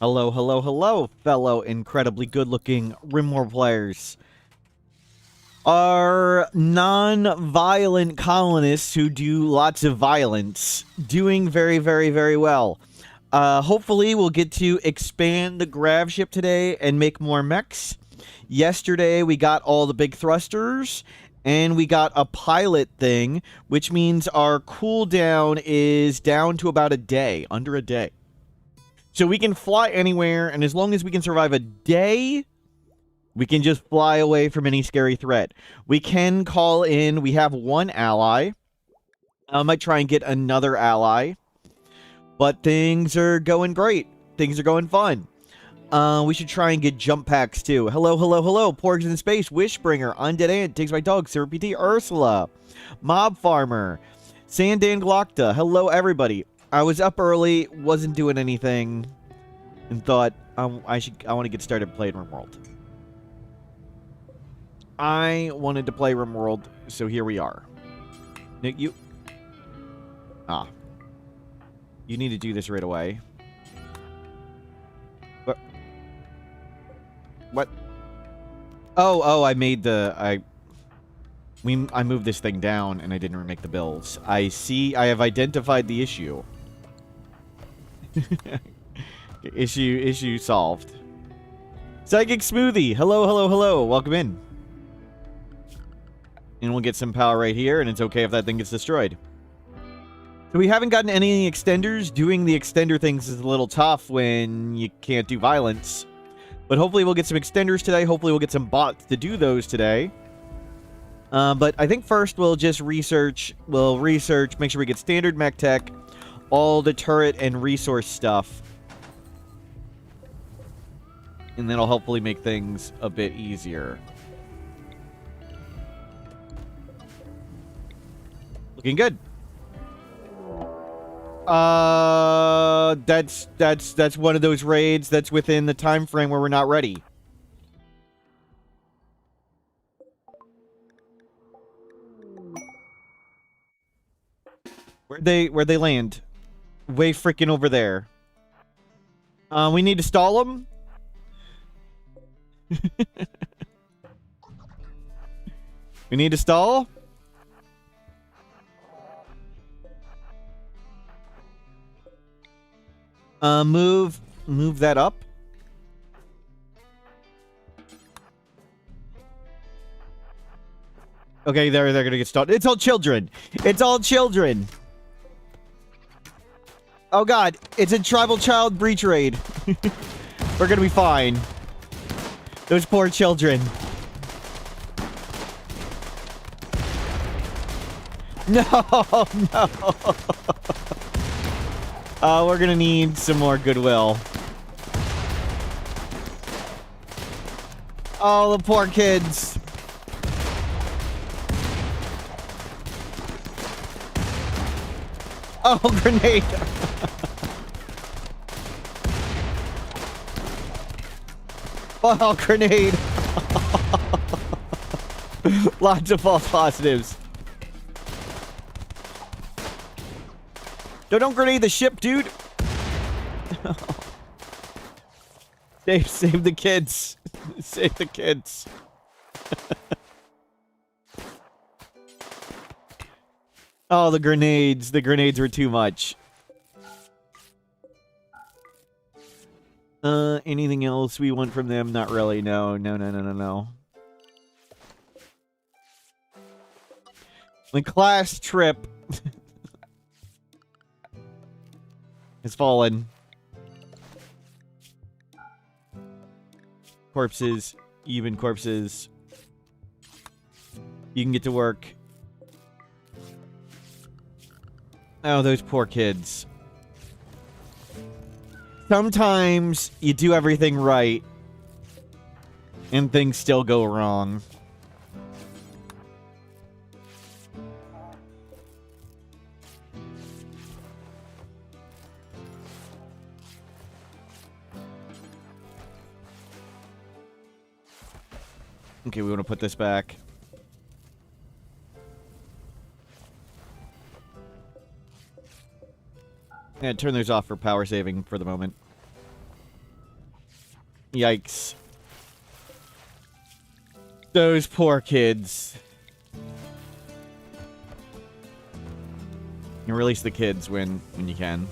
Hello, hello, hello, fellow incredibly good-looking RimWorld players. Our non-violent colonists who do lots of violence, doing very, very, very well. Hopefully we'll get to expand the Grav Ship today and make more mechs. Yesterday we got all the big thrusters, and we got a pilot thing, which means our cooldown is down to about a day, under a day. So we can fly anywhere, and as long as we can survive a day, we can just fly away from any scary threat. We can call in, we have one ally. I might try and get another ally. But things are going great. Things are going fun. We should try and get jump packs too. Hello, hello, hello. Porgs in Space, Wishbringer, Undead Ant, Takes My Dog, Sarah PT, Ursula, Mob Farmer, Sandan Glockta. Hello, everybody. I was up early, wasn't doing anything, and thought I want to get started playing RimWorld. I wanted to play RimWorld, so here we are. Nick, you need to do this right away. What? Oh, I made the I moved this thing down and I didn't remake the builds. I see. I have identified the issue. Issue solved. Psychic Smoothie. Hello, hello, hello. Welcome in. And we'll get some power right here, and it's okay if that thing gets destroyed. So we haven't gotten any extenders. Doing the extender things is a little tough when you can't do violence. But hopefully we'll get some extenders today. Hopefully we'll get some bots to do those today. But I think first we'll just research. We'll research, make sure we get standard mech tech, all the turret and resource stuff. And that'll hopefully make things a bit easier. Looking good. That's one of those raids that's within the time frame where we're not ready. Where'd they land? Way freaking over there. We need to stall them. We need to stall. Move that up. Okay, they're gonna get stalled. It's all children. It's all children. Oh god, it's a tribal child breach raid. We're gonna be fine. Those poor children. No, no. We're gonna need some more goodwill. Oh, the poor kids. Oh, grenade. Oh, grenade. Lots of false positives. Don't grenade the ship, dude. Save the kids. Save the kids. Oh, the grenades. The grenades were too much. Anything else we want from them? Not really. No. The class trip has fallen. Corpses. Even corpses. You can get to work. Oh, those poor kids. Sometimes you do everything right and things still go wrong. Okay, we want to put this back. Yeah, turn those off for power saving for the moment. Yikes. Those poor kids. You release the kids when you can.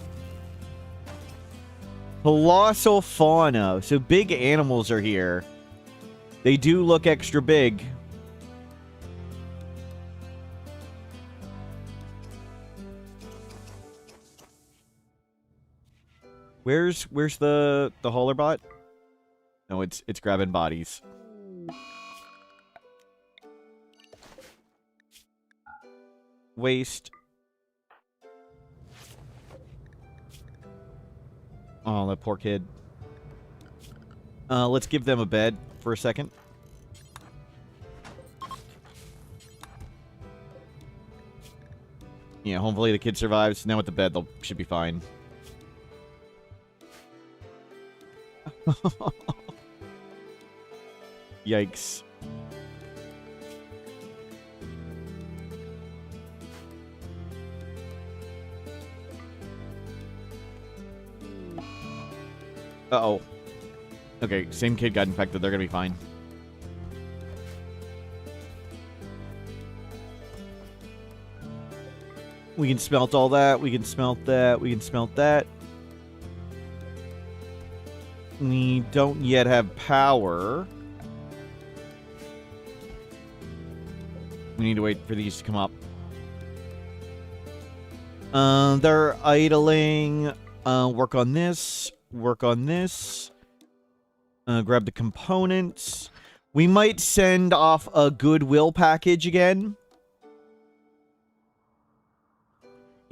Colossal fauna. So big animals are here. They do look extra big. Where's the hauler bot? No, it's grabbing bodies. Waste. Oh, that poor kid. Let's give them a bed for a second. Yeah, hopefully the kid survives. Now with the bed, they should be fine. Yikes. Uh-oh. Okay, same kid got infected. They're gonna be fine. We can smelt all that. We can smelt that. We can smelt that. We don't yet have power. We need to wait for these to come up. They're idling. Work on this. Work on this. Grab the components. We might send off a Goodwill package again.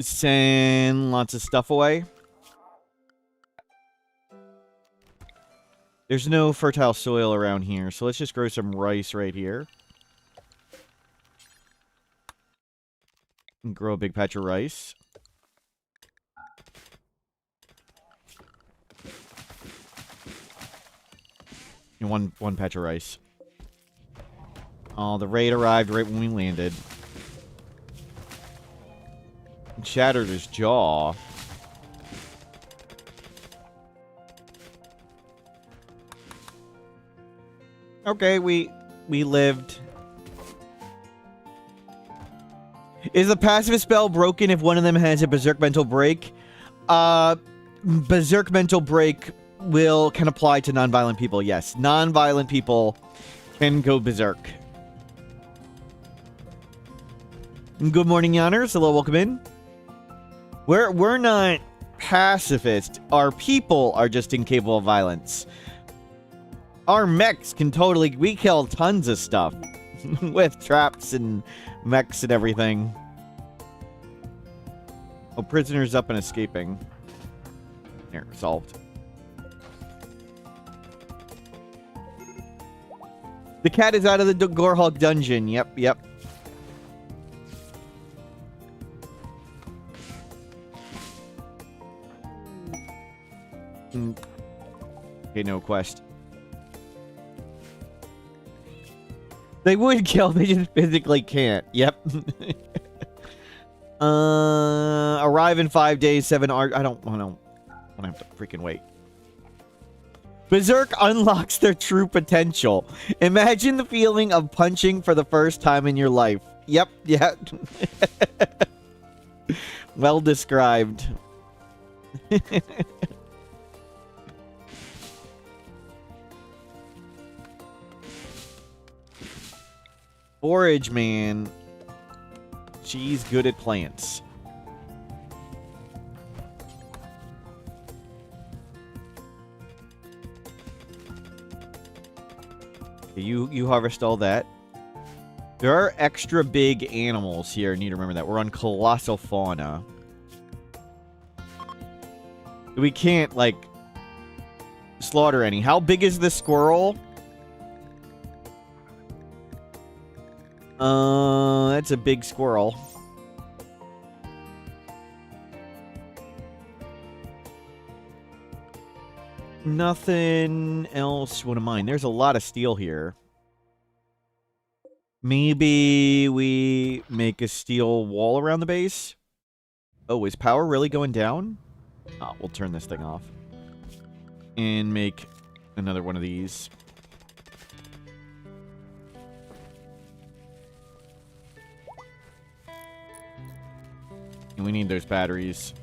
Send lots of stuff away. There's no fertile soil around here, so let's just grow some rice right here. And grow a big patch of rice. And one patch of rice. Oh, the raid arrived right when we landed. Shattered his jaw. Okay, we lived. Is the passive spell broken if one of them has a Berserk Mental Break? Berserk Mental Break can apply to non-violent people, yes. Non-violent people can go Berserk. Good morning, Yonners. Hello, welcome in. We're not pacifist. Our people are just incapable of violence. Our mechs can totally... We kill tons of stuff. With traps and mechs and everything. Oh, prisoners up and escaping. There, solved. The cat is out of the Gorehulk dungeon. Yep, yep. Okay, no quest. They would kill, they just physically can't. Yep. Arrive in 5 days, 7 hours. I don't have to freaking wait. Berserk unlocks their true potential. Imagine the feeling of punching for the first time in your life. Yep, yep. Well described. Forage man. She's good at plants. You harvest all that. There are extra big animals here. I need to remember that. We're on colossal fauna. We can't, like, slaughter any. How big is the squirrel? That's a big squirrel. Nothing else would have mine. There's a lot of steel here. Maybe we make a steel wall around the base? Oh, is power really going down? Oh, we'll turn this thing off. And make another one of these. And we need those batteries.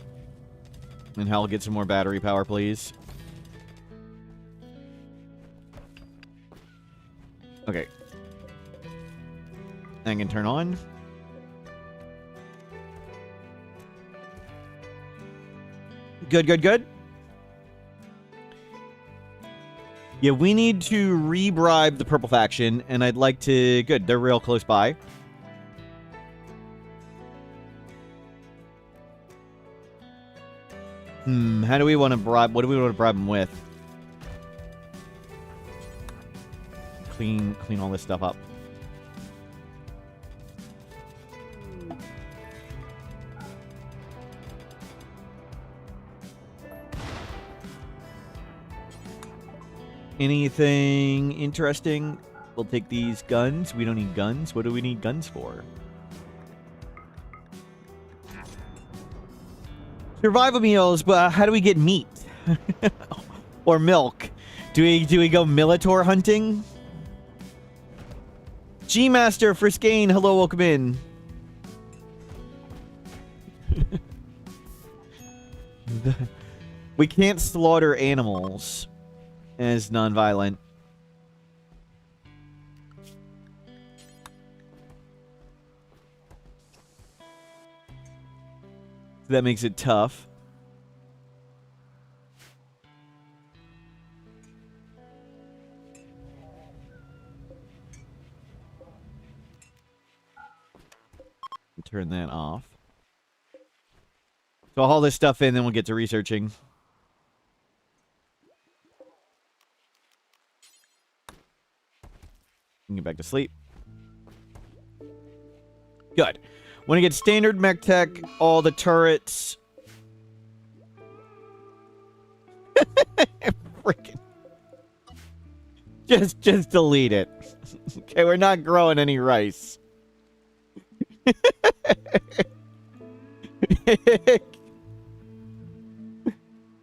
And hell, get some more battery power, please. Okay. I can turn on. Good, good, good. Yeah, we need to re-bribe the purple faction, and I'd like to... Good, they're real close by. How do we want to bribe... What do we want to bribe them with? Clean all this stuff up. Anything interesting? We'll take these guns. We don't need guns. What do we need guns for? Survival meals, but how do we get meat? Or milk? Do we go Militor hunting? G-Master Friskane, hello, welcome in. We can't slaughter animals as non-violent. That makes it tough. Turn that off. So I'll haul this stuff in, then we'll get to researching. Get back to sleep. Good. Want to get standard mech tech, all the turrets. Freaking. Just delete it. Okay, we're not growing any rice.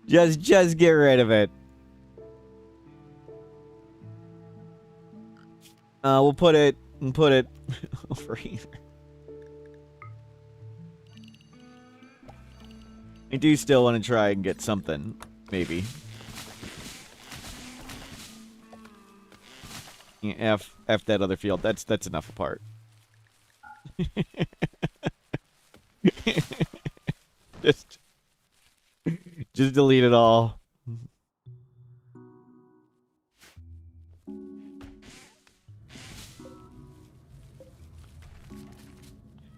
Just get rid of it. We'll put it over here. I do still want to try and get something, maybe. Yeah, F that other field. That's enough apart. just delete it all.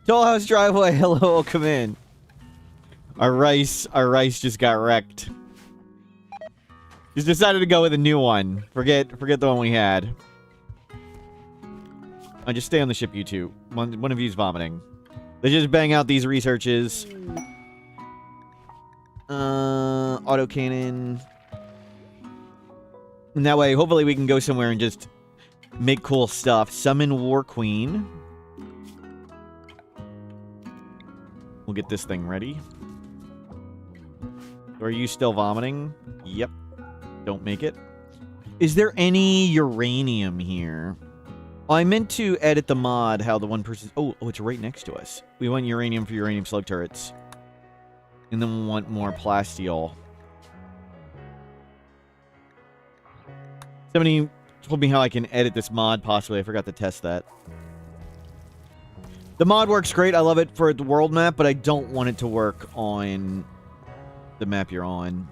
Toll House Driveway, hello, welcome in. Our rice just got wrecked. Just decided to go with a new one. Forget the one we had. Just stay on the ship, you two. One of you's vomiting. They just bang out these researches. Autocannon. And that way, hopefully we can go somewhere and just make cool stuff. Summon War Queen. We'll get this thing ready. Are you still vomiting? Yep. Don't make it. Is there any uranium here? Oh, I meant to edit the mod how the one person... Oh, it's right next to us. We want uranium for uranium slug turrets. And then we want more plasteel. Somebody told me how I can edit this mod, possibly. I forgot to test that. The mod works great. I love it for the world map, but I don't want it to work on the map you're on.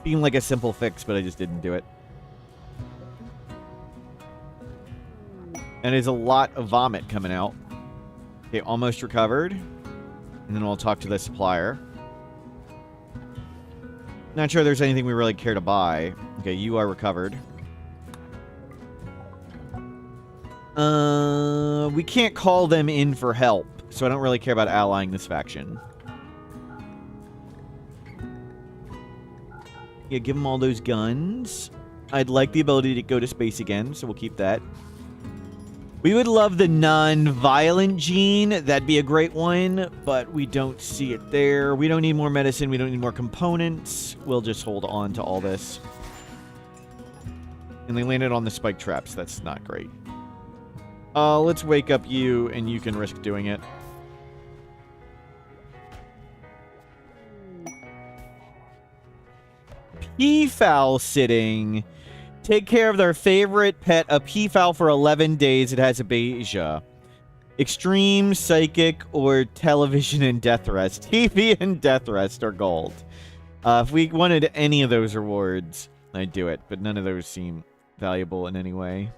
Seemed like a simple fix, but I just didn't do it. And there's a lot of vomit coming out. Okay, almost recovered. And then we'll talk to the supplier. Not sure there's anything we really care to buy. Okay, you are recovered. We can't call them in for help, so I don't really care about allying this faction. Yeah, give them all those guns. I'd like the ability to go to space again, so we'll keep that. We would love the non-violent gene. That'd be a great one, but we don't see it there. We don't need more medicine. We don't need more components. We'll just hold on to all this. And they landed on the spike traps. That's not great. Let's wake up you, and you can risk doing it. Peafowl sitting. Take care of their favorite pet, a peafowl, for 11 days. It has aphasia. Extreme, psychic, or television and death rest. TV and death rest are gold. If we wanted any of those rewards, I'd do it. But none of those seem valuable in any way.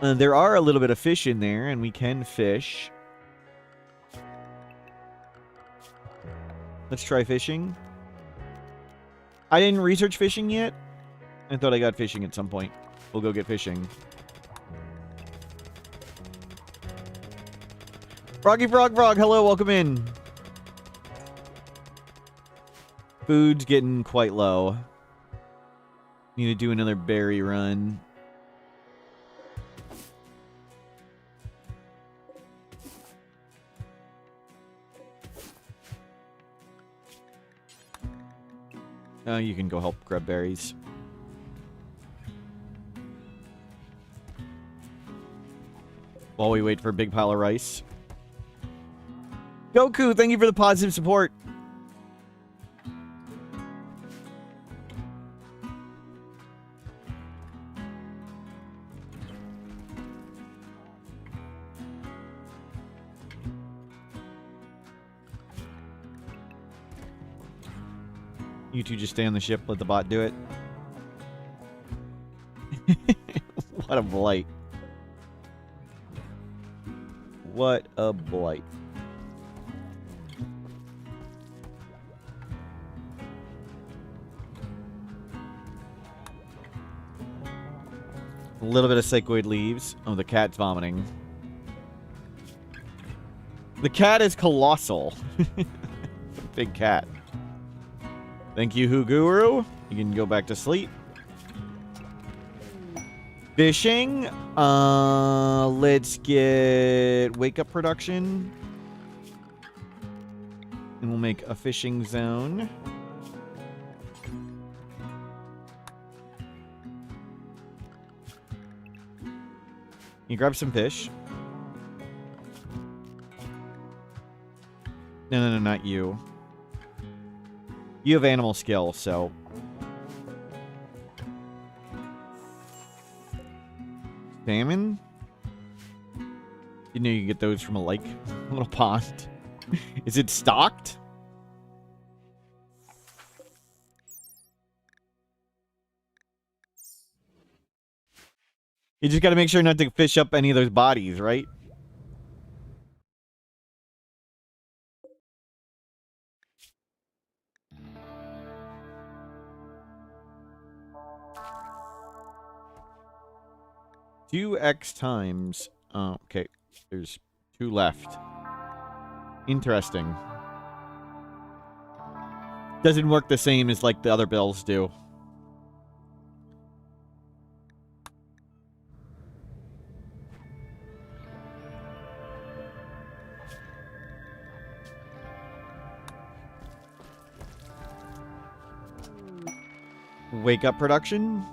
There are a little bit of fish in there, and we can fish. Let's try fishing. I didn't research fishing yet. I thought I got fishing at some point. We'll go get fishing. Froggy Frog Frog, hello, welcome in. Food's getting quite low. Need to do another berry run. You can go help grab berries. While we wait for a big pile of rice. Goku, thank you for the positive support. You two just stay on the ship, let the bot do it. What a blight. What a blight. A little bit of psychoid leaves. Oh, the cat's vomiting. The cat is colossal. Big cat. Thank you, Who Guru. You can go back to sleep. Fishing. Let's get wake up production. And we'll make a fishing zone. You grab some fish. No, not you. You have animal skill, so... Salmon? You know you can get those from a lake, a little pond. Is it stocked? You just gotta make sure not to fish up any of those bodies, right? Two X times. Oh, okay. There's 2 left. Interesting. Doesn't work the same as like the other bills do. Wake up production?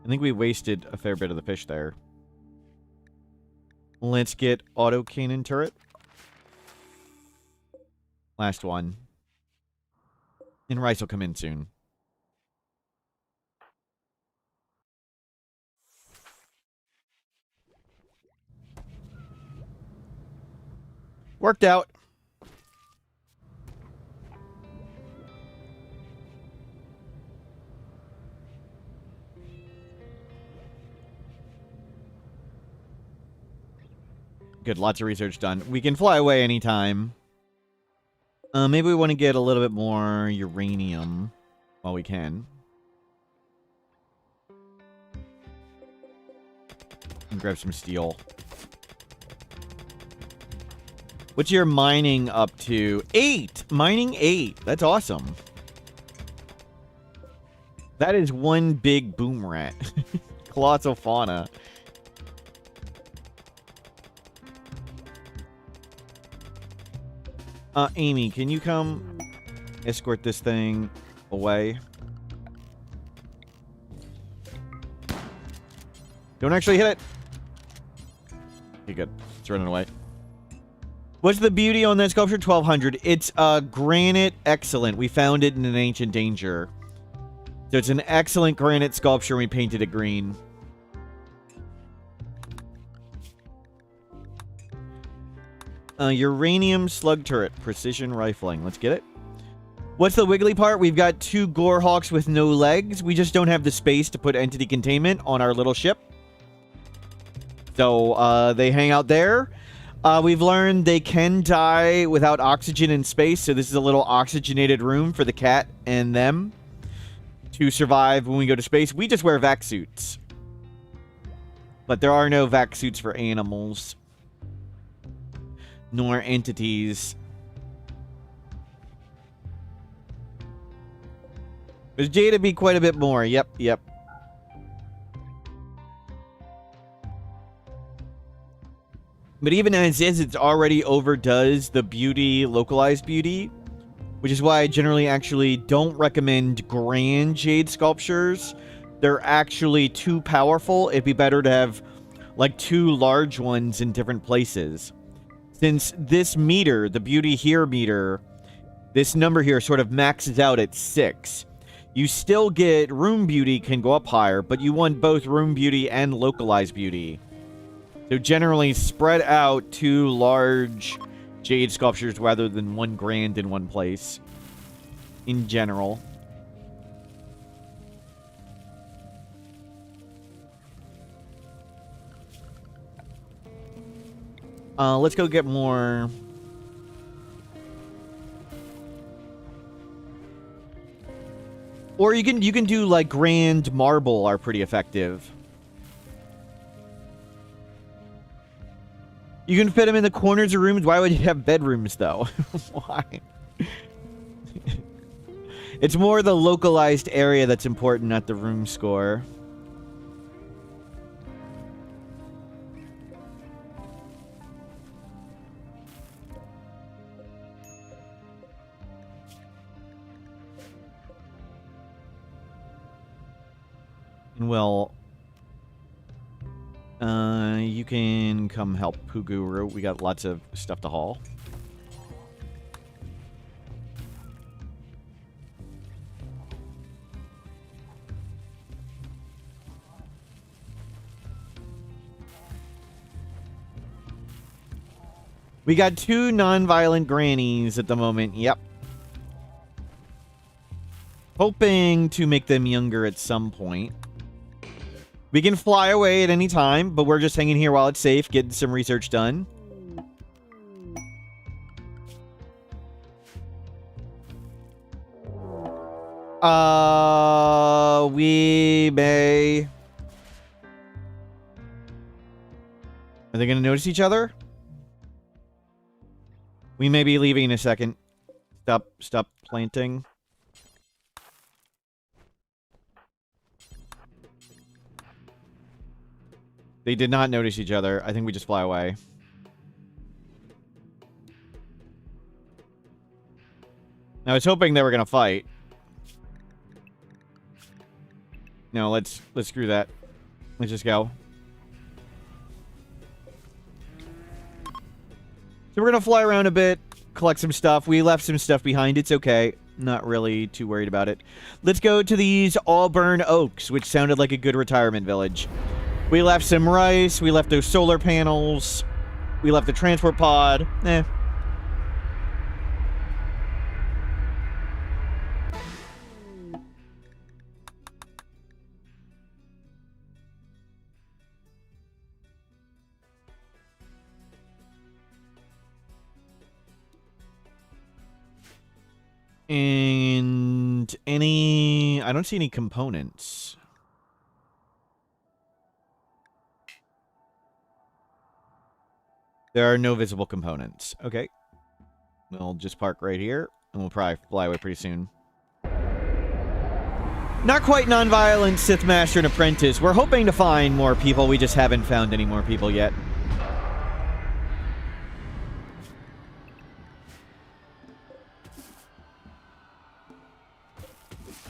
I think we wasted a fair bit of the fish there. Let's get auto cannon turret. Last one. And rice will come in soon. Worked out. Good, lots of research done. We can fly away anytime. Maybe we want to get a little bit more uranium while we can. And grab some steel. What's your mining up to? 8! Mining 8. That's awesome. That is one big boom rat. Colossal fauna. Amy, can you come escort this thing away? Don't actually hit it. Okay, good. It's running away. What's the beauty on that sculpture? 1200. It's granite excellent. We found it in an ancient danger. So it's an excellent granite sculpture. We painted it green. Uranium slug turret. Precision rifling. Let's get it. What's the wiggly part? We've got 2 Gorehulks with no legs. We just don't have the space to put entity containment on our little ship. So they hang out there. We've learned they can die without oxygen in space. So this is a little oxygenated room for the cat and them to survive when we go to space. We just wear vac suits. But there are no vac suits for animals. Nor entities. There's Jada be quite a bit more. Yep, yep. But even as is, it already overdoes the beauty, localized beauty. Which is why I generally actually don't recommend grand jade sculptures. They're actually too powerful. It'd be better to have like 2 large ones in different places. Since this meter, the beauty here meter, this number here sort of maxes out at 6. You still get room beauty can go up higher, but you want both room beauty and localized beauty. So generally spread out 2 large jade sculptures rather than 1 grand in one place. In general. Let's go get more. Or you can do like grand marble are pretty effective. You can fit them in the corners of rooms. Why would you have bedrooms though? Why? It's more the localized area that's important, not the room score. Well, you can come help Poo Guru. We got lots of stuff to haul. We got 2 non-violent grannies at the moment. Yep. Hoping to make them younger at some point. We can fly away at any time, but we're just hanging here while it's safe, getting some research done. We may... Are they going to notice each other? We may be leaving in a second. Stop planting. They did not notice each other. I think we just fly away. I was hoping they were going to fight. No, let's screw that. Let's just go. So we're going to fly around a bit, collect some stuff. We left some stuff behind. It's okay. Not really too worried about it. Let's go to these Auburn Oaks, which sounded like a good retirement village. We left some rice. We left those solar panels. We left the transport pod. And any... I don't see any components. There are no visible components. Okay. We'll just park right here, and we'll probably fly away pretty soon. Not quite non-violent Sith Master and Apprentice. We're hoping to find more people. We just haven't found any more people yet.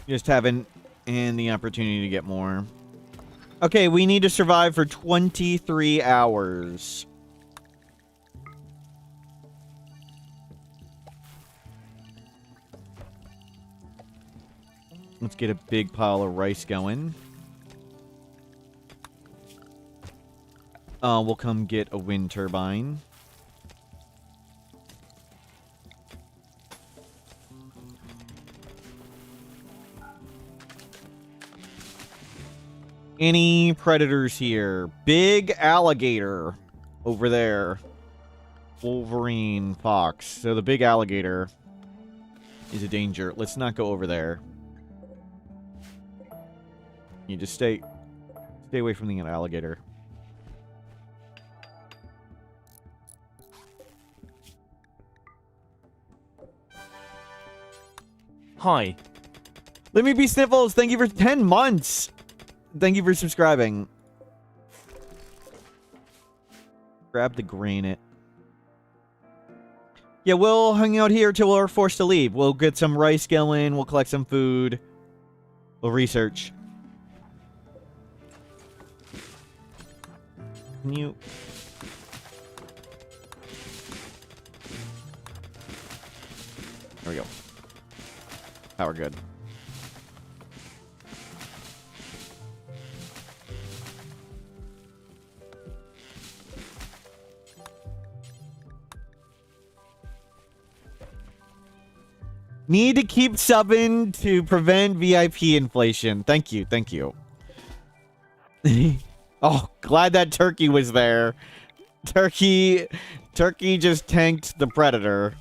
Just haven't had the opportunity to get more. Okay, we need to survive for 23 hours. Let's get a big pile of rice going. We'll come get a wind turbine. Any predators here? Big alligator over there. Wolverine, fox. So the big alligator is a danger. Let's not go over there. You just stay away from the alligator. Hi. Let me be Sniffles. Thank you for 10 months. Thank you for subscribing. Grab the granite. Yeah, we'll hang out here till we're forced to leave. We'll get some rice going. We'll collect some food. We'll research. Can you... There we go. Power good. Need to keep subbing to prevent VIP inflation. Thank you, thank you. Oh, glad that turkey was there. Turkey just tanked the predator.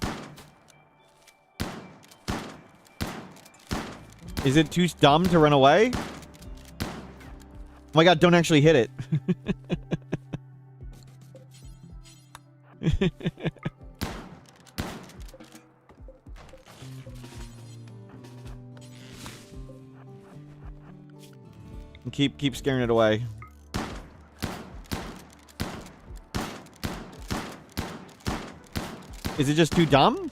Is it too dumb to run away? Oh my god, don't actually hit it. Keep scaring it away. Is it just too dumb?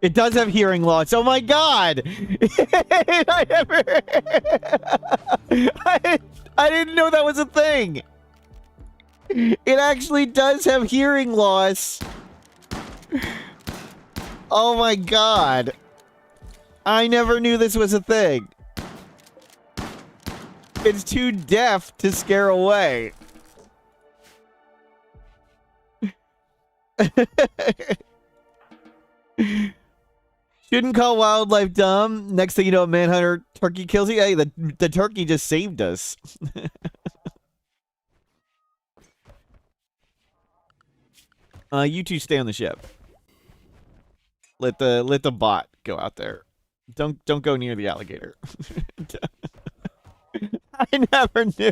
It does have hearing loss. Oh my god! I didn't know that was a thing. It actually does have hearing loss. Oh my god. I never knew this was a thing. It's too deaf to scare away. Shouldn't call wildlife dumb. Next thing you know, a manhunter turkey kills you. Hey, the turkey just saved us. You two stay on the ship. Let the bot go out there. Don't go near the alligator. I never knew.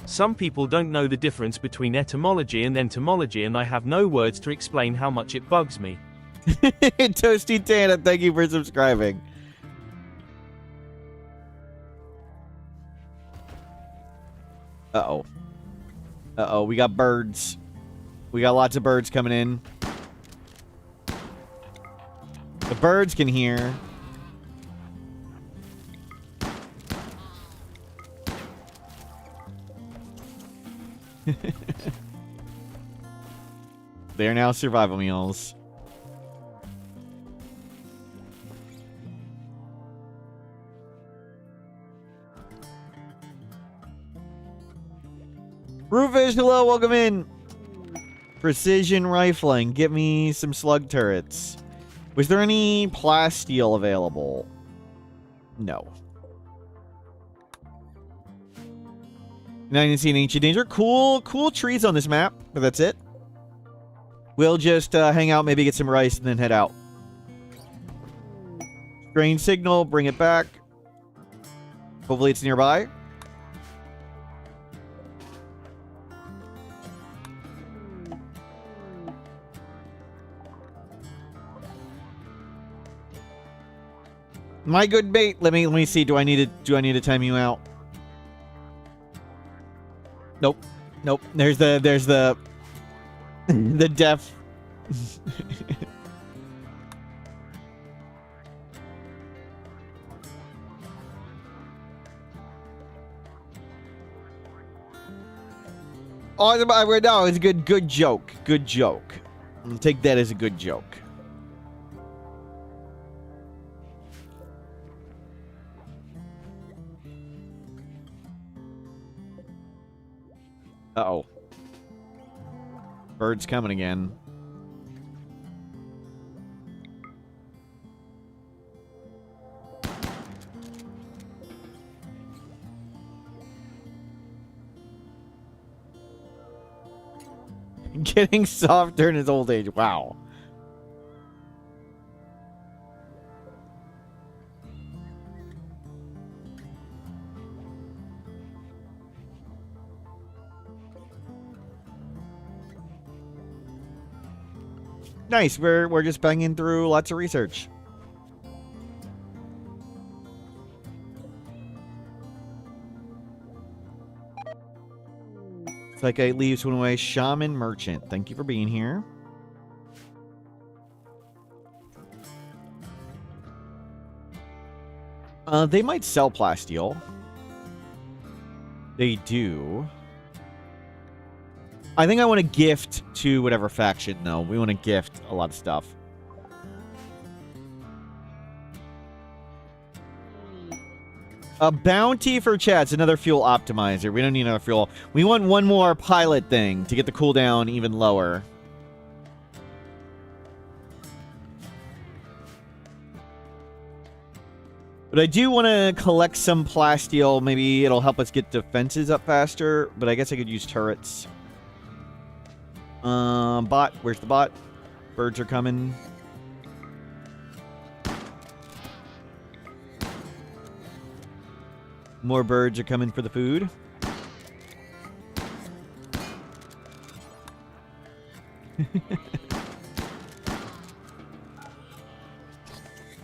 Some people don't know the difference between etymology and entomology, and I have no words to explain how much it bugs me. Toasty Tana, thank you for subscribing. Uh-oh. Uh-oh, we got birds. We got lots of birds coming in. The birds can hear. They are now survival meals. Roofish, hello, welcome in. Precision rifling. Get me some slug turrets. Was there any plasteel available? No. Now you can see an ancient danger. Cool trees on this map, but that's it. We'll just hang out, maybe get some rice, and then head out. Strange signal, bring it back. Hopefully it's nearby. My good bait. Let me see. Do I need to time you out? Nope. Nope. There's the the deaf. Oh, no, it's a good joke. Good joke. I'll take that as a good joke. Uh-oh. Bird's coming again. Getting softer in his old age. Wow. Nice. We're just banging through lots of research. Psychite leaves one away. Shaman merchant. Thank you for being here. They might sell plasteel. They do. I think I want to gift to whatever faction, though. We want to gift a lot of stuff. A bounty for chats, another fuel optimizer. We don't need another fuel. We want one more pilot thing to get the cooldown even lower. But I do want to collect some plasteel. Maybe it'll help us get defenses up faster. But I guess I could use turrets. Bot. Where's the bot? Birds are coming. More birds are coming for the food. Can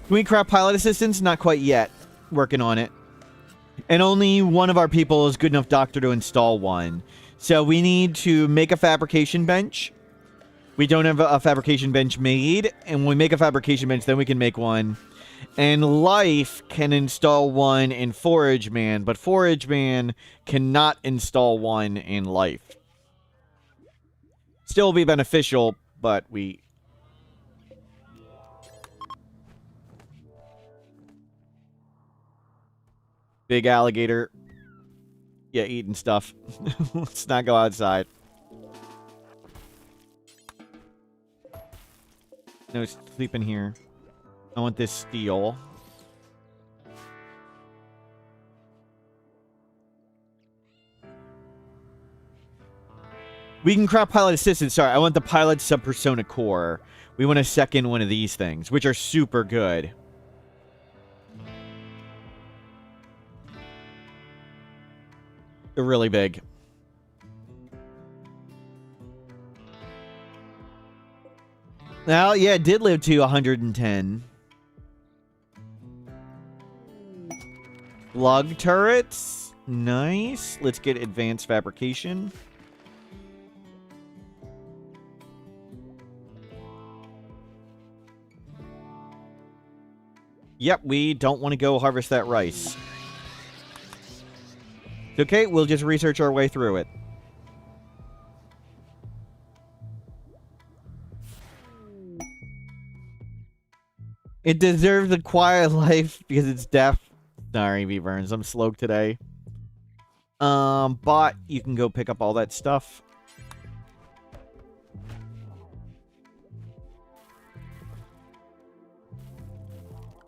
we craft pilot assistance? Not quite yet. Working on it. And only one of our people is good enough doctor to install one. So we need to make a fabrication bench. We don't have a fabrication bench made. And when we make a fabrication bench, then we can make one. And Life can install one in Forage Man, but Forage Man cannot install one in Life. Still be beneficial, but we... Big alligator. Yeah, eating stuff. Let's not go outside. No, sleep in here. I want this steel. We can craft pilot assistance. Sorry, I want the pilot sub-persona core. We want a second one of these things, which are super good. They're really big. Now, yeah, it did live to 110. Lug turrets. Nice. Let's get advanced fabrication. Yep, we don't want to go harvest that rice. Okay, we'll just research our way through it. It deserves a quiet life because it's deaf. Sorry, V-Burns. I'm slow today. Bot, you can go pick up all that stuff.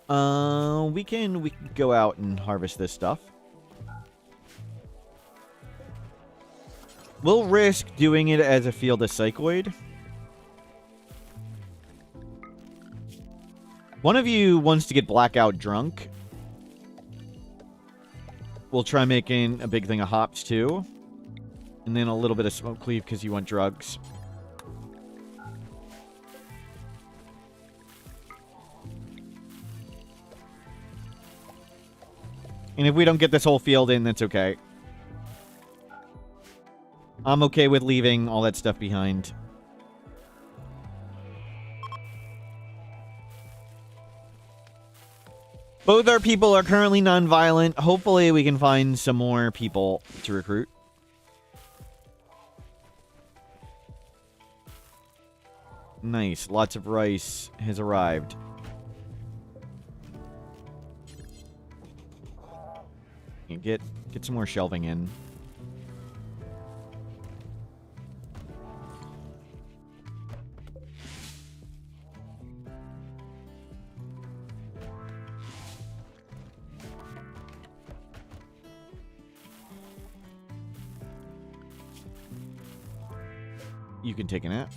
We can go out and harvest this stuff. We'll risk doing it as a field of psychoid. One of you wants to get blackout drunk. We'll try making a big thing of hops, too. And then a little bit of smoke cleave because you want drugs. And if we don't get this whole field in, that's okay. I'm okay with leaving all that stuff behind. Both our people are currently non-violent. Hopefully we can find some more people to recruit. Nice. Lots of rice has arrived. Get some more shelving in. You can take a nap.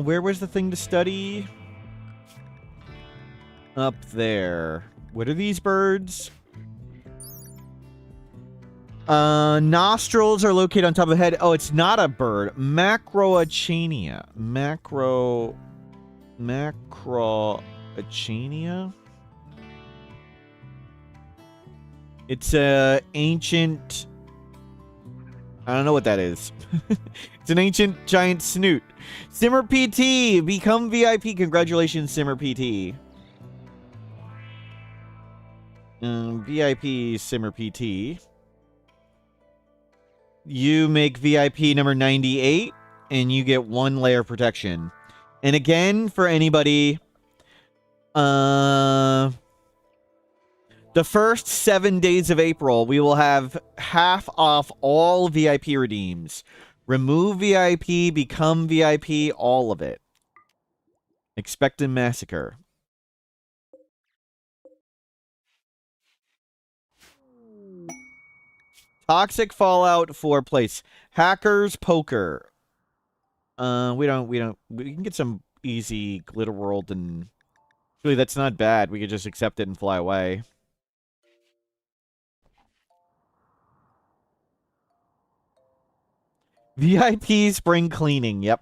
Where was the thing to study? Up there. What are these birds? Nostrils are located on top of the head. Oh, it's not a bird. Macroachenia. Macroachenia? It's a ancient... I don't know what that is. It's an ancient giant snoot. Simmer PT! Become VIP. Congratulations, Simmer PT. VIP Simmer PT. You make VIP number 98, and you get 1 layer of protection. And again, for anybody... The first 7 days of April, we will have half off all VIP redeems. Remove VIP, become VIP, all of it. Expected massacre. Toxic Fallout 4 place. Hackers Poker. We can get some easy Glitter World and... Really, that's not bad. We could just accept it and fly away. VIP spring cleaning, yep.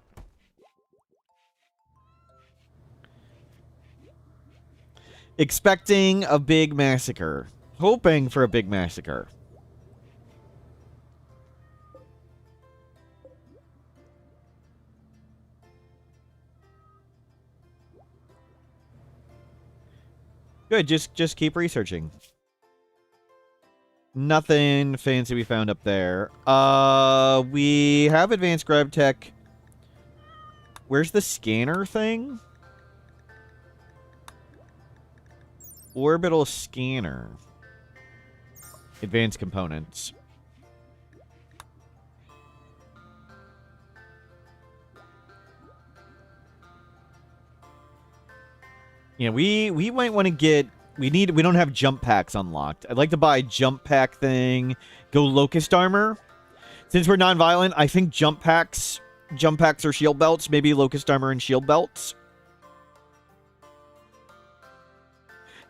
Expecting a big massacre. Hoping for a big massacre. Good, just keep researching. Nothing fancy we found up there. We have advanced grab tech. Where's the scanner thing? Orbital scanner. Advanced components. Yeah, we might want to get... We don't have jump packs unlocked. I'd like to buy a jump pack thing. Go locust armor. Since we're non-violent, I think jump packs or shield belts. Maybe locust armor and shield belts.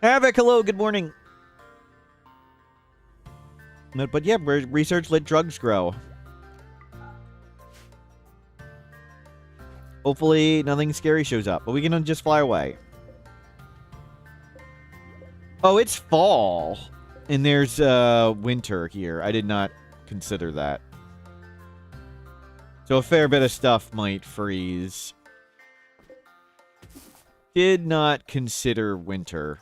Havoc, hello, good morning. But yeah, research let drugs grow. Hopefully nothing scary shows up, but we can just fly away. Oh, it's fall. And there's winter here. I did not consider that. So a fair bit of stuff might freeze. Did not consider winter.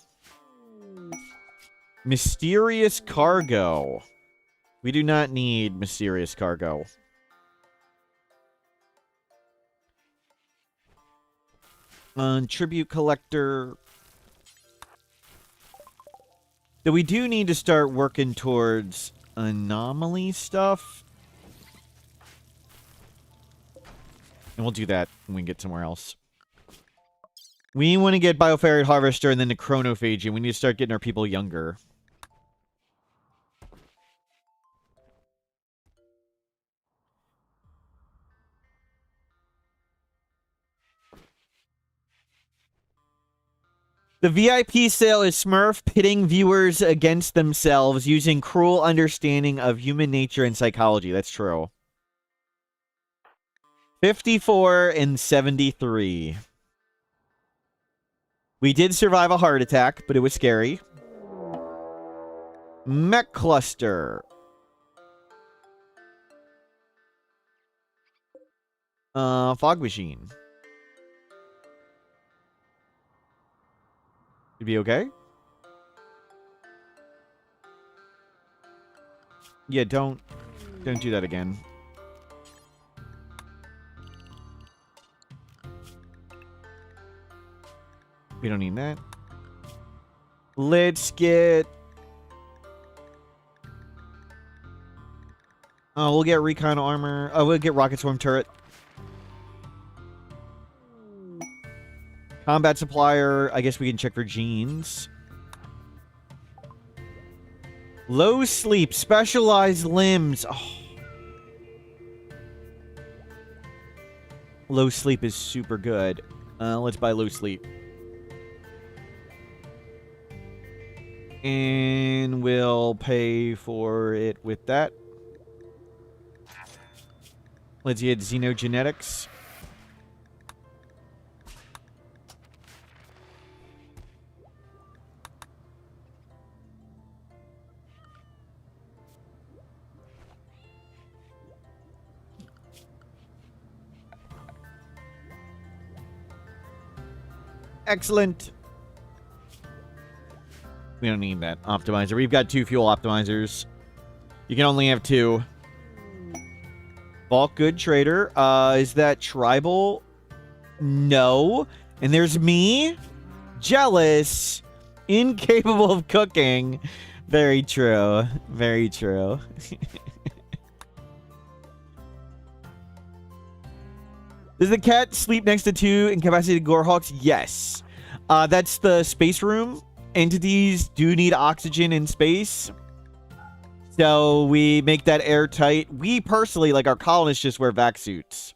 Mysterious cargo. We do not need mysterious cargo. Tribute collector. So we do need to start working towards anomaly stuff. And we'll do that when we get somewhere else. We want to get Bioferret Harvester and then the Chronophage, and we need to start getting our people younger. The VIP sale is Smurf pitting viewers against themselves using cruel understanding of human nature and psychology. That's true. 54 and 73. We did survive a heart attack, but it was scary. Mech cluster. Fog machine. Should be okay. Yeah, don't do that again. We don't need that. Let's get... Oh, we'll get recon armor. Oh, we'll get rocket swarm turret. Combat supplier. I guess we can check for genes. Low sleep. Specialized limbs. Oh. Low sleep is super good. Let's buy low sleep. And we'll pay for it with that. Let's get xenogenetics. Excellent. We don't need that optimizer. We've got 2 fuel optimizers. You can only have 2. Bulk good trader. Is that tribal? No. And there's me. Jealous. Incapable of cooking. Very true. Very true. Does the cat sleep next to 2 incapacitated Gorehulks? Yes. That's the space room. Entities do need oxygen in space. So we make that airtight. We personally, like our colonists, just wear vac suits.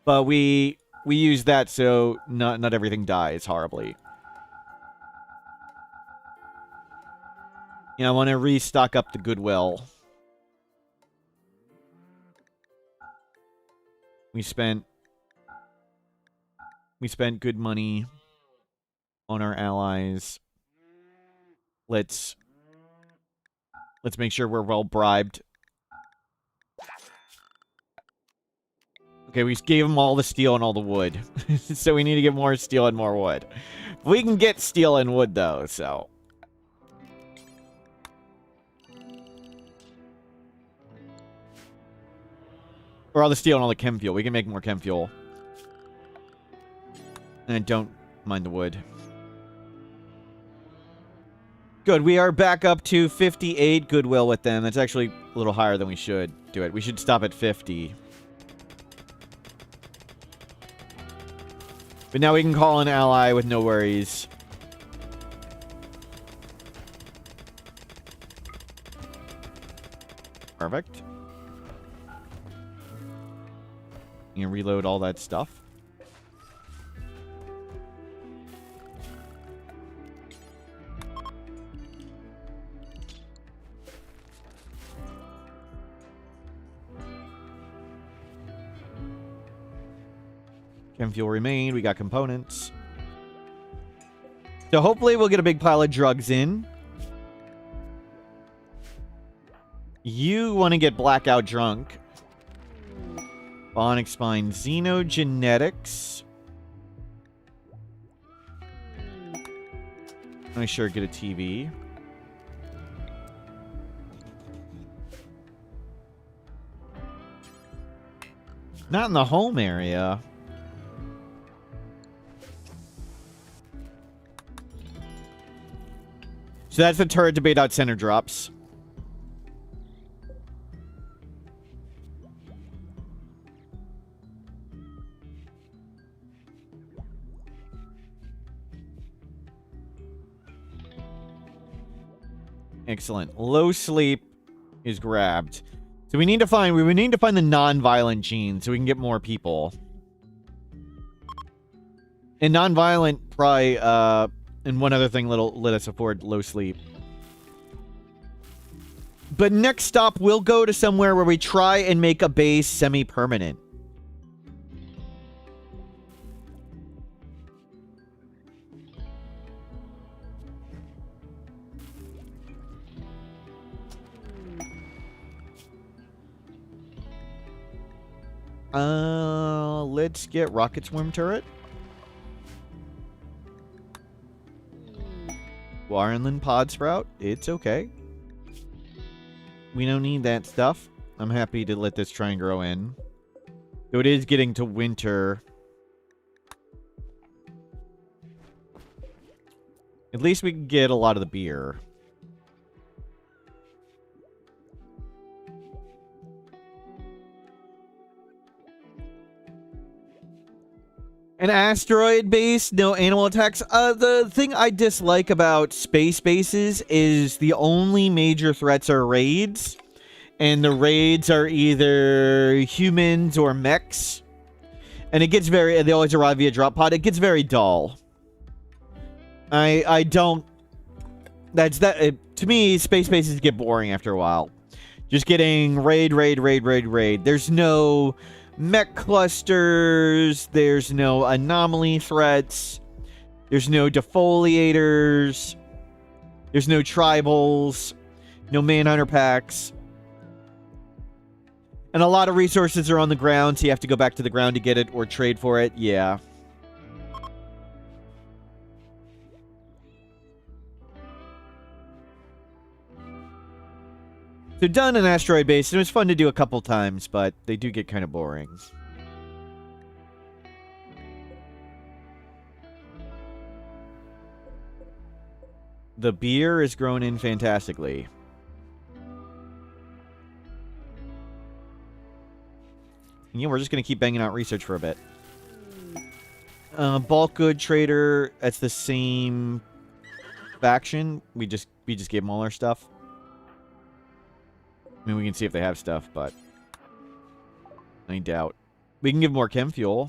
But we use that so not everything dies horribly. You know, I want to restock up the goodwill. We spent good money on our allies. Let's make sure we're well bribed. Okay, we gave them all the steel and all the wood. So we need to get more steel and more wood. We can get steel and wood though, so. Or all the steel and all the chem fuel. We can make more chem fuel. And don't mind the wood. Good, we are back up to 58 goodwill with them. That's actually a little higher than we should do it. We should stop at 50. But now we can call an ally with no worries. Perfect. You can reload all that stuff. Chem fuel remained. We got components. So hopefully we'll get a big pile of drugs in. You want to get blackout drunk. Bionic spine. Xenogenetics. Let me sure get a TV. Not in the home area. So that's the turret debate out center drops. Excellent. Low sleep is grabbed. So we need to find the non-violent gene so we can get more people. And non-violent probably, and one other thing let us afford low sleep. But next stop, we'll go to somewhere where we try and make a base semi-permanent. Let's get rocket swarm turret. Warrenland pod sprout. It's okay. We don't need that stuff. I'm happy to let this try and grow in. Though it is getting to winter. At least we can get a lot of the beer. An asteroid base, no animal attacks. The thing I dislike about space bases is the only major threats are raids. And the raids are either humans or mechs. And it gets they always arrive via drop pod. It gets very dull. I don't... to me, space bases get boring after a while. Just getting raid. There's no... mech clusters, there's no anomaly threats, there's no defoliators, there's no tribals, no manhunter packs. And a lot of resources are on the ground, so you have to go back to the ground to get it or trade for it. Yeah. So done an asteroid base, and it was fun to do a couple times, but they do get kind of boring. The beer is grown in fantastically. Yeah, we're just going to keep banging out research for a bit. Bulk good trader, that's the same faction. We just gave them all our stuff. I mean, we can see if they have stuff, but I doubt. We can give more chem fuel.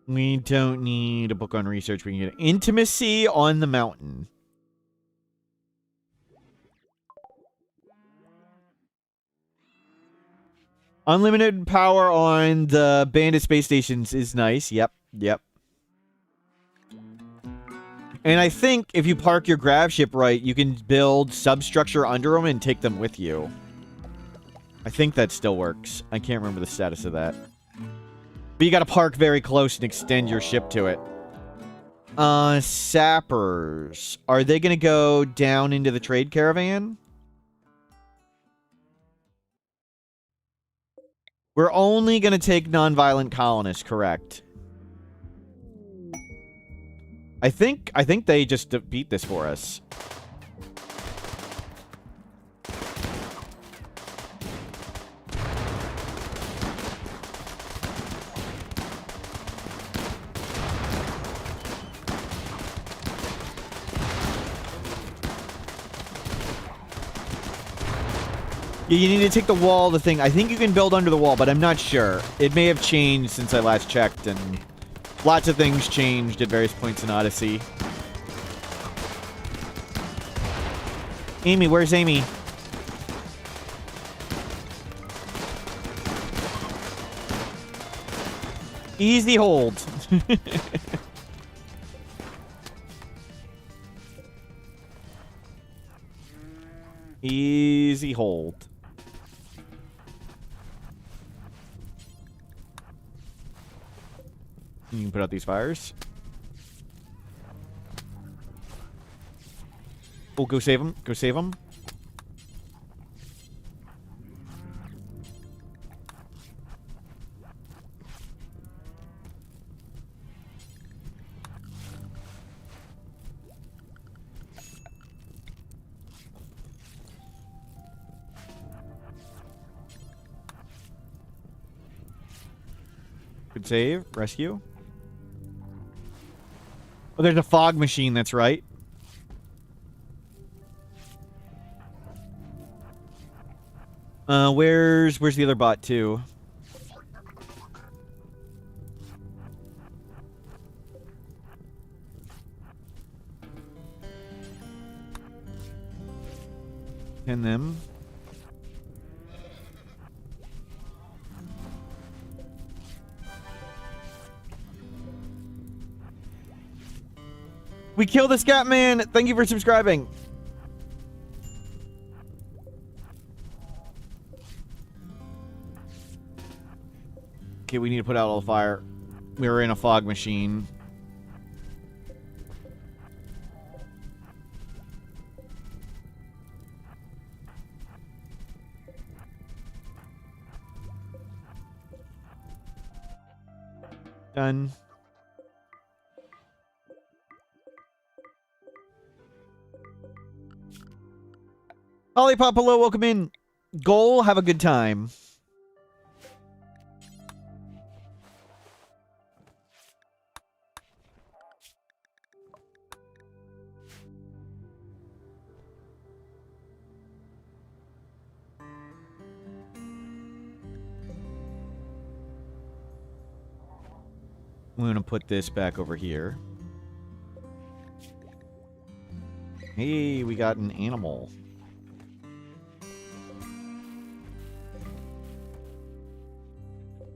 We don't need a book on research. We can get intimacy on the mountain. Unlimited power on the bandit space stations is nice. Yep. And I think if you park your grav ship right, you can build substructure under them and take them with you. I think that still works. I can't remember the status of that. But you gotta park very close and extend your ship to it. Sappers. Are they gonna go down into the trade caravan? We're only gonna take non-violent colonists, correct? I think they just beat this for us. Yeah, you need to take the wall, the thing. I think you can build under the wall, but I'm not sure. It may have changed since I last checked, and lots of things changed at various points in Odyssey. Amy, where's Amy? Easy hold. Easy hold. You can put out these fires. Oh, go save him. Go save him. Good save. Rescue. Oh, there's a fog machine, that's right. Where's the other bot too? Pin them. We killed the Scat Man. Thank you for subscribing. Okay, we need to put out all the fire. We were in a fog machine. Done. Lollipop, hello, welcome in. Goal, have a good time. I'm going to put this back over here. Hey, we got an animal.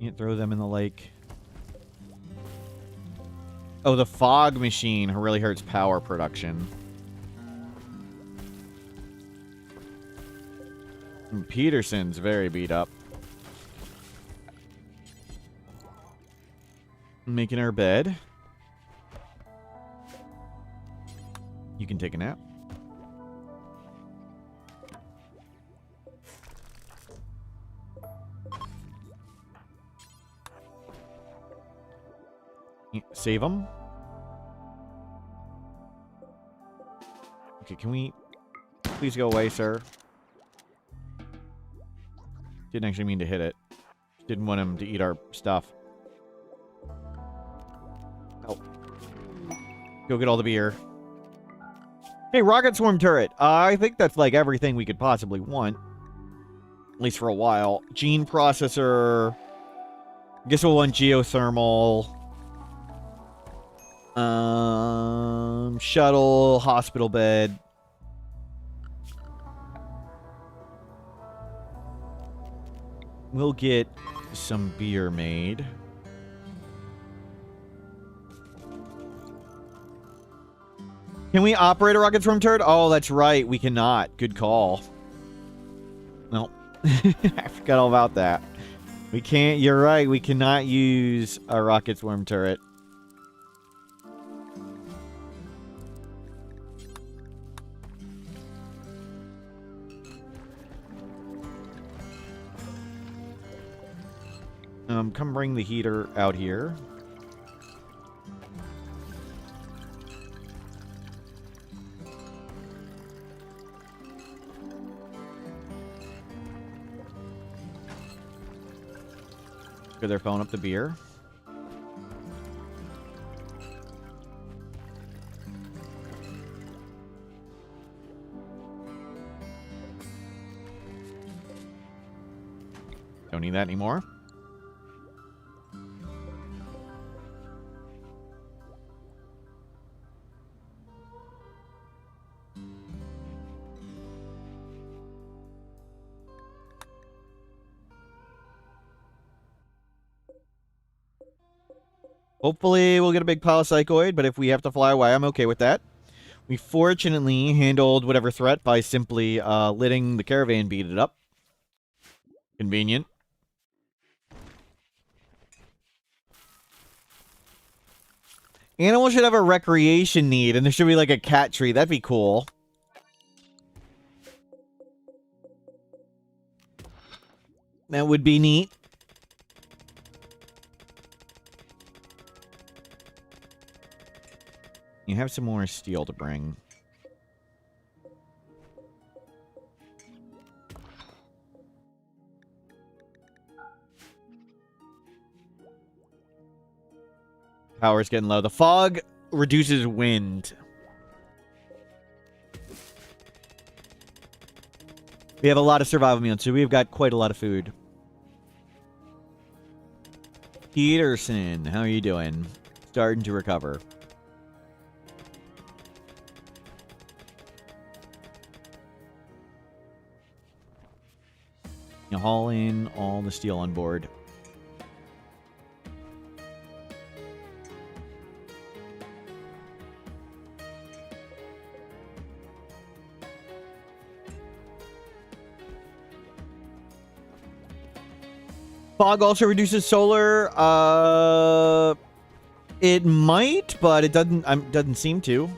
Can't throw them in the lake. Oh, the fog machine really hurts power production. And Peterson's very beat up. Making our bed. You can take a nap. Save them. Okay, can we please go away, sir? Didn't actually mean to hit it. Didn't want him to eat our stuff. Oh. Go get all the beer. Hey, rocket swarm turret. I think that's like everything we could possibly want. At least for a while. Gene processor. Guess we'll want geothermal. Shuttle, hospital bed. We'll get some beer made. Can we operate a rocket swarm turret? Oh, that's right. We cannot. Good call. No. I forgot all about that. We can't. You're right. We cannot use a rocket swarm turret. Come bring the heater out here. Good, they're filling up the beer. Don't need that anymore. Hopefully we'll get a big polycycloid, but if we have to fly away, I'm okay with that. We fortunately handled whatever threat by simply letting the caravan beat it up. Convenient. Animals should have a recreation need, and there should be like a cat tree. That'd be cool. That would be neat. You have some more steel to bring. Power's getting low. The fog reduces wind. We have a lot of survival meals, so we've got quite a lot of food. Peterson, how are you doing? Starting to recover. You haul in all the steel on board. Fog also reduces solar. It might, but it doesn't seem to.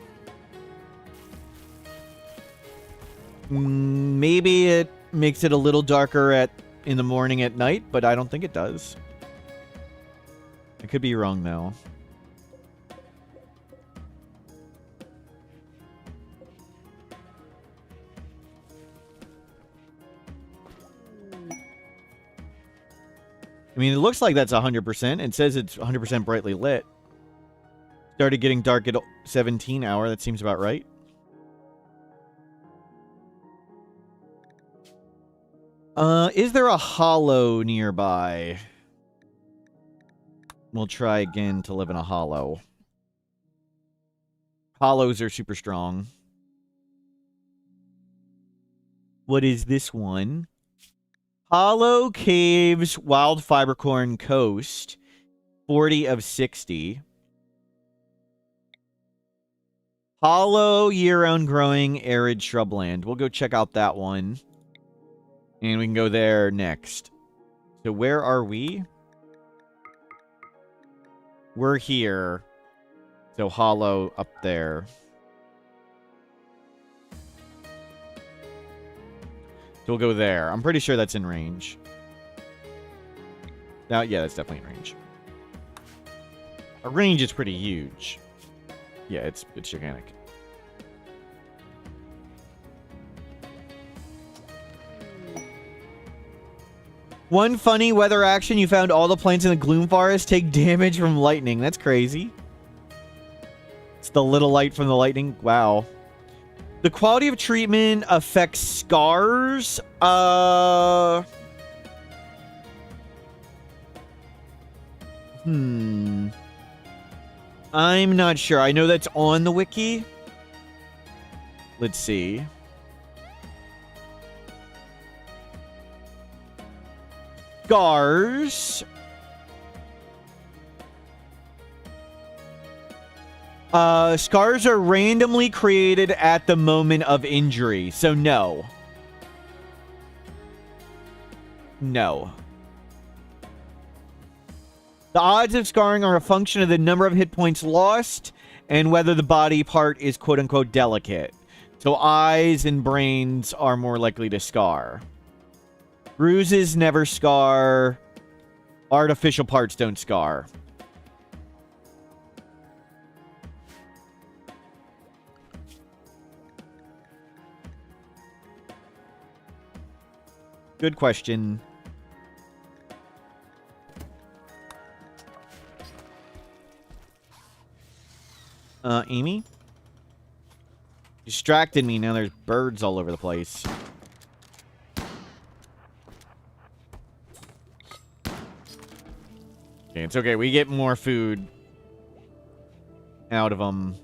Maybe it makes it a little darker in the morning at night, but I don't think it does. I could be wrong though. I mean, it looks like that's 100%. It says it's 100% brightly lit. Started getting dark at 17 hour. That seems about right. Is there a hollow nearby? We'll try again to live in a hollow. Hollows are super strong. What is this one? Hollow Caves, Wild Fibercorn Coast. 40 of 60. Hollow, year-round growing, arid shrubland. We'll go check out that one. And we can go there next. So where are we? We're here. So hollow up there. So we'll go there. I'm pretty sure that's in range. Now, yeah, that's definitely in range. Our range is pretty huge. Yeah, it's gigantic. One funny weather action, you found all the plants in the Gloom Forest take damage from lightning. That's crazy. It's the little light from the lightning. Wow. The quality of treatment affects scars. I'm not sure. I know that's on the wiki. Let's see. Scars. Scars are randomly created at the moment of injury. So no. No. The odds of scarring are a function of the number of hit points lost and whether the body part is quote-unquote delicate. So eyes and brains are more likely to scar. Bruises never scar. Artificial parts don't scar. Good question. Amy? Distracted me. Now there's birds all over the place. Okay, it's okay. We get more food out of them.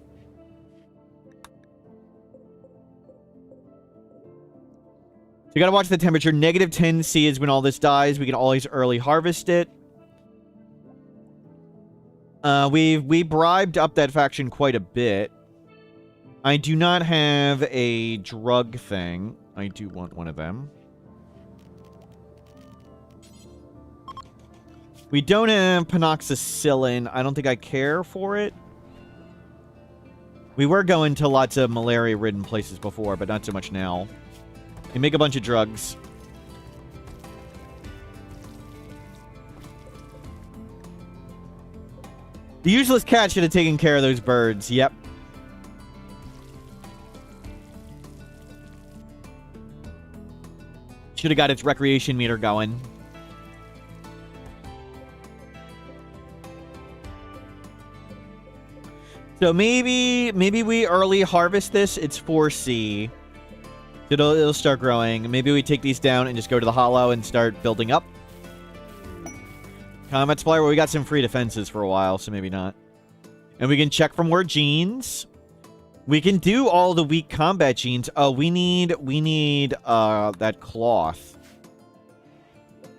So you gotta watch the temperature. Negative 10°C is when all this dies. We can always early harvest it. We bribed up that faction quite a bit. I do not have a drug thing. I do want one of them. We don't have panoxicillin. I don't think I care for it. We were going to lots of malaria-ridden places before, but not so much now. You make a bunch of drugs. The useless cat should have taken care of those birds. Yep. Should have got its recreation meter going. So maybe we early harvest this. It's 4C. It'll start growing. Maybe we take these down and just go to the hollow and start building up. Combat supplier. Well, we got some free defenses for a while, so maybe not. And we can check for more genes. We can do all the weak combat genes. Oh, we need that cloth.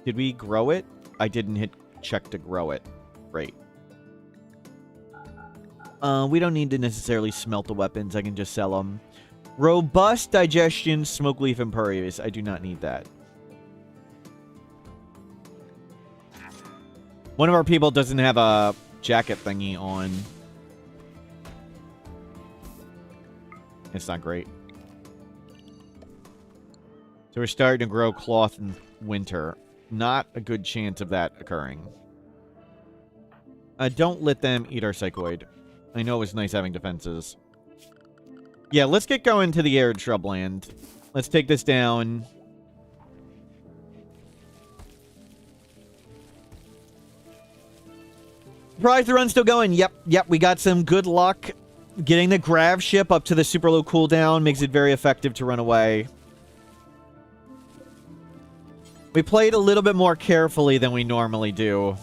Did we grow it? I didn't hit check to grow it. Great. We don't need to necessarily smelt the weapons. I can just sell them. Robust digestion, smoke leaf impervious. I do not need that. One of our people doesn't have a jacket thingy on. It's not great. So we're starting to grow cloth in winter. Not a good chance of that occurring. Don't let them eat our psychoid. I know it was nice having defenses. Yeah, let's get going to the arid shrubland. Let's take this down. Surprise, the run's still going. Yep, we got some good luck. Getting the Grav ship up to the super low cooldown makes it very effective to run away. We played a little bit more carefully than we normally do.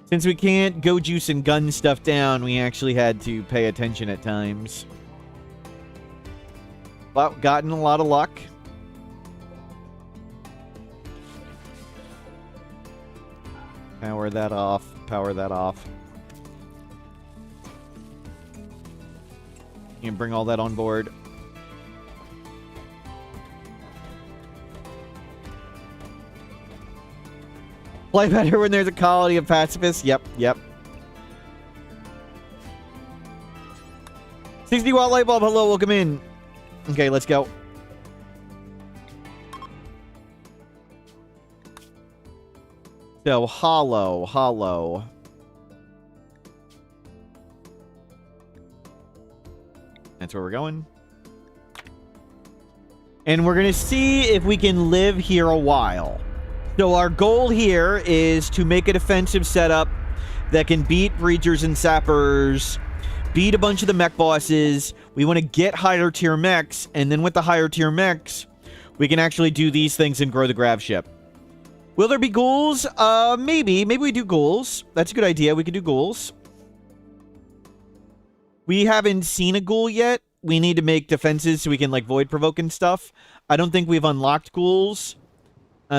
Since we can't go juice and gun stuff down, we actually had to pay attention at times. But gotten a lot of luck. Power that off. Power that off. You can bring all that on board. Play better when there's a colony of pacifists. Yep. 60-watt light bulb. Hello, welcome in. Okay, let's go. So, hollow. That's where we're going. And we're going to see if we can live here a while. So our goal here is to make a defensive setup that can beat breachers and sappers, beat a bunch of the mech bosses. We want to get higher tier mechs, and then with the higher tier mechs, we can actually do these things and grow the Grav ship. Will there be ghouls? Maybe. Maybe we do ghouls. That's a good idea. We could do ghouls. We haven't seen a ghoul yet. We need to make defenses so we can, like, void provoke and stuff. I don't think we've unlocked ghouls.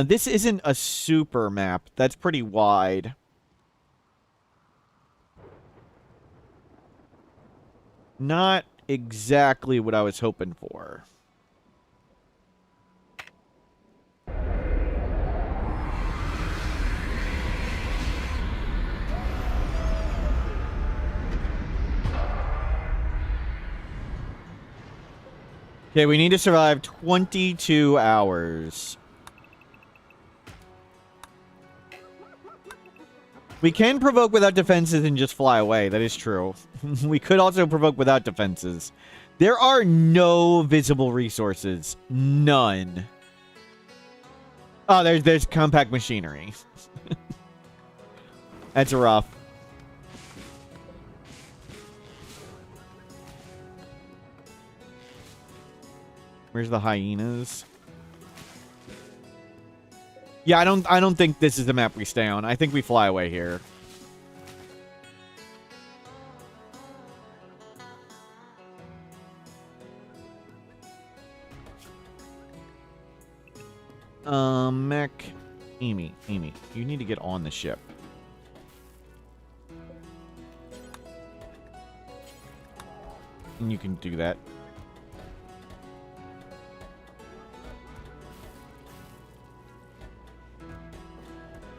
This isn't a super map. That's pretty wide. Not exactly what I was hoping for. Okay, we need to survive 22 hours. We can provoke without defenses and just fly away. That is true. We could also provoke without defenses. There are no visible resources. None. Oh, there's compact machinery. That's rough. Where's the hyenas? Yeah, I don't think this is the map we stay on. I think we fly away here. Mech. Amy, you need to get on the ship. And you can do that.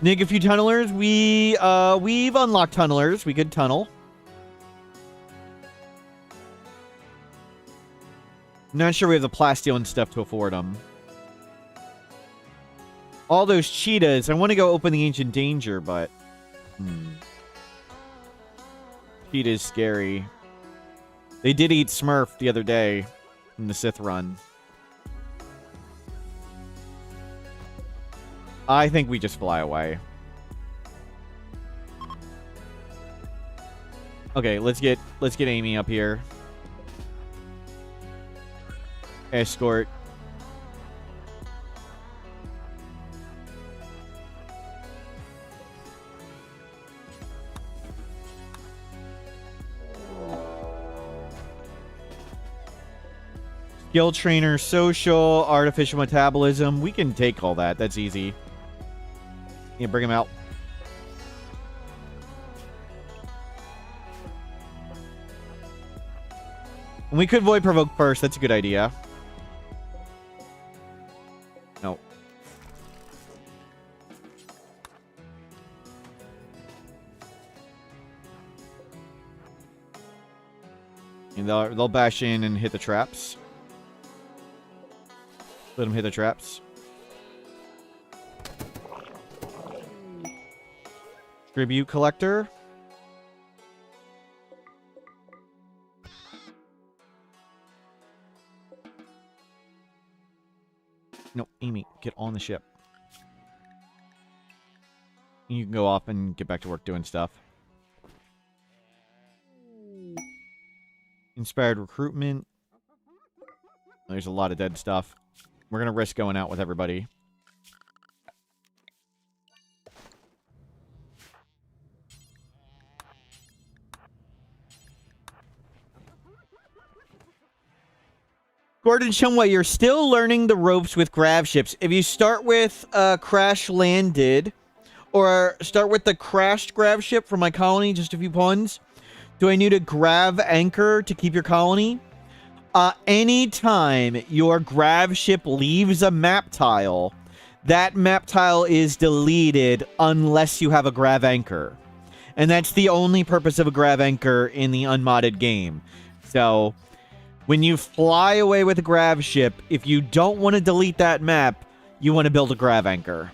Nick, a few tunnelers. We've unlocked tunnelers. We could tunnel. Not sure we have the plasteel and stuff to afford them. All those cheetahs. I want to go open the Ancient Danger, but... Cheetah's scary. They did eat Smurf the other day in the Sith run. I think we just fly away. Okay, let's get Amy up here. Escort. Skill trainer, social, artificial metabolism. We can take all that. That's easy. Yeah, bring him out. And we could void provoke first. That's a good idea. No. And they'll bash in and hit the traps. Let them hit the traps. Tribute collector. No, Amy, get on the ship. You can go off and get back to work doing stuff. Inspired recruitment. There's a lot of dead stuff. We're going to risk going out with everybody. Gordon Shumway, you're still learning the ropes with grav ships. If you start with crash landed, or start with the crashed grav ship from my colony, just a few puns. Do I need a grav anchor to keep your colony? Anytime your grav ship leaves a map tile, that map tile is deleted unless you have a grav anchor. And that's the only purpose of a grav anchor in the unmodded game. So when you fly away with a grav ship, if you don't want to delete that map, you want to build a grav anchor.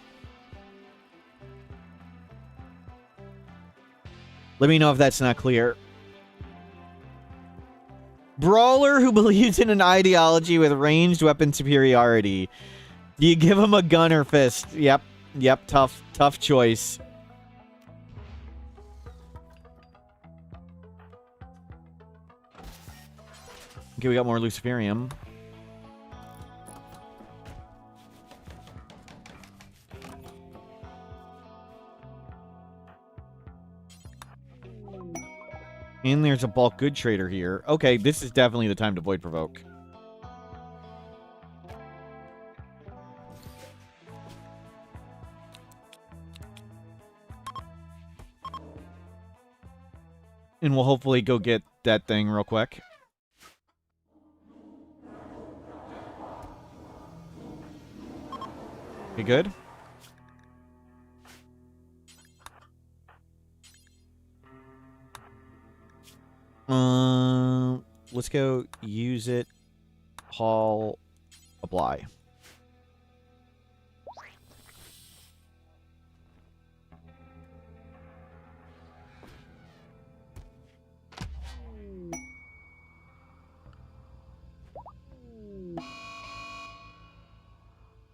Let me know if that's not clear. Brawler who believes in an ideology with ranged weapon superiority. Do you give him a gun or fist? Yep. Tough choice. Okay, we got more Luciferium. And there's a bulk good trader here. Okay, this is definitely the time to void provoke. And we'll hopefully go get that thing real quick. Okay, good. Let's go use it. Haul. Apply.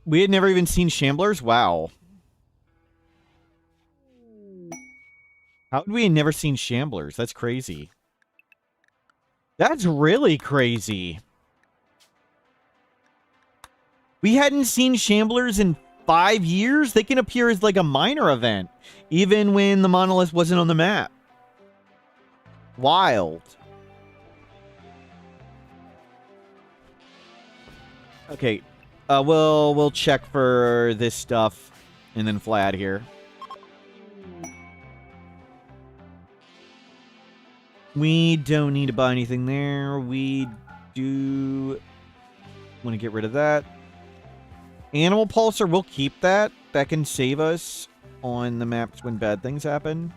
We had never even seen Shamblers? Wow. How had we never seen Shamblers? That's crazy. That's really crazy. We hadn't seen Shamblers in 5 years? They can appear as like a minor event, even when the monolith wasn't on the map. Wild. Okay. We'll check for this stuff and then fly out of here. We don't need to buy anything there. We do want to get rid of that. Animal Pulsar, we'll keep that. That can save us on the maps when bad things happen.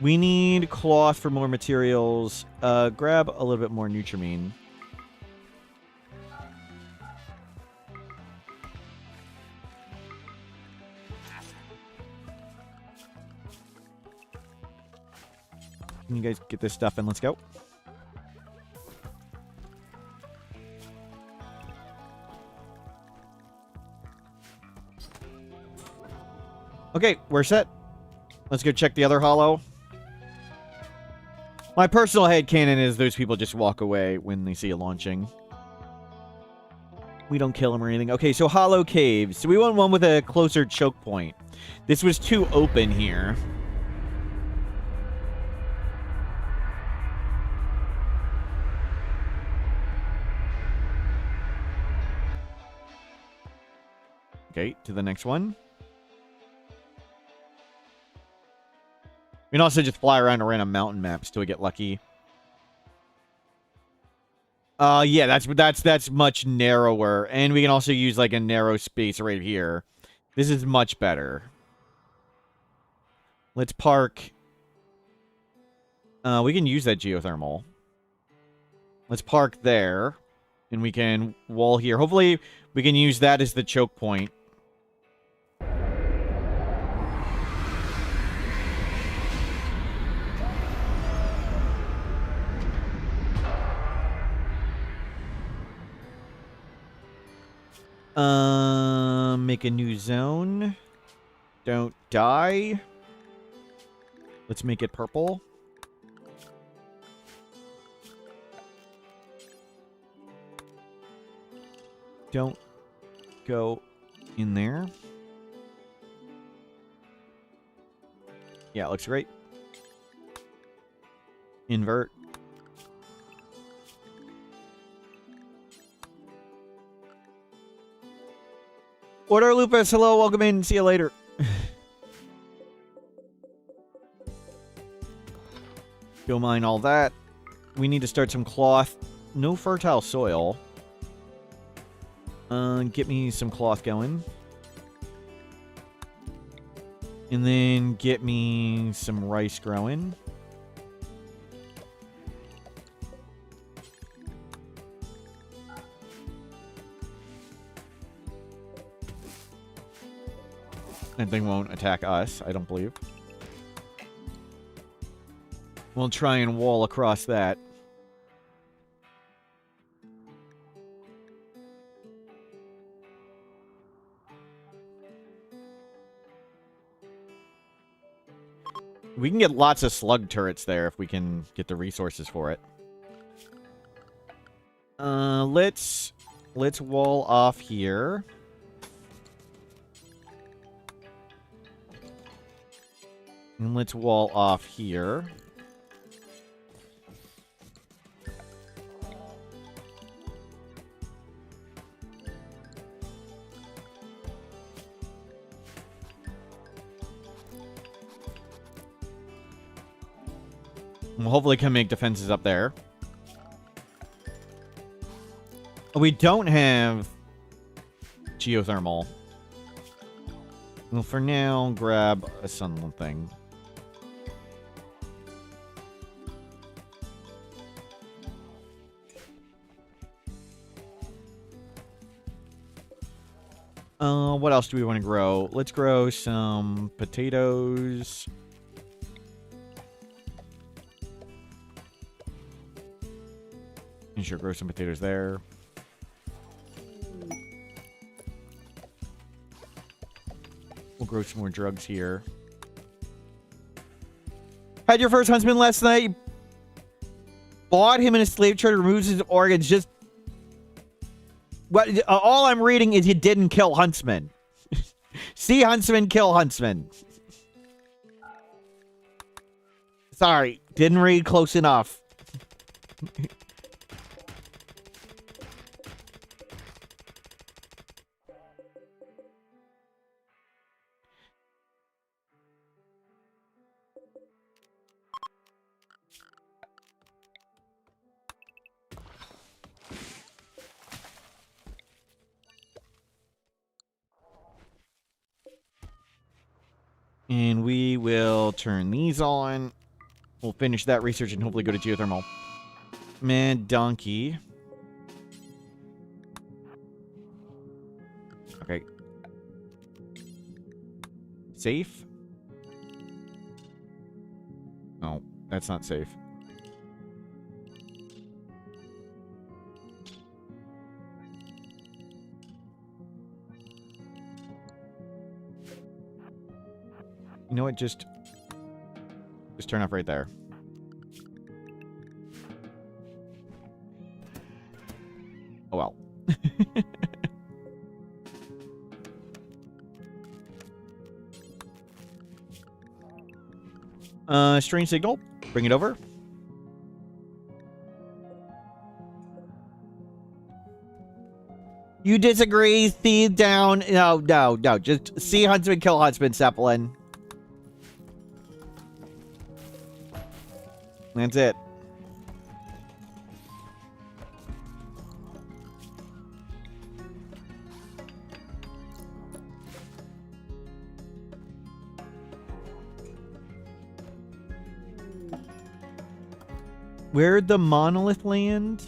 We need cloth for more materials. Grab a little bit more Nutrimine. Can you guys get this stuff and let's go? Okay, we're set. Let's go check the other hollow. My personal headcanon is those people just walk away when they see it launching. We don't kill them or anything. Okay, so hollow caves. So we want one with a closer choke point. This was too open here. Okay, to the next one. We can also just fly around to random mountain maps till we get lucky. Yeah, that's much narrower. And we can also use, like, a narrow space right here. This is much better. Let's park. We can use that geothermal. Let's park there. And we can wall here. Hopefully, we can use that as the choke point. Make a new zone. Don't die. Let's make it purple. Don't go in there. Yeah, it looks great. Invert. Order Lupus, hello, welcome in, see you later. Go mine all that. We need to start some cloth. No fertile soil. Get me some cloth going. And then get me some rice growing. That thing won't attack us, I don't believe. We'll try and wall across that. We can get lots of slug turrets there if we can get the resources for it. Let's wall off here. And let's wall off here. We'll hopefully can make defenses up there. We don't have geothermal. Well, for now, grab a sunlit thing. What else do we want to grow? Let's grow some potatoes. And sure, grow some potatoes there. We'll grow some more drugs here. Had your first huntsman last night. Bought him in a slave trade, removes his organs. Just what? All I'm reading is you didn't kill huntsman. See huntsman, kill huntsman. Sorry, didn't read close enough. And we will turn these on. We'll finish that research and hopefully go to geothermal. Man, donkey. Okay. Safe? Oh, that's not safe. You know what? Just turn off right there. Oh well. Strange signal. Bring it over. You disagree? See down. No. Just see Huntsman, kill Huntsman, Zeppelin. That's it. Where'd the monolith land?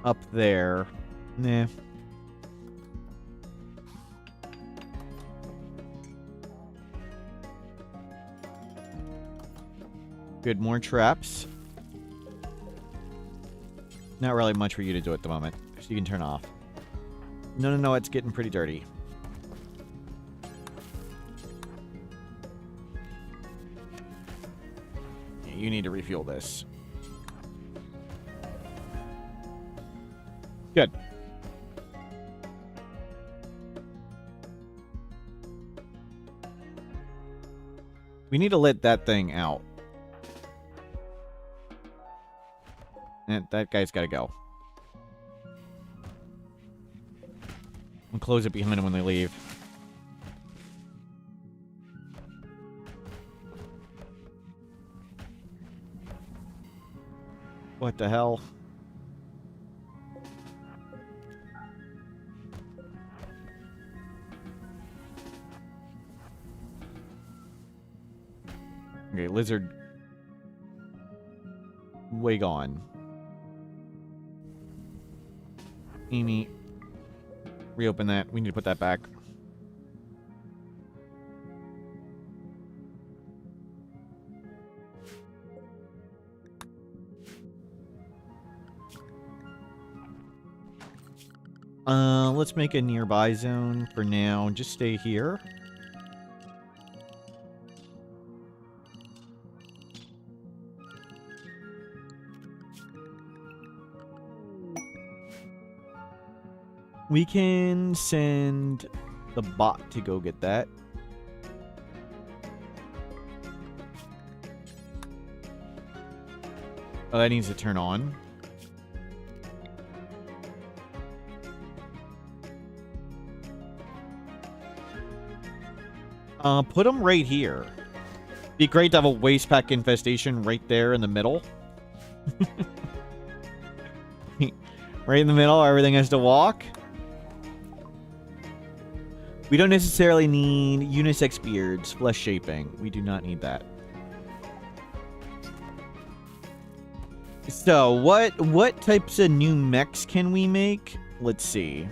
Up there. Nah. Good, more traps. Not really much for you to do at the moment, so you can turn off. No, it's getting pretty dirty. Yeah, you need to refuel this. Good. We need to let that thing out. And that guy's got to go. And close it behind them when they leave. What the hell? Okay, lizard. Way gone. Amy. Reopen that. We need to put that back. Let's make a nearby zone for now. Just stay here. We can send the bot to go get that. Oh, that needs to turn on. Put them right here. Be great to have a waste pack infestation right there in the middle. Right in the middle, everything has to walk. We don't necessarily need unisex beards, flesh shaping. We do not need that. So, what types of new mechs can we make? Let's see.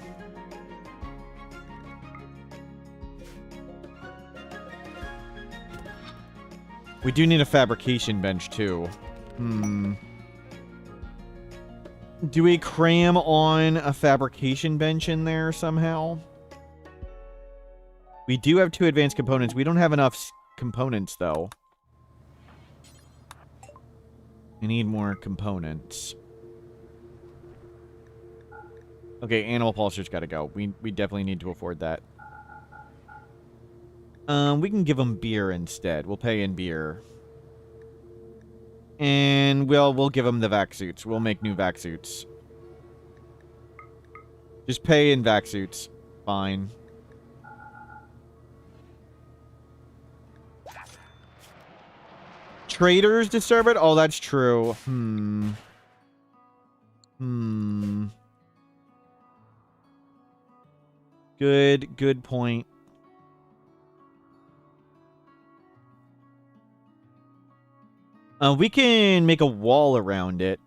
We do need a fabrication bench, too. Do we cram on a fabrication bench in there somehow? We do have 2 advanced components. We don't have enough components, though. We need more components. Okay, animal pulsar's got to go. We definitely need to afford that. We can give them beer instead. We'll pay in beer. And we'll give them the vac suits. We'll make new vac suits. Just pay in vac suits. Fine. Traders disturb it? Oh, that's true. Good point. We can make a wall around it.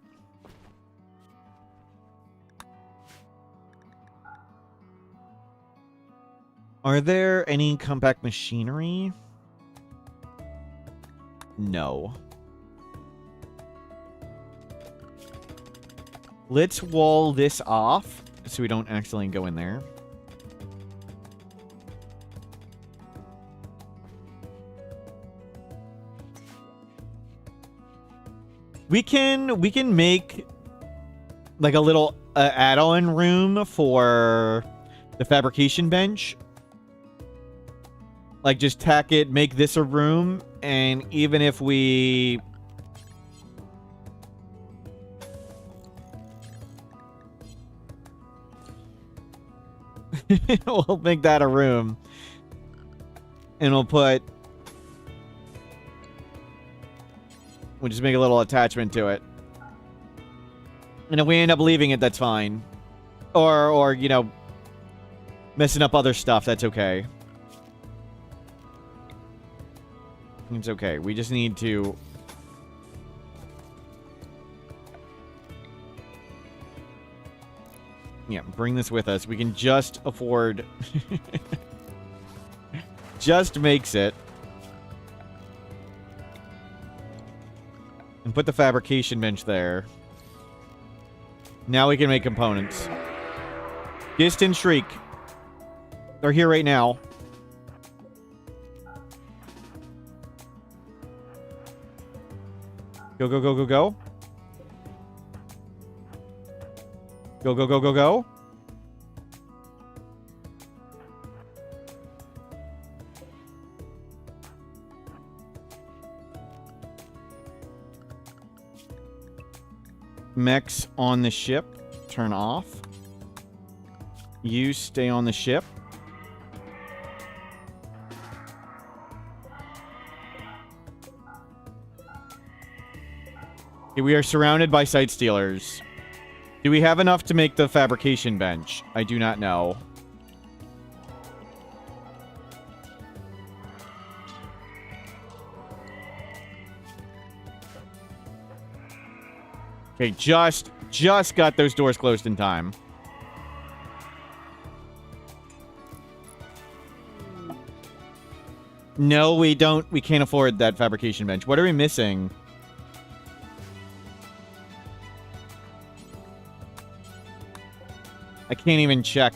Are there any compact machinery? No. Let's wall this off so we don't accidentally go in there. We can make like a little add-on room for the fabrication bench. Like just tack it, make this a room, and even if we We'll make that a room. And we'll just make a little attachment to it. And if we end up leaving it, that's fine. Or you know, messing up other stuff, that's okay. It's okay. We just need to... Yeah, bring this with us. We can just afford... just makes it. And put the fabrication bench there. Now we can make components. Gist and Shriek. They're here right now. Go, go, go, go, go. Go, go, go, go, go. Mechs on the ship. Turn off. You stay on the ship. Okay, we are surrounded by site stealers. Do we have enough to make the fabrication bench? I do not know. Okay, just got those doors closed in time. No, we don't. We can't afford that fabrication bench. What are we missing? I can't even check.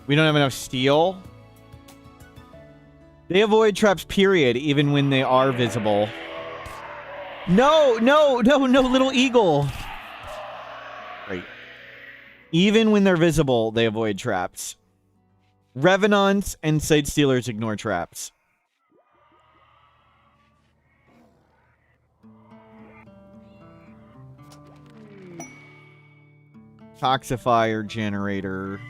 We don't have enough steel. They avoid traps, period, even when they are visible. No, no, no, no, little eagle. Right. Even when they're visible, they avoid traps. Revenants and site stealers ignore traps. Toxifier generator.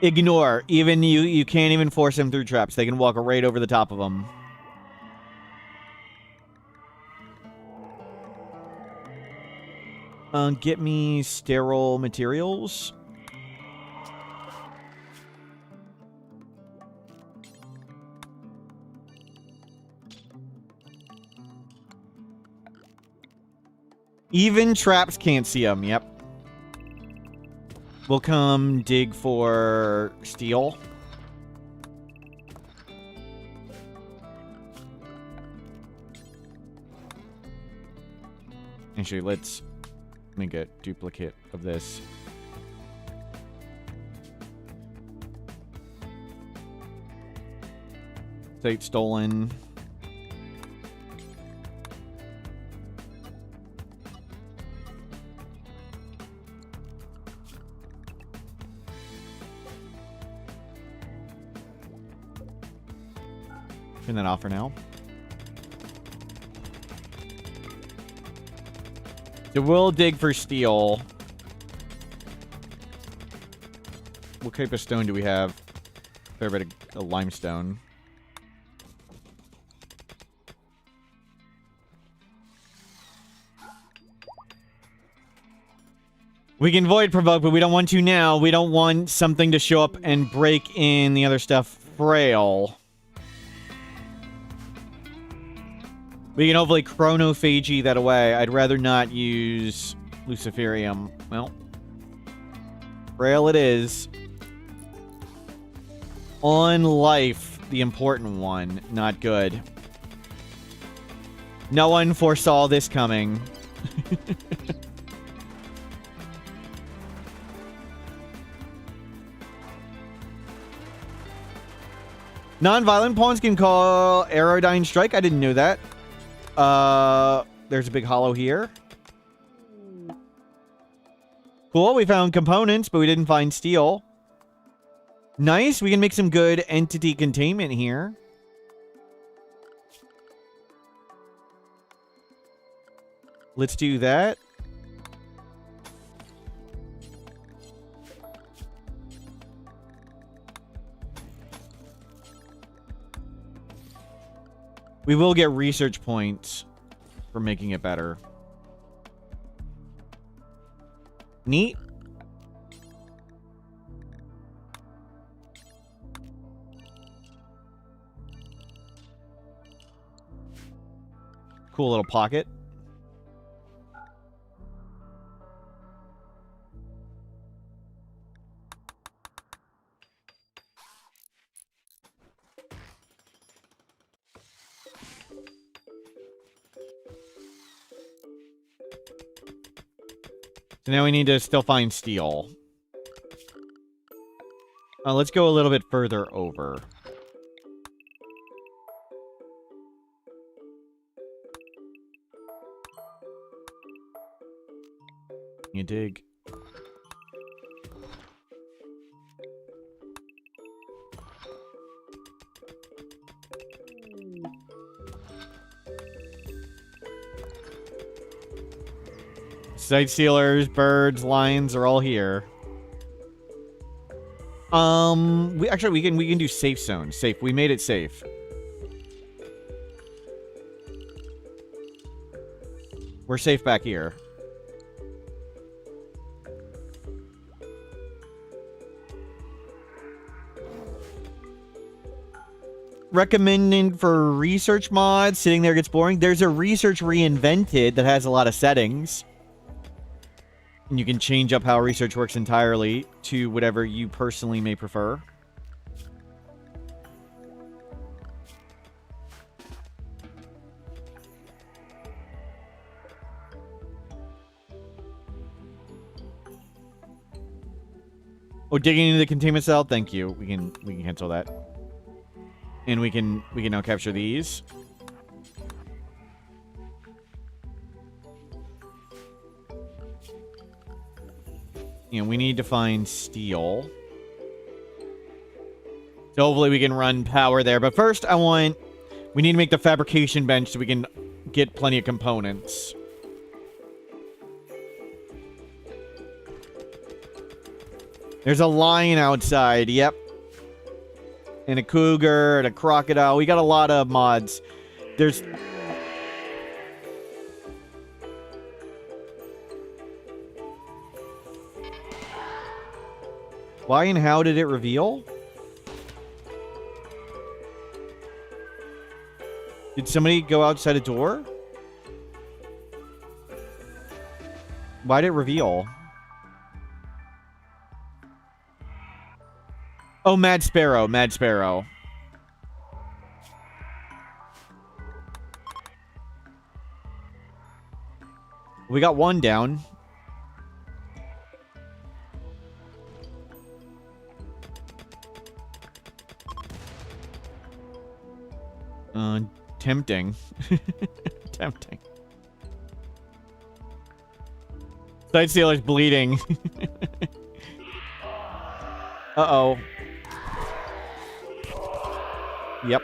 Ignore. Even you can't even force them through traps. They can walk right over the top of them. Get me sterile materials. Even traps can't see them. Yep. We'll come dig for steel. Actually, let's make a duplicate of this. Site stolen. Turn that off for now. So we'll dig for steel. What type of stone do we have? Fair bit of limestone. We can void provoke, but we don't want to now. We don't want something to show up and break in the other stuff frail. We can hopefully chronophagy that away. I'd rather not use Luciferium. Well, frail it is. On life, the important one. Not good. No one foresaw this coming. Non-violent pawns can call Aerodyne Strike. I didn't know that. There's a big hollow here. Cool, we found components, but we didn't find steel. Nice, we can make some good entity containment here. Let's do that. We will get research points for making it better. Neat. Cool little pocket. So now we need to still find steel. Let's go a little bit further over. You dig? Sightsealers, birds, lions are all here. We can do safe zones. Safe. We made it safe. We're safe back here. Recommending for research mods. Sitting there gets boring. There's a research reinvented that has a lot of settings. And you can change up how research works entirely to whatever you personally may prefer. Oh, digging into the containment cell. Thank you. We can cancel that. And we can now capture these. And we need to find steel. So hopefully we can run power there. But first we need to make the fabrication bench so we can get plenty of components. There's a lion outside. Yep. And a cougar and a crocodile. We got a lot of mods. There's... Why and how did it reveal? Did somebody go outside a door? Why did it reveal? Oh, Mad Sparrow. Mad Sparrow. We got one down. Tempting. Tempting. Sightsealer's bleeding. Uh-oh. Yep.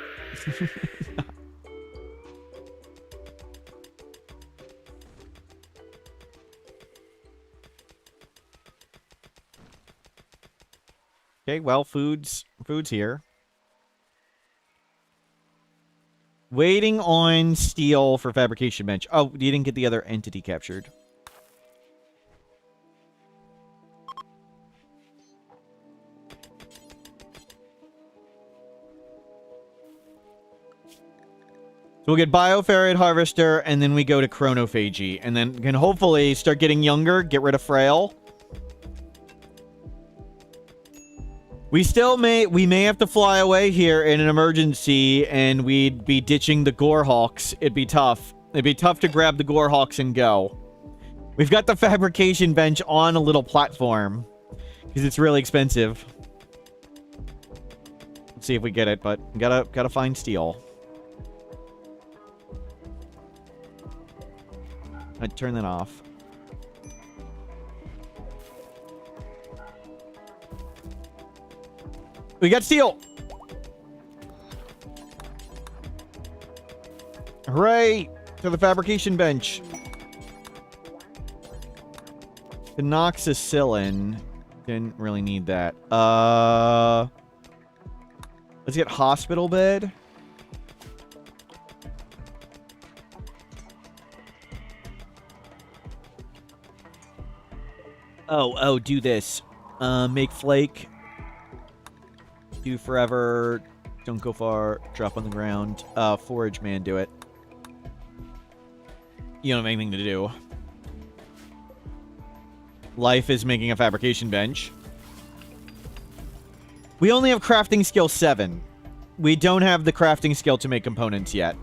Okay, well, food's here. Waiting on steel for fabrication bench. Oh, you didn't get the other entity captured. So we'll get Bioferret Harvester, and then we go to Chronophagy, and then can hopefully start getting younger, get rid of Frail. We may have to fly away here in an emergency, and we'd be ditching the Gorehulks. It'd be tough. It'd be tough to grab the Gorehulks and go. We've got the fabrication bench on a little platform, because it's really expensive. Let's see if we get it, but gotta find steel. I'd turn that off. We got steel! Hooray! To the fabrication bench. Phenoxycillin. Didn't really need that. Let's get hospital bed. Oh, do this. Make flake. Do forever. Don't go far. Drop on the ground. Forage man, do it. You don't have anything to do. Life is making a fabrication bench. We only have crafting skill 7. We don't have the crafting skill to make components yet.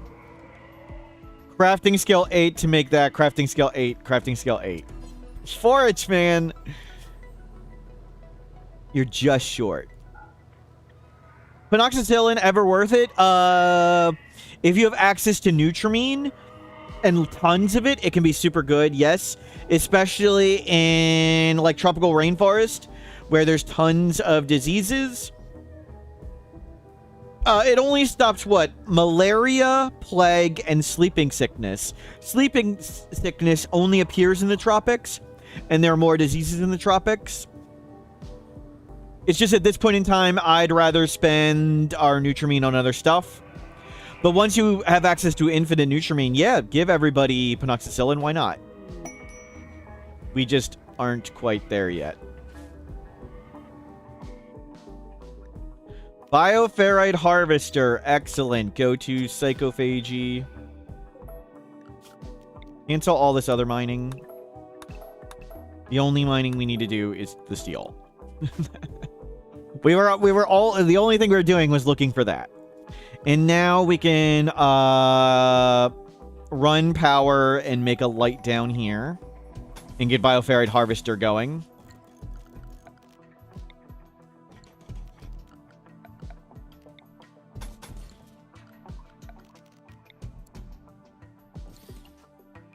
Crafting skill 8 to make that. Crafting skill 8. Crafting skill 8. Forage, man. You're just short. Penoxycillin, ever worth it? If you have access to Nutrimine and tons of it, it can be super good, yes. Especially in, like, tropical rainforest, where there's tons of diseases. It only stops, what? Malaria, plague, and sleeping sickness. Sleeping sickness only appears in the tropics, and there are more diseases in the tropics. It's just at this point in time, I'd rather spend our Nutrimine on other stuff. But once you have access to infinite Nutrimine, yeah, give everybody Penoxycillin, why not? We just aren't quite there yet. Bioferrite Harvester, excellent. Go to Psychophagy. Cancel all this other mining. The only mining we need to do is the steel. we were all, the only thing we were doing was looking for that. And now we can run power and make a light down here and get Bioferrite Harvester going.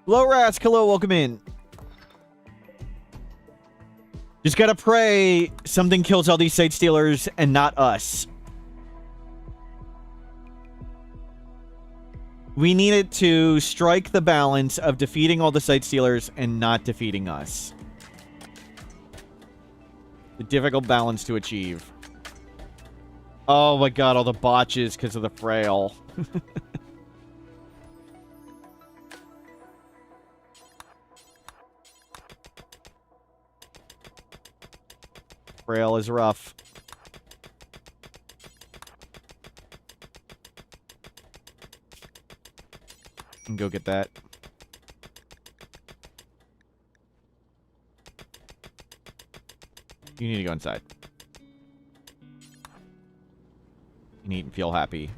Hello, Rask. Hello, welcome in. Just gotta pray something kills all these site stealers and not us. We need it to strike the balance of defeating all the site stealers and not defeating us. The difficult balance to achieve. Oh my god, all the botches because of the frail. Frail is rough. And go get that. You need to go inside. You need to feel happy.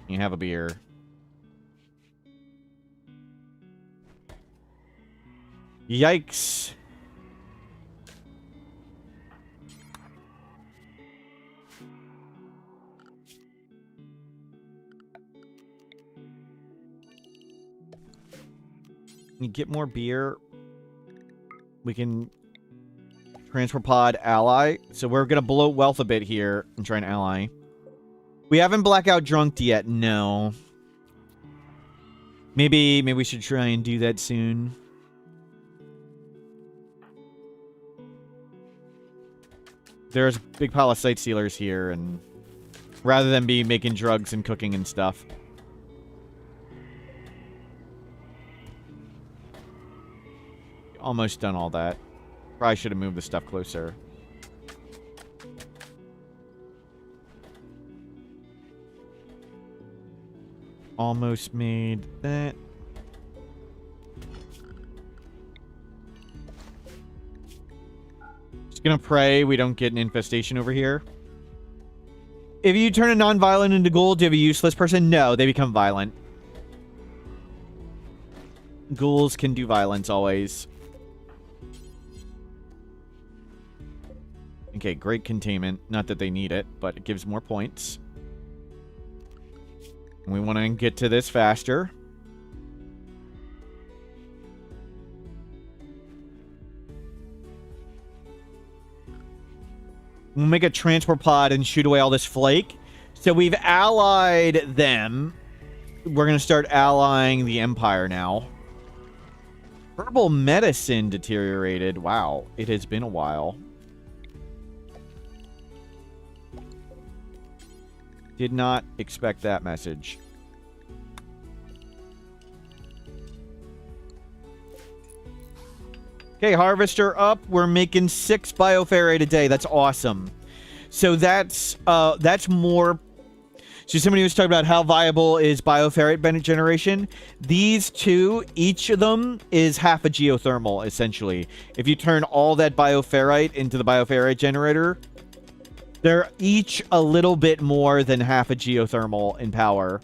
You have a beer. Yikes. You get more beer. We can transfer pod ally. So we're gonna blow wealth a bit here and try an ally. We haven't blackout drunked yet. No. Maybe we should try and do that soon. There's a big pile of site stealers here, and rather than be making drugs and cooking and stuff. Almost done all that. Probably should have moved the stuff closer. Almost made that. Just gonna pray we don't get an infestation over here. If you turn a non-violent into gold, do you have a useless person? No, they become violent. Ghouls can do violence always. Okay, great containment. Not that they need it, but it gives more points. And we want to get to this faster. We'll make a transport pod and shoot away all this flake. So we've allied them. We're going to start allying the Empire now. Herbal medicine deteriorated. Wow, it has been a while. Did not expect that message. Okay, harvester up. We're making 6 bioferrite a day. That's awesome. So that's more. So somebody was talking about how viable is bioferrite generation. These two, each of them is half a geothermal, essentially. If you turn all that bioferrite into the bioferrite generator, they're each a little bit more than half a geothermal in power.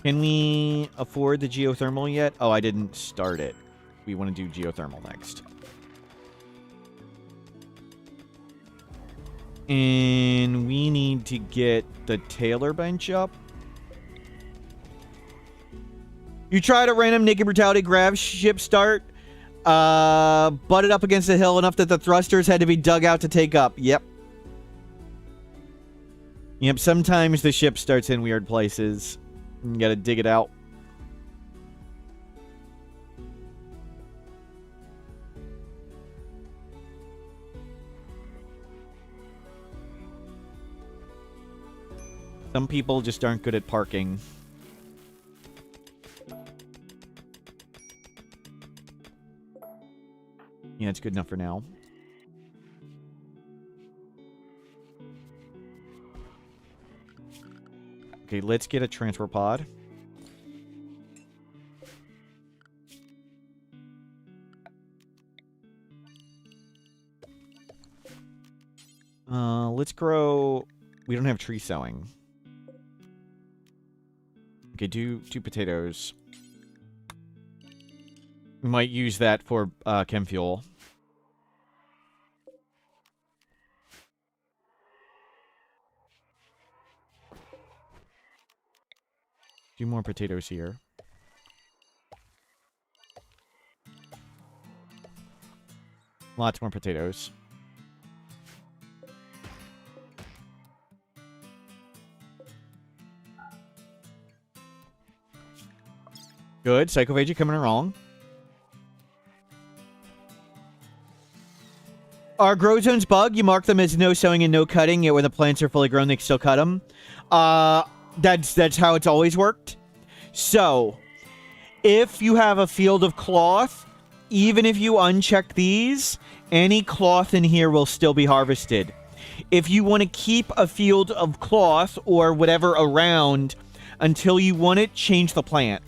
Can we afford the geothermal yet? Oh, I didn't start it. We want to do geothermal next. And we need to get the Taylor bench up. You tried a random naked brutality grav ship start. Butted up against the hill enough that the thrusters had to be dug out to take up. Yep. Yep, sometimes the ship starts in weird places. You gotta dig it out. Some people just aren't good at parking. Yeah, it's good enough for now. Okay, let's get a transfer pod. Let's grow... We don't have tree sowing. Okay, do 2 potatoes. We might use that for chem fuel. Do more potatoes here. Lots more potatoes. Good. Psychophagy coming along. Are grow zones bug? You mark them as no sowing and no cutting, yet when the plants are fully grown, they can still cut them. That's how it's always worked. So, if you have a field of cloth, even if you uncheck these, any cloth in here will still be harvested. If you want to keep a field of cloth or whatever around until you want it, change the plant.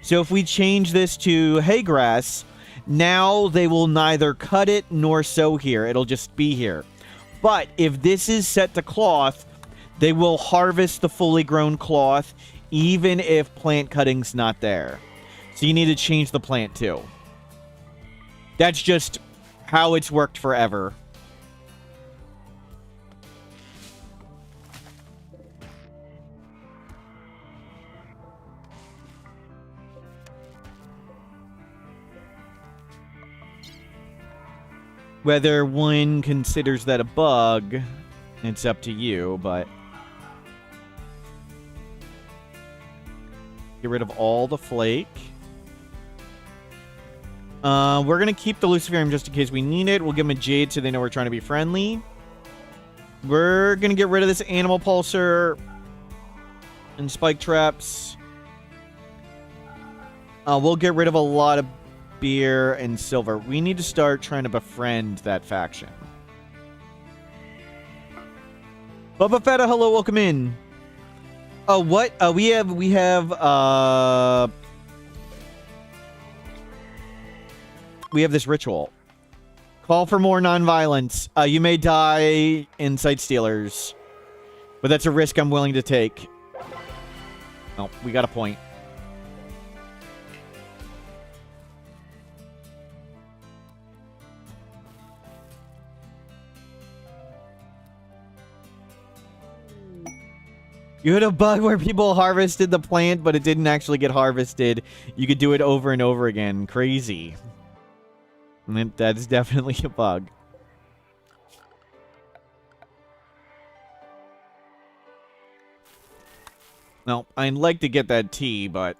So if we change this to hay grass, now they will neither cut it nor sow here. It'll just be here. But if this is set to cloth, they will harvest the fully grown cloth even if plant cutting's not there. So you need to change the plant too. That's just how it's worked forever. Whether one considers that a bug, it's up to you, but... Get rid of all the flake. We're going to keep the Luciferium just in case we need it. We'll give them a jade so they know we're trying to be friendly. We're going to get rid of this animal pulsar and spike traps. We'll get rid of a lot of beer and silver. We need to start trying to befriend that faction. Bubba Fetta, hello, welcome in. Oh, what? We have this ritual. Call for more non-violence. You may die in Sight Stealers, but that's a risk I'm willing to take. Oh, we got a point. You had a bug where people harvested the plant, but it didn't actually get harvested. You could do it over and over again. Crazy. And that is definitely a bug. No, I'd like to get that tea, but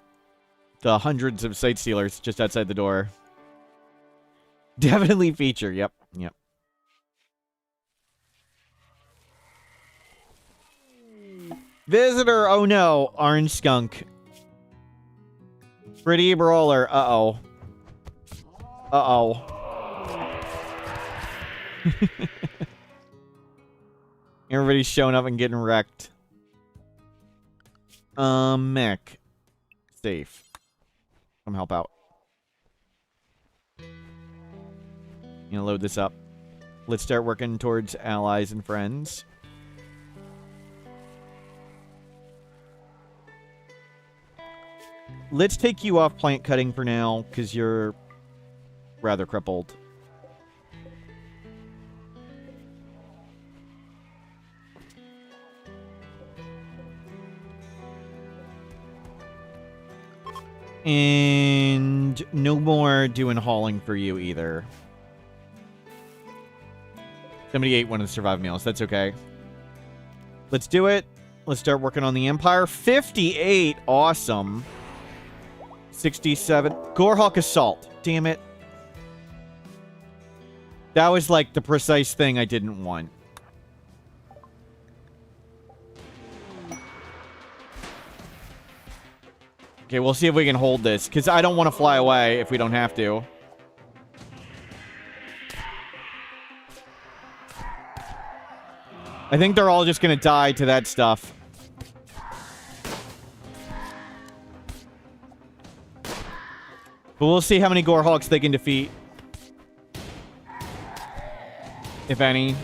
the hundreds of Sight Stealers just outside the door. Definitely feature. Yep. Yep. Visitor! Oh no! Orange skunk. Pretty brawler. Uh-oh. Uh-oh. Everybody's showing up and getting wrecked. Mech. Safe. Come help out. Load this up. Let's start working towards allies and friends. Let's take you off plant cutting for now, because you're rather crippled. And no more doing hauling for you either. Somebody ate one of the survive meals. That's okay. Let's do it. Let's start working on the Empire. 58. Awesome. 67. Gorehulk Assault. Damn it. That was like the precise thing I didn't want. Okay, we'll see if we can hold this, because I don't want to fly away if we don't have to. I think they're all just going to die to that stuff. But we'll see how many Gorehulks they can defeat. If any.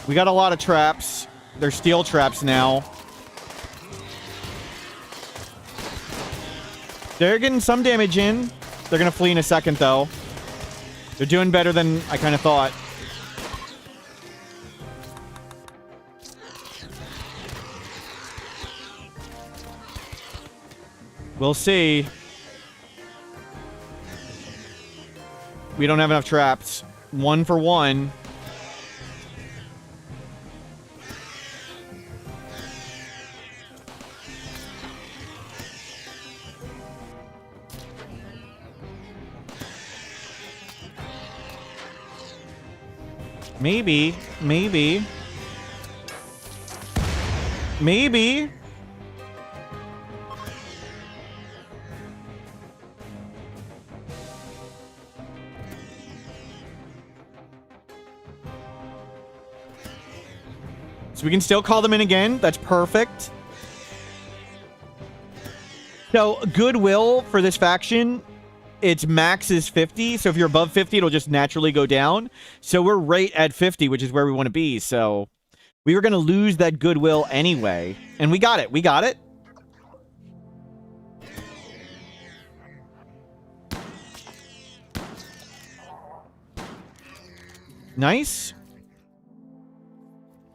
We got a lot of traps. They're steel traps now. They're getting some damage in. They're going to flee in a second, though. They're doing better than I kind of thought. We'll see. We don't have enough traps. 1 for 1. Maybe. Maybe. Maybe. So we can still call them in again. That's perfect. So, goodwill for this faction, its max is 50. So if you're above 50, it'll just naturally go down. So we're right at 50, which is where we want to be. So we were going to lose that goodwill anyway. And we got it. We got it. Nice.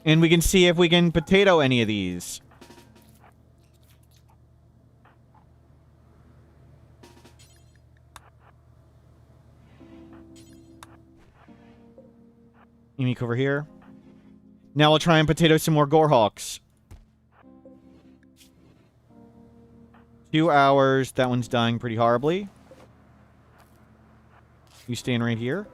And we can see if we can potato any of these. Unique over here. Now we'll try and potato some more Gorehulks. 2 hours. That one's dying pretty horribly. You staying right here.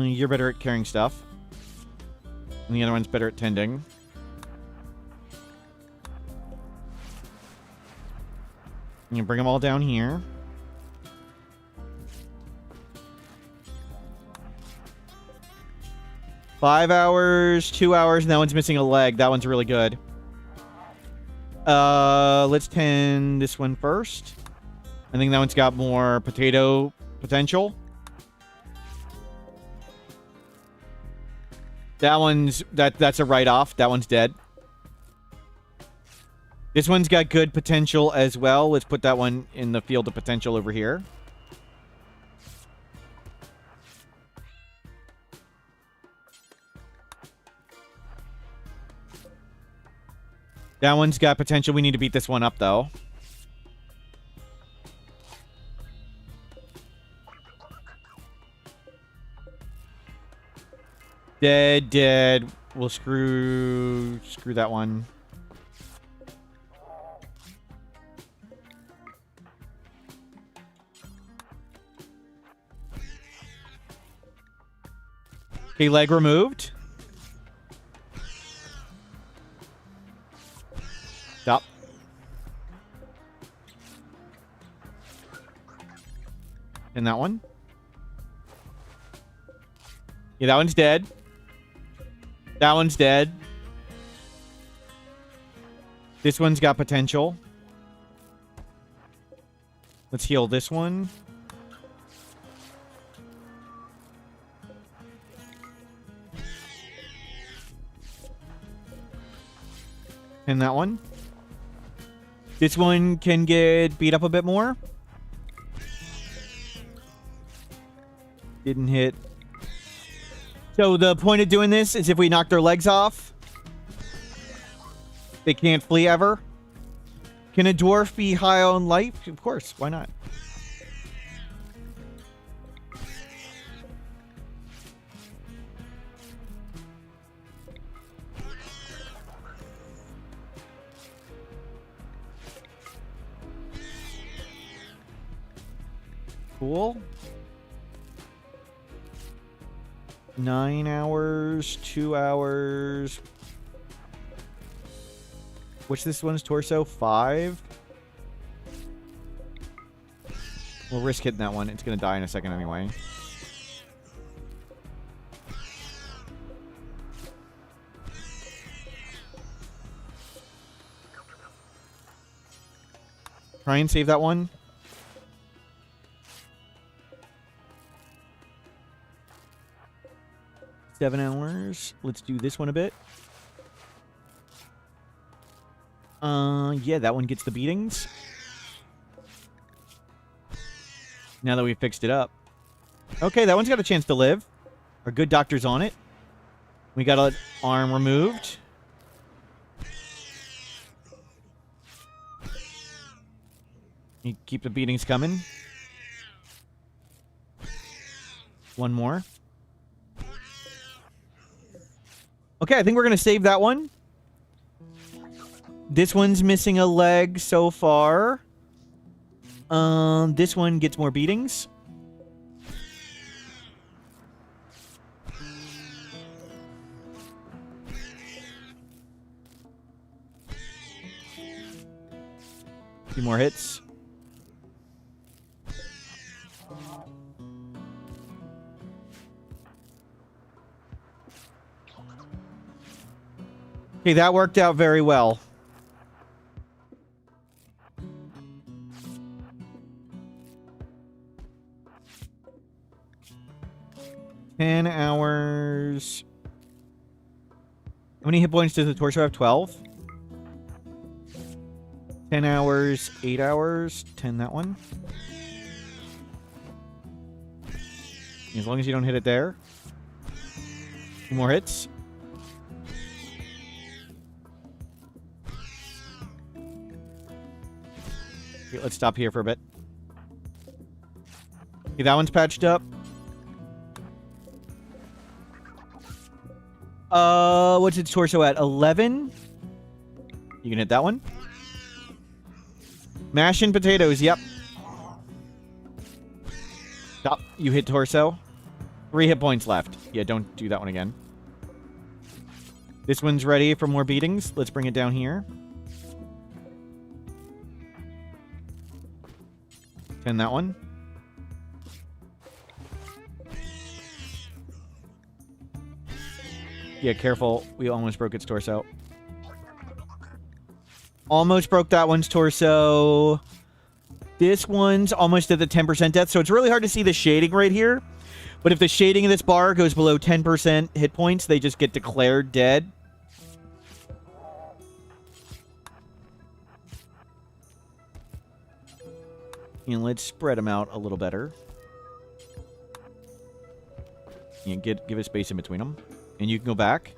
You're better at carrying stuff. And the other one's better at tending. You bring them all down here. Five hours, 2 hours, and that one's missing a leg. That one's really good. Let's tend this one first. I think that one's got more potato potential. That one's that's a write-off. That one's dead. This one's got good potential as well. Let's put that one in the field of potential over here. That one's got potential. We need to beat this one up, though. Dead, dead. We'll screw that one. Okay, leg removed. Stop. And that one. Yeah, that one's dead. That one's dead. This one's got potential. Let's heal this one. And that one. This one can get beat up a bit more. Didn't hit. So the point of doing this is if we knock their legs off, they can't flee ever. Can a dwarf be high on life? Of course. Why not? Cool. 9 hours, 2 hours. What's this one's torso? 5? We'll risk hitting that one. It's going to die in a second anyway. Try and save that one. Seven hours. Let's do this one a bit. Yeah, that one gets the beatings. Now that we've fixed it up. Okay, that one's got a chance to live. Our good doctor's on it. We got an arm removed. You keep the beatings coming. One more. Okay, I think we're going to save that one. This one's missing a leg so far. This one gets more beatings. A few more hits. Okay, that worked out very well. $10 hours. How many hit points does the torso have? 12? 10 hours, 8 hours, 10 that one. As long as you don't hit it there. 2 more hits. Okay, let's stop here for a bit. Okay, that one's patched up. What's its torso at? 11? You can hit that one. Mash and potatoes, yep. Stop. You hit torso. 3 hit points left. Yeah, don't do that one again. This one's ready for more beatings. Let's bring it down here. 10 that one. Yeah, careful. We almost broke its torso. Almost broke that one's torso. This one's almost at the 10% death, so it's really hard to see the shading right here. But if the shading of this bar goes below 10% hit points, they just get declared dead. And let's spread them out a little better. And give a space in between them. And you can go back.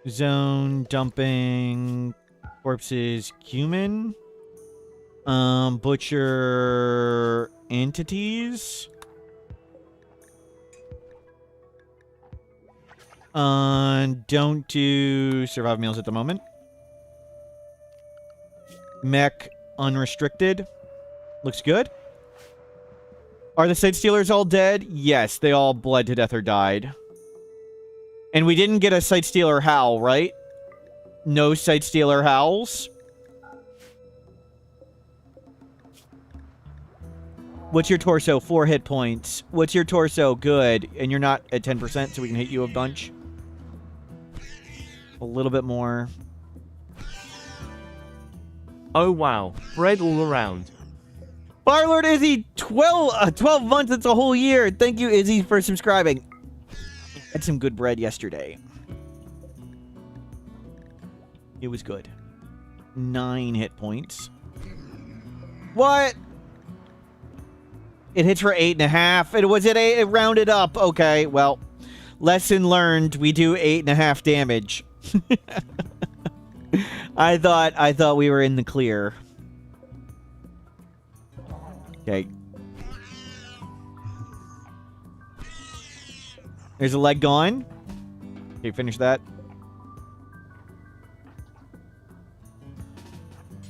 Zone dumping. Corpses, human. Butcher entities. Don't do survival meals at the moment. Mech unrestricted. Looks good. Are the Site Stealers all dead? Yes, they all bled to death or died. And we didn't get a Site Stealer howl, right? No Site Stealer howls. What's your torso? 4 hit points. What's your torso? Good. And you're not at 10%, so we can hit you a bunch. A little bit more. Oh wow, bread all around. Firelord Izzy, 12 months, it's a whole year. Thank you, Izzy, for subscribing. Had some good bread yesterday. It was good. 9 hit points. What? It hits for 8.5. It was at 8. It rounded up. Okay, well, lesson learned. We do 8.5 damage. I thought we were in the clear. Okay. There's a leg gone. Okay, finish that.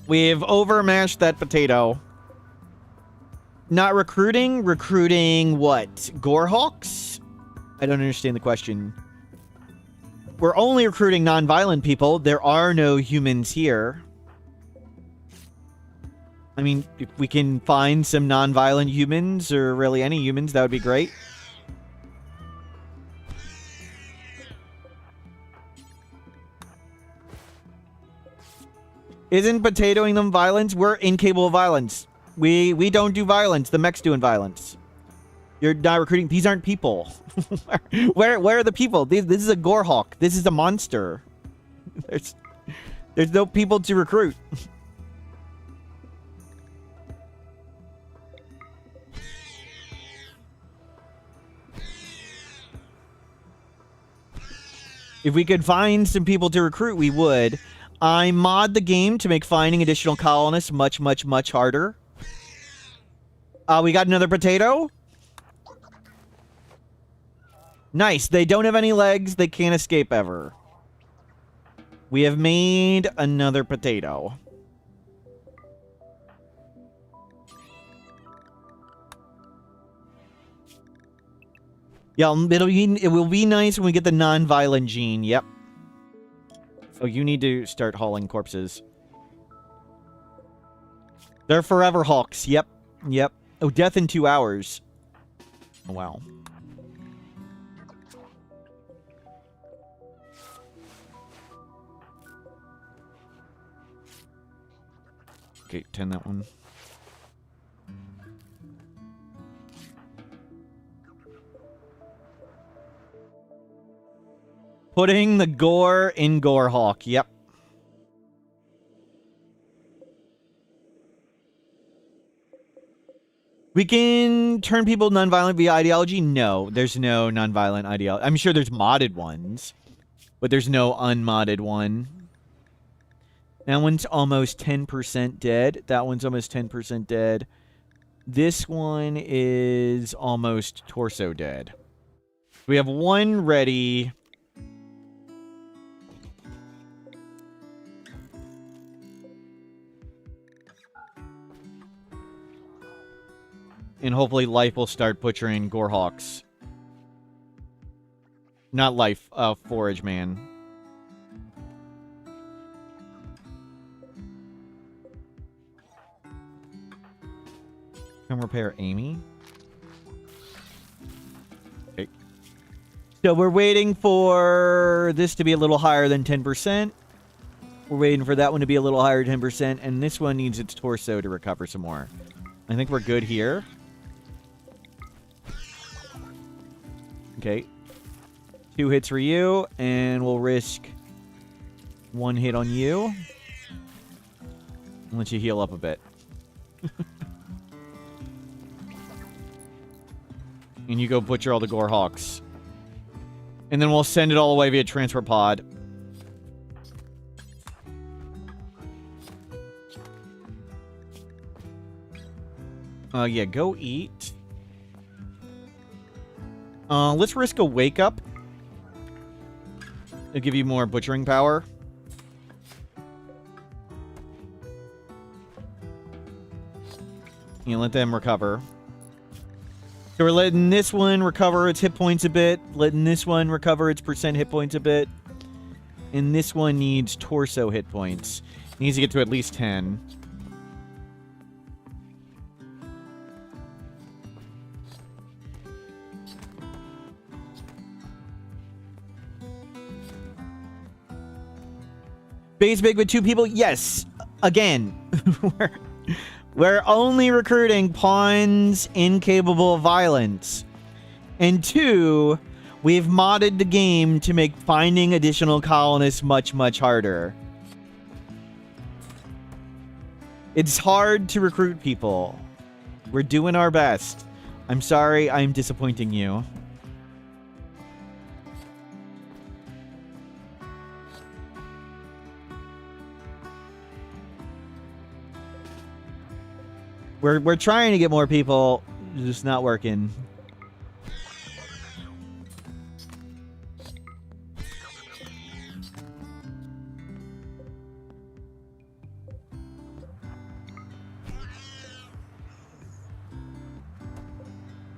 We've overmashed that potato. Not recruiting? Recruiting what? Gorehulks? I don't understand the question. We're only recruiting non-violent people. There are no humans here. I mean, if we can find some non-violent humans, or really any humans, that would be great. Isn't potatoing them violence? We're incapable of violence. We don't do violence. The mech's doing violence. You're not recruiting. These aren't people. where are the people? This is a Gorehulk. This is a monster. There's no people to recruit. If we could find some people to recruit, we would. I mod the game to make finding additional colonists much, much, much harder. We got another potato. Nice. They don't have any legs. They can't escape ever. We have made another potato. Yeah, it will be nice when we get the non-violent gene. Yep. Oh, you need to start hauling corpses. They're forever hawks. Yep. Yep. Oh, death in 2 hours. Oh, wow. Okay, 10 that one. Putting the gore in Gorehulk. Yep. We can turn people non-violent via ideology? No, there's no non-violent ideology. I'm sure there's modded ones, but there's no unmodded one. That one's almost 10% dead. That one's almost 10% dead. This one is almost torso dead. We have one ready. And hopefully Life will start butchering Gorehulks. Not Life, Forage Man. Come repair Amy. Okay. So we're waiting for this to be a little higher than 10%. We're waiting for that one to be a little higher than 10%. And this one needs its torso to recover some more. I think we're good here. Okay. 2 hits for you, and we'll risk 1 hit on you. I'll let you heal up a bit. And you go butcher all the Gorehulks. And then we'll send it all away via transport pod. Yeah, go eat. Let's risk a wake up. It'll give you more butchering power. You know, let them recover. So we're letting this one recover its hit points a bit, letting this one recover its percent hit points a bit. And this one needs torso hit points. It needs to get to at least 10. Base big with 2 people? Yes. Again. we're only recruiting pawns incapable of violence. And 2, we've modded the game to make finding additional colonists much, much harder. It's hard to recruit people. We're doing our best. I'm sorry I'm disappointing you. We're trying to get more people, it's just not working.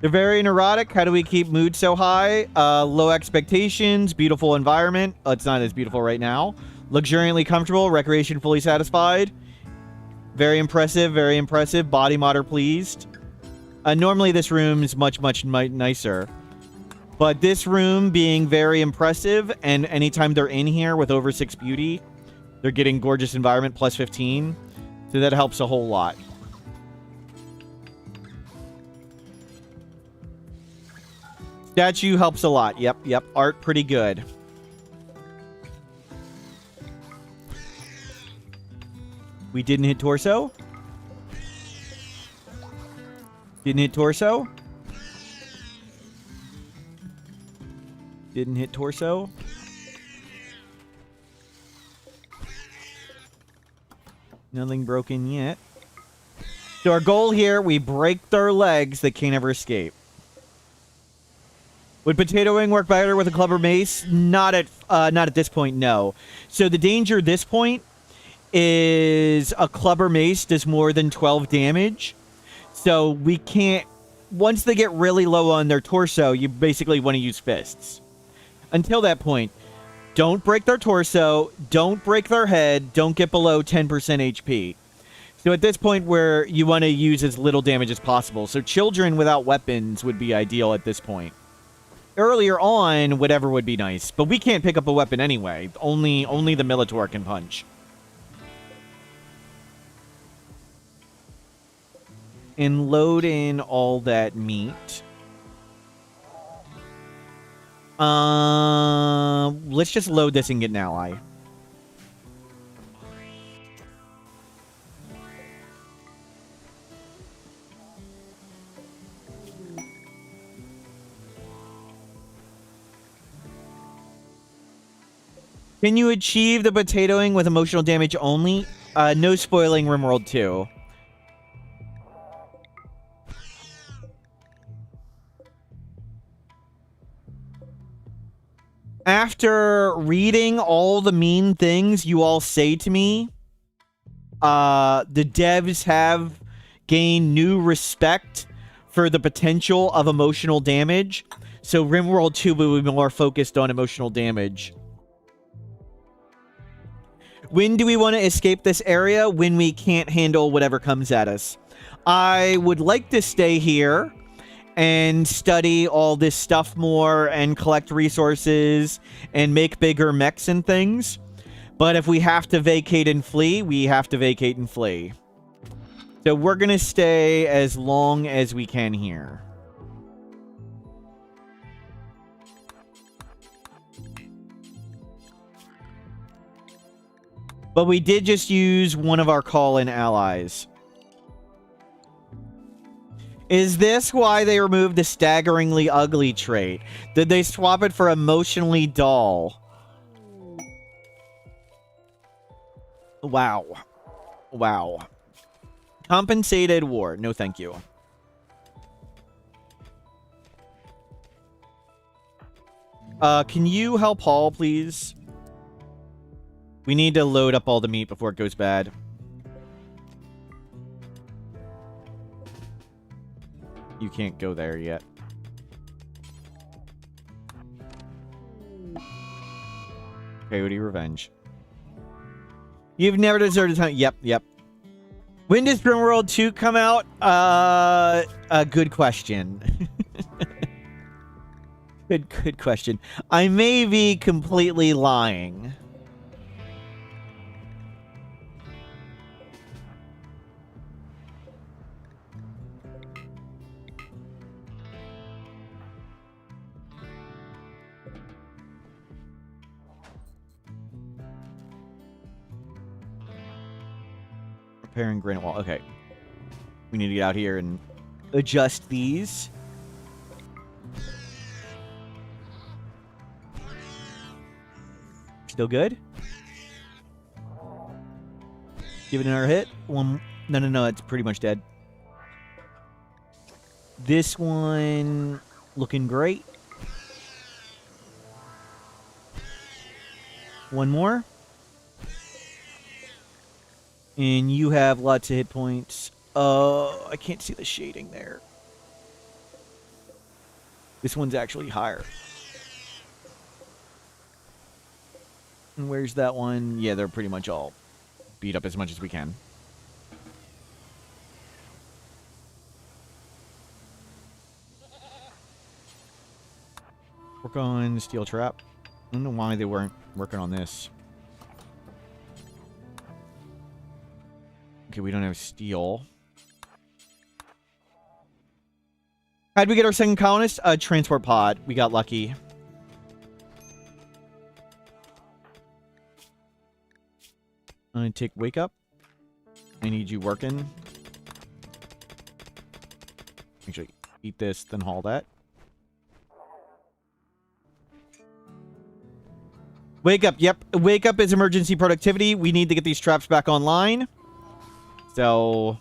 They're very neurotic. How do we keep mood so high? Low expectations, beautiful environment. It's not as beautiful right now. Luxuriantly comfortable, recreation fully satisfied. Very impressive, very impressive. Body mod are pleased. Normally this room is much, much nicer. But this room being very impressive, and anytime they're in here with over 6 beauty, they're getting gorgeous environment plus 15. So that helps a whole lot. Statue helps a lot. Yep. Art pretty good. We didn't hit torso. Didn't hit torso. Didn't hit torso. Nothing broken yet. So our goal here, we break their legs. They can't ever escape. Would potatoing work better with a club or mace? Not at this point, no. So the danger at this point is a club or mace does more than 12 damage. So we can't... Once they get really low on their torso, you basically want to use fists. Until that point, don't break their torso, don't break their head, don't get below 10% HP. So at this point where you want to use as little damage as possible. So children without weapons would be ideal at this point. Earlier on, whatever would be nice. But we can't pick up a weapon anyway. Only the Militor can punch. And load in all that meat. Let's just load this and get an ally. Can you achieve the potatoing with emotional damage only? No spoiling RimWorld 2. After reading all the mean things you all say to me, the devs have gained new respect for the potential of emotional damage. So RimWorld 2 will be more focused on emotional damage. When do we want to escape this area? When we can't handle whatever comes at us. I would like to stay here and study all this stuff more and collect resources and make bigger mechs and things. But if we have to vacate and flee, we have to vacate and flee. So we're going to stay as long as we can here. But we did just use one of our call-in allies. Is this why they removed the staggeringly ugly trait? Did they swap it for emotionally dull? Wow. Wow. Compensated war. No, thank you. Can you help haul, please? We need to load up all the meat before it goes bad. You can't go there yet. Coyote Revenge. You've never deserted time. Yep. When does Grimworld 2 come out? A good question. Good question. I may be completely lying. Repairing granite wall. Okay. We need to get out here and adjust these. Still good? Give it another hit. One. No. It's pretty much dead. This one looking great. One more. And you have lots of hit points. I can't see the shading there. This one's actually higher. And where's that one? Yeah, they're pretty much all beat up as much as we can. Work on steel trap. I don't know why they weren't working on this. Okay, we don't have steel. How'd we get our second colonist? A transport pod. We got lucky. I'm gonna take wake up. I need you working. Actually, eat this, then haul that. Wake up. Yep. Wake up is emergency productivity. We need to get these traps back online. So,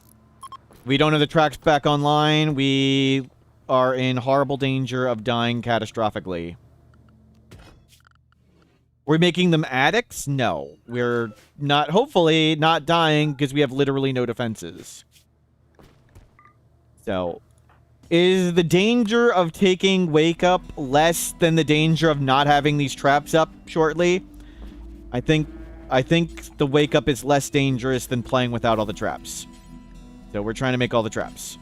we don't have the traps back online. We are in horrible danger of dying catastrophically. We're making them addicts? No. We're not, hopefully, not dying because we have literally no defenses. So, is the danger of taking wake up less than the danger of not having these traps up shortly? I think the wake up is less dangerous than playing without all the traps. So we're trying to make all the traps.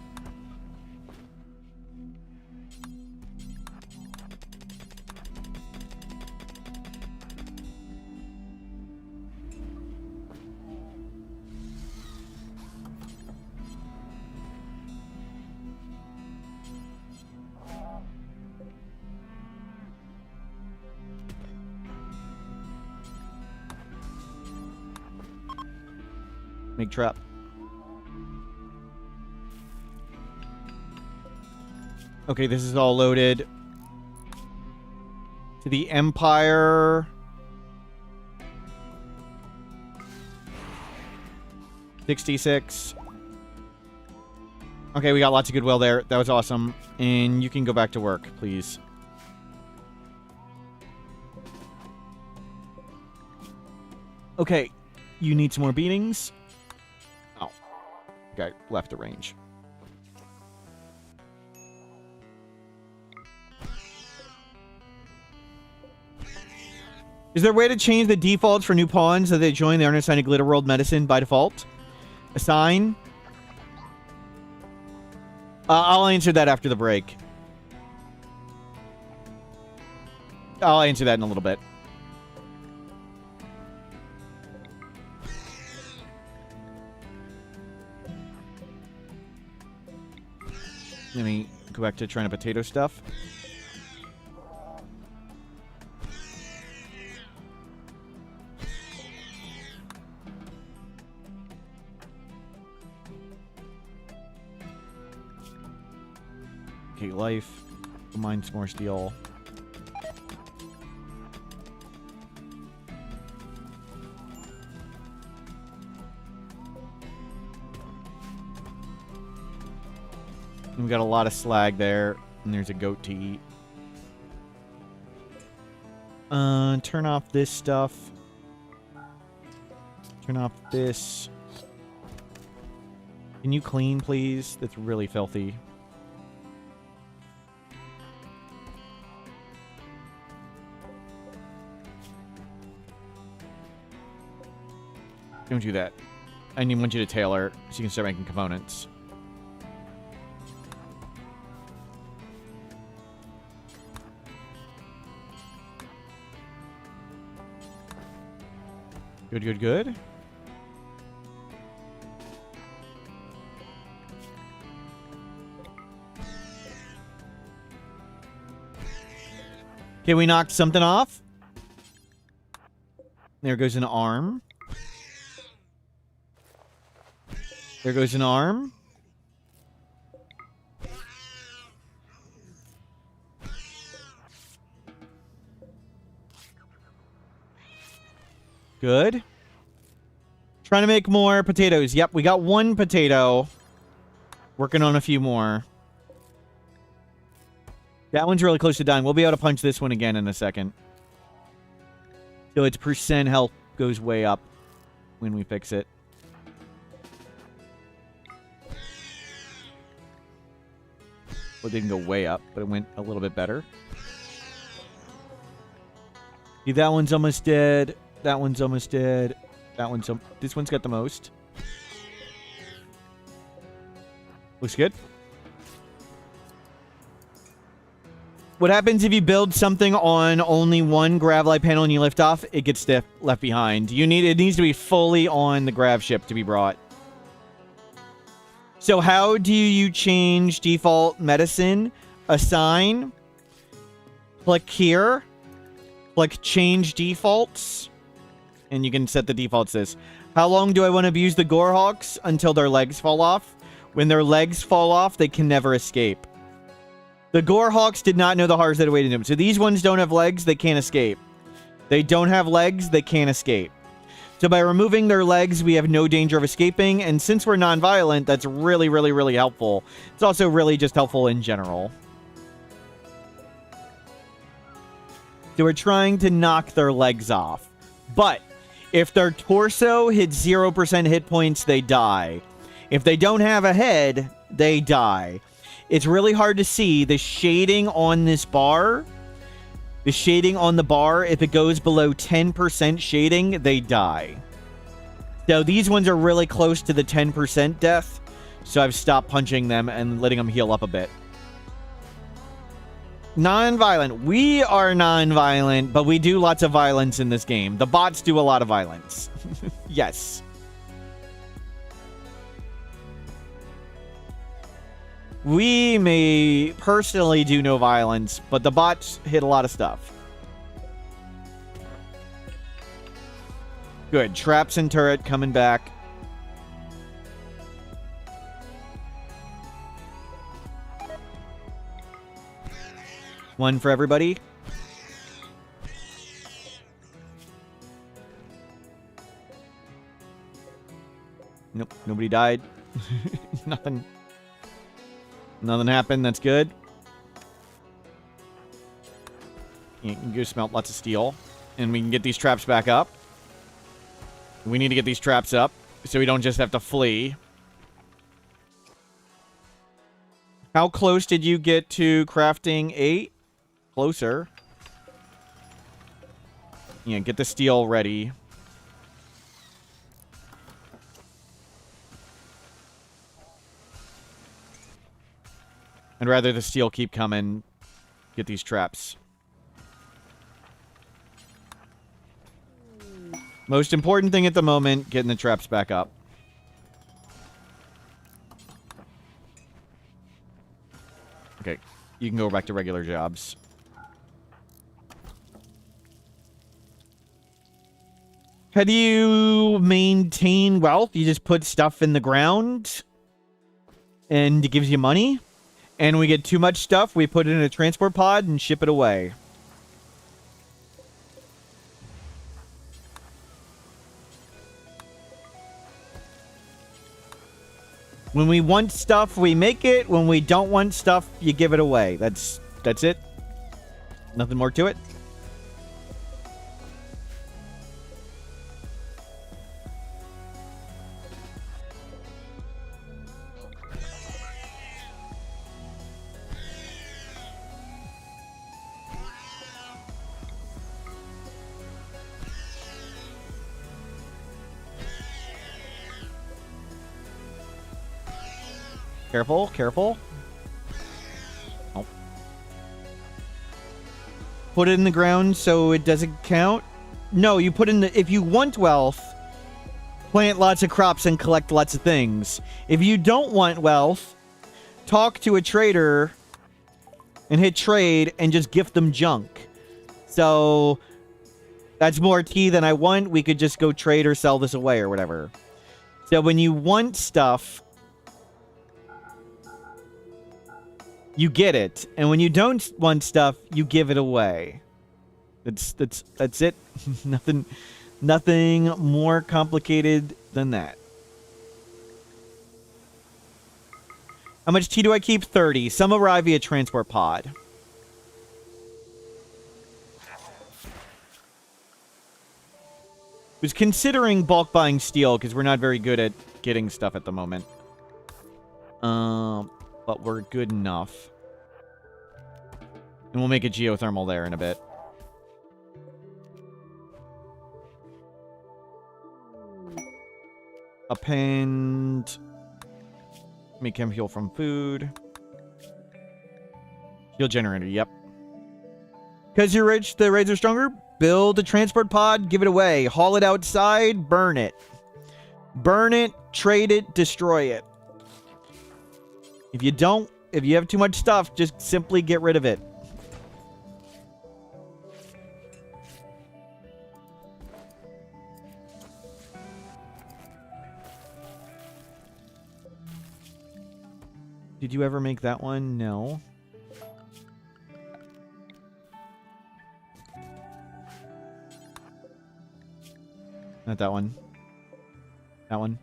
Make trap. Okay, this is all loaded. To the Empire. 66. Okay, we got lots of goodwill there. That was awesome. And you can go back to work, please. Okay, you need some more beatings. Oh. Okay, left the range. Is there a way to change the defaults for new pawns so they join the unassigned Glitter World Medicine by default? Assign? I'll answer that after the break. I'll answer that in a little bit. Let me go back to trying to potato stuff. Okay, life. Mine some more steel. We got a lot of slag there, and there's a goat to eat. Turn off this stuff. Turn off this. Can you clean, please? That's really filthy. Don't do that. I want you to tailor so you can start making components. Good, good, good. Okay, we knocked something off. There goes an arm. There goes an arm. Good. Trying to make more potatoes. Yep, we got one potato. Working on a few more. That one's really close to dying. We'll be able to punch this one again in a second. So its percent health goes way up when we fix it. Well, it didn't go way up, but it went a little bit better. See, that one's almost dead. That one's almost dead. That one's... This one's got the most. Looks good. What happens if you build something on only one grav light panel and you lift off? It gets left behind. It needs to be fully on the grav ship to be brought. So how do you change default medicine? Assign. Click here. Click change defaults. And you can set the defaults this. How long do I want to use the Gorehulks? Until their legs fall off. When their legs fall off, they can never escape. The Gorehulks did not know the horrors that awaited them. So these ones don't have legs, they can't escape. They don't have legs, they can't escape. So by removing their legs, we have no danger of escaping. And since we're non-violent, that's really, really, really helpful. It's also really just helpful in general. So we're trying to knock their legs off. But if their torso hits 0% hit points, they die. If they don't have a head, they die. It's really hard to see the shading on this bar. The shading on the bar, if it goes below 10% shading, they die. So these ones are really close to the 10% death. So I've stopped punching them and letting them heal up a bit. Non-violent. We are non-violent, but we do lots of violence in this game. The bots do a lot of violence. Yes. We may personally do no violence, but the bots hit a lot of stuff. Good. Traps and turret coming back. One for everybody. Nope. Nobody died. Nothing. Nothing happened. That's good. You can go smelt lots of steel. And we can get these traps back up. We need to get these traps up so we don't just have to flee. How close did you get to crafting 8? Closer. Yeah, get the steel ready. I'd rather the steel keep coming. Get these traps. Most important thing at the moment, getting the traps back up. Okay, you can go back to regular jobs. How do you maintain wealth? You just put stuff in the ground and it gives you money. And we get too much stuff, we put it in a transport pod and ship it away. When we want stuff, we make it. When we don't want stuff, you give it away. That's it. Nothing more to it. Careful, careful. Oh. Put it in the ground so it doesn't count. No, you put in the... If you want wealth, plant lots of crops and collect lots of things. If you don't want wealth, talk to a trader and hit trade and just gift them junk. So that's more tea than I want. We could just go trade or sell this away or whatever. So when you want stuff, you get it. And when you don't want stuff, you give it away. That's it. Nothing more complicated than that. How much tea do I keep? 30. Some arrive via transport pod. Was considering bulk buying steel because we're not very good at getting stuff at the moment. But we're good enough. And we'll make a geothermal there in a bit. Append. Make chem fuel from food. Fuel generator, yep. Because you're rich, the raids are stronger. Build a transport pod, give it away. Haul it outside, burn it. Burn it, trade it, destroy it. If you have too much stuff, just simply get rid of it. Did you ever make that one? No. Not that one. That one.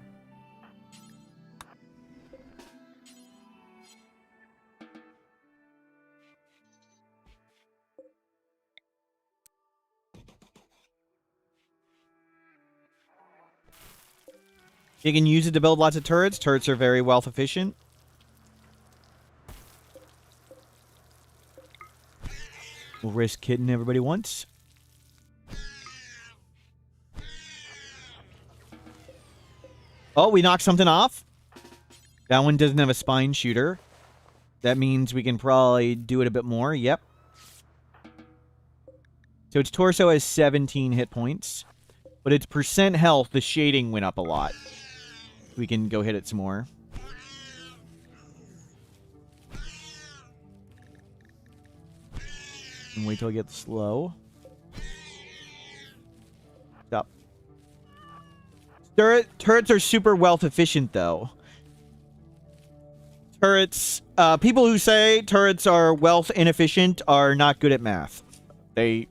You can use it to build lots of turrets. Turrets are very wealth efficient. We'll risk hitting everybody once. Oh, we knocked something off. That one doesn't have a spine shooter. That means we can probably do it a bit more. Yep. So its torso has 17 hit points. But its percent health, the shading went up a lot. We can go hit it some more. And wait till it gets slow. Stop. Turrets are super wealth efficient, though. Turrets, people who say turrets are wealth inefficient are not good at math. They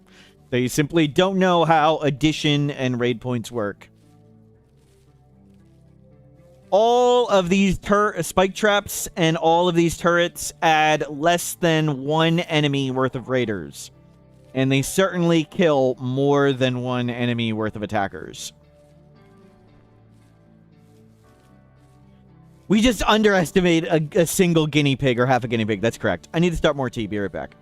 simply don't know how addition and raid points work. All of these spike traps and all of these turrets add less than one enemy worth of raiders. And they certainly kill more than one enemy worth of attackers. We just underestimate a single guinea pig or half a guinea pig. That's correct. I need to start more tea. Be right back.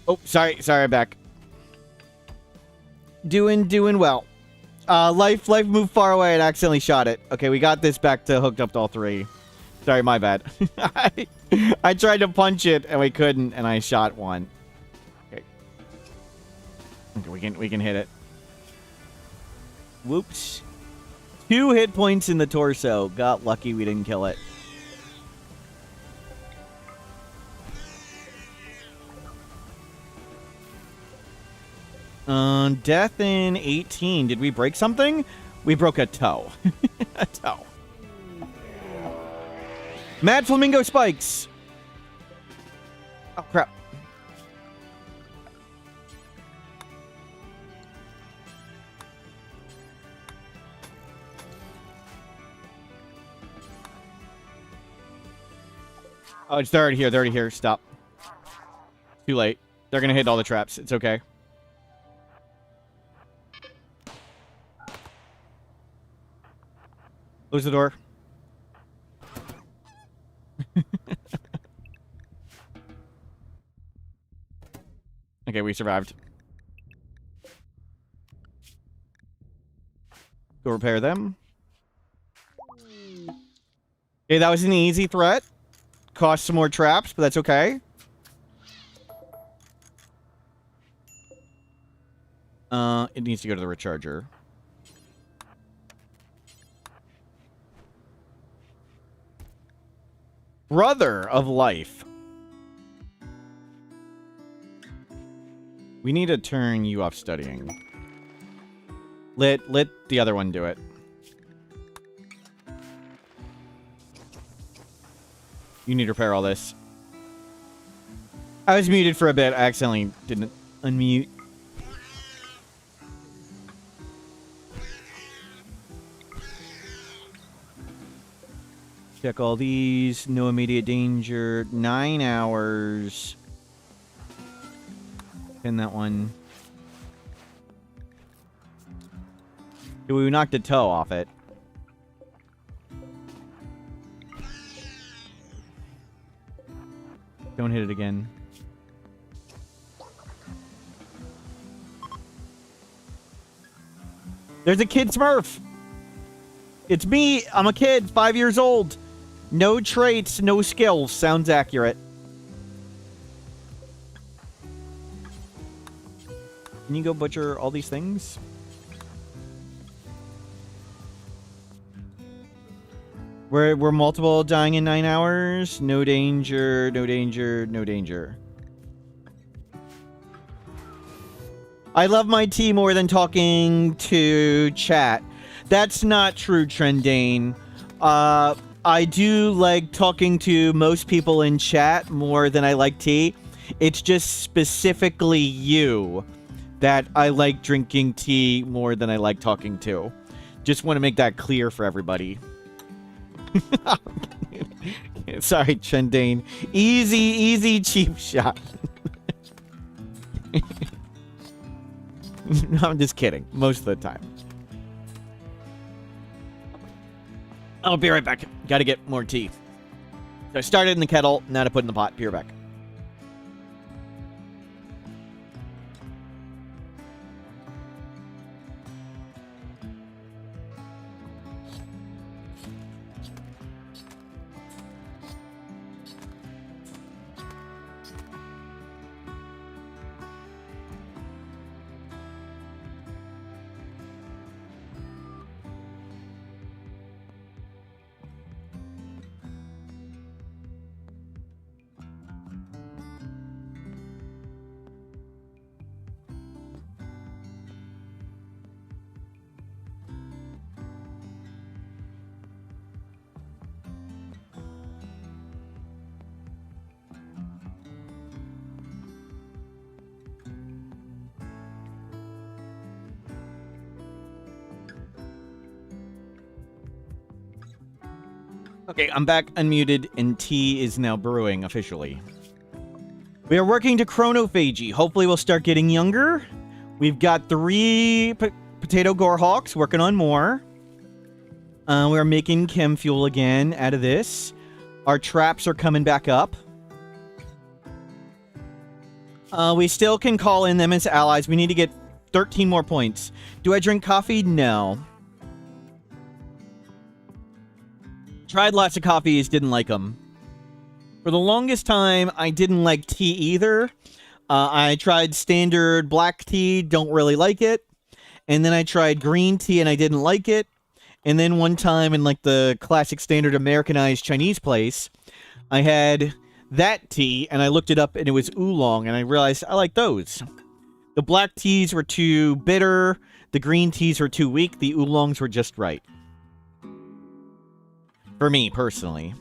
Oh, sorry, I'm back. Doing well. Life moved far away and accidentally shot it. Okay, we got this back to hooked up to all three. Sorry, my bad. I tried to punch it and we couldn't, and I shot one. Okay. Okay, we can hit it. Whoops. 2 hit points in the torso. Got lucky we didn't kill it. Death in 18. Did we break something? We broke a toe. A toe. Mad Flamingo Spikes. Oh, crap. Oh, they're already here. They're already here. Stop. Too late. They're going to hit all the traps. It's okay. Close the door. Okay, we survived. Go repair them. Okay, that was an easy threat. Cost some more traps, but that's okay. It needs to go to the recharger. Brother of Life. We need to turn you off studying. Let the other one do it. You need to repair all this. I was muted for a bit. I accidentally didn't unmute. Check all these. No immediate danger. 9 hours. Pin that one. We knocked a toe off it. Don't hit it again. There's a kid Smurf. It's me. I'm a kid, 5 years old. No traits, no skills. Sounds accurate. Can you go butcher all these things? We're multiple dying in 9 hours. No danger, no danger, no danger. I love my tea more than talking to chat. That's not true, Trendane. I do like talking to most people in chat more than I like tea. It's just specifically you that I like drinking tea more than I like talking to. Just want to make that clear for everybody. Sorry, Trendane. Easy, cheap shot. No, I'm just kidding. Most of the time. I'll be right back. Gotta get more tea. So I started in the kettle, now to put in the pot. Be right back. Okay, I'm back unmuted, and tea is now brewing officially. We are working to chronophagy. Hopefully we'll start getting younger. We've got 3 potato Gorehulks, working on more. We're making chem fuel again out of this. Our traps are coming back up. We still can call in them as allies. We need to get 13 more points. Do I drink coffee? No. Tried lots of coffees, didn't like them. For the longest time, I didn't like tea either. I tried standard black tea, don't really like it. And then I tried green tea and I didn't like it. And then one time in like the classic standard Americanized Chinese place, I had that tea and I looked it up and it was oolong and I realized I like those. The black teas were too bitter, the green teas were too weak, the oolongs were just right. For me, personally.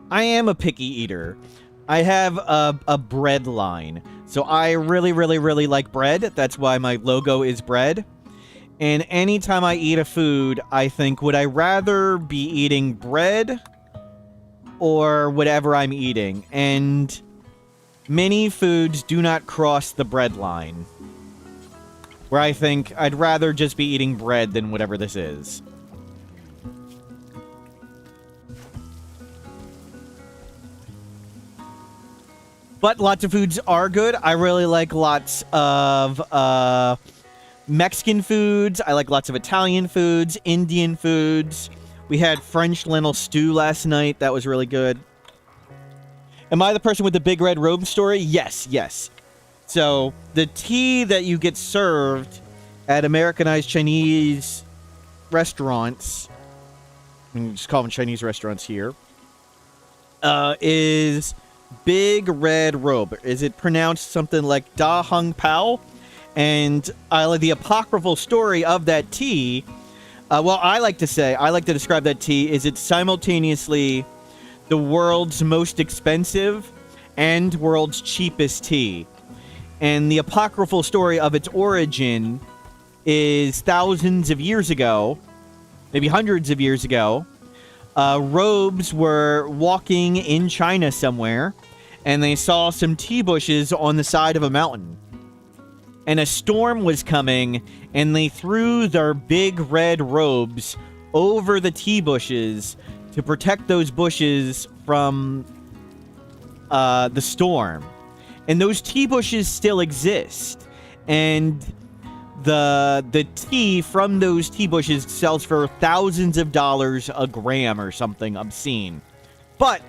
I am a picky eater. I have a bread line. So I really, really, really like bread. That's why my logo is bread. And anytime I eat a food, I think, would I rather be eating bread or whatever I'm eating? And many foods do not cross the bread line. Where I think I'd rather just be eating bread than whatever this is. But lots of foods are good. I really like lots of Mexican foods. I like lots of Italian foods, Indian foods. We had French lentil stew last night. That was really good. Am I the person with the big red robe story? Yes, yes. So, the tea that you get served at Americanized Chinese restaurants, I'm just call them Chinese restaurants here, is big red robe. Is it pronounced something like Da Hung Pao? And the apocryphal story of that tea, I like to describe that tea, is it's simultaneously the world's most expensive and world's cheapest tea. And the apocryphal story of its origin is thousands of years ago, maybe hundreds of years ago. Robes were walking in China somewhere, and they saw some tea bushes on the side of a mountain. And a storm was coming, and they threw their big red robes over the tea bushes to protect those bushes from the storm. And those tea bushes still exist. And the tea from those tea bushes sells for thousands of dollars a gram or something obscene. But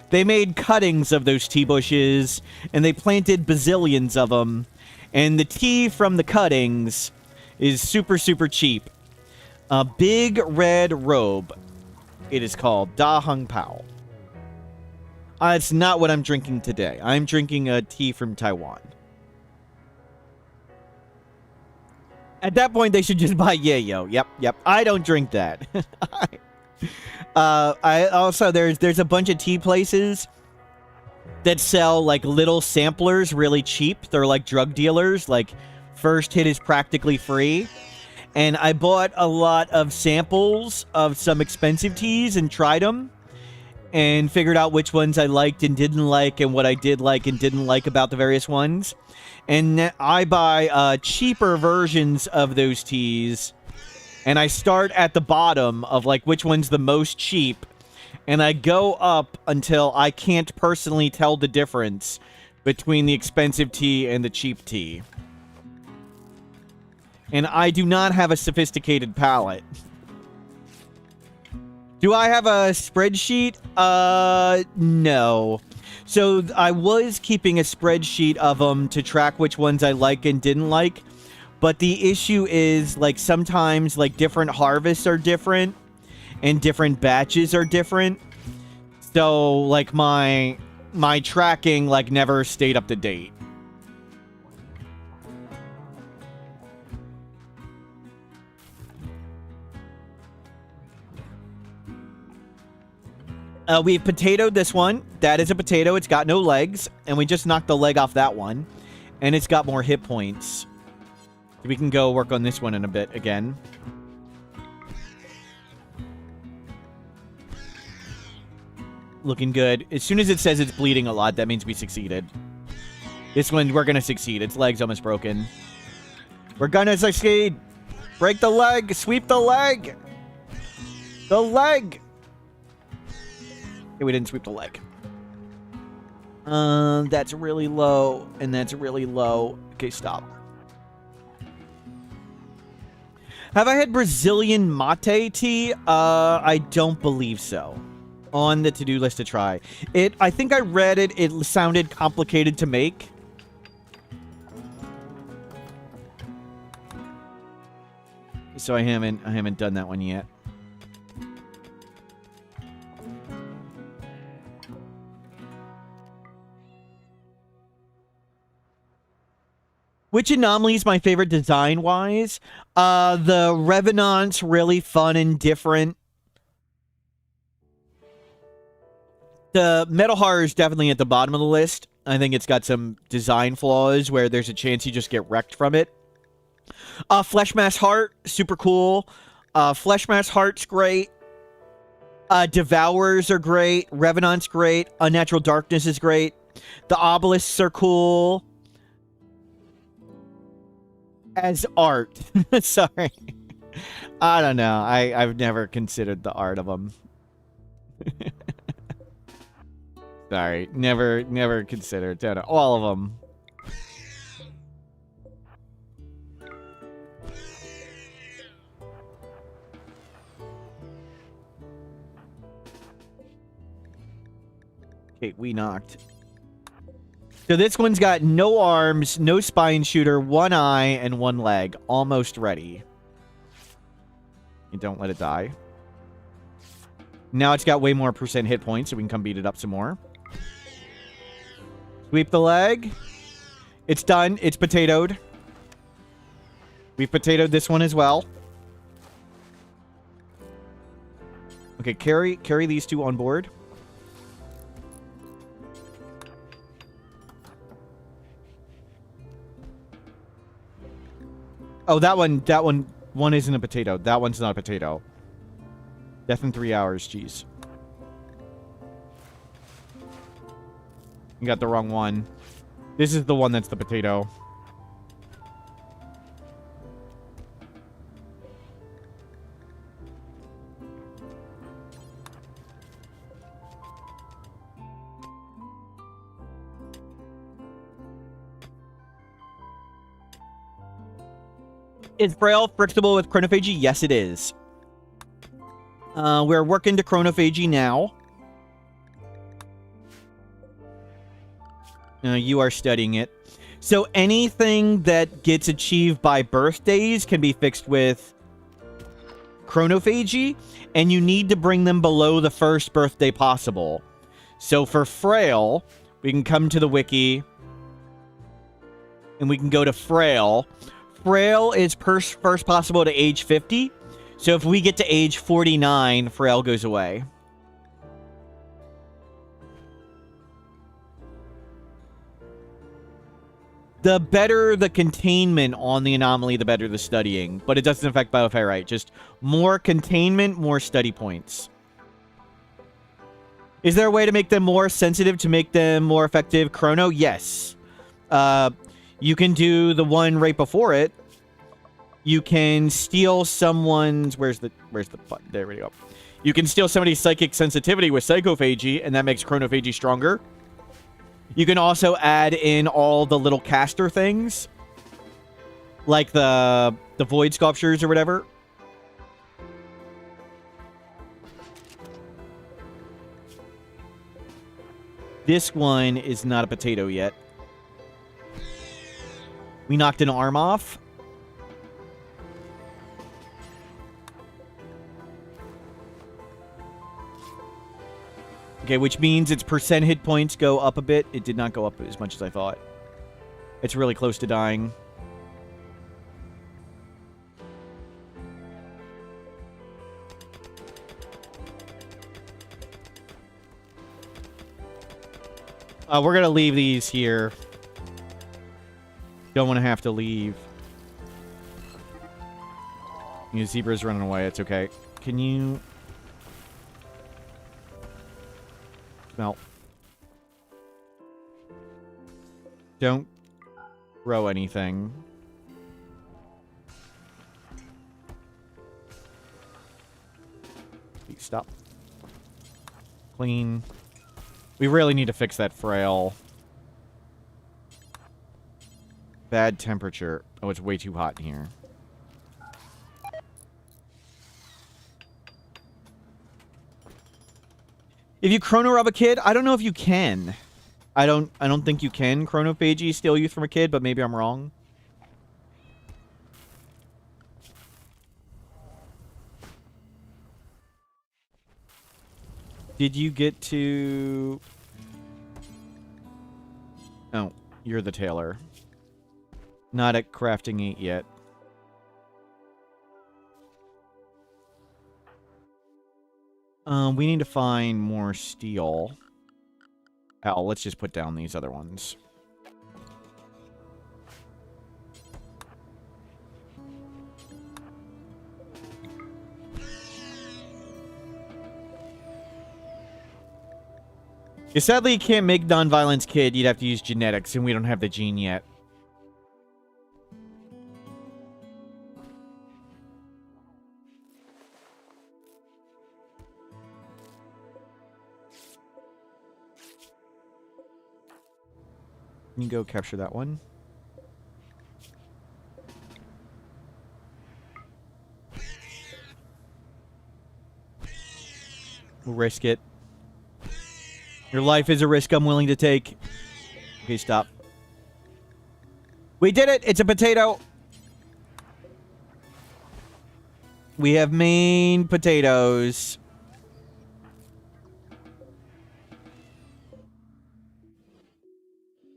they made cuttings of those tea bushes, and they planted bazillions of them. And the tea from the cuttings is super, super cheap. A big red robe. It is called Da Hung Pao. It's not what I'm drinking today. I'm drinking a tea from Taiwan. At that point, they should just buy Yayo. Yep. I don't drink that. I also, there's a bunch of tea places that sell, like, little samplers really cheap. They're like drug dealers. Like, first hit is practically free. And I bought a lot of samples of some expensive teas and tried them. And figured out which ones I liked and didn't like, and what I did like and didn't like about the various ones. And I buy cheaper versions of those teas, and I start at the bottom of, like, which one's the most cheap, and I go up until I can't personally tell the difference between the expensive tea and the cheap tea. And I do not have a sophisticated palate. Do I have a spreadsheet? No. So I was keeping a spreadsheet of them to track which ones I like and didn't like. But the issue is, like, sometimes, like, different harvests are different and different batches are different. So, like, my tracking, like, never stayed up to date. We potatoed this one. That is a potato. It's got no legs. And we just knocked the leg off that one. And it's got more hit points. We can go work on this one in a bit again. Looking good. As soon as it says it's bleeding a lot, that means we succeeded. This one, we're going to succeed. Its leg's almost broken. We're going to succeed. Break the leg. Sweep the leg. The leg. We didn't sweep the leg. That's really low, and that's really low. Okay, stop. Have I had Brazilian mate tea? I don't believe so. On the to-do list to try. I think I read it. It sounded complicated to make. So I haven't done that one yet. Which anomaly is my favorite design-wise? The Revenant's really fun and different. The Metal Horror is definitely at the bottom of the list. I think it's got some design flaws where there's a chance you just get wrecked from it. Fleshmass Heart, super cool. Fleshmass Heart's great. Devourers are great. Revenant's great. Unnatural Darkness is great. The Obelisks are cool. As art. Sorry. I don't know. I've never considered the art of them. Sorry. Never considered. All of them. Okay, we knocked. So this one's got no arms, no spine shooter, one eye, and one leg. Almost ready. You don't let it die. Now it's got way more percent hit points, so we can come beat it up some more. Sweep the leg. It's done. It's potatoed. We've potatoed this one as well. Okay, carry these two on board. Oh, that one isn't a potato. That one's not a potato. Death in 3 hours, jeez. You got the wrong one. This is the one that's the potato. Is Braille fixable with chronophagy? Yes, it is. We're working to chronophagy now. You are studying it. So anything that gets achieved by birthdays can be fixed with chronophagy, and you need to bring them below the first birthday possible. So for Frail, we can come to the wiki, and we can go to Frail. Frail is first possible to age 50. So if we get to age 49, Frail goes away. The better the containment on the anomaly, the better the studying. But it doesn't affect Bioferrite. Just more containment, more study points. Is there a way to make them more sensitive to make them more effective? Chrono? Yes. You can do the one right before it. You can steal someone's... Where's the button? There we go. You can steal somebody's psychic sensitivity with psychophagy, and that makes chronophagy stronger. You can also add in all the little caster things. Like the void sculptures or whatever. This one is not a potato yet. We knocked an arm off. Okay, which means its percent hit points go up a bit. It did not go up as much as I thought. It's really close to dying. We're going to leave these here. Don't want to have to leave. Zebra's running away. It's okay. Can you... No. Don't throw anything. Please stop. Clean. We really need to fix that frail. Bad temperature. Oh, it's way too hot in here. If you chrono rob a kid, I don't know if you can. I don't think you can chronophagy steal youth from a kid, but maybe I'm wrong. Did you get to... Oh, you're the tailor. Not at crafting 8 yet. We need to find more steel. Hell, let's just put down these other ones. Sadly, you can't make non-violence kid. You'd have to use genetics, and we don't have the gene yet. Can you go capture that one? We'll risk it. Your life is a risk I'm willing to take. Okay, stop. We did it! It's a potato! We have main potatoes.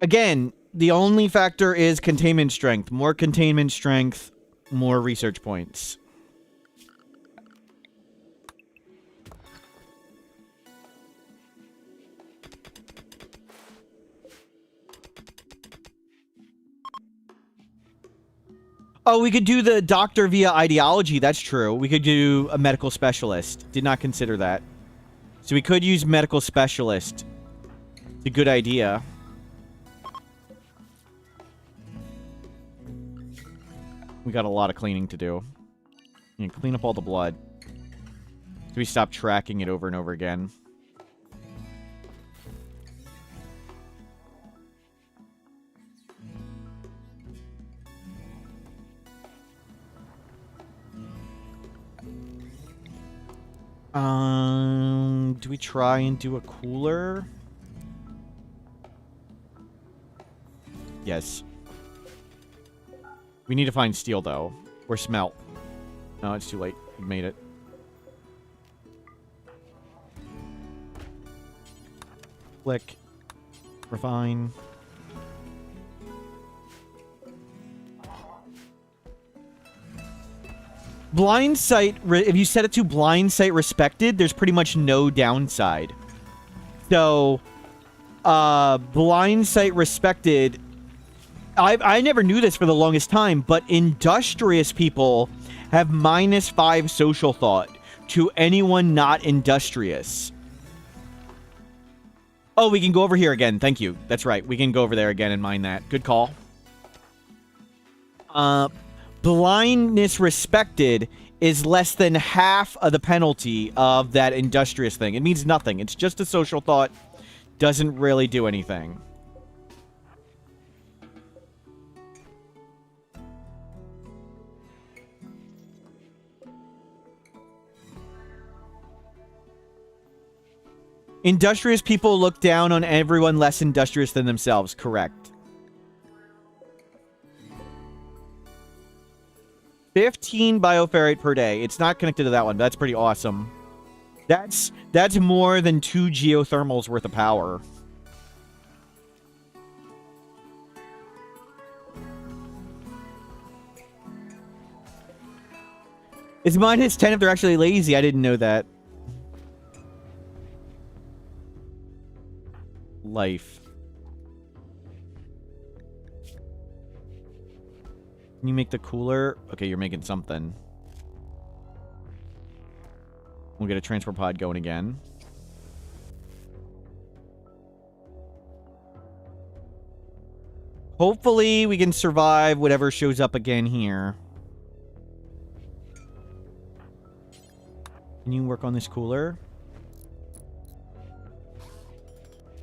Again, the only factor is containment strength. More containment strength, more research points. Oh, we could do the doctor via ideology. That's true. We could do a medical specialist. Did not consider that. So we could use medical specialist. It's a good idea. We got a lot of cleaning to do. You can clean up all the blood. So we stop tracking it over and over again. Do we try and do a cooler? Yes. We need to find steel, though. Or smelt. No, it's too late. We made it. Click. Refine. Blind sight, if you set it to blind sight respected, there's pretty much no downside. So, blind sight respected, I never knew this for the longest time, but industrious people have -5 social thought to anyone not industrious. Oh, we can go over here again. Thank you. That's right. We can go over there again and mine that. Good call. Blindness respected is less than half of the penalty of that industrious thing. It means nothing. It's just a social thought. Doesn't really do anything. Industrious people look down on everyone less industrious than themselves. Correct. 15 bioferrite per day. It's not connected to that one, but that's pretty awesome. That's more than 2 geothermals worth of power. It's -10 if they're actually lazy. I didn't know that. Life. Can you make the cooler? Okay, you're making something. We'll get a transport pod going again. Hopefully, we can survive whatever shows up again here. Can you work on this cooler?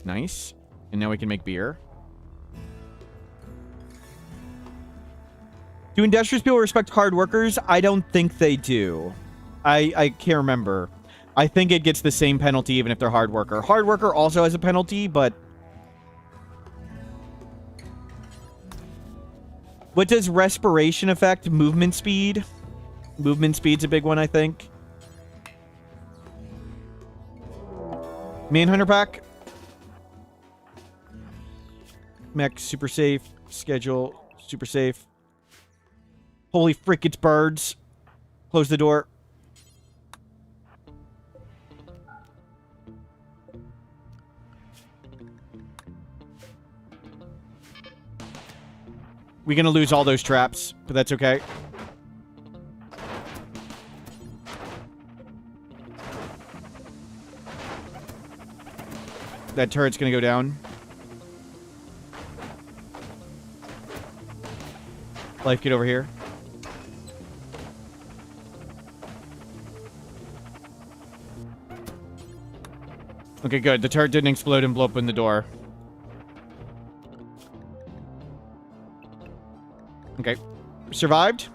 Nice. And now we can make beer. Do industrious people respect hard workers? I don't think they do. I can't remember. I think it gets the same penalty even if they're hard worker. Hard worker also has a penalty, but... What does respiration affect? Movement speed? Movement speed's a big one, I think. Manhunter pack. Mech, super safe. Schedule, super safe. Holy frick, it's birds. Close the door. We're gonna lose all those traps, but that's okay. That turret's gonna go down. Life, get over here. Okay, good. The turret didn't explode and blow up in the door. Okay. Survived.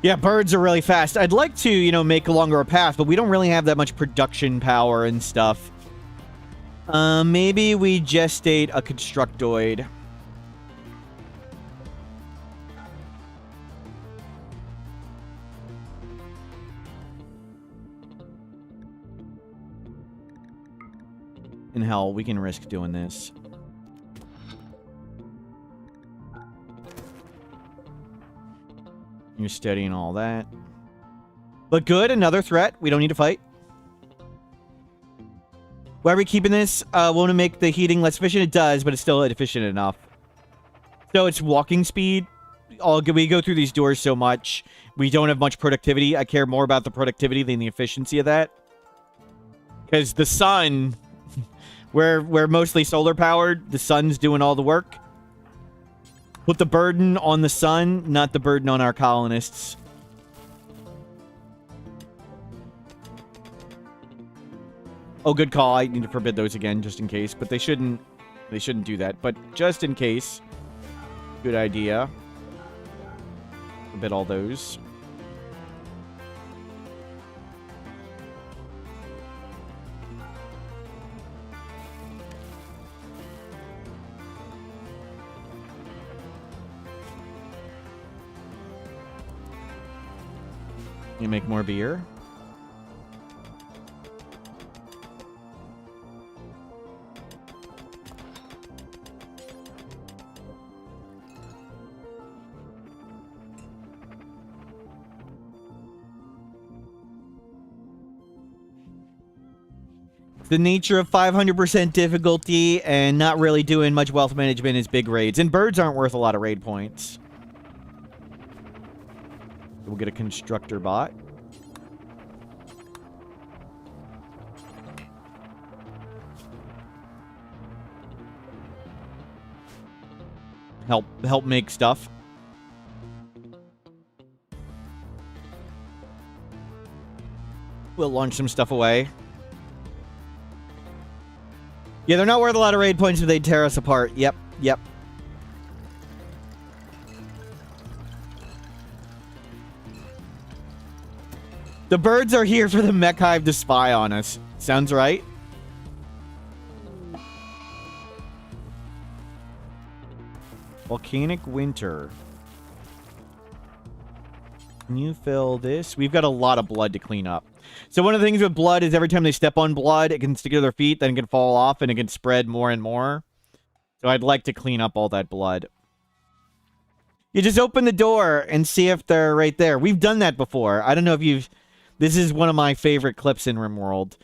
Yeah, birds are really fast. I'd like to, you know, make a longer path, but we don't really have that much production power and stuff. Maybe we gestate a constructoid. And hell, we can risk doing this. You're studying all that. But good, another threat. We don't need to fight. Why are we keeping this? Won't it make the heating less efficient? It does, but it's still efficient enough. So it's walking speed. We go through these doors so much. We don't have much productivity. I care more about the productivity than the efficiency of that. Because the sun... We're mostly solar powered. The sun's doing all the work. Put the burden on the sun, not the burden on our colonists. Oh, good call. I need to forbid those again, just in case. But they shouldn't do that. But just in case, good idea. Forbid all those. You make more beer. The nature of 500% difficulty and not really doing much wealth management is big raids. And birds aren't worth a lot of raid points. We'll get a constructor bot. Help make stuff. We'll launch some stuff away. Yeah, they're not worth a lot of raid points if they tear us apart. Yep, yep. The birds are here for the mech hive to spy on us. Sounds right. Volcanic winter. Can you fill this? We've got a lot of blood to clean up. So one of the things with blood is every time they step on blood, it can stick to their feet, then it can fall off, and it can spread more and more. So I'd like to clean up all that blood. You just open the door and see if they're right there. We've done that before. I don't know if you've... This is one of my favorite clips in RimWorld.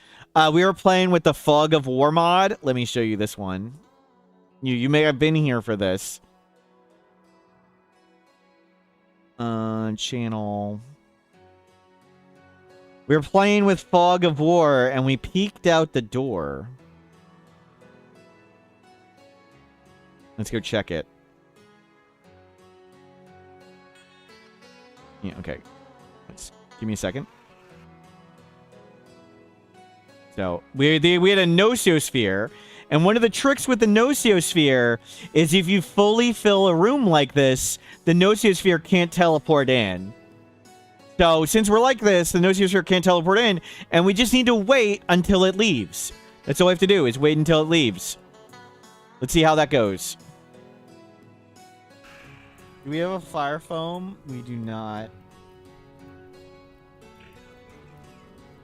We were playing with the Fog of War mod. Let me show you this one. You may have been here for this. Channel... We were playing with Fog of War, and we peeked out the door. Let's go check it. Yeah, okay. Give me a second. So we had a nocosphere, and one of the tricks with the nocosphere is if you fully fill a room like this, the nocosphere can't teleport in. So since we're like this, the nocosphere can't teleport in, and we just need to wait until it leaves. That's all we have to do, is wait until it leaves. Let's see how that goes. Do we have a fire foam? We do not.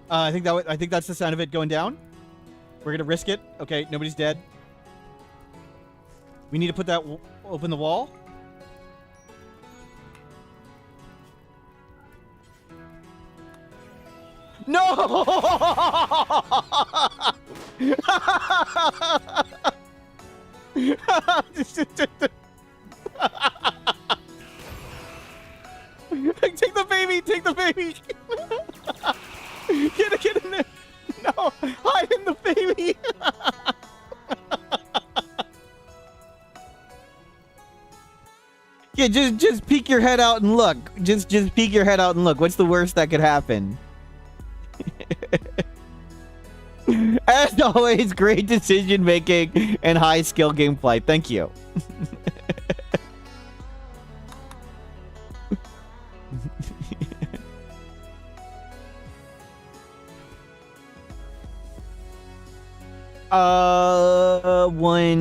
I think that's the sound of it going down. We're gonna risk it. Okay, nobody's dead. We need to put that open the wall. No! Take the baby! Take the baby! Get in there! No! Hide in the baby! Yeah, just peek your head out and look. Just peek your head out and look. What's the worst that could happen? As always, great decision making and high skill gameplay. Thank you.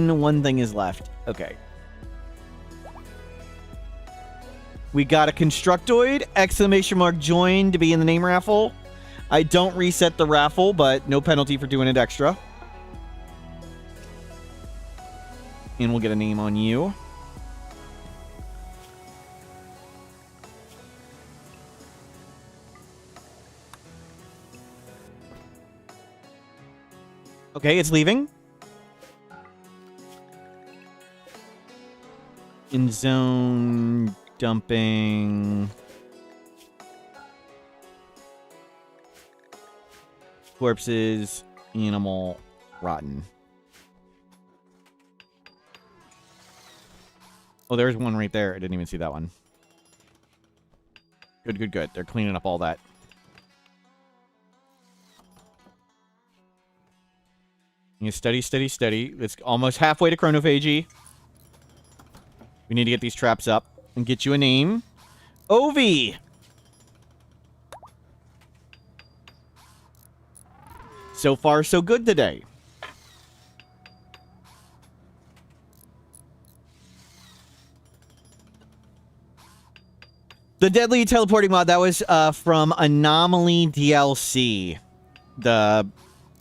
One thing is left. Okay. We got a Constructoid, exclamation mark join to be in the name raffle. I don't reset the raffle, but no penalty for doing it extra. And we'll get a name on you. Okay, it's leaving. In zone dumping. Corpses, animal, rotten. Oh, there's one right there. I didn't even see that one. Good, good, good. They're cleaning up all that. You steady, steady, steady. It's almost halfway to chronophagy. We need to get these traps up and get you a name. Ovi! So far, so good today. The deadly teleporting mod, that was from Anomaly DLC.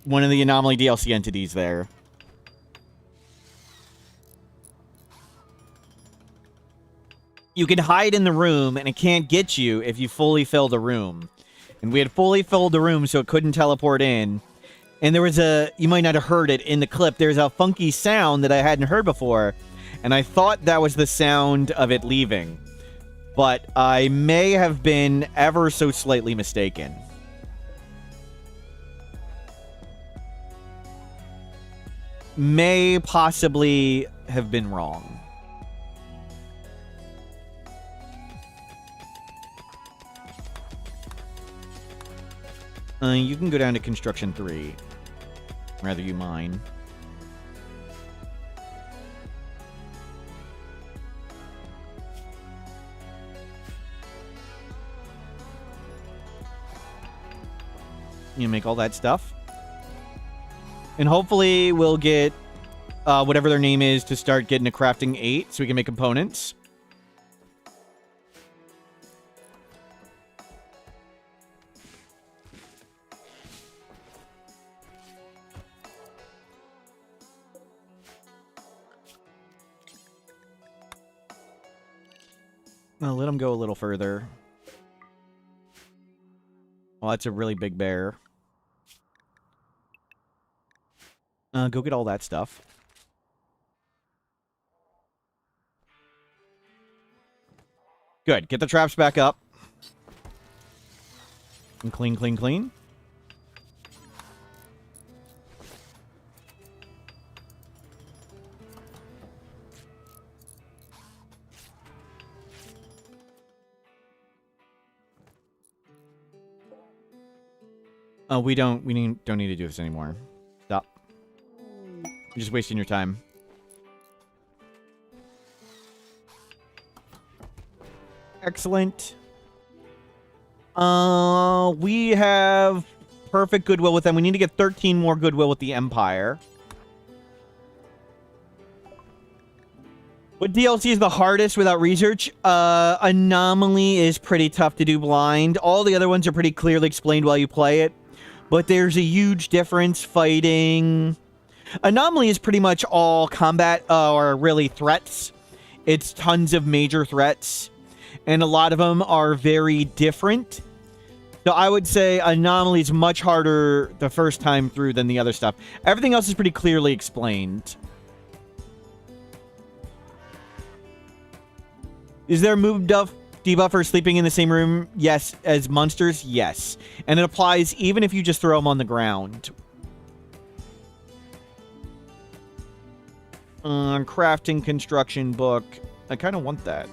One of the Anomaly DLC entities there. You can hide in the room, and it can't get you if you fully fill the room. And we had fully filled the room, so it couldn't teleport in. And there was you might not have heard it in the clip, there's a funky sound that I hadn't heard before. And I thought that was the sound of it leaving. But I may have been ever so slightly mistaken. May possibly have been wrong. You can go down to Construction 3. Rather you mine. You make all that stuff. And hopefully we'll get whatever their name is to start getting a crafting 8 so we can make components. I'll let them go a little further. Well, that's a really big bear. Go get all that stuff. Good. Get the traps back up. And clean, clean, clean. We don't need to do this anymore. Stop. You're just wasting your time. Excellent. We have perfect goodwill with them. We need to get 13 more goodwill with the Empire. What DLC is the hardest without research? Anomaly is pretty tough to do blind. All the other ones are pretty clearly explained while you play it. But there's a huge difference fighting... Anomaly is pretty much all combat, or really threats. It's tons of major threats. And a lot of them are very different. So I would say Anomaly is much harder the first time through than the other stuff. Everything else is pretty clearly explained. Is there a move debuff for sleeping in the same room? Yes. As monsters? Yes. And it applies even if you just throw them on the ground. Crafting construction book. I kind of want that.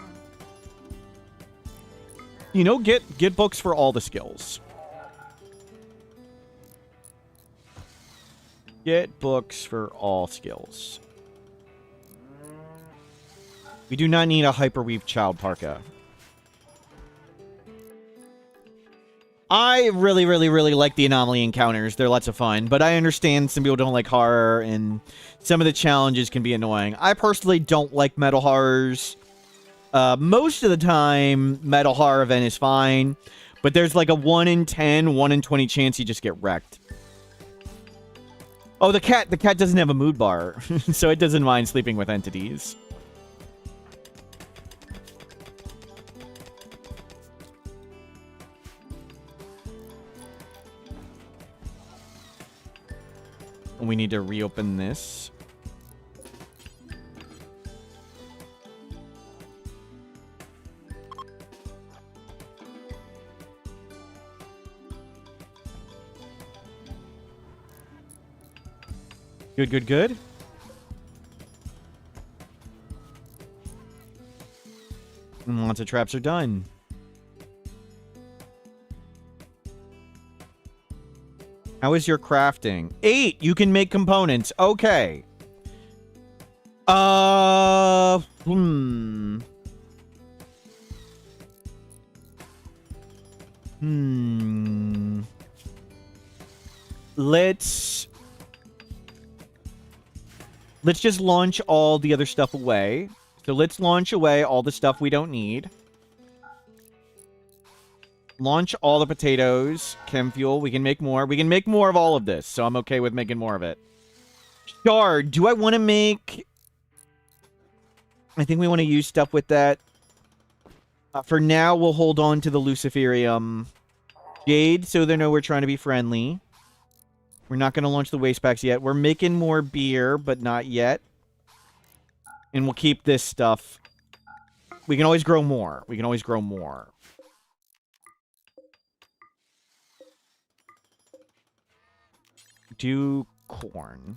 You know, get books for all the skills. Get books for all skills. We do not need a hyperweave child parka. I really, really, really like the Anomaly encounters. They're lots of fun, but I understand some people don't like horror, and some of the challenges can be annoying. I personally don't like metal horrors. Most of the time, metal horror event is fine, but there's like a 1 in 10, 1 in 20 chance you just get wrecked. Oh, the cat doesn't have a mood bar, so it doesn't mind sleeping with entities. We need to reopen this. Good, good, good. And lots of traps are done. How is your crafting? 8! You can make components. Okay. Let's just launch all the other stuff away. So let's launch away all the stuff we don't need. Launch all the potatoes. Chem fuel. We can make more. We can make more of all of this, so I'm okay with making more of it. Shard. Do I want to make... I think we want to use stuff with that. For now, we'll hold on to the Luciferium. Jade, so they know we're trying to be friendly. We're not going to launch the waste packs yet. We're making more beer, but not yet. And we'll keep this stuff. We can always grow more. We can always grow more. Do corn.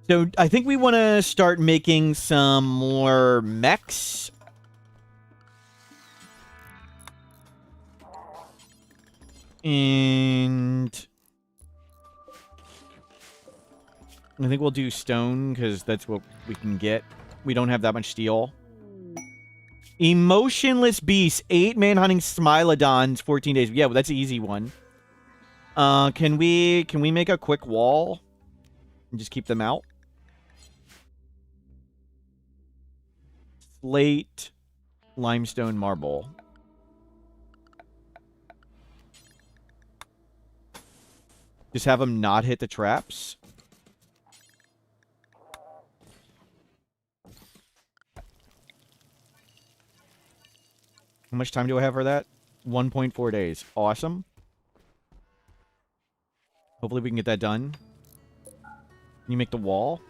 So I think we want to start making some more mechs. And I think we'll do stone, because that's what we can get. We don't have that much steel. Emotionless Beast. 8 manhunting Smilodons, 14 days. Yeah, well, that's an easy one. Can we make a quick wall? And just keep them out? Slate, limestone, marble. Just have them not hit the traps. How much time do I have for that? 1.4 days. Awesome. Hopefully we can get that done. Can you make the wall?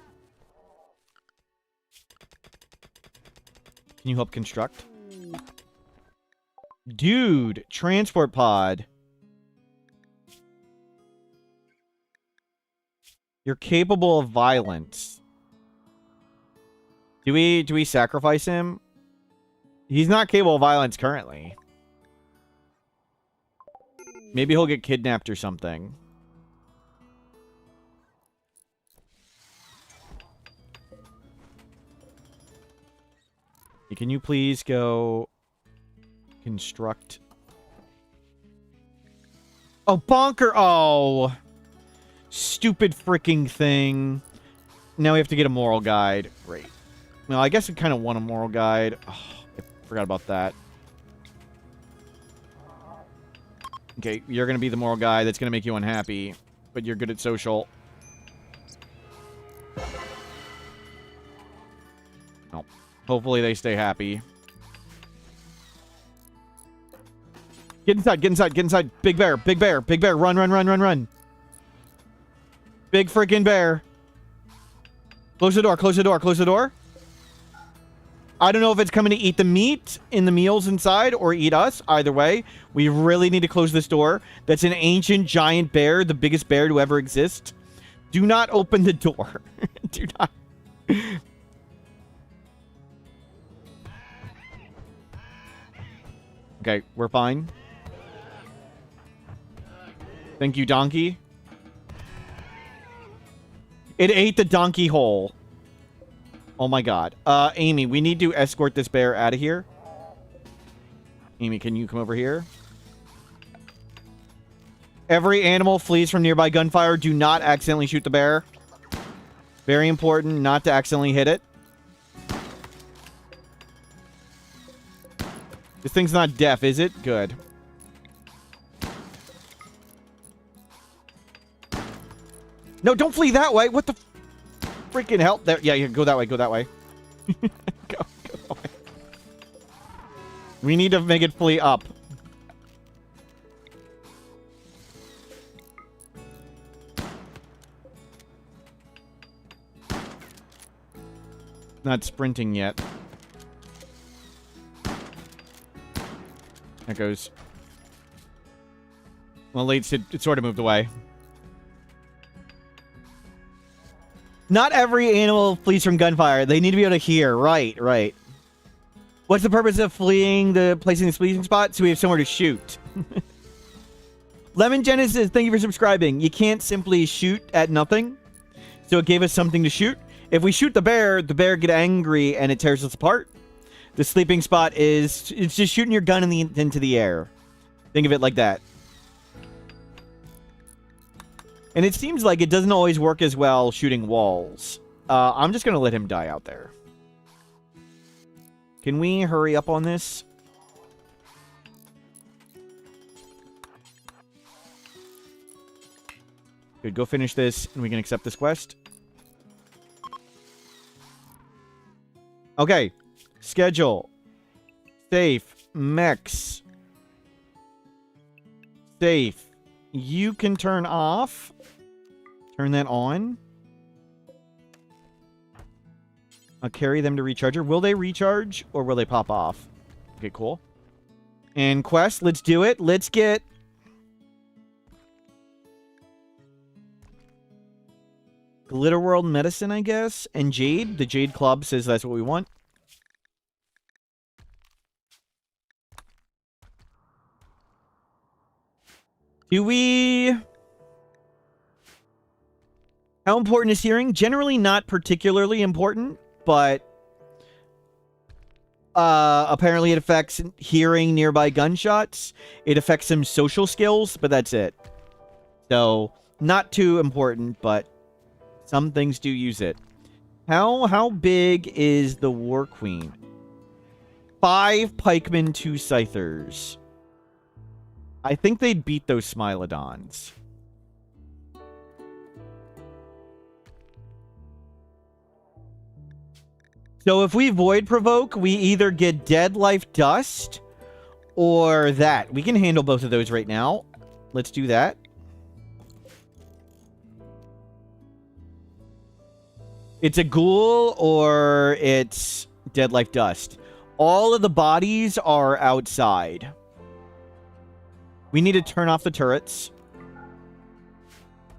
Can you help construct? Dude, transport pod. You're capable of violence. Do we sacrifice him? He's not capable of violence currently. Maybe he'll get kidnapped or something. Can you please go construct? Oh, bonker! Oh, stupid freaking thing. Now we have to get a moral guide. Great. Well, I guess we kind of want a moral guide. Oh, I forgot about that. Okay, you're going to be the moral guide. That's going to make you unhappy, but you're good at social. Oh, hopefully they stay happy. Get inside, get inside, get inside. Big bear, big bear, big bear. Run, run, run, run, run. Big freaking bear. Close the door, close the door, close the door. I don't know if it's coming to eat the meat in the meals inside or eat us. Either way, we really need to close this door. That's an ancient giant bear, the biggest bear to ever exist. Do not open the door. Do not. Okay, we're fine. Thank you, donkey. It ate the donkey hole. Oh my god. Amy, we need to escort this bear out of here. Amy, can you come over here? Every animal flees from nearby gunfire. Do not accidentally shoot the bear. Very important not to accidentally hit it. This thing's not deaf, is it? Good. No, don't flee that way. What the freaking hell? There, yeah, go that way. Go that way. go that way. We need to make it flee up. Not sprinting yet. That goes. Well, it sort of moved away. Not every animal flees from gunfire. They need to be able to hear. Right, right. What's the purpose of placing the fleeing spot? So we have somewhere to shoot. Lemon Genesis, thank you for subscribing. You can't simply shoot at nothing. So it gave us something to shoot. If we shoot the bear get angry and it tears us apart. The sleeping spot is, it's just shooting your gun into the air. Think of it like that. And it seems like it doesn't always work as well shooting walls. I'm just going to let him die out there. Can we hurry up on this? Good, go finish this and we can accept this quest. Okay. Schedule. Safe. Mechs. Safe. You can turn off. Turn that on. I'll carry them to recharger. Will they recharge or will they pop off? Okay, cool. And quest, let's do it. Let's get... Glitter World Medicine, I guess. And Jade. The Jade Club says that's what we want. Do we... How important is hearing? Generally not particularly important, but apparently it affects hearing nearby gunshots. It affects some social skills, but that's it. So, not too important, but some things do use it. How big is the War Queen? 5 pikemen, 2 scythers. I think they'd beat those Smilodons. So if we Void Provoke, we either get Dead Life Dust or that. We can handle both of those right now. Let's do that. It's a ghoul or it's Dead Life Dust. All of the bodies are outside. We need to turn off the turrets.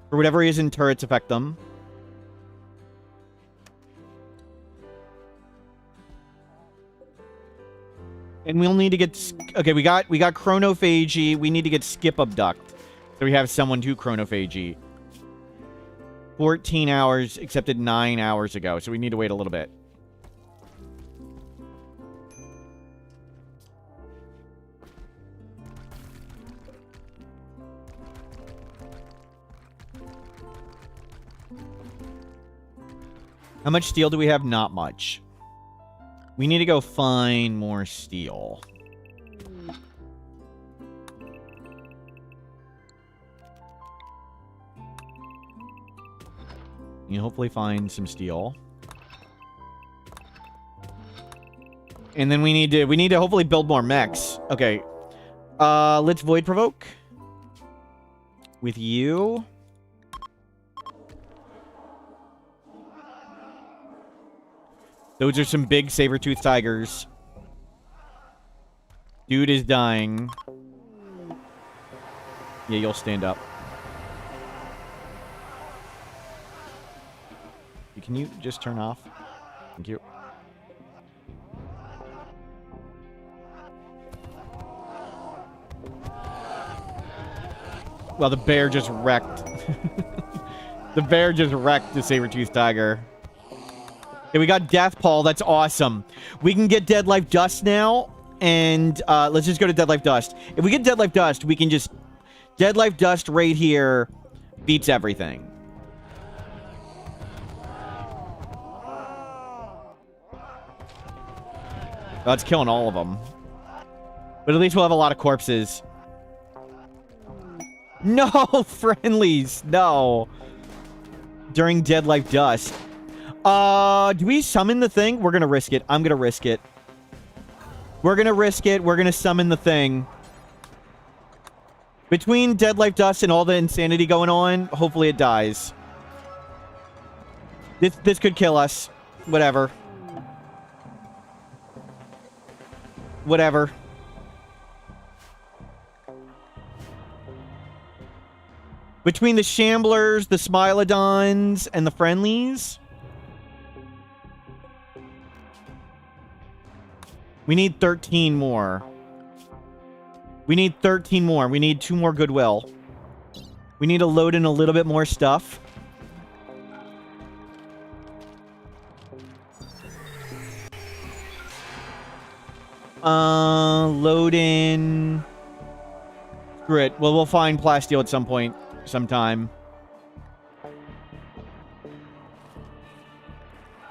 For whatever reason, turrets affect them. And we'll need to get... Okay, we got chronophagy. We need to get skip abduct. So we have someone to chronophagy. 14 hours, accepted 9 hours ago. So we need to wait a little bit. How much steel do we have? Not much. We need to go find more steel. You hopefully find some steel. And then we need to hopefully build more mechs. Okay. Let's void provoke. With you. Those are some big saber-toothed tigers. Dude is dying. Yeah, you'll stand up. Can you just turn off? Thank you. Well, the bear just wrecked. The bear just wrecked the saber-toothed tiger. Okay, we got Death Paul. That's awesome. We can get Dead Life Dust now. And let's just go to Dead Life Dust. If we get Dead Life Dust, we can just... Dead Life Dust right here beats everything. Oh, it's killing all of them. But at least we'll have a lot of corpses. No, friendlies. No. During Dead Life Dust. Do we summon the thing? We're gonna risk it. I'm gonna risk it. We're gonna risk it. We're gonna summon the thing. Between Dead Life Dust and all the insanity going on, hopefully it dies. This could kill us. Whatever. Whatever. Between the Shamblers, the Smilodons, and the Friendlies... We need 13 more. We need 13 more. We need 2 more Goodwill. We need to load in a little bit more stuff. Load in... Screw it. Well, we'll find plasteel at some point. Sometime.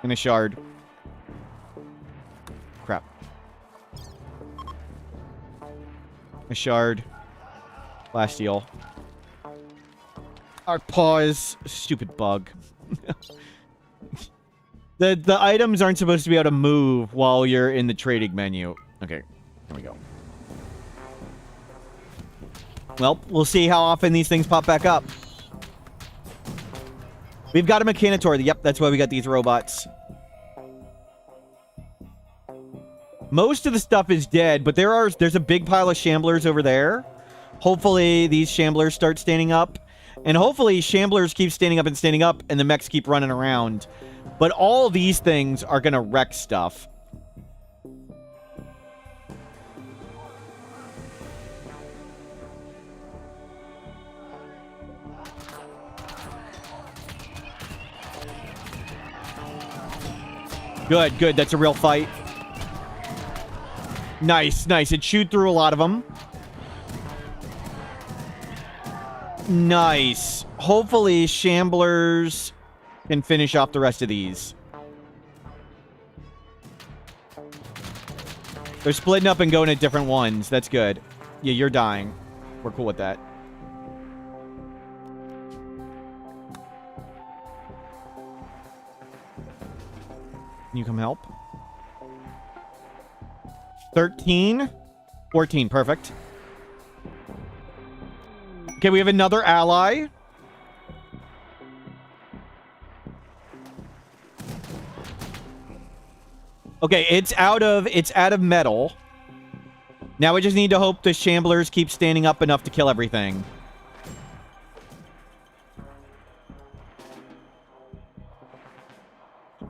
And a shard. Crap. A shard. Plasteel. Our pause. Stupid bug. The items aren't supposed to be able to move while you're in the trading menu. Okay. There we go. Well, we'll see how often these things pop back up. We've got a Mechanitor. Yep, that's why we got these robots. Most of the stuff is dead, but there's a big pile of Shamblers over there. Hopefully, these Shamblers start standing up. And hopefully, Shamblers keep standing up, and the mechs keep running around. But all these things are going to wreck stuff. Good, good. That's a real fight. Nice, nice. It chewed through a lot of them. Nice. Hopefully, Shamblers can finish off the rest of these. They're splitting up and going at different ones. That's good. Yeah, you're dying. We're cool with that. Can you come help? 13? 14, perfect. Okay, we have another ally. Okay, it's out of metal. Now we just need to hope the Shamblers keep standing up enough to kill everything.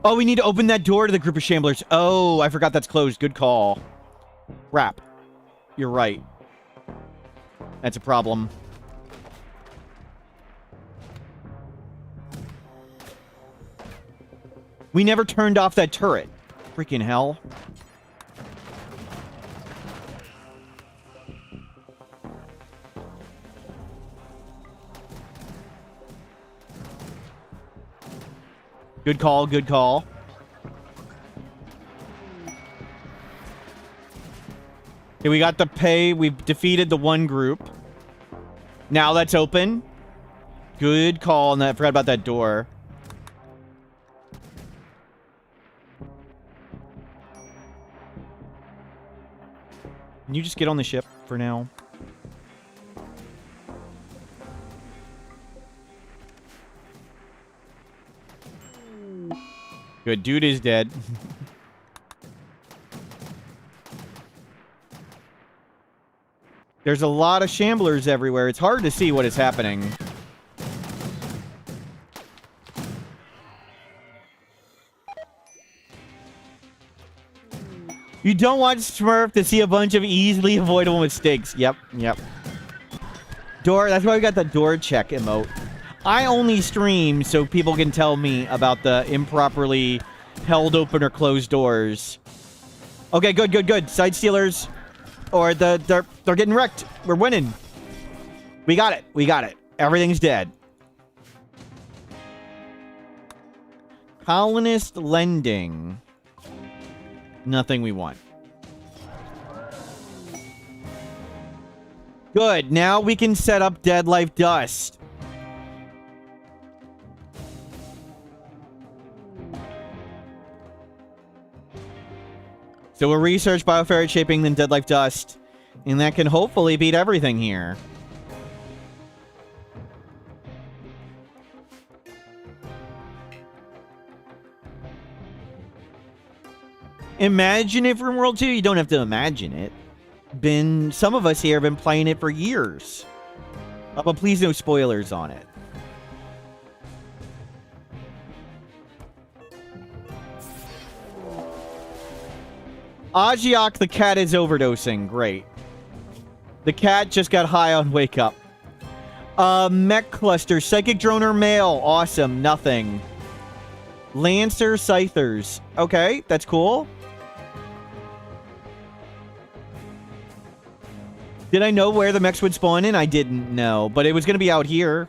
Oh, we need to open that door to the group of Shamblers. Oh, I forgot that's closed. Good call. Crap. You're right. That's a problem. We never turned off that turret. Freaking hell. Good call, good call. Okay, we got the pay. We've defeated the one group. Now that's open. Good call. And I forgot about that door. Can you just get on the ship for now? Good. Dude is dead. There's a lot of shamblers everywhere. It's hard to see what is happening. You don't want Smurf to see a bunch of easily avoidable mistakes. Yep, yep. Door, that's why we got the door check emote. I only stream so people can tell me about the improperly held open or closed doors. Okay, good, good, good. Side stealers. Or they're getting wrecked. We're winning. We got it. We got it. Everything's dead. Colonist lending. Nothing we want. Good. Now we can set up Dead Life Dust. So we'll research bioferrite shaping, then Dead Life Dust. And that can hopefully beat everything here. Imagine if we're in World 2. You don't have to imagine it. Some of us here have been playing it for years. But please no spoilers on it. Ajiak the cat is overdosing. Great. The cat just got high on Wake Up. Mech Cluster. Psychic Droner Male. Awesome. Nothing. Lancer Scythers. Okay, that's cool. Did I know where the mechs would spawn in? I didn't know, but it was going to be out here.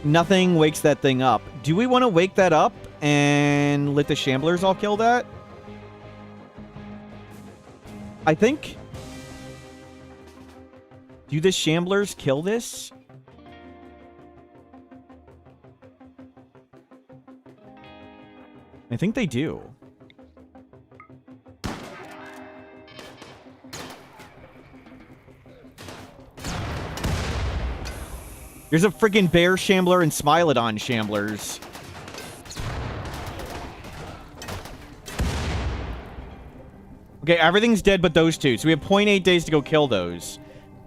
Nothing wakes that thing up. Do we want to wake that up and let the Shamblers all kill that? I think... Do the Shamblers kill this? I think they do. There's a freaking Bear Shambler and Smilodon Shamblers. Okay, everything's dead but those two. So we have 0.8 days to go kill those.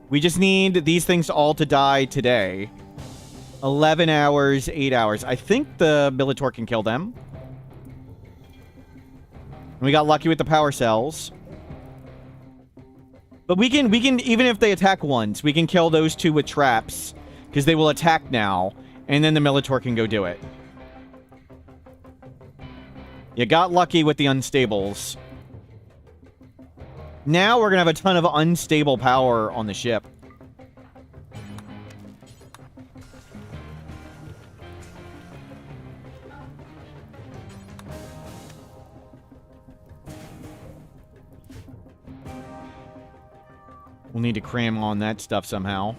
We just need these things all to die today. 11 hours, 8 hours. I think the Militor can kill them. We got lucky with the power cells. But we can, even if they attack once, we can kill those two with traps. Because they will attack now, and then the Militor can go do it. You got lucky with the unstables. Now we're going to have a ton of unstable power on the ship. We'll need to cram on that stuff somehow.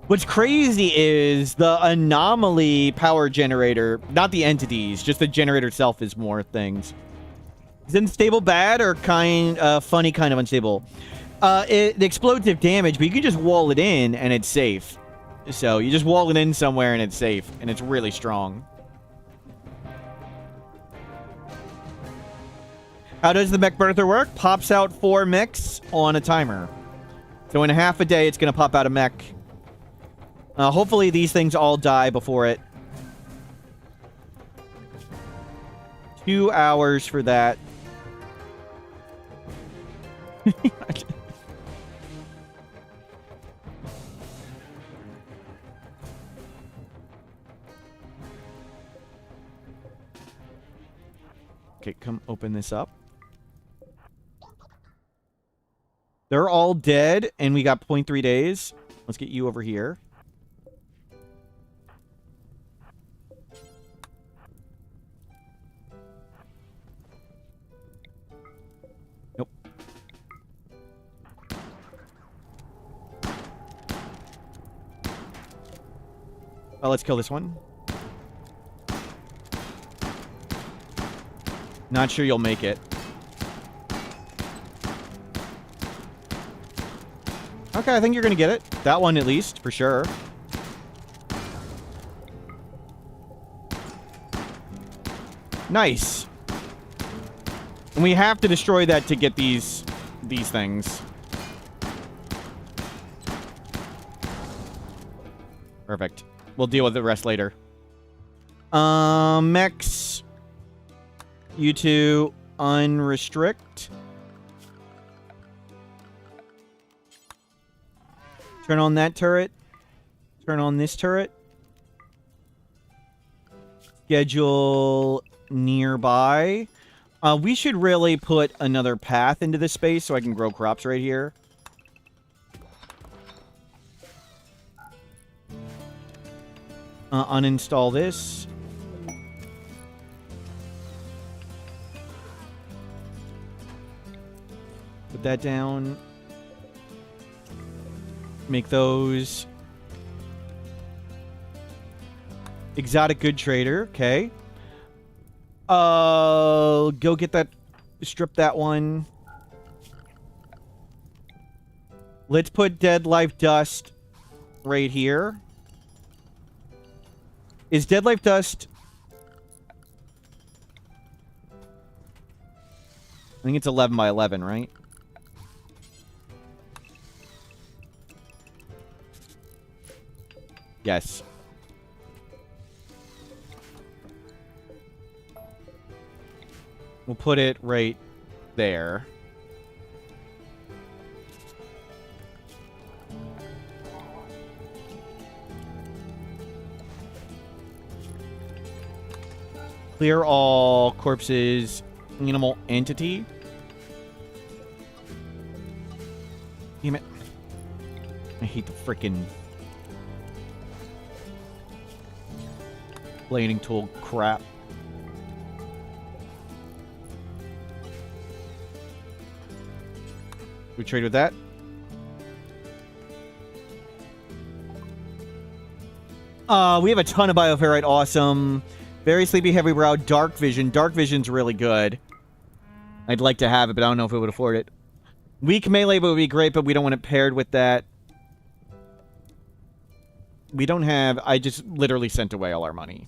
What's crazy is the Anomaly power generator, not the entities, just the generator itself is more things. Is it unstable bad or funny kind of unstable? It explodes if damaged, but you can just wall it in and it's safe. So you just wall it in somewhere and it's safe, and it's really strong. How does the mech birther work? Pops out 4 mechs on a timer. So in half a day, it's going to pop out a mech. Hopefully these things all die before it. 2 hours for that. Okay, come open this up. They're all dead, and we got 0.3 days. Let's get you over here. Nope. Oh, let's kill this one. Not sure you'll make it. Okay, I think you're gonna get it. That one at least, for sure. Nice. And we have to destroy that to get these things. Perfect. We'll deal with the rest later. Mechs. You two unrestrict. Turn on that turret. Turn on this turret. Schedule nearby. We should really put another path into this space so I can grow crops right here. Uninstall this. Put that down. Make those. Exotic good trader. Okay. Go get that. Strip that one. Let's put dead life dust right here. Is dead life dust... I think it's 11 by 11, right? Yes. We'll put it right there. Clear all corpses, animal entity. Damn it. I hate the frickin' planing tool crap. We trade with that. We have a ton of bioferrite. Awesome. Very sleepy, heavy brow, dark vision. Dark vision's really good. I'd like to have it, but I don't know if it would afford it. Weak melee would be great, but we don't want it paired with that. We don't have... I just literally sent away all our money.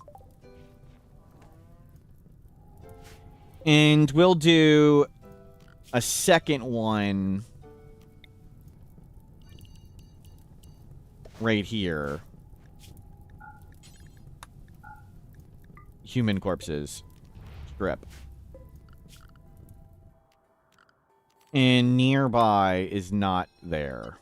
And we'll do a second one right here. Human corpses. Strip. And nearby is not there.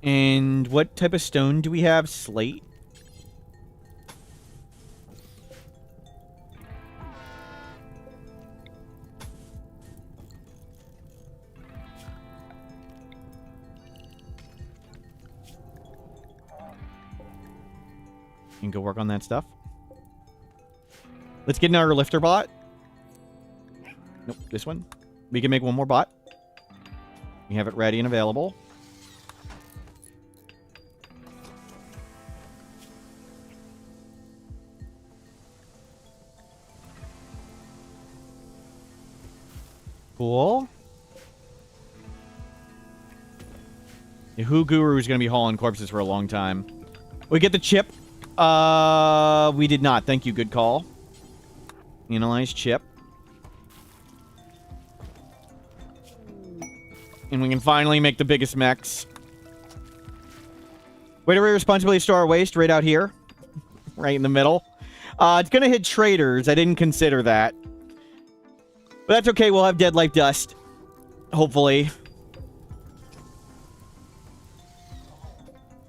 And what type of stone do we have? Slate? You can go work on that stuff. Let's get another lifter bot. Nope, this one. We can make one more bot. We have it ready and available. Cool. The Who Guru is going to be hauling corpses for a long time. We get the chip. We did not. Thank you. Good call. Analyze chip. And we can finally make the biggest mechs. Where do we responsibly store our waste? Right out here. Right in the middle. It's gonna hit traders. I didn't consider that. But that's okay. We'll have dead life dust. Hopefully.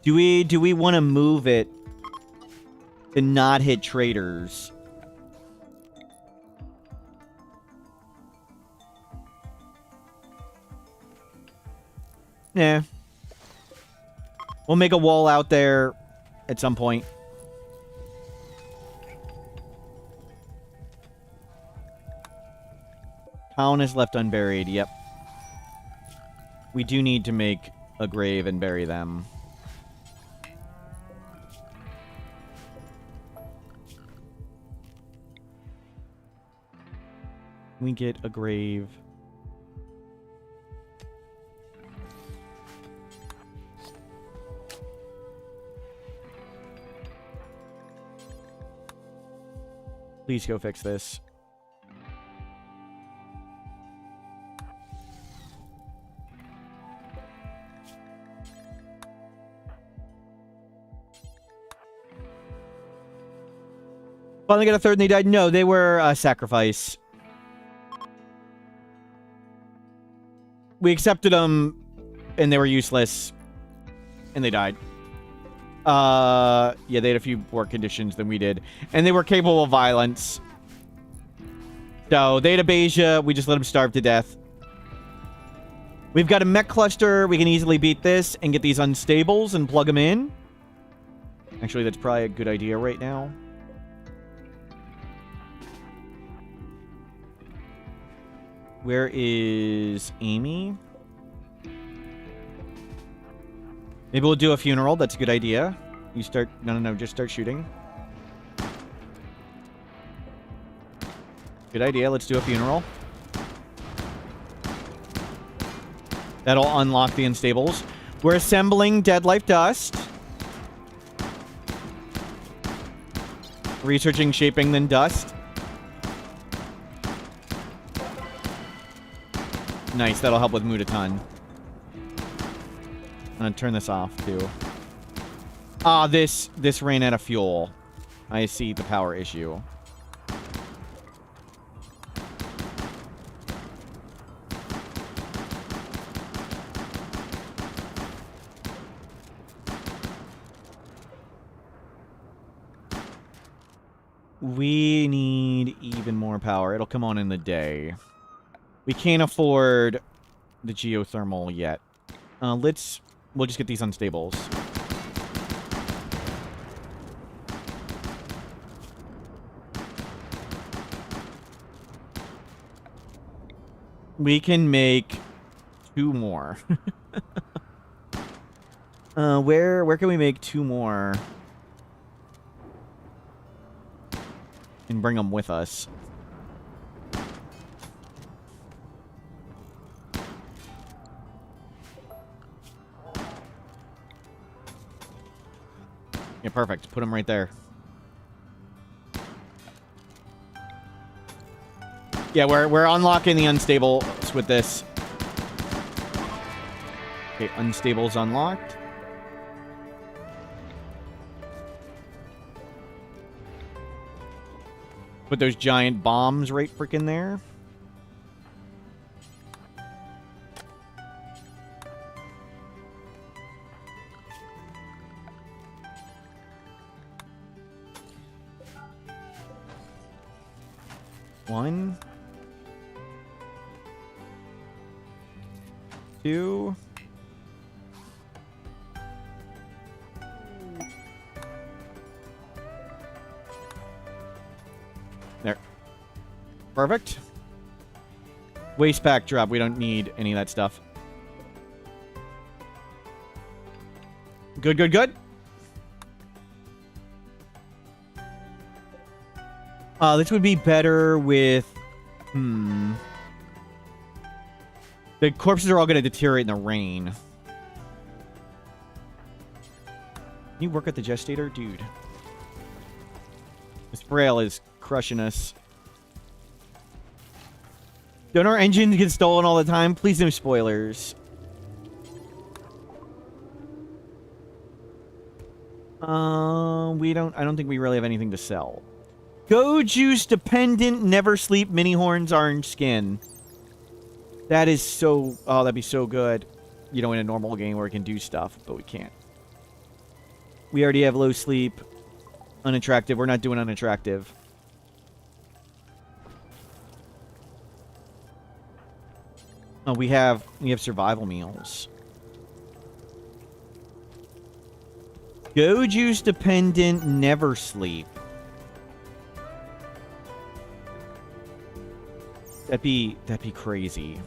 Do we want to move it to not hit traders? Yeah. We'll make a wall out there at some point. Town is left unburied. Yep. We do need to make a grave and bury them. We get a grave. Please go fix this. Finally got a third and they died? No, they were a sacrifice. We accepted them and they were useless. And they died. Yeah, they had a few worse conditions than we did. And they were capable of violence. So, they had aphasia. We just let them starve to death. We've got a mech cluster. We can easily beat this and get these unstables and plug them in. Actually, that's probably a good idea right now. Where is Amy? Maybe we'll do a funeral. That's a good idea. You start... No, just start shooting. Good idea. Let's do a funeral. That'll unlock the unstables. We're assembling dead life dust. Researching, shaping, then dust. Nice. That'll help with mood a ton. I'm gonna turn this off, too. Ah, this ran out of fuel. I see the power issue. We need even more power. It'll come on in the day. We can't afford the geothermal yet. We'll just get these unstables. We can make 2 more. Where can we make 2 more? And bring them with us. Yeah, perfect. Put them right there. Yeah, we're unlocking the unstables with this. Okay, unstables unlocked. Put those giant bombs right freaking there. One. 2. There. Perfect. Waste pack drop. We don't need any of that stuff. Good, good, good. This would be better with... The corpses are all going to deteriorate in the rain. Can you work at the gestator? Dude. This frail is crushing us. Don't our engines get stolen all the time? Please no spoilers. I don't think we really have anything to sell. Go juice dependent, never sleep, mini horns, orange skin. That is so... Oh, that'd be so good. You know, in a normal game where we can do stuff, but we can't. We already have low sleep. Unattractive. We're not doing unattractive. Oh, we have survival meals. Go juice dependent, never sleep. That'd be crazy.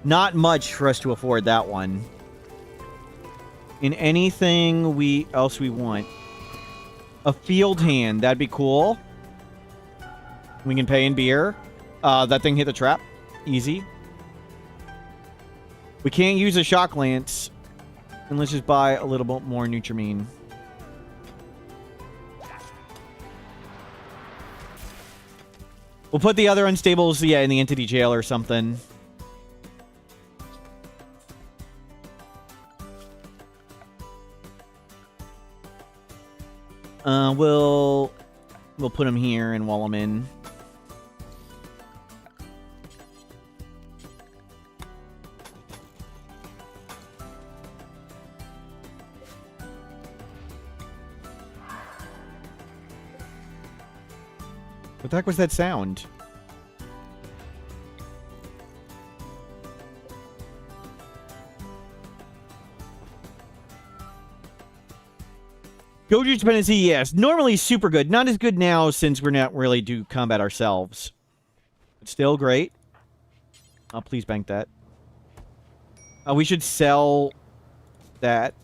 Not much for us to afford that one. In anything else we want. A field hand, that'd be cool. We can pay in beer. That thing hit the trap. Easy. We can't use a shock lance. And let's just buy a little bit more Nutrimine. We'll put the other unstables, yeah, in the entity jail or something. We'll put them here and wall them in. What the heck was that sound? Go juice dependency, yes. Normally super good. Not as good now since we're not really do combat ourselves. But still great. Oh, please bank that. We should sell that.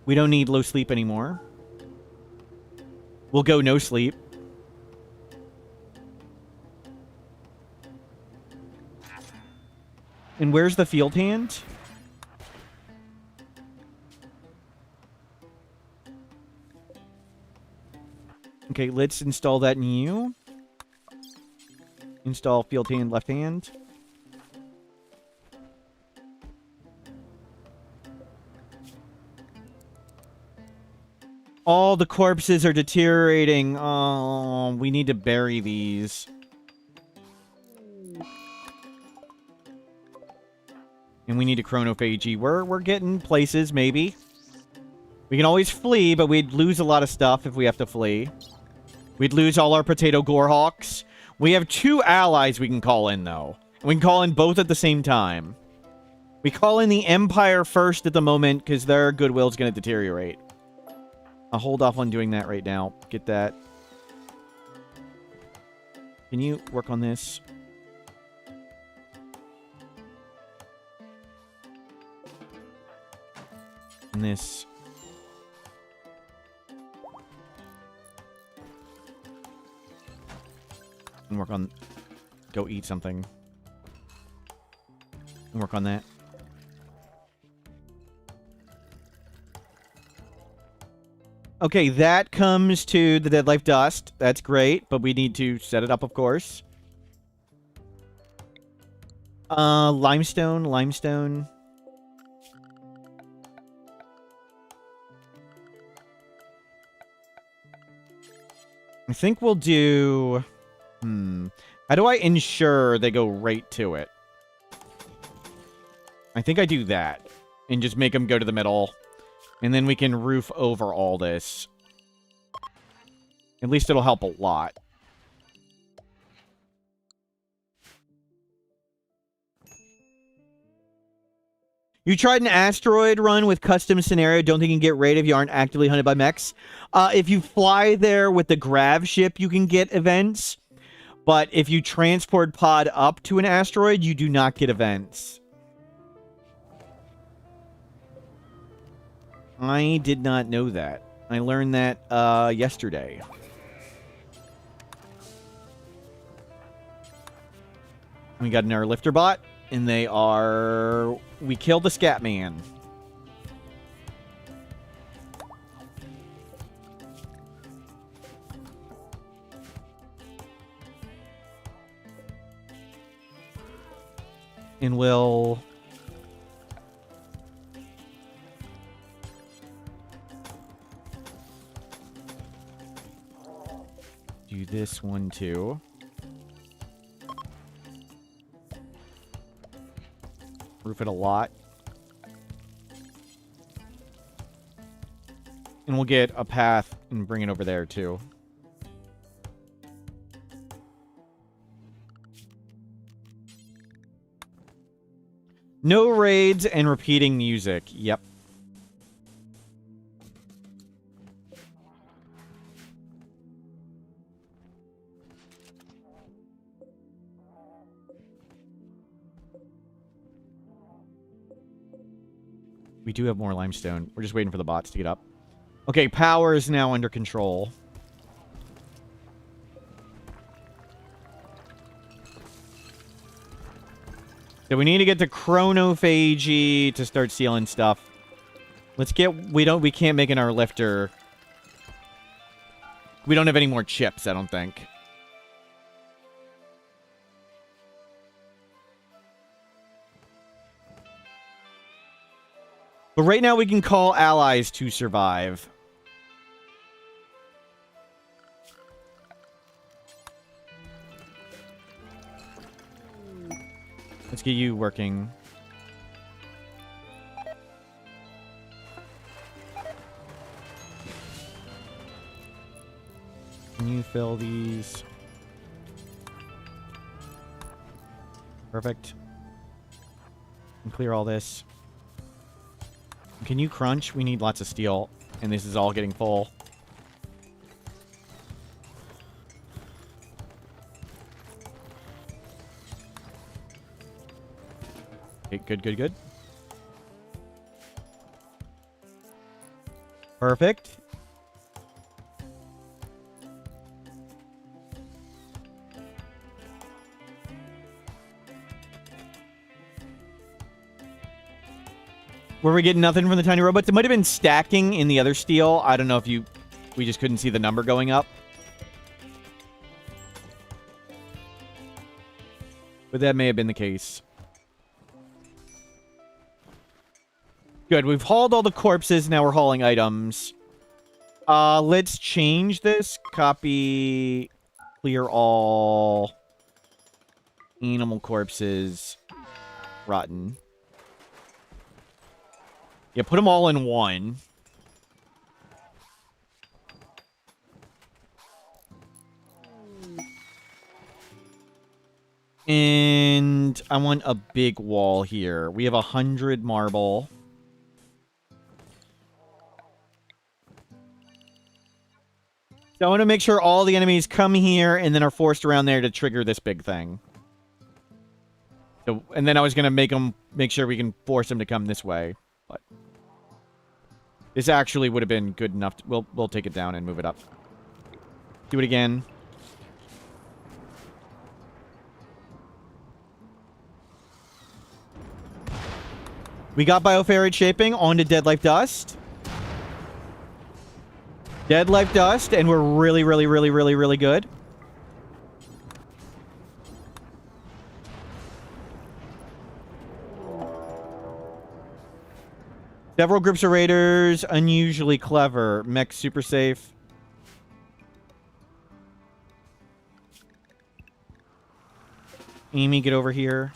We don't need low sleep anymore. We'll go no sleep. And where's the field hand? Okay, let's install that in you. Install field hand left hand. All the corpses are deteriorating. Oh, we need to bury these. And we need a chronophagy. We're getting places, maybe. We can always flee, but we'd lose a lot of stuff if we have to flee. We'd lose all our potato Gorehulks. We have 2 allies we can call in, though. We can call in both at the same time. We call in the Empire first at the moment, because their goodwill's going to deteriorate. I'll hold off on doing that right now. Get that. Can you work on this? And this. And work on... Go eat something. And work on that. Okay, that comes to the Dead Life Dust. That's great, but we need to set it up, of course. Limestone. I think we'll do... How do I ensure they go right to it? I think I do that. And just make them go to the middle. And then we can roof over all this. At least it'll help a lot. You tried an asteroid run with custom scenario. Don't think you can get raid if you aren't actively hunted by mechs. If you fly there with the Grav ship, you can get events. But if you transport pod up to an asteroid, you do not get events. I did not know that. I learned that yesterday. We got another lifter bot, and they are... We killed the scat man. And we'll... Do this one too. Roof it a lot. And we'll get a path and bring it over there too. No raids and repeating music. Yep. We do have more limestone. We're just waiting for the bots to get up. Okay, power is now under control. So we need to get the chronophagy to start stealing stuff. Let's get... We can't make in our lifter. We don't have any more chips, I don't think. But right now we can call allies to survive. Let's get you working. Can you fill these? Perfect. And clear all this. Can you crunch? We need lots of steel. And this is all getting full. Okay, good, good, good. Perfect. Were we getting nothing from the tiny robots? It might have been stacking in the other steel. I don't know if we just couldn't see the number going up. But that may have been the case. Good, we've hauled all the corpses, now we're hauling items. Let's change this. Copy, clear all animal corpses. Rotten. Yeah, put them all in one. And I want a big wall here. We have 100 marble. So I want to make sure all the enemies come here and then are forced around there to trigger this big thing. So, and then I was going to make sure we can force them to come this way. But this actually would have been good enough. We'll take it down and move it up. Do it again. We got bioferrite shaping onto Dead Life Dust. Dead Life Dust, and we're really, really, really, really, really good. Several groups of raiders, unusually clever. Mech super safe. Amy, get over here.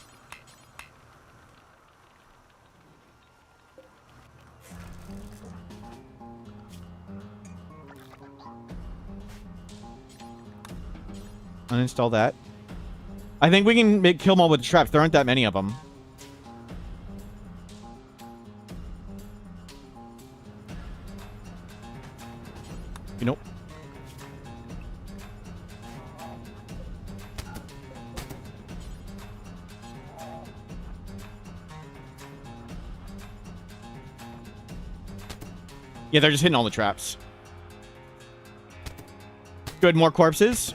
Uninstall that. I think we can kill them all with traps. There aren't that many of them. You know. Yeah, they're just hitting all the traps. Good, more corpses.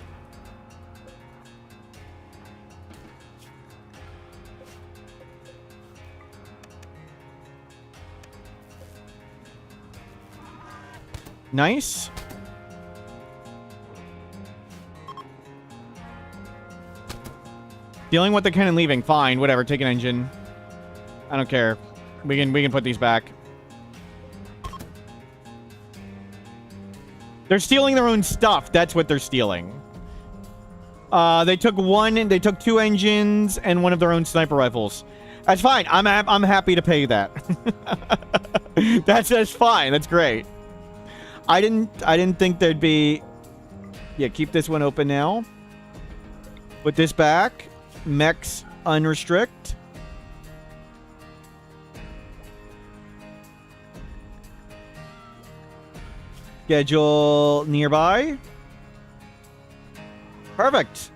Nice. Dealing with the cannon leaving. Fine, whatever. Take an engine. I don't care. We can put these back. They're stealing their own stuff. That's what they're stealing. They took one, and they took 2 engines and one of their own sniper rifles. That's fine. I'm happy to pay that. That's fine. That's great. I didn't think there'd be. Yeah, keep this one open now. Put this back. Mechs unrestrict. Schedule nearby. Perfect.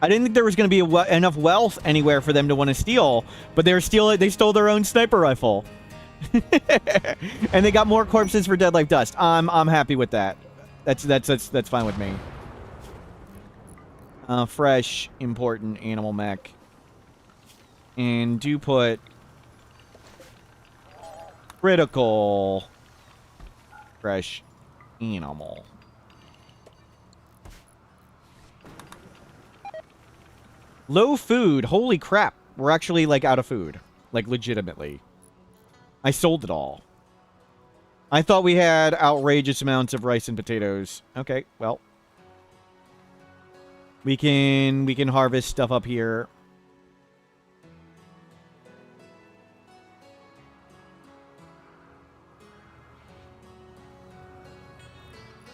I didn't think there was going to be enough wealth anywhere for them to want to steal, but they stole their own sniper rifle. And they got more corpses for Dead Life Dust. I'm happy with that. That's fine with me. Fresh, important animal mech. And do put critical fresh animal. Low food. Holy crap. We're actually, like, out of food. Like, legitimately. I sold it all. I thought we had outrageous amounts of rice and potatoes. Okay, well. We can harvest stuff up here.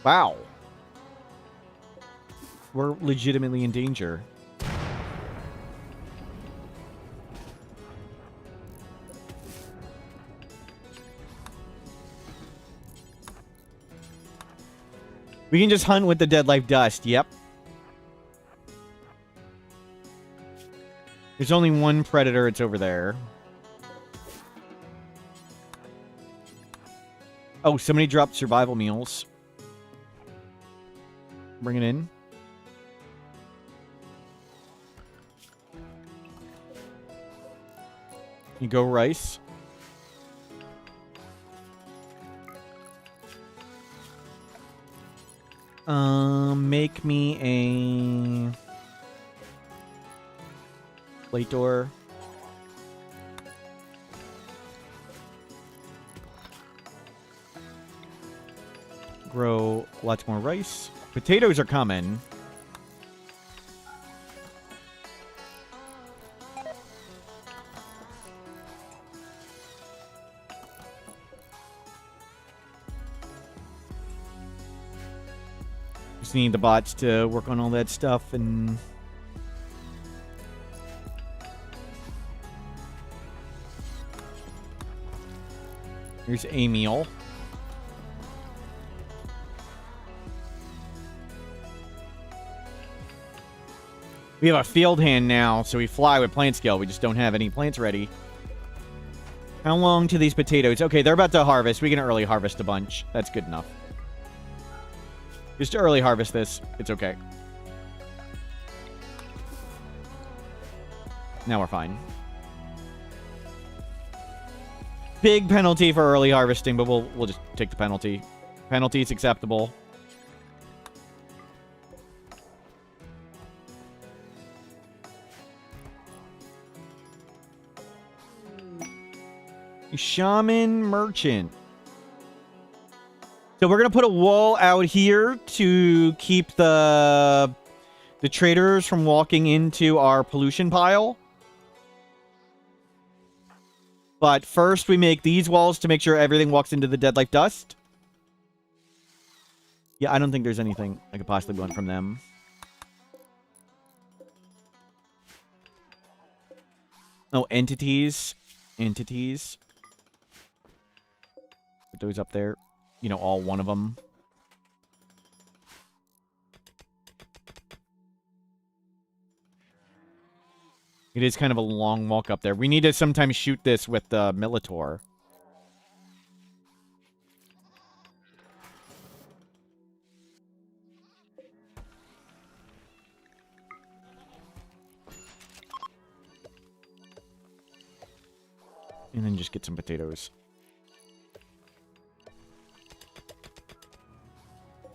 Wow. We're legitimately in danger. We can just hunt with the Dead Life Dust. Yep. There's only one predator. It's over there. Oh, somebody dropped survival meals. Bring it in. You go rice. Make me a plate door. Grow lots more rice. Potatoes are coming. Just need the bots to work on all that stuff and... Here's a meal. We have a field hand now, so we fly with plant scale. We just don't have any plants ready. How long to these potatoes? Okay, they're about to harvest. We can early harvest a bunch. That's good enough. Just to early harvest this. It's okay. Now we're fine. Big penalty for early harvesting, but we'll just take the penalty. Penalty is acceptable. Shaman Merchant. So we're going to put a wall out here to keep the traders from walking into our pollution pile. But first we make these walls to make sure everything walks into the Dead Life Dust. Yeah, I don't think there's anything I could possibly want from them. Oh, entities. Entities. Put those up there. You know, all one of them. It is kind of a long walk up there. We need to sometimes shoot this with the Militor. And then just get some potatoes.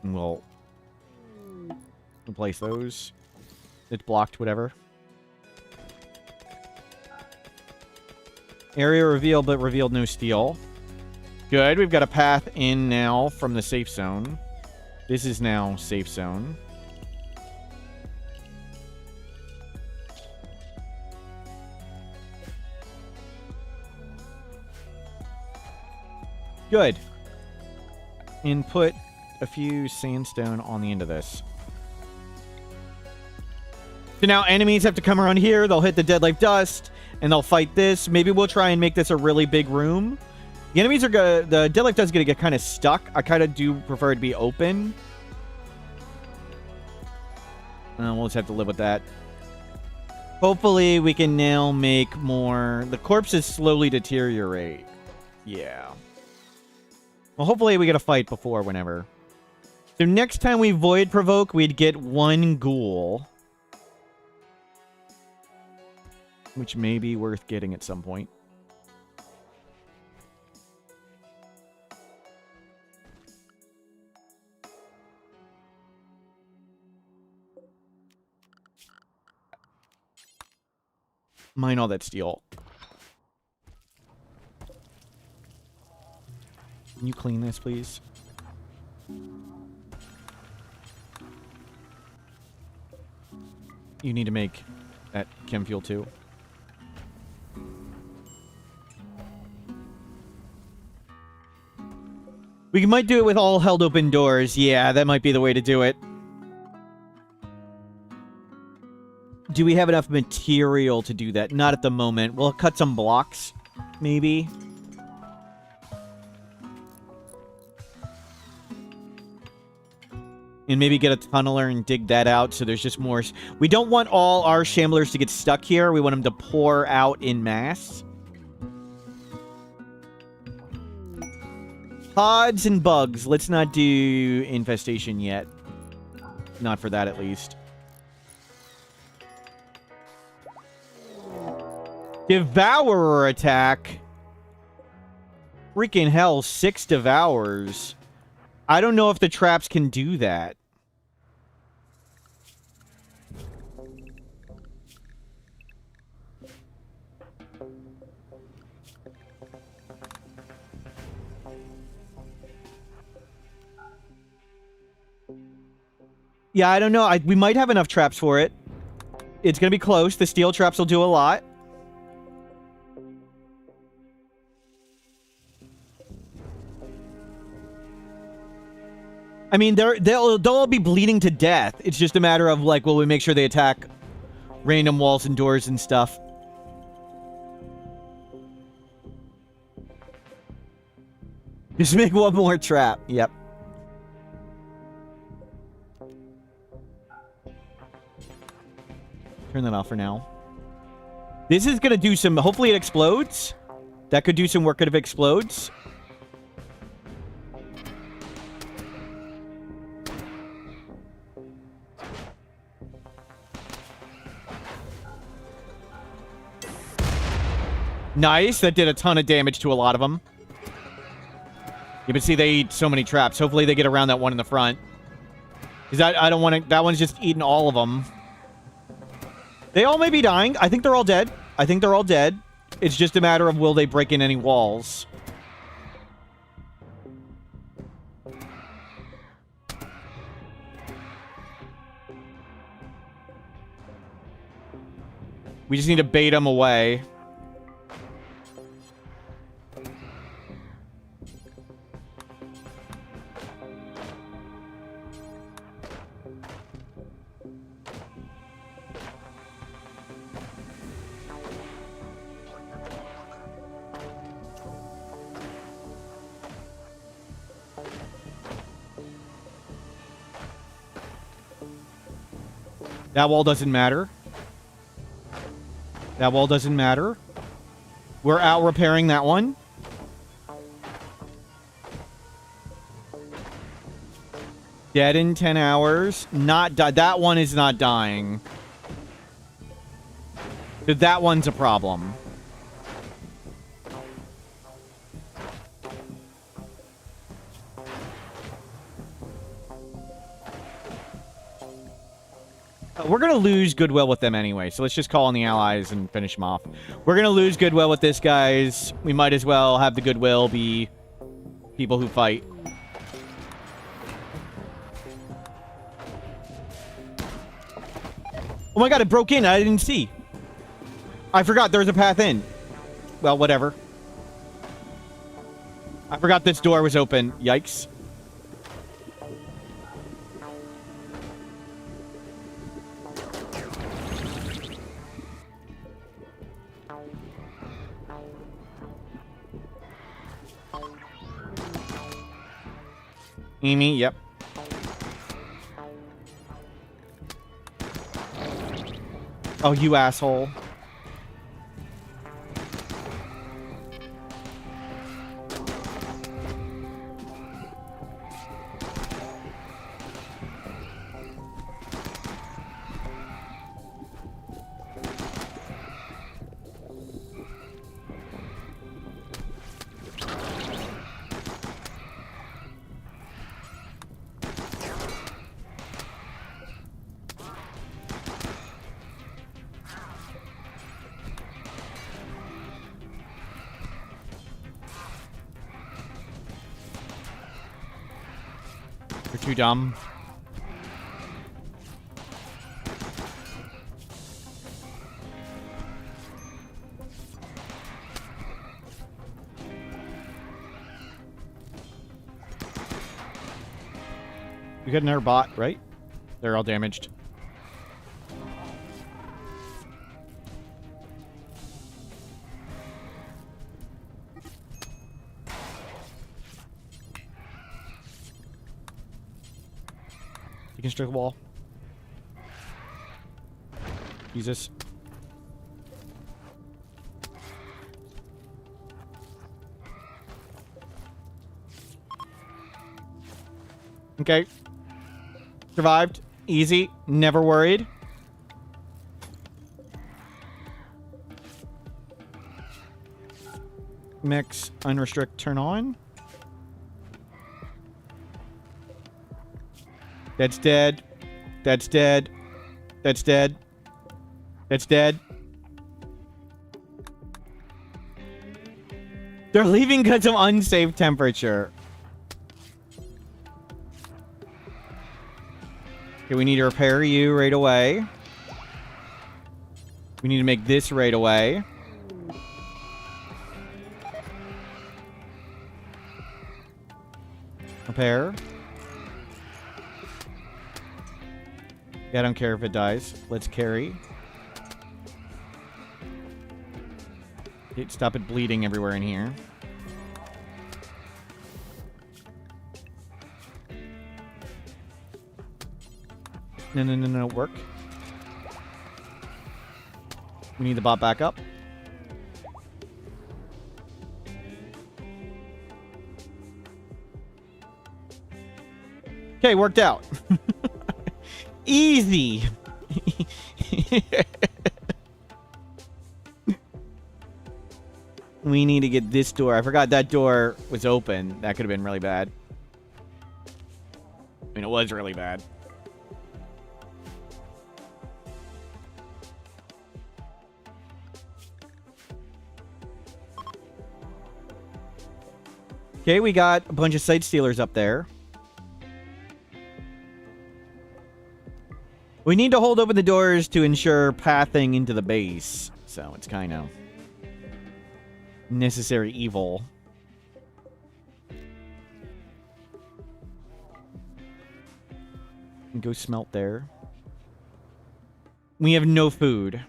And we'll replace those. It's blocked, whatever. Area revealed, but revealed no steel. Good. We've got a path in now from the safe zone. This is now safe zone. Good. And put a few sandstone on the end of this. So now enemies have to come around here. They'll hit the dead life dust, and they'll fight this. Maybe we'll try and make this a really big room. The enemies are gonna... The dead life dust is gonna get kind of stuck. I kind of do prefer it to be open. We'll just have to live with that. Hopefully we can now make more... The corpses slowly deteriorate. Yeah. Well, hopefully we get a fight before whenever. So next time we void provoke, we'd get 1 ghoul. Which may be worth getting at some point. Mine all that steel. Can you clean this, please? You need to make that chem fuel too. We might do it with all held open doors. Yeah, that might be the way to do it. Do we have enough material to do that? Not at the moment. We'll cut some blocks, maybe. And maybe get a tunneler and dig that out so there's just more... We don't want all our shamblers to get stuck here. We want them to pour out in mass. Pods and bugs. Let's not do infestation yet. Not for that, at least. Devourer attack. Freaking hell, 6 devours. I don't know if the traps can do that. Yeah, I don't know. We might have enough traps for it. It's going to be close. The steel traps will do a lot. I mean, they'll all be bleeding to death. It's just a matter of, like, will we make sure they attack random walls and doors and stuff? Just make one more trap. Yep. Turn that off for now. This is going to do some... Hopefully it explodes. That could do some work if it explodes. Nice. That did a ton of damage to a lot of them. You can see they eat so many traps. Hopefully they get around that one in the front. Because I don't want to... That one's just eating all of them. They all may be dying. I think they're all dead. I think they're all dead. It's just a matter of will they break in any walls. We just need to bait them away. That wall doesn't matter. That wall doesn't matter. We're out repairing that one. Dead in 10 hours. Not die. That one is not dying. So that one's a problem. We're going to lose goodwill with them anyway, so let's just call on the allies and finish them off. We're going to lose goodwill with this, guys. We might as well have the goodwill be people who fight. my god, it broke in. I didn't see. I forgot there was a path in. Well, whatever. I forgot this door was open. Yikes. Amy, yep. Oh, you asshole. You're too dumb. You got another bot, right? They're all damaged. Deconstruct the wall. Jesus. Okay. Survived. Easy. Never worried. Mix, unrestrict, turn on. That's dead. That's dead. That's dead. That's dead. They're leaving because of unsafe temperature. Okay, we need to repair you right away. We need to make this right away. Repair. Yeah, I don't care if it dies. Let's carry. Okay, stop it bleeding everywhere in here. No, work. We need the bot back up. Okay, worked out. Easy. We need to get this door. I forgot that door was open. That could have been really bad. I mean, it was really bad. Okay, we got a bunch of site stealers up there. We need to hold open the doors to ensure pathing into the base. So it's kind of necessary evil. Go smelt there. We have no food.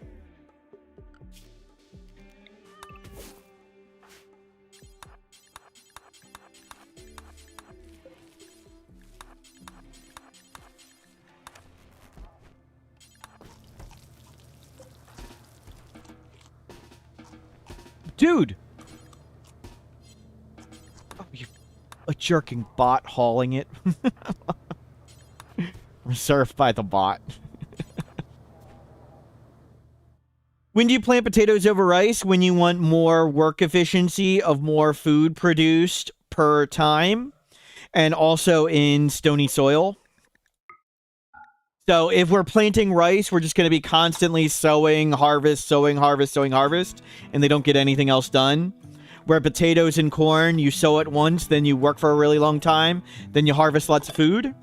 Dude! Oh, you a jerking bot hauling it. We're surfed by the bot. When do you plant potatoes over rice? When you want more work efficiency of more food produced per time. And also in stony soil. So if we're planting rice, we're just going to be constantly sowing, harvest, sowing, harvest, sowing, harvest, and they don't get anything else done. Where potatoes and corn, you sow it once, then you work for a really long time, then you harvest lots of food.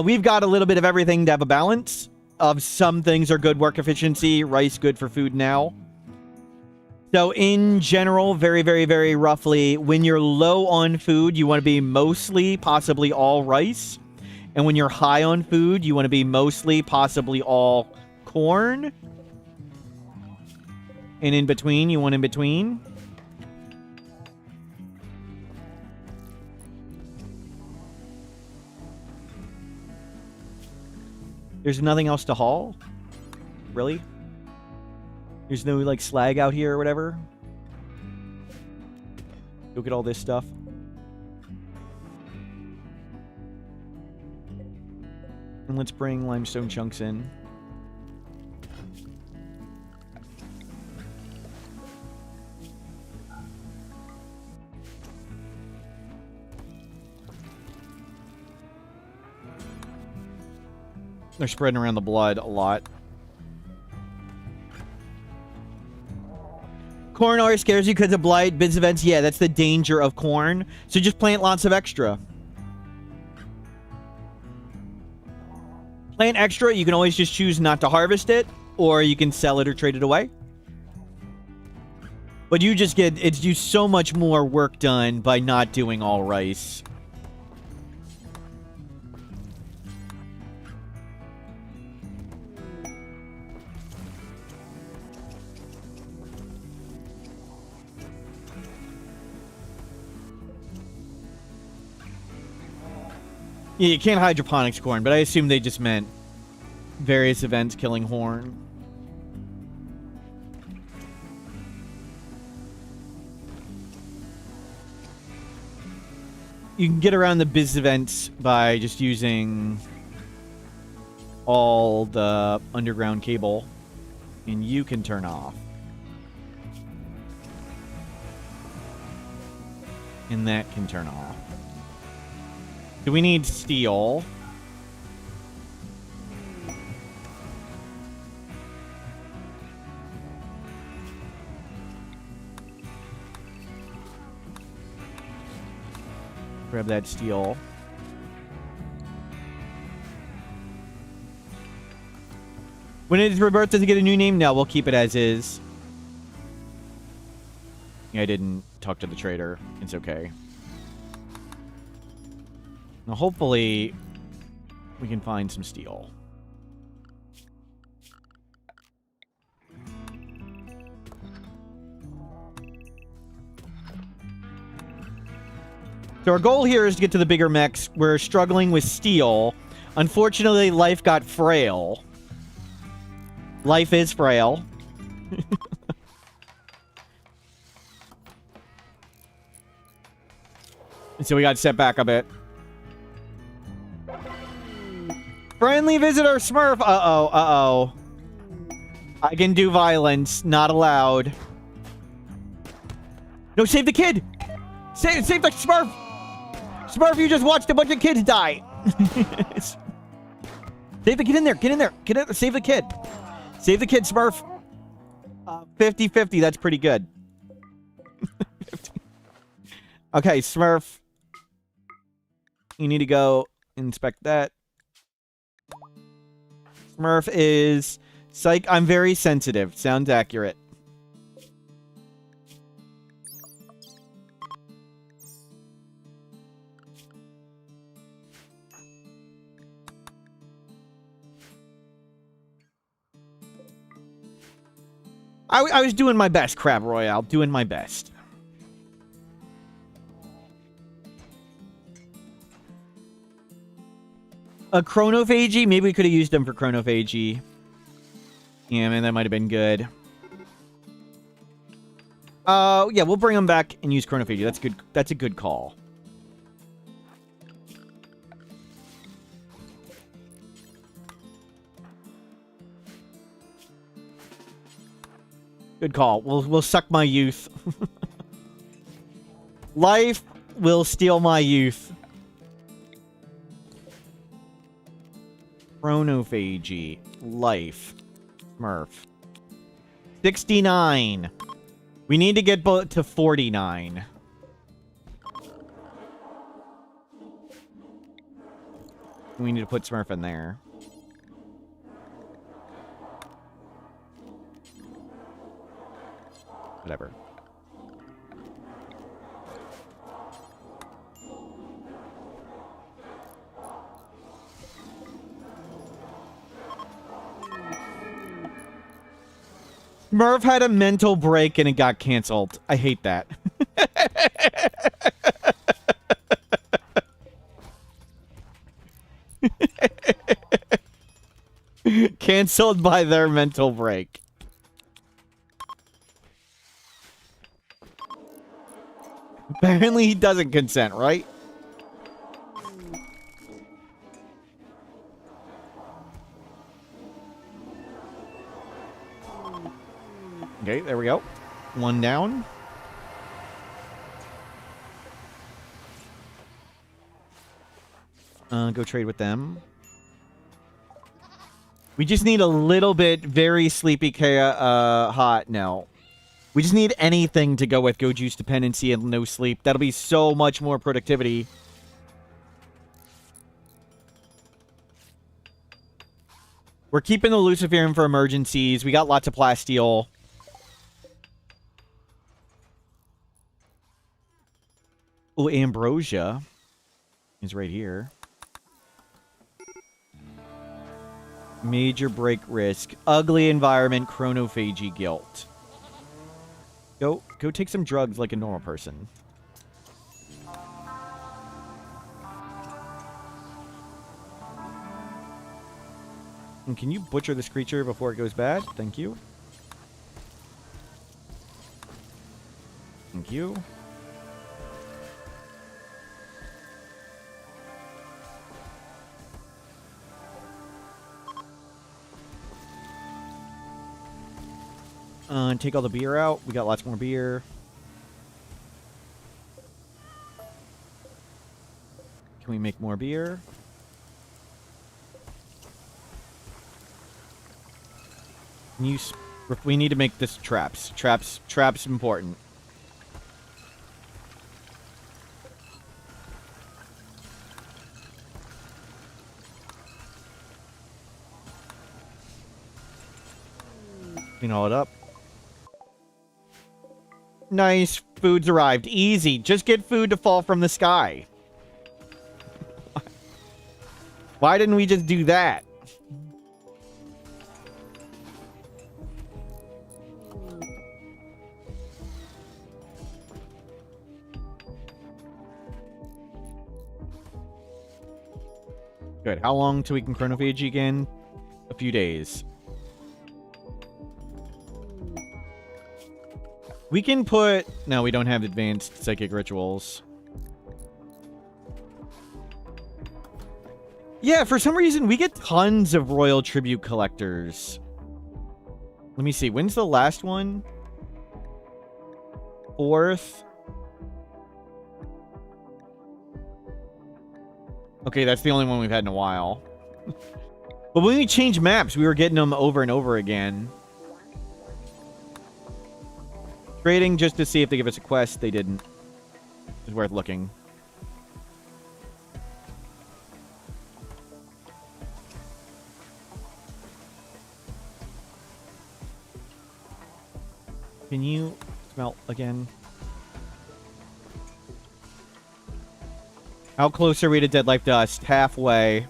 We've got a little bit of everything to have a balance. of some things are good work efficiency. Rice good for food now. So in general, very, very, very roughly, when you're low on food, you want to be mostly, possibly all rice. And when you're high on food, you want to be mostly, possibly all corn. And in between, you want in between. There's nothing else to haul? Really? There's no, like, slag out here or whatever? Look at all this stuff. And let's bring limestone chunks in. They're spreading around the blood a lot. Corn always scares you because of blight, biz events. Yeah, that's the danger of corn. So just plant lots of extra. Plant extra, you can always just choose not to harvest it, or you can sell it or trade it away. But you just get, it's you so much more work done by not doing all rice. Yeah, you can't hydroponics corn, but I assume they just meant various events killing horn. You can get around the biz events by just using all the underground cable, and you can turn off. And that can turn off. Do we need steel? Grab that steel. When its rebirth, does it get a new name? No, we'll keep it as is. Yeah, I didn't talk to the trader. It's okay. Now, hopefully, we can find some steel. So our goal here is to get to the bigger mechs. We're struggling with steel. Unfortunately, life got frail. Life is frail. So we got set back a bit. Friendly visitor Smurf. Uh-oh, uh-oh. I can do violence. Not allowed. No, save the kid! Save the Smurf! Smurf, you just watched a bunch of kids die. Save the kid in there. Get in there. Get in. Save the kid. Save the kid, Smurf. 50-50. That's pretty good. Okay, Smurf. You need to go inspect that. Smurf is... Psych, I'm very sensitive. Sounds accurate. I was doing my best, Crab Royale. Doing my best. A chronophagy? Maybe we could have used them for chronophagy. Yeah, man, that might have been good. Yeah, we'll bring them back and use chronophagy. That's good. That's a good call. Good call. We'll suck my youth. Life will steal my youth. Chronophagy. Life. Smurf. 69. We need to get to 49. We need to put Smurf in there. Whatever. Smurf had a mental break and it got canceled. I hate that. Canceled by their mental break. Apparently he doesn't consent, right? Okay, there we go. One down. Go trade with them. We just need a little bit very sleepy hot. No. We just need anything to go with Go Juice dependency and no sleep. That'll be so much more productivity. We're keeping the Luciferium for emergencies. We got lots of plasteel. Oh, Ambrosia is right here. Major break risk. Ugly environment. Chronophagy guilt. Go take some drugs like a normal person. And can you butcher this creature before it goes bad? Thank you. Thank you. Take all the beer out. We got lots more beer. Can we make more beer? We need to make this traps. Traps important. Clean all it up. Nice. Food's arrived. Easy. Just get food to fall from the sky. Why didn't we just do that? Good. How long till we can chronophage again? A few days. We can put... No, we don't have advanced psychic rituals. Yeah, for some reason, we get tons of royal tribute collectors. Let me see. When's the last one? 4th. Okay, that's the only one we've had in a while. But when we changed maps, we were getting them over and over again. Trading just to see if they give us a quest. They didn't. It's worth looking. Can you smelt again? How close are we to Dead Life Dust? Halfway.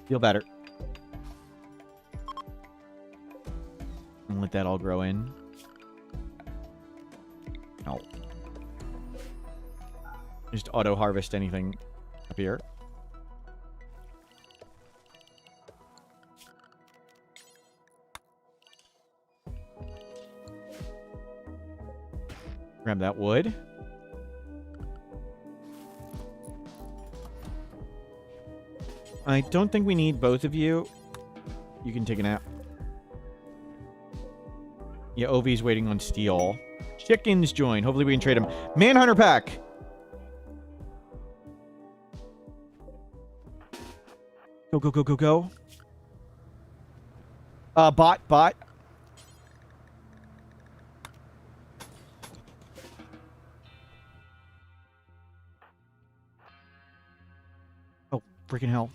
Feel better. And let that all grow in. Oh. Just auto-harvest anything up here. Grab that wood. I don't think we need both of you. You can take a nap. Yeah, Ovi's waiting on steel. Chickens join. Hopefully we can trade them. Manhunter pack. Go, go, go, go, go. Bot. Freaking hell.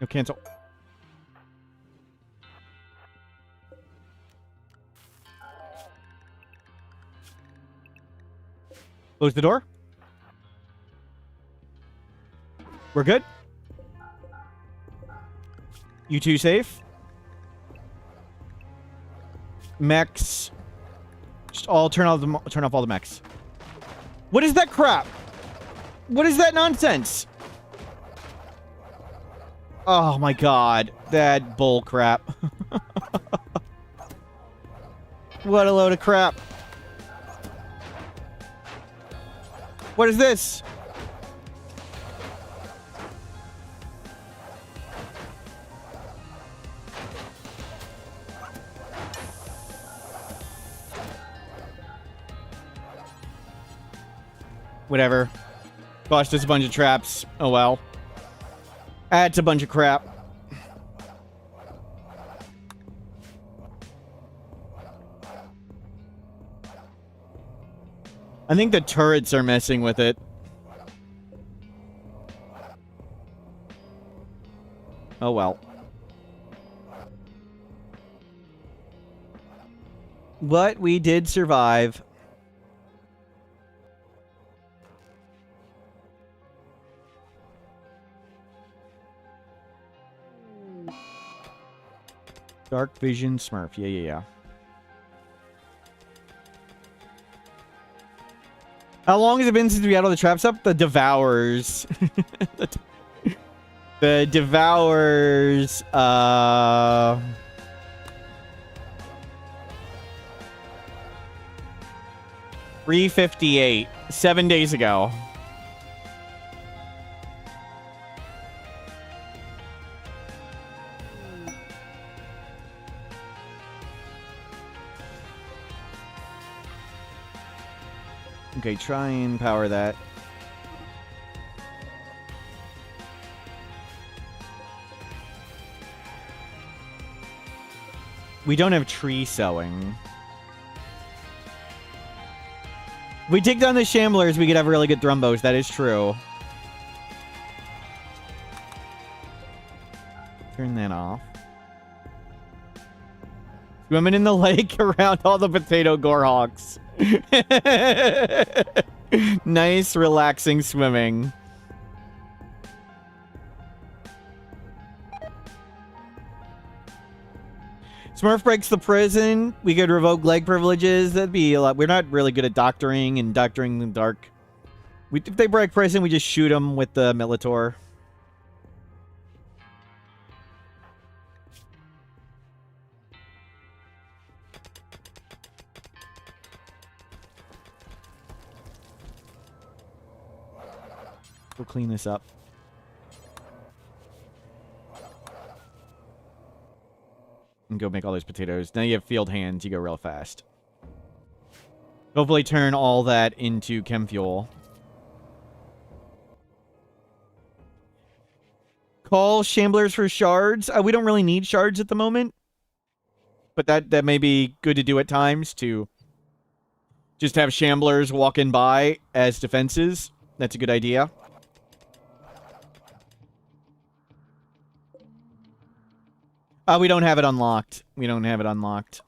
No, cancel. Close the door. We're good. You two safe. Mechs. Just all turn off all the mechs. What is that crap? What is that nonsense? Oh my god. That bull crap. What a load of crap. What is this? Whatever. Cost us a bunch of traps. Oh well. That's a bunch of crap. I think the turrets are messing with it. Oh well. But we did survive. Dark Vision Smurf. Yeah. How long has it been since we had all the traps up? The Devours. The Devours, 3:58. 7 days ago. Okay, try and power that. We don't have tree sowing. If we take down the Shamblers, we could have really good Thrumbos. That is true. Turn that off. Swimming in the lake around all the potato Gorehulks. Nice, relaxing swimming. Smurf breaks the prison. We could revoke leg privileges. That'd be a lot. We're not really good at doctoring and doctoring in the dark. If they break prison, we just shoot them with the Militor. We'll clean this up. And go make all those potatoes. Now you have field hands. You go real fast. Hopefully turn all that into chem fuel. Call Shamblers for shards. We don't really need shards at the moment. But that may be good to do at times to just have Shamblers walking by as defenses. That's a good idea. We don't have it unlocked. We don't have it unlocked.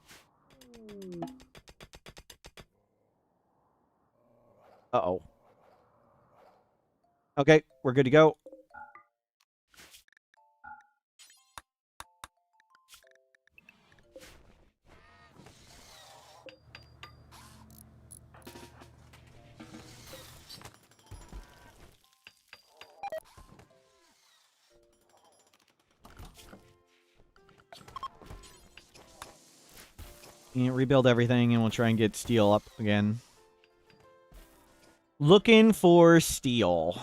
Uh-oh. Okay, we're good to go. Rebuild everything, and we'll try and get steel up again. Looking for steel.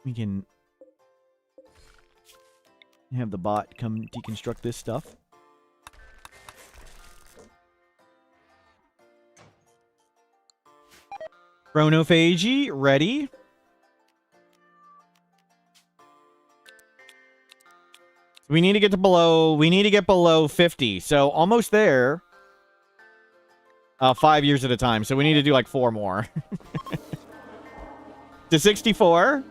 We can have the bot come deconstruct this stuff. Chronophagy, ready. We need to get to below 50, so almost there. 5 years at a time, so we need to do like 4 more. To 64.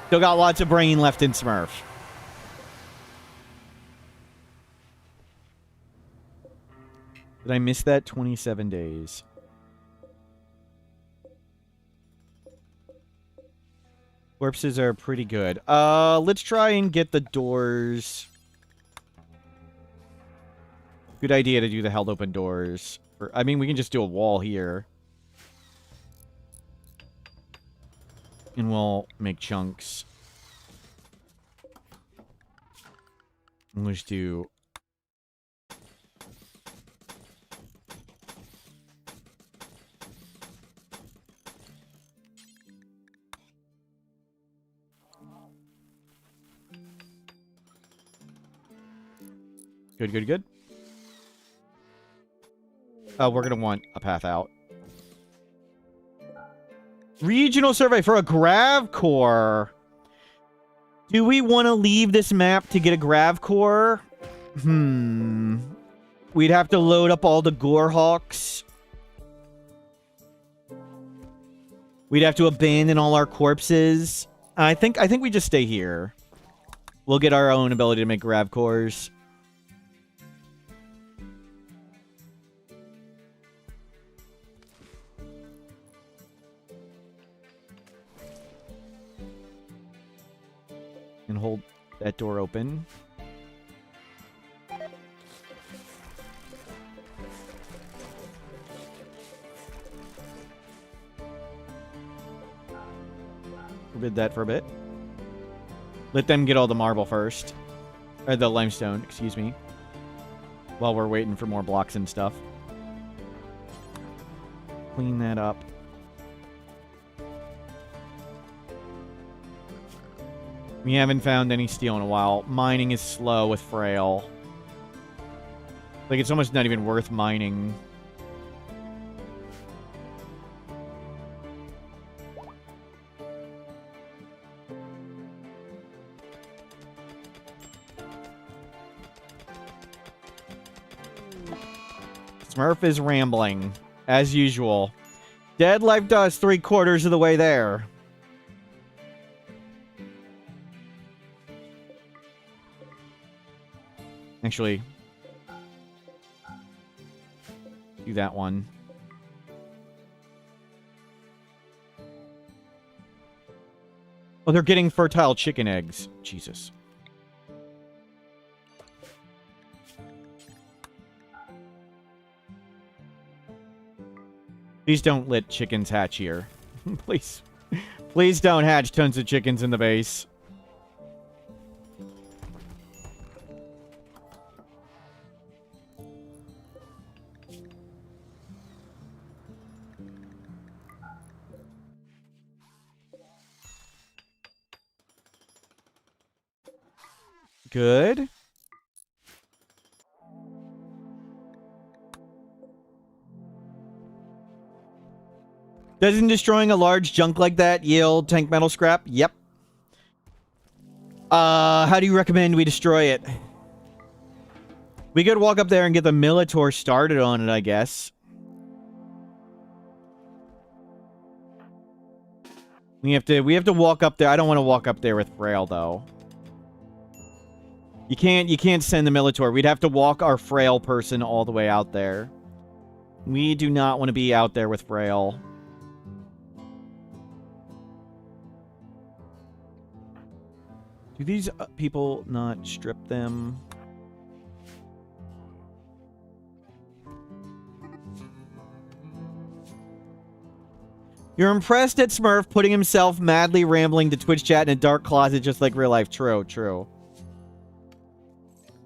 Still got lots of brain left in Smurf. Did I miss that? 27 days. Corpses are pretty good. Let's try and get the doors. Good idea to do the held open doors. I mean, we can just do a wall here. And we'll make chunks. And we'll just do... Good, good, good. Oh, we're going to want a path out. Regional survey for a grav core. Do we want to leave this map to get a grav core? We'd have to load up all the Gorehulks. We'd have to abandon all our corpses. I think we just stay here. We'll get our own ability to make grav cores. And hold that door open. Forbid that for a bit. Let them get all the marble first. Or the limestone, excuse me. While we're waiting for more blocks and stuff. Clean that up. We haven't found any steel in a while. Mining is slow with Frail. Like, it's almost not even worth mining. Smurf is rambling, as usual. Dead Life Dust 3/4 of the way there. Actually, do that one. Oh, they're getting fertile chicken eggs. Jesus. Please don't let chickens hatch here. Please. Please don't hatch tons of chickens in the base. Good. Doesn't destroying a large junk like that yield tank metal scrap? Yep. How do you recommend we destroy it? We could walk up there and get the Militor started on it, I guess. We have to walk up there. I don't want to walk up there with Frail though. You can't send the Militor. We'd have to walk our Frail person all the way out there. We do not want to be out there with Frail. Do these people not strip them? You're impressed at Smurf putting himself madly rambling to Twitch chat in a dark closet just like real life. True, true.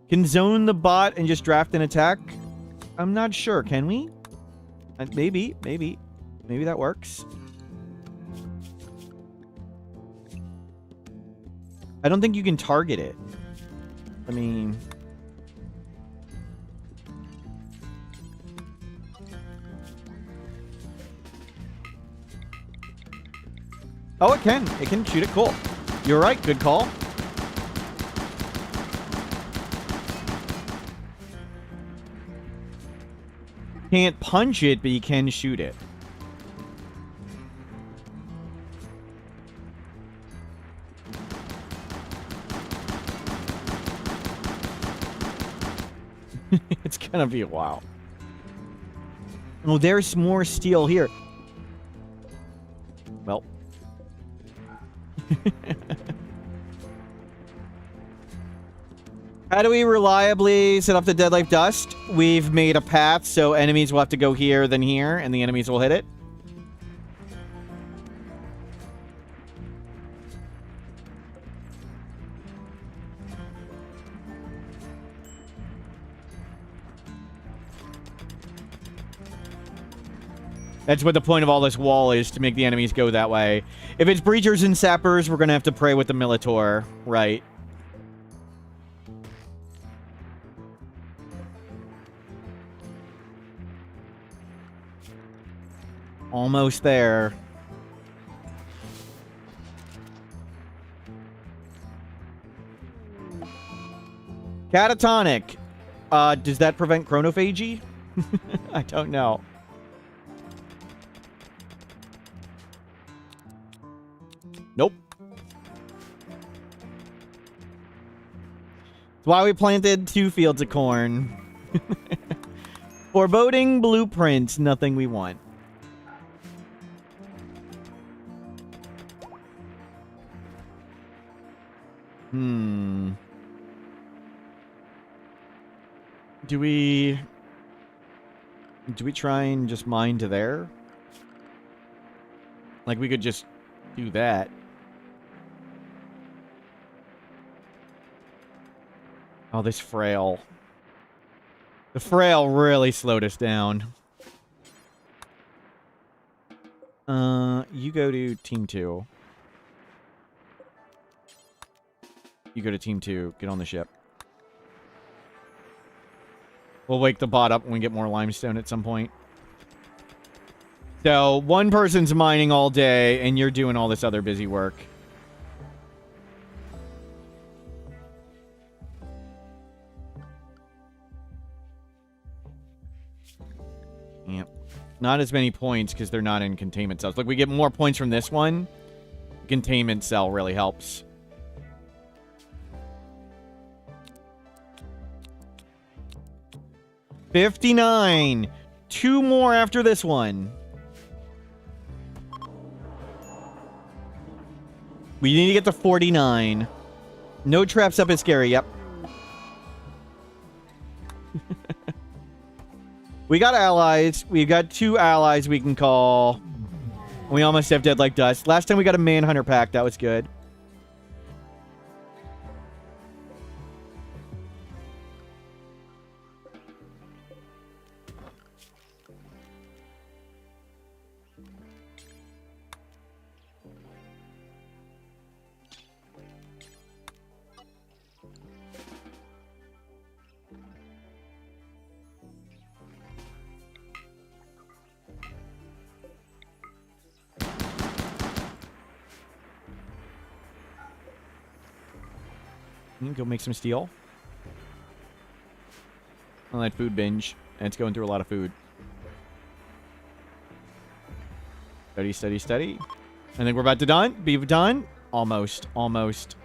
Can zone the bot and just draft an attack? I'm not sure. Can we? Maybe that works. I don't think you can target it. I mean... Oh, it can. It can shoot it. Cool. You're right. Good call. Can't punch it, but you can shoot it. It's gonna be a while. Oh, there's more steel here. Well. How do we reliably set off the dead life dust? We've made a path, so enemies will have to go here, then here, and the enemies will hit it. That's what the point of all this wall is, to make the enemies go that way. If it's breachers and sappers, we're going to have to pray with the Militor, right? Almost there. Catatonic. Does that prevent chronophagy? I don't know. Nope. That's why we planted 2 fields of corn. Foreboding blueprints, nothing we want. Do we try and just mine to there? Like, we could just do that. Oh, this frail. The frail really slowed us down. You go to team 2. You go to team 2. Get on the ship. We'll wake the bot up when we get more limestone at some point. So, one person's mining all day, and you're doing all this other busy work. Yep. Not as many points, because they're not in containment cells. Like, we get more points from this one. Containment cell really helps. $59. 2 more after this one. We need to get to 49. No traps up is scary. Yep. We got allies. We've got 2 allies we can call. We almost have dead like dust. Last time we got a manhunter pack. That was good. Go make some steel. On that food binge. And it's going through a lot of food. Steady, steady, steady. I think we're about to be done. Almost. Almost.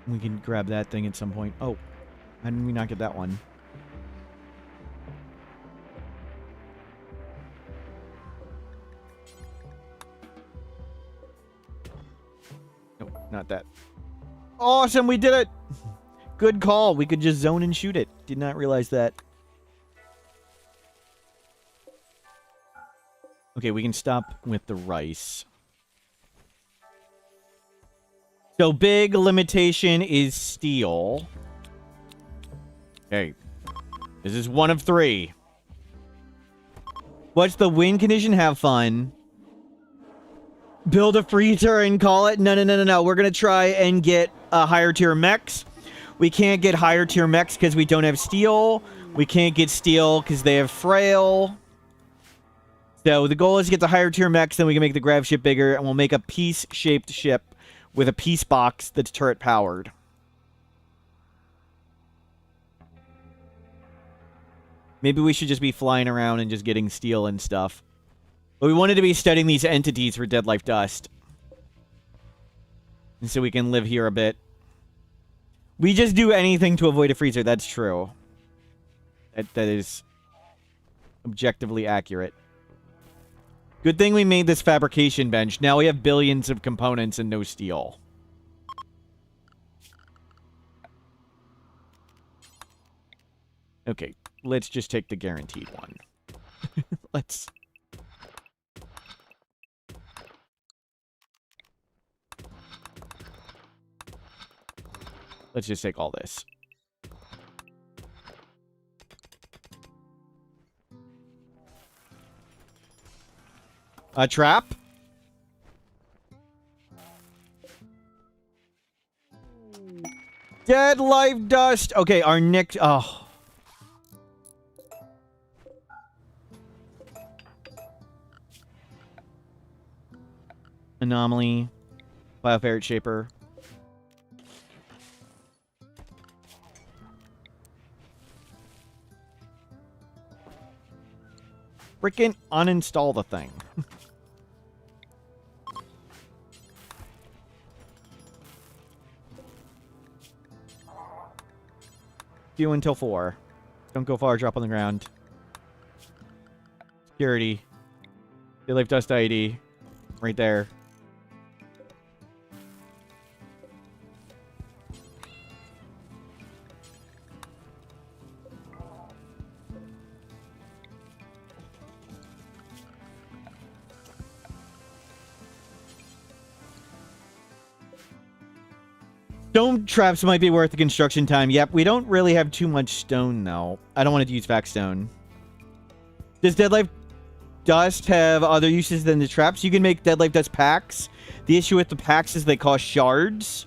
We can grab that thing at some point. Oh. How did we not get that one? Nope, not that. Awesome, we did it! Good call. We could just zone and shoot it. Did not realize that. Okay, we can stop with the rice. So big limitation is steel. Okay. This is 1 of 3. What's the win condition? Have fun. Build a freezer and call it? No. We're going to try and get higher tier mechs. We can't get higher tier mechs because we don't have steel. We can't get steel because they have frail. So the goal is to get the higher tier mechs, then we can make the grav ship bigger, and we'll make a piece-shaped ship with a piece box that's turret powered. Maybe we should just be flying around and just getting steel and stuff. But we wanted to be studying these entities for Dead Life Dust. And so we can live here a bit. We just do anything to avoid a freezer, that's true. That is objectively accurate. Good thing we made this fabrication bench. Now we have billions of components and no steel. Okay, let's just take the guaranteed one. Let's just take all this. A trap? Dead Life Dust. Okay, our next... Oh. Anomaly. Bioferret Shaper. Frickin' uninstall the thing. Do until 4. Don't go far, drop on the ground. Security. Dead Life Dust ID. Right there. Stone traps might be worth the construction time. Yep, we don't really have too much stone, though. I don't want to use vac stone. Does Dead Life Dust have other uses than the traps? You can make Dead Life Dust packs. The issue with the packs is they cost shards.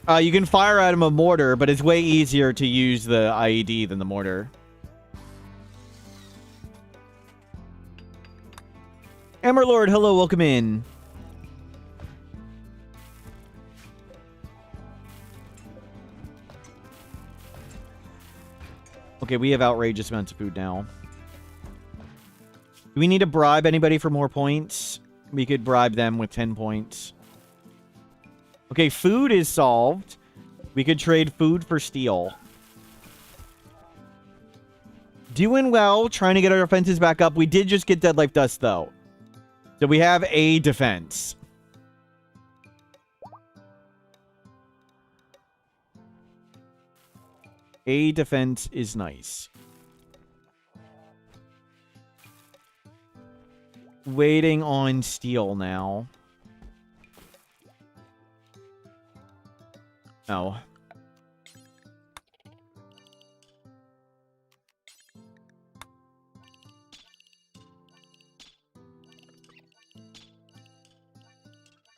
You can fire at them a mortar, but it's way easier to use the IED than the mortar. Emerlord, hello, welcome in. Okay, we have outrageous amounts of food now. Do we need to bribe anybody for more points? We could bribe them with 10 points. Okay, food is solved. We could trade food for steel. Doing well, trying to get our defenses back up. We did just get Dead Life Dust, though. So we have a defense. A defense is nice. Waiting on steel now. No.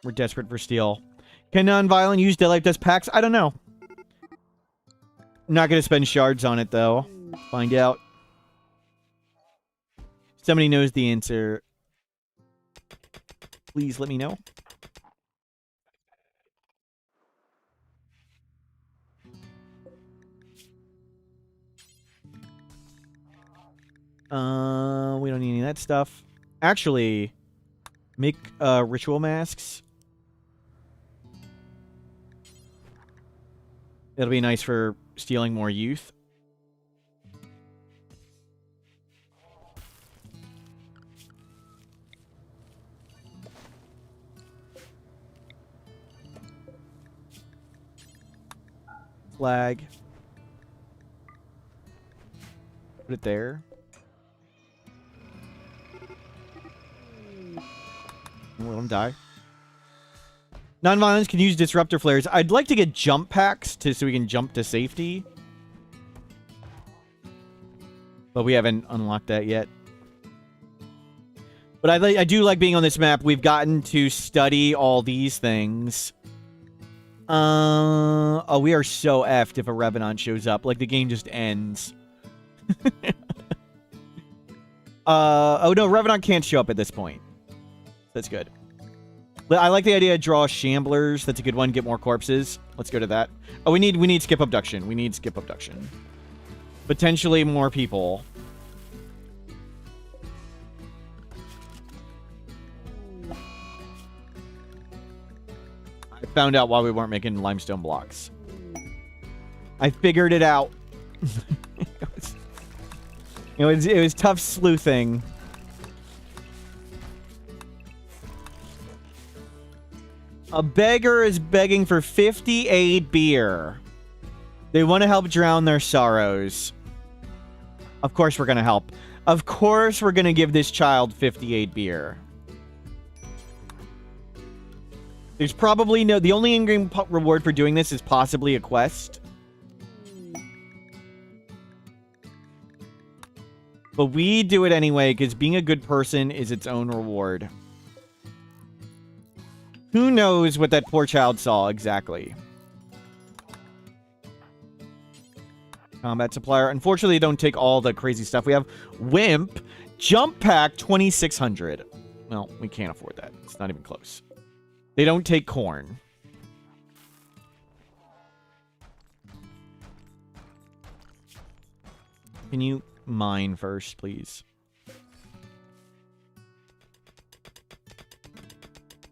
We're desperate for steel. Can non-violent use Dead Life Dust packs? I don't know. I'm not going to spend shards on it, though. Find out. Somebody knows the answer. Please let me know. We don't need any of that stuff. Actually, make ritual masks. It'll be nice for stealing more youth. Flag. Put it there. Let them die. Non-violence can use disruptor flares. I'd like to get jump packs so we can jump to safety. But we haven't unlocked that yet. But I do like being on this map. We've gotten to study all these things. Oh, we are so effed if a Revenant shows up. Like, the game just ends. Oh no, Revenant can't show up at this point. That's good. I like the idea of draw Shamblers. That's a good one. Get more corpses. Let's go to that. Oh, we need skip abduction. We need skip abduction. Potentially more people. I found out why we weren't making limestone blocks. I figured it out. It was tough sleuthing. A beggar is begging for 58 beer. They want to help drown their sorrows. Of course we're going to help. Of course we're going to give this child 58 beer. There's probably no... The only in-game reward for doing this is possibly a quest. But we do it anyway, because being a good person is its own reward. Who knows what that poor child saw exactly? Combat supplier. Unfortunately, they don't take all the crazy stuff we have. Wimp. Jump pack 2,600. Well, we can't afford that. It's not even close. They don't take corn. Can you mine first, please?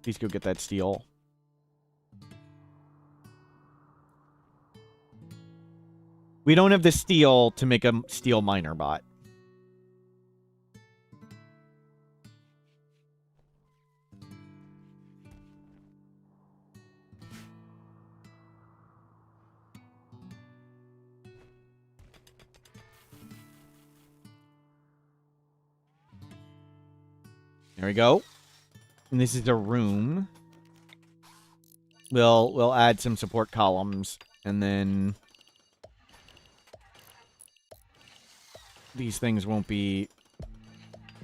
Please go get that steel. We don't have the steel to make a steel miner bot. There we go. And this is a room. We'll add some support columns, and then these things won't be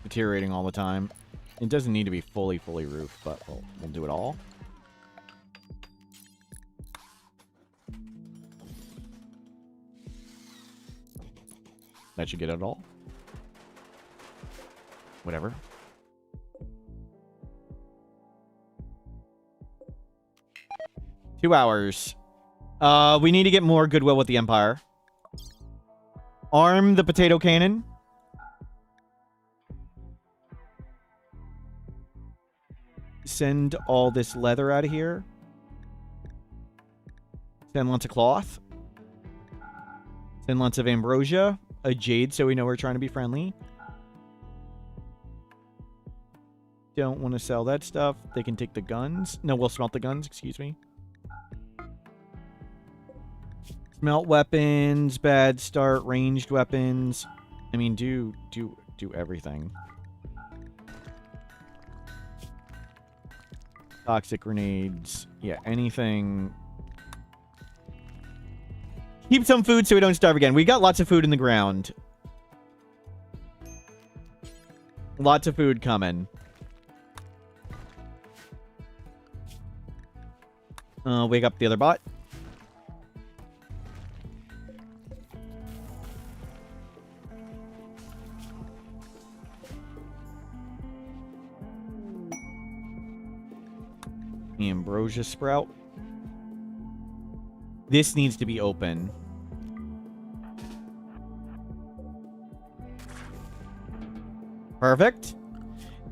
deteriorating all the time. It doesn't need to be fully roofed, but we'll do it all. That should get it all. Whatever. Two hours. We need to get more goodwill with the Empire. Arm the potato cannon. Send all this leather out of here. Send lots of cloth. Send lots of ambrosia. A jade, so we know we're trying to be friendly. Don't want to sell that stuff. They can take the guns. No, we'll smelt the guns. Excuse me. Smelt weapons. Bad start. Ranged weapons. I mean, do everything. Toxic grenades. Yeah, anything. Keep some food so we don't starve again. We got lots of food in the ground. Lots of food coming. Wake up the other bot. Ambrosia sprout. This needs to be open. Perfect.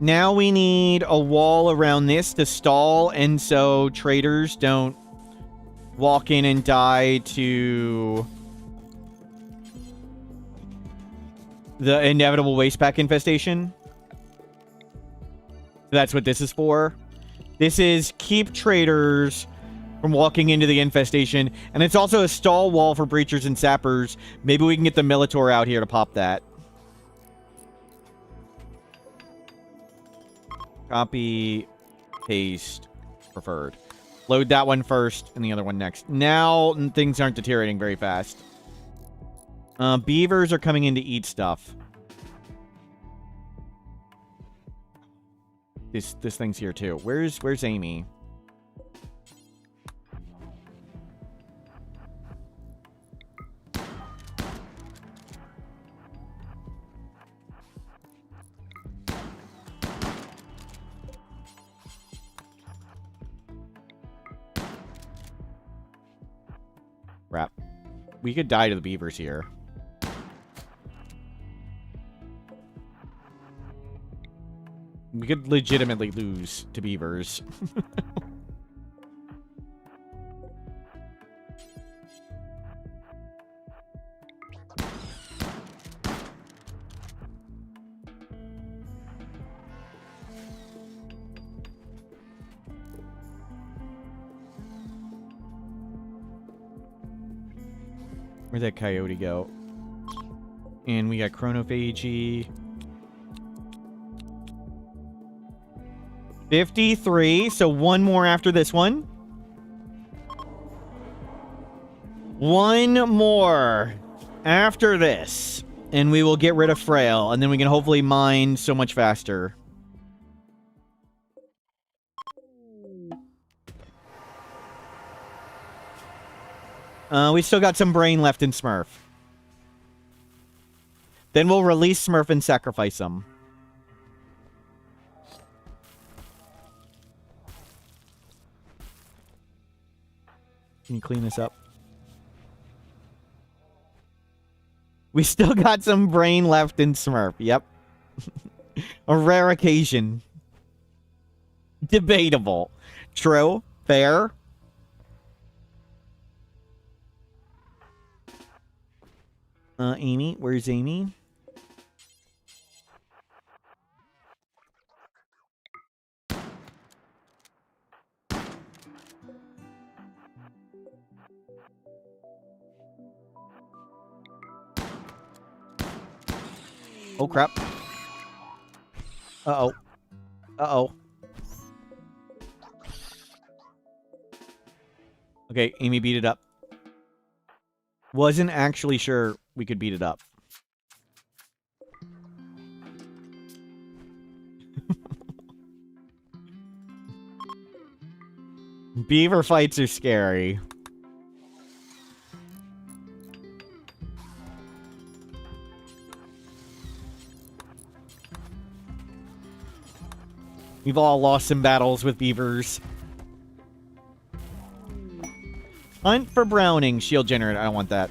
Now we need a wall around this to stall, and so traders don't walk in and die to the inevitable waste pack infestation. That's what this is for. This is keep traders from walking into the infestation. And it's also a stall wall for breachers and sappers. Maybe we can get the Militor out here to pop that. Copy, paste, preferred. Load that one first and the other one next. Now things aren't deteriorating very fast. Beavers are coming in to eat stuff. This thing's here too. Where's Amy? Crap. We could die to the beavers here. We could legitimately lose to beavers. Where'd that coyote go? And we got chronophagy. 53, so one more after this one. One more after this. And we will get rid of Frail, and then we can hopefully mine so much faster. We still got some brain left in Smurf. Then we'll release Smurf and sacrifice him. Can you clean this up? We still got some brain left in Smurf. Yep. A rare occasion. Debatable. True. Fair. Amy. Where's Amy? Oh, crap. Uh-oh. Uh-oh. Okay, Amy beat it up. Wasn't actually sure we could beat it up. Beaver fights are scary. We've all lost some battles with beavers. Hunt for Browning. Shield generator. I don't want that.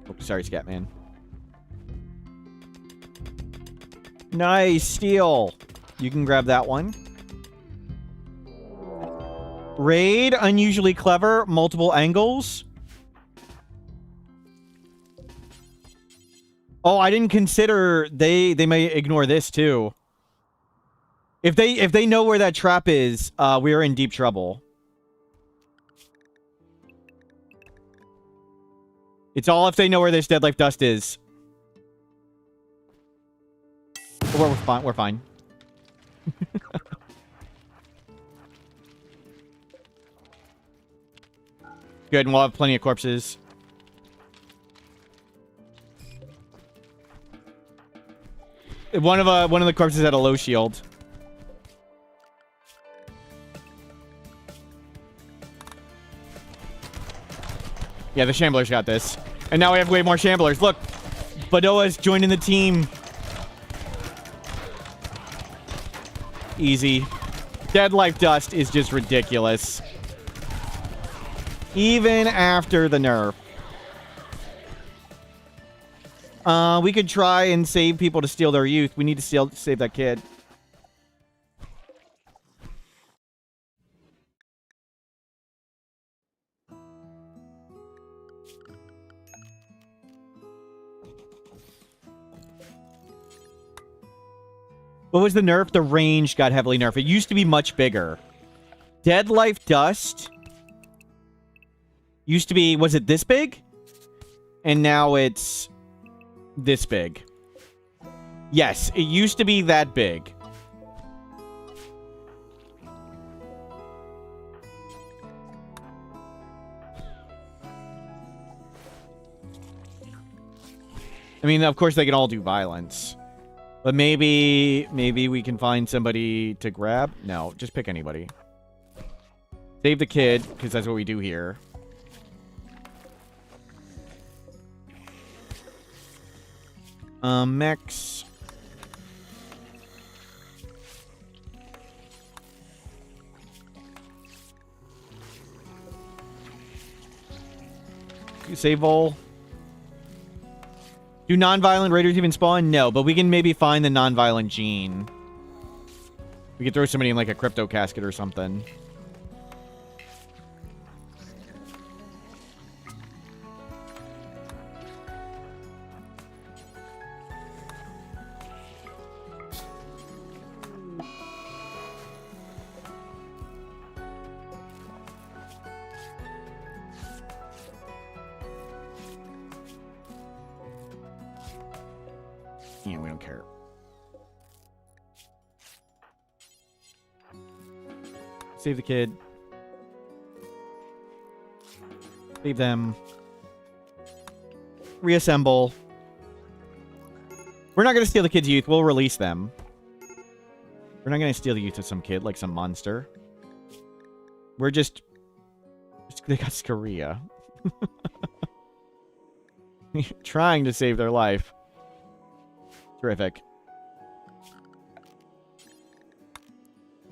Oh, sorry, Scatman. Nice. Steel. You can grab that one. Raid. Unusually clever. Multiple angles. Oh, I didn't consider they may ignore this too. If they know where that trap is, we're in deep trouble. It's all if they know where this dead life dust is. We're fine. We're fine. Good, and we'll have plenty of corpses. One of the corpses had a low shield. Yeah, the Shamblers got this. And now we have way more Shamblers. Look, Badoa's joining the team. Easy. Dead Life Dust is just ridiculous. Even after the nerf. We could try and save people to steal their youth. We need to save that kid. What was the nerf? The range got heavily nerfed. It used to be much bigger. Dead Life Dust used to be, was it this big? And now it's this big. Yes, it used to be that big. I mean, of course they can all do violence. But maybe we can find somebody to grab. No, just pick anybody. Save the kid, because that's what we do here. Mechs. You save all. Do non-violent raiders even spawn? No, but we can maybe find the non-violent gene. We could throw somebody in like a crypto casket or something. Yeah, we don't care. Save the kid. Save them. Reassemble. We're not going to steal the kid's youth. We'll release them. We're not going to steal the youth of some kid, like some monster. We're just they got Scaria. Trying to save their life. Terrific.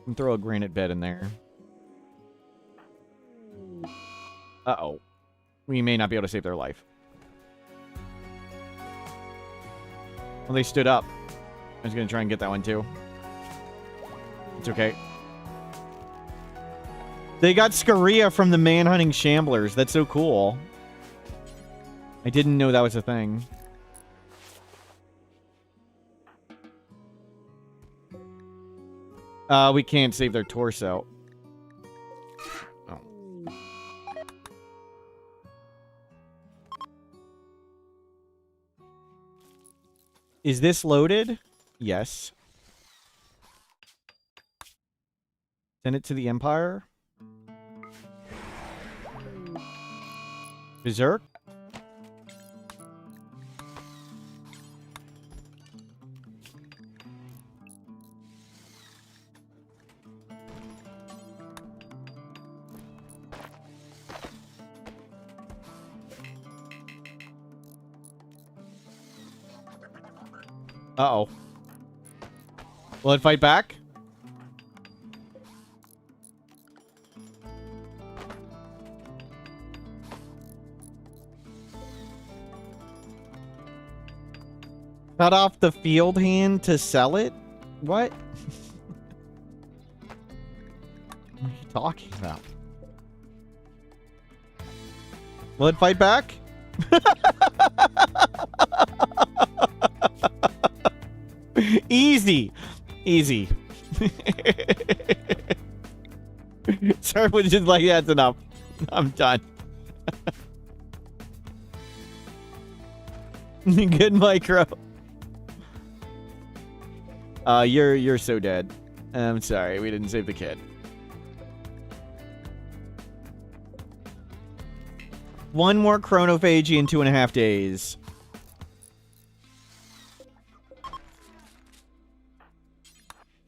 And throw a granite bed in there. Uh-oh. We may not be able to save their life. Well, they stood up. I was going to try and get that one, too. It's okay. They got Scaria from the man-hunting shamblers. That's so cool. I didn't know that was a thing. We can't save their torso. Oh. Is this loaded? Yes. Send it to the Empire. Berserk? Uh-oh. Will it fight back? Cut off the field hand to sell it? What? What are you talking about? Will it fight back? Easy. Easy. Sorry, but just like that's enough. I'm done. Good micro. You're so dead. I'm sorry, we didn't save the kid. One more chronophagy in 2.5 days.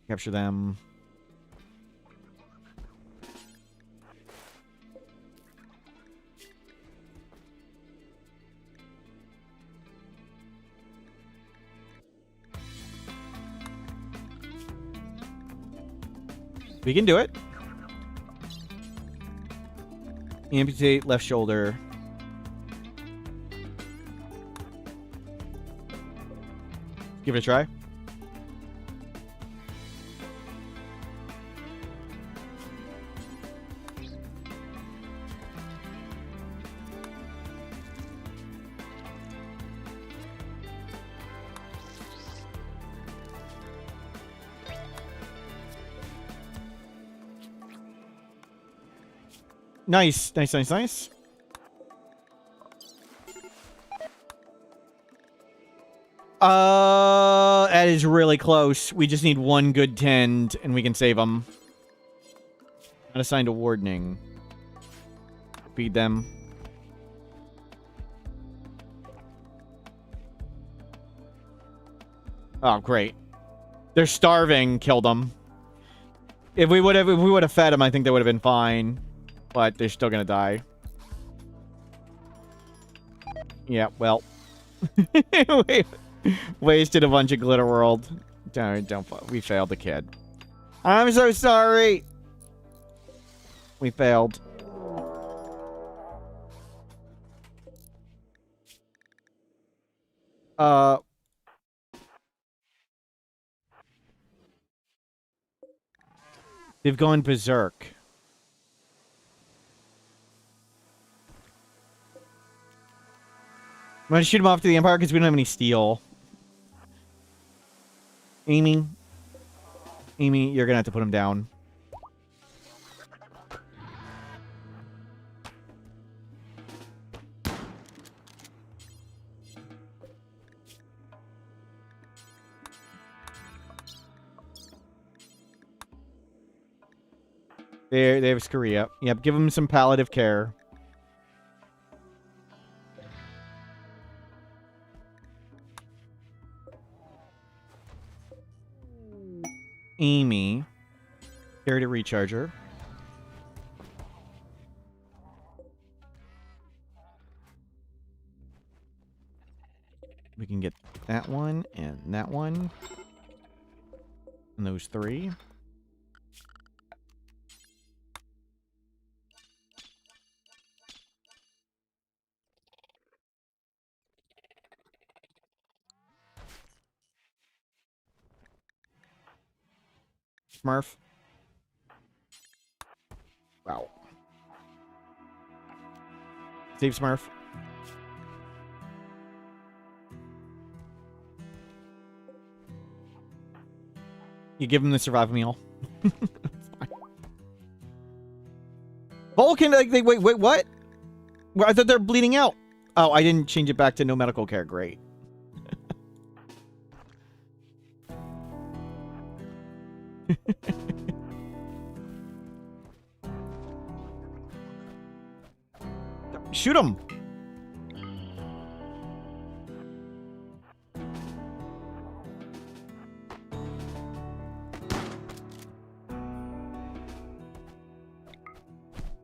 Capture them. We can do it. Amputate left shoulder. Give it a try. Nice, nice, nice, nice. That is really close. We just need one good tend, and we can save them. Not assigned to wardening. Feed them. Oh, great. They're starving. Killed them. If we would have fed them, I think they would have been fine. But they're still gonna die. Yeah, well. Wasted a bunch of glitter world. Don't. We failed the kid. I'm so sorry. We failed. They've gone berserk. I'm gonna shoot him off to the Empire because we don't have any steel. Amy, you're gonna have to put him down. They have Scaria. Yep, give him some palliative care. Amy. Carry to recharger. We can get that one and that one. And those three. Smurf. Wow. Save Smurf. You give him the survival meal. Vulcan, like, wait, what? Well, I thought they're bleeding out. Oh, I didn't change it back to no medical care. Great. Shoot him.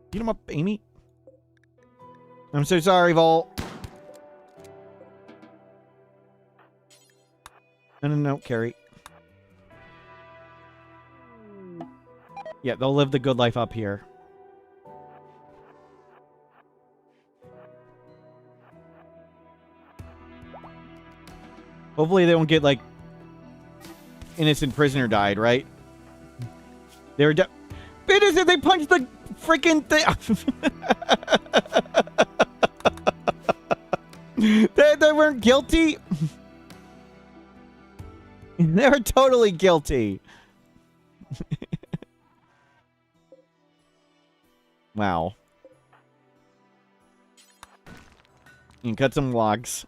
Beat him up, Amy. I'm so sorry, Vol. No, Carrie. Yeah, they'll live the good life up here. Hopefully they won't get, like, innocent prisoner died, right? They were they punched the freaking thing. They weren't guilty. They were totally guilty. Wow. You can cut some logs.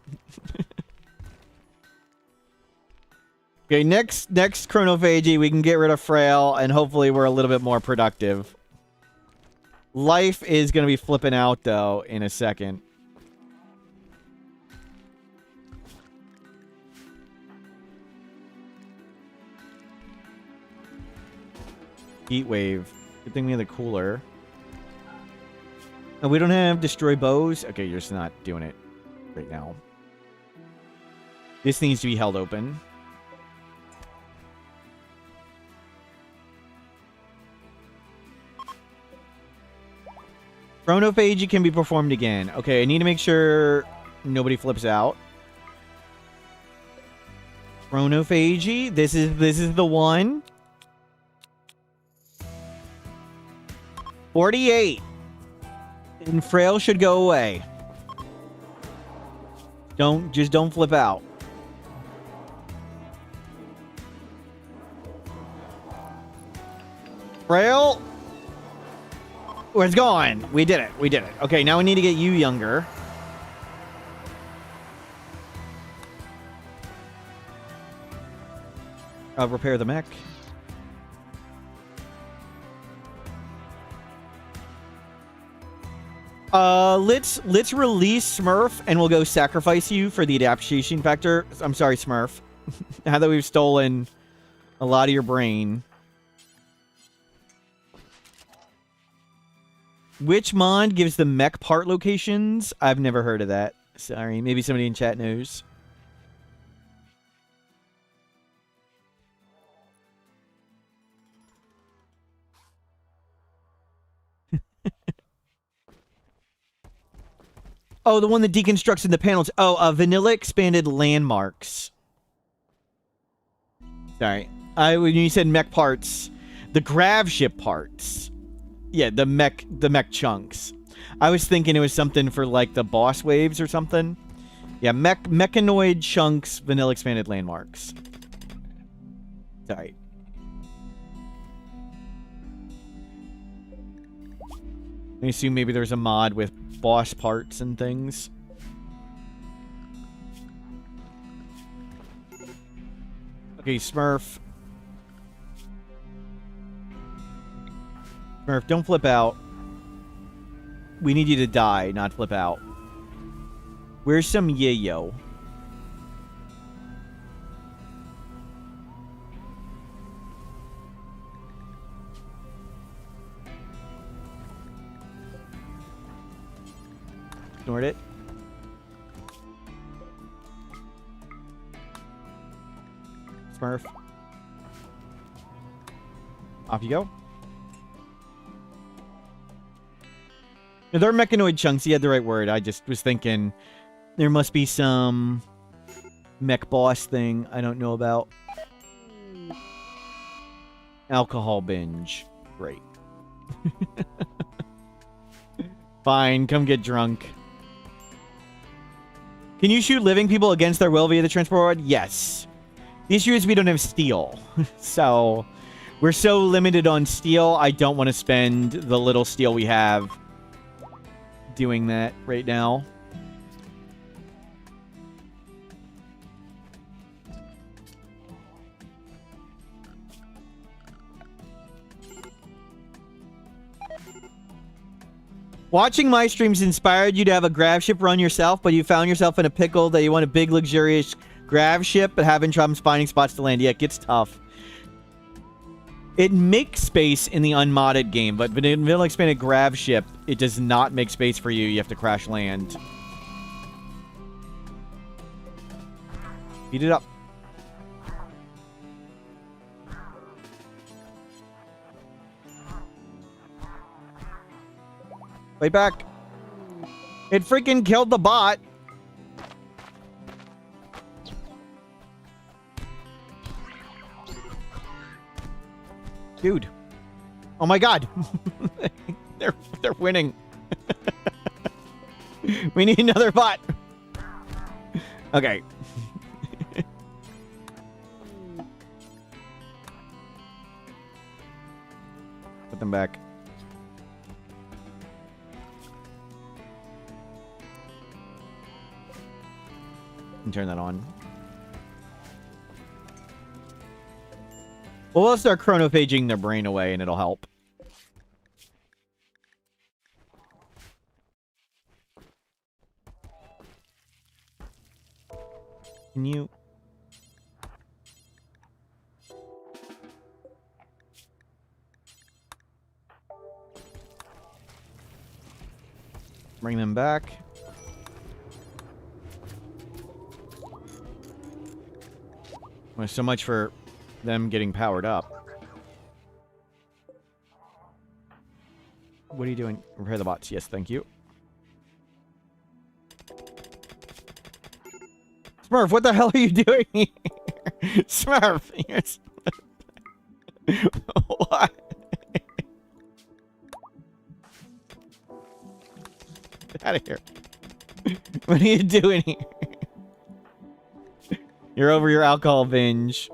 Okay, next chronophagy, we can get rid of Frail, and hopefully we're a little bit more productive. Life is going to be flipping out, though, in a second. Heat wave. Good thing we have the cooler. And we don't have destroy bows. Okay, you're just not doing it right now. This needs to be held open. Chronophagy can be performed again. Okay, I need to make sure nobody flips out. Chronophagy. This is the one. 48. And Frail should go away. Just don't flip out. Frail. Where it's gone. We did it. We did it. Okay, now we need to get you younger. Repair the mech. Let's release Smurf, and we'll go sacrifice you for the adaptation factor. I'm sorry, Smurf. Now that we've stolen a lot of your brain. Which mod gives the mech part locations? I've never heard of that. Sorry, maybe somebody in chat knows. Oh, the one that deconstructs in the panels. Oh, vanilla expanded landmarks. Sorry. When you said mech parts, the grav ship parts. Yeah, the mech chunks. I was thinking it was something for like the boss waves or something. Yeah, mechanoid chunks, vanilla expanded landmarks. Sorry. I assume maybe there's a mod with boss parts and things. Okay, Smurf. Smurf, don't flip out. We need you to die, not flip out. Where's some yayo? Ignored it. Smurf. Off you go. No, they're mechanoid chunks. He had the right word. I just was thinking there must be some mech boss thing I don't know about. Alcohol binge. Great. Fine, come get drunk. Can you shoot living people against their will via the transport rod? Yes. The issue is we don't have steel. So, we're so limited on steel, I don't want to spend the little steel we have doing that right now. Watching my streams inspired you to have a grav ship run yourself, but you found yourself in a pickle that you want a big, luxurious grav ship, but having trouble finding spots to land. Yeah, it gets tough. It makes space in the unmodded game, but in vanilla expanded grav ship, it does not make space for you. You have to crash land. Beat it up. Fight back. It freaking killed the bot. Dude. Oh my god. They're winning. We need another bot. Okay. Put them back. And turn that on. Well, we'll start chronophaging their brain away and it'll help. Can you... bring them back. Well, so much for them getting powered up. What are you doing? Repair the bots. Yes, thank you. Smurf, what the hell are you doing here? Smurf! Yes. What? Get out of here. What are you doing here? You're over your alcohol binge.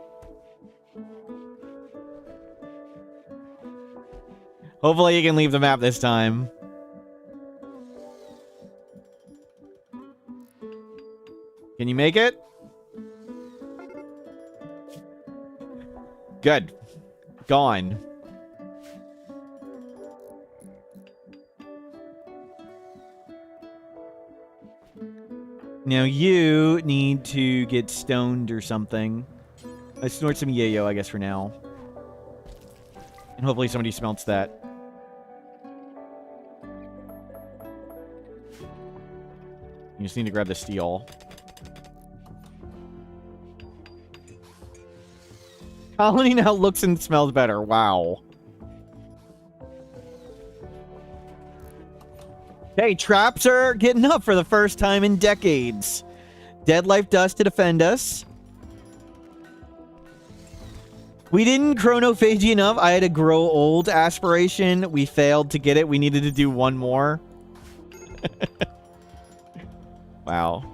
Hopefully you can leave the map this time. Can you make it? Good. Gone. Now you need to get stoned or something. I snort some yayo, I guess, for now. And hopefully somebody smelts that. You just need to grab the steel. Colony now looks and smells better. Wow. Okay, traps are getting up for the first time in decades. Dead life dust to defend us. We didn't chronophage enough. I had to grow old aspiration. We failed to get it. We needed to do one more. Wow.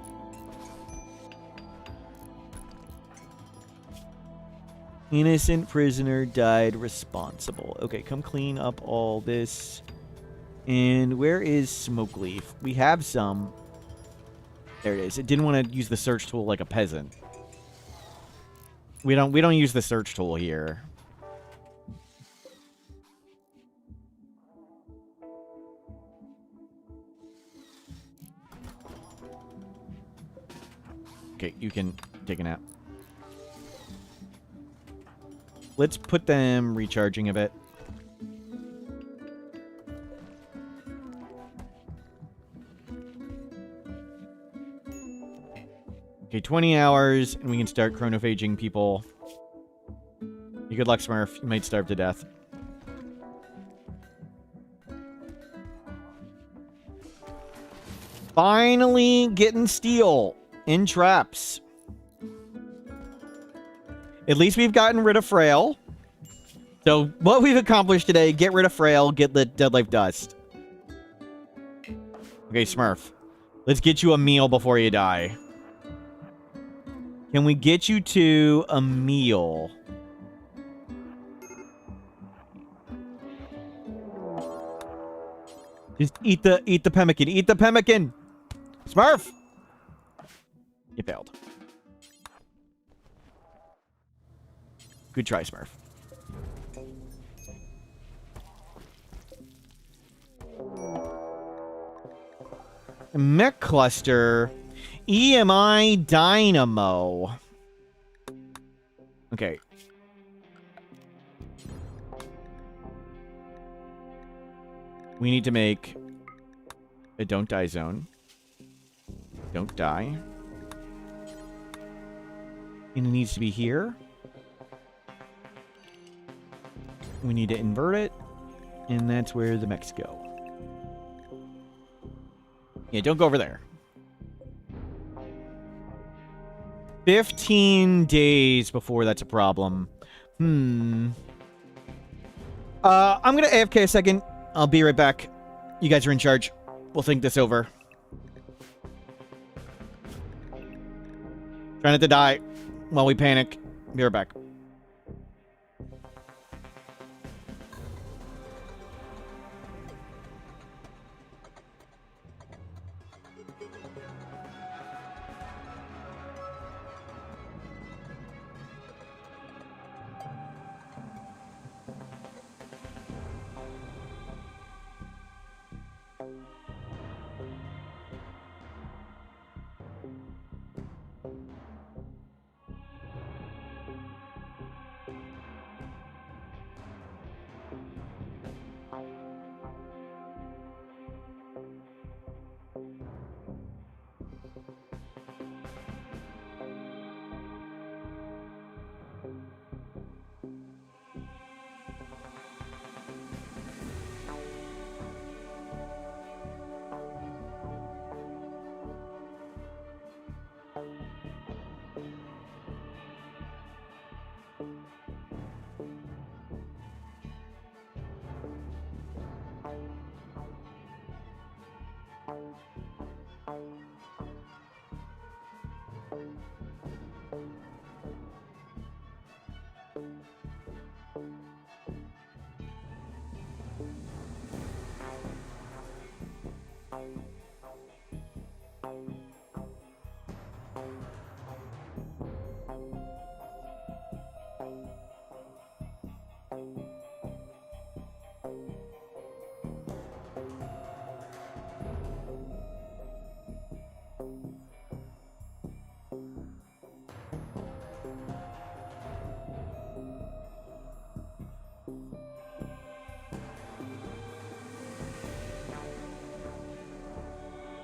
Innocent prisoner died responsible. Okay, come clean up all this. And where is Smoke Leaf? We have some. There it is. It didn't want to use the search tool like a peasant. We don't use the search tool here. Okay, you can take a nap. Let's put them recharging a bit. Okay, 20 hours, and we can start chronophaging people. You good luck, Smurf. You might starve to death. Finally getting steel in traps. At least we've gotten rid of Frail. So, what we've accomplished today, get rid of Frail, get the Dead Life Dust. Okay, Smurf. Let's get you a meal before you die. Can we get you to a meal? Just eat the pemmican. Eat the pemmican. Smurf! You failed. Good try, Smurf. Mech cluster. EMI Dynamo. Okay. We need to make a don't die zone. Don't die. And it needs to be here. We need to invert it. And that's where the mechs go. Yeah, don't go over there. 15 days before that's a problem. I'm gonna AFK a second. I'll be right back. You guys are in charge. We'll think this over. Try not to die while we panic. Be right back.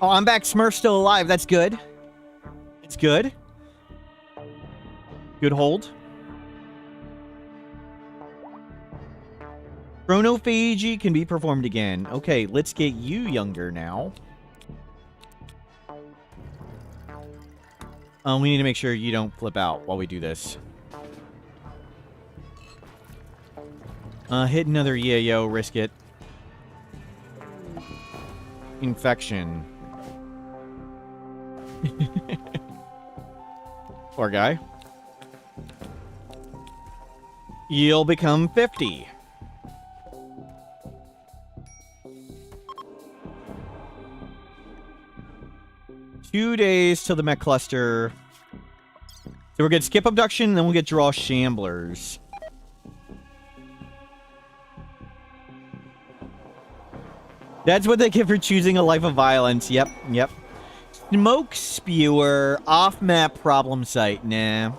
Oh, I'm back. Smurf's still alive. That's good. It's good. Good hold. Chronophagy can be performed again. Okay, let's get you younger now. We need to make sure you don't flip out while we do this. Hit another yayo, risk it. Infection. Poor guy. You'll become 50. Two days till the mech cluster. So we're gonna skip abduction, and then we'll get draw shamblers. That's what they get for choosing a life of violence. Yep, yep. Smoke spewer, off-map problem site. Nah.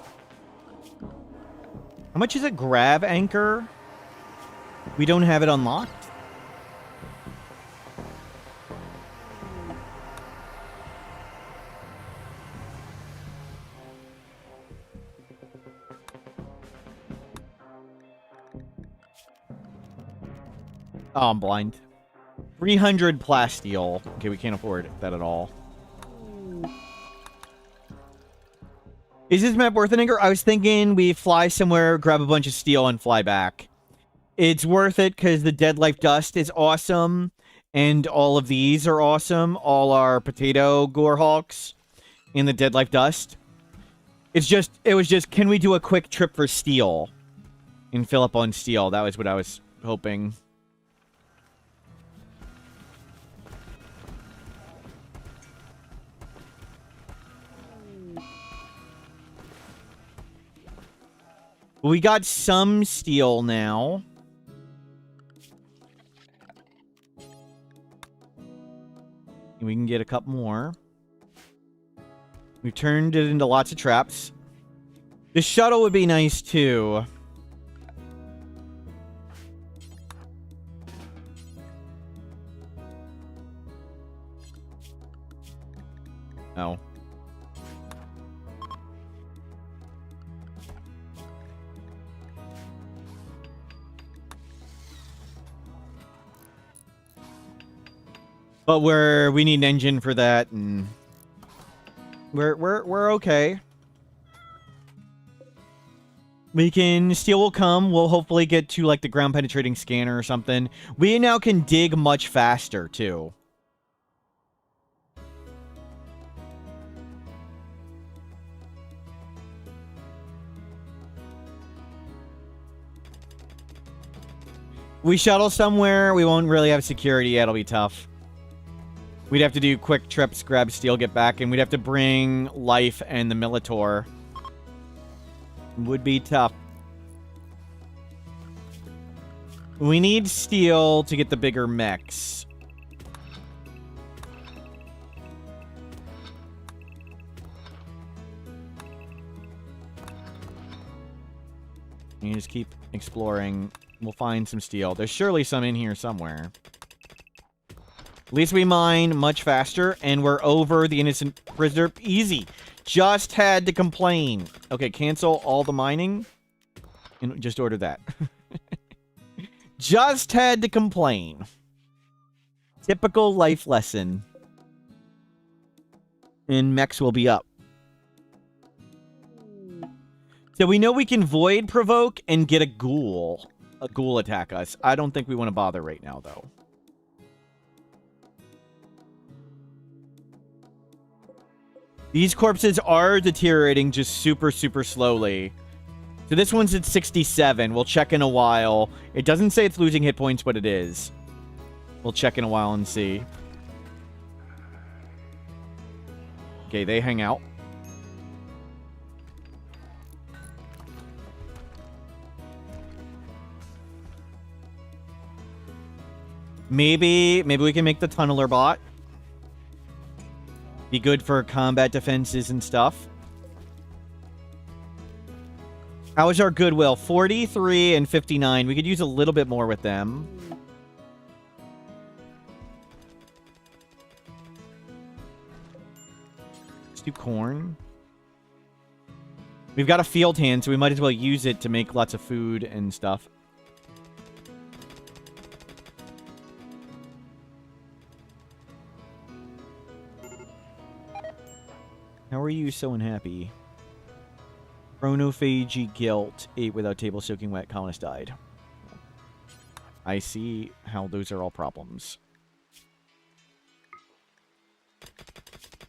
How much is a grav anchor? We don't have it unlocked. Oh, I'm blind. 300 plasteel. Okay, we can't afford that at all. Is this map worth an anchor? I was thinking we fly somewhere, grab a bunch of steel, and fly back. It's worth it because the Dead Life Dust is awesome, and all of these are awesome. All our potato Gorehulks in the Dead Life Dust. It was just, can we do a quick trip for steel? And fill up on steel. That was what I was hoping. We got some steel now. We can get a couple more. We've turned it into lots of traps. The shuttle would be nice, too. Oh. But we need an engine for that, and we're okay. Steel will come. We'll hopefully get to like the ground penetrating scanner or something. We now can dig much faster too. We shuttle somewhere. We won't really have security yet. It'll be tough. We'd have to do quick trips, grab steel, get back, and we'd have to bring Life and the Militor. Would be tough. We need steel to get the bigger mechs. You just keep exploring. We'll find some steel. There's surely some in here somewhere. At least we mine much faster, and we're over the innocent prisoner. Easy. Just had to complain. Okay, cancel all the mining. And just order that. Just had to complain. Typical life lesson. And mechs will be up. So we know we can void provoke and get a ghoul. A ghoul attack us. I don't think we want to bother right now, though. These corpses are deteriorating just super, super slowly. So this one's at 67. We'll check in a while. It doesn't say it's losing hit points, but it is. We'll check in a while and see. Okay, they hang out. Maybe we can make the tunneler bot. Be good for combat defenses and stuff. How is our goodwill? 43 and 59. We could use a little bit more with them. Let's do corn. We've got a field hand, so we might as well use it to make lots of food and stuff. How are you so unhappy? Chronophagy guilt. 8 without table soaking wet. Colonist died. I see how those are all problems.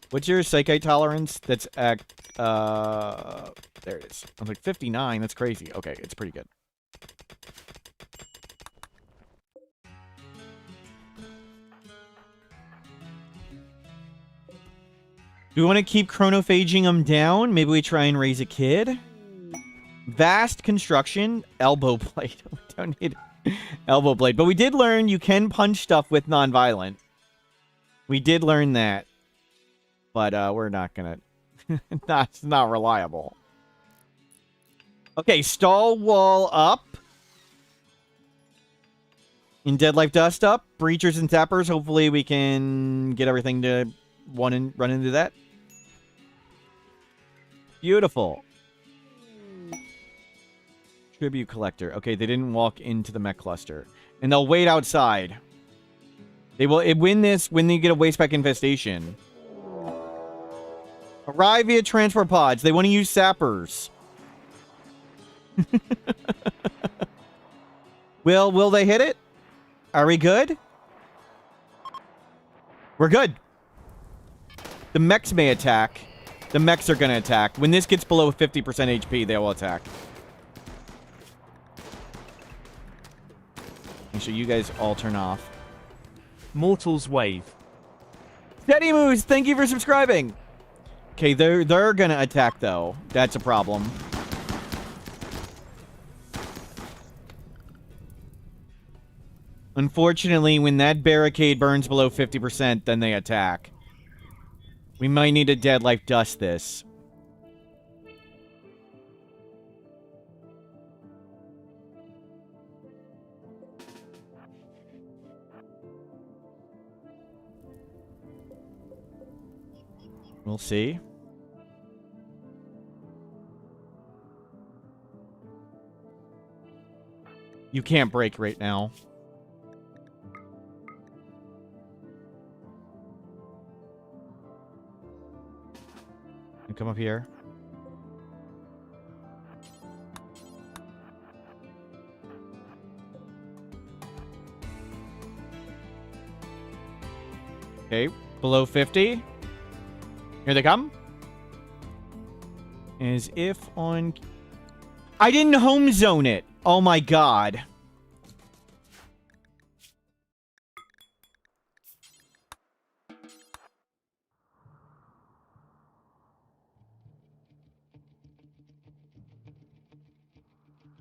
What's your psychite tolerance? That's at, there it is. I was like, 59. That's crazy. Okay, it's pretty good. Do we want to keep chronophaging them down? Maybe we try and raise a kid? Vast construction. Elbow blade. We don't need elbow blade. But we did learn you can punch stuff with non-violent. We did learn that. But we're not gonna... That's not reliable. Okay, stall wall up. In Dead Life Dust up. Breachers and tappers. Hopefully we can get everything to run into that. Beautiful. Tribute collector. Okay, they didn't walk into the mech cluster. And they'll wait outside. They will win this when they get a wastepack infestation. Arrive via transport pods. They want to use sappers. Will they hit it? Are we good? We're good. The mechs may attack. The mechs are going to attack. When this gets below 50% HP, they will attack. Make sure you guys all turn off. Mortal's Wave. Steady Moose, thank you for subscribing. Okay, they're going to attack, though. That's a problem. Unfortunately, when that barricade burns below 50%, then they attack. We might need to Dead Life Dust this. We'll see. You can't break right now. You come up here. Okay, below 50. Here they come. As if on... I didn't home zone it. Oh my god.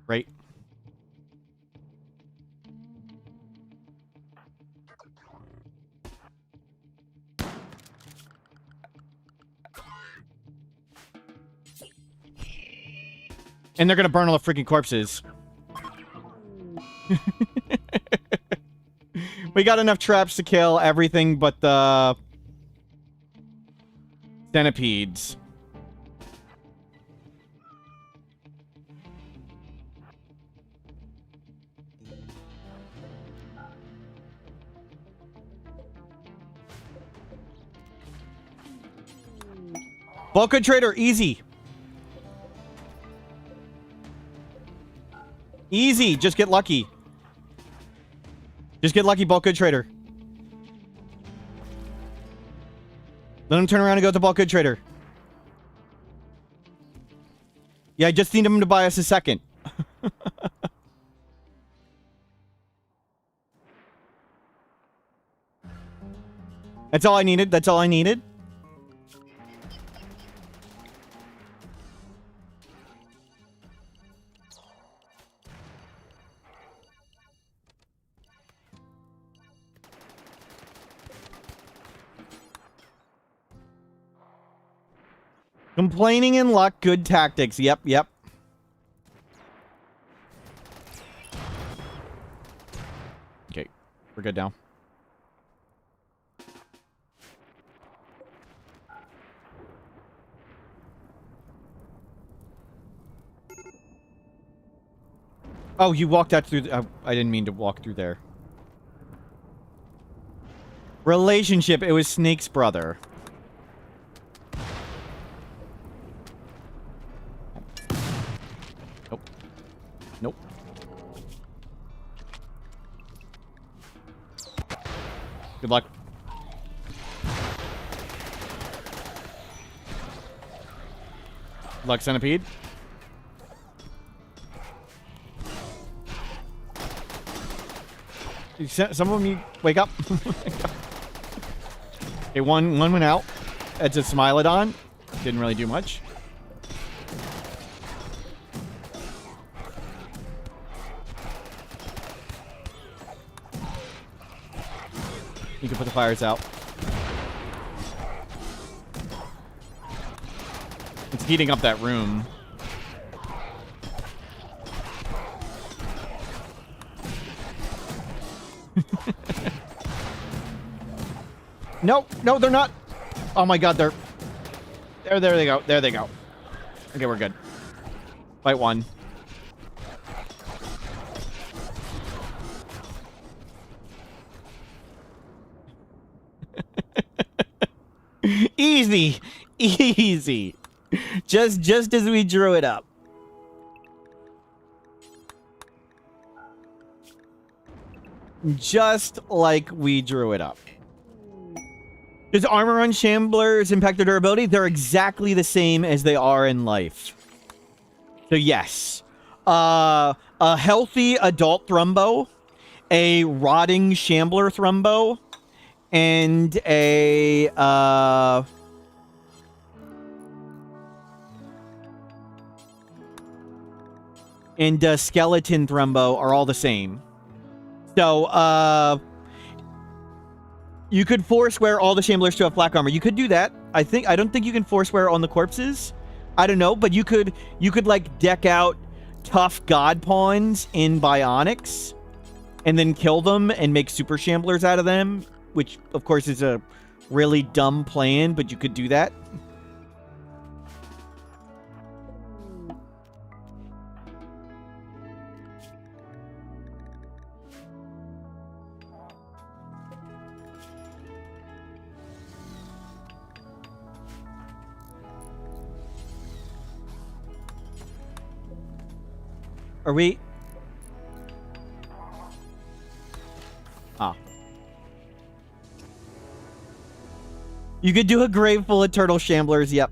Right. And they're gonna burn all the freaking corpses. We got enough traps to kill everything but the centipedes. Bulk Good Trader, easy. Easy, just get lucky. Just get lucky, Bulk Good Trader. Let him turn around and go to Bulk Good Trader. Yeah, I just need him to buy us a second. That's all I needed. That's all I needed. Complaining and luck, good tactics. Yep, yep. Okay, we're good now. Oh, you walked out through... I didn't mean to walk through there. Relationship. It was Snake's brother. Nope. Nope. Good luck. Good luck, Centipede. Some of them, you wake up. Okay, one went out. It's a Smilodon. Didn't really do much. You can put the fires out. It's heating up that room. No, no, they're not. Oh my god, they're... There they go. There they go. Okay, we're good. Fight one. Easy. Easy. Just as we drew it up. Just like we drew it up. Does armor on Shamblers impact their durability? They're exactly the same as they are in life. So yes. A healthy adult Thrumbo, a rotting Shambler Thrumbo, and a skeleton Thrumbo are all the same. So, you could force wear all the Shamblers to have flak armor. You could do that. I don't think you can force wear on the corpses. I don't know, but you could like deck out tough god pawns in bionics and then kill them and make super Shamblers out of them, which of course is a really dumb plan, but you could do that. Are we... Ah. You could do a grave full of turtle Shamblers, yep.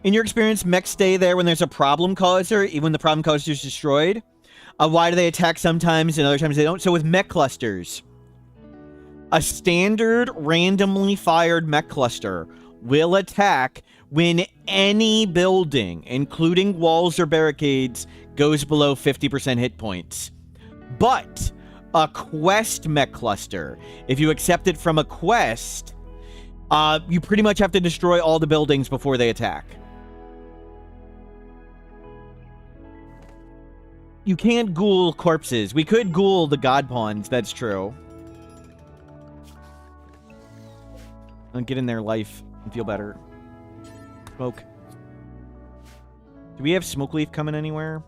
In your experience, mechs stay there when there's a problem causer, even when the problem causer is destroyed. Why do they attack sometimes and other times they don't? So with mech clusters... A standard randomly fired mech cluster will attack when any building, including walls or barricades, goes below 50% hit points. But a quest mech cluster, if you accept it from a quest, you pretty much have to destroy all the buildings before they attack. You can't ghoul corpses. We could ghoul the god pawns, that's true. And get in their life and feel better. Smoke. Do we have Smoke Leaf coming anywhere?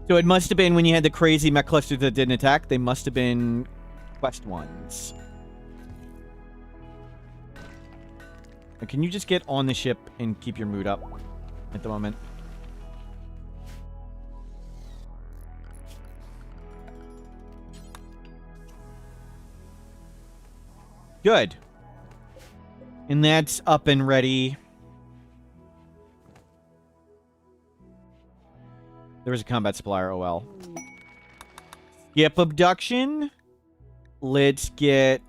So it must have been when you had the crazy mech clusters that didn't attack. They must have been quest ones. Now, can you just get on the ship and keep your mood up at the moment? Good. And that's up and ready. There was a combat supplier, oh well. Skip abduction. Let's get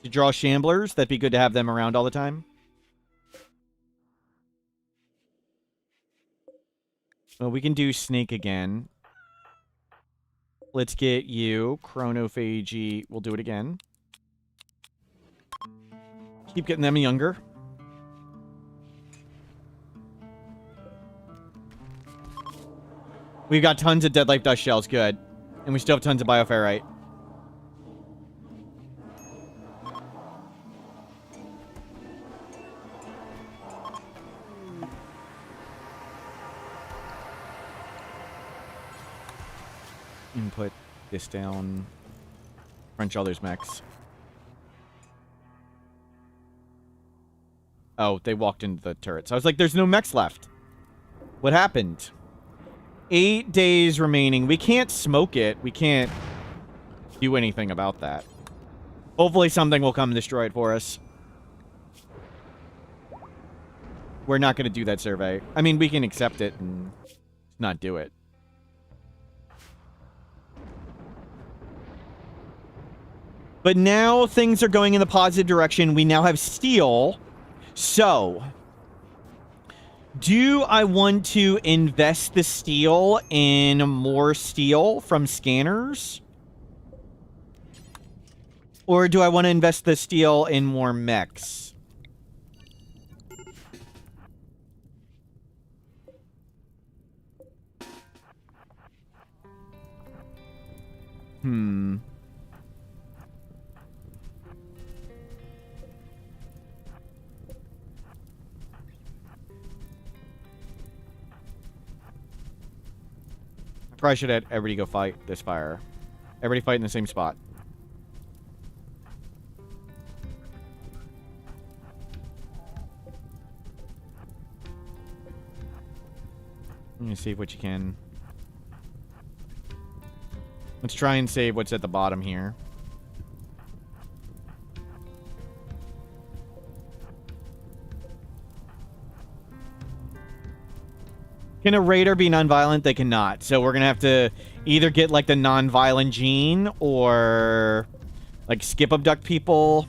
to draw Shamblers. That'd be good to have them around all the time. Well, we can do Snake again. Let's get you. Chronophagy. We'll do it again. Keep getting them younger. We've got tons of dead life dust shells. Good. And we still have tons of bioferrite. And put this down. Crunch all those mechs. Oh, they walked into the turrets. I was like, there's no mechs left. What happened? 8 days remaining. We can't smoke it. We can't do anything about that. Hopefully something will come and destroy it for us. We're not going to do that survey. I mean, we can accept it and not do it. But now things are going in the positive direction. We now have steel. So, do I want to invest the steel in more steel from scanners? Or do I want to invest the steel in more mechs? Probably should have everybody go fight this fire. Everybody fight in the same spot. Let me save what you can. Let's try and save what's at the bottom here. Can a raider be non-violent? They cannot. So we're going to have to either get, like, the non-violent gene or, like, skip abduct people.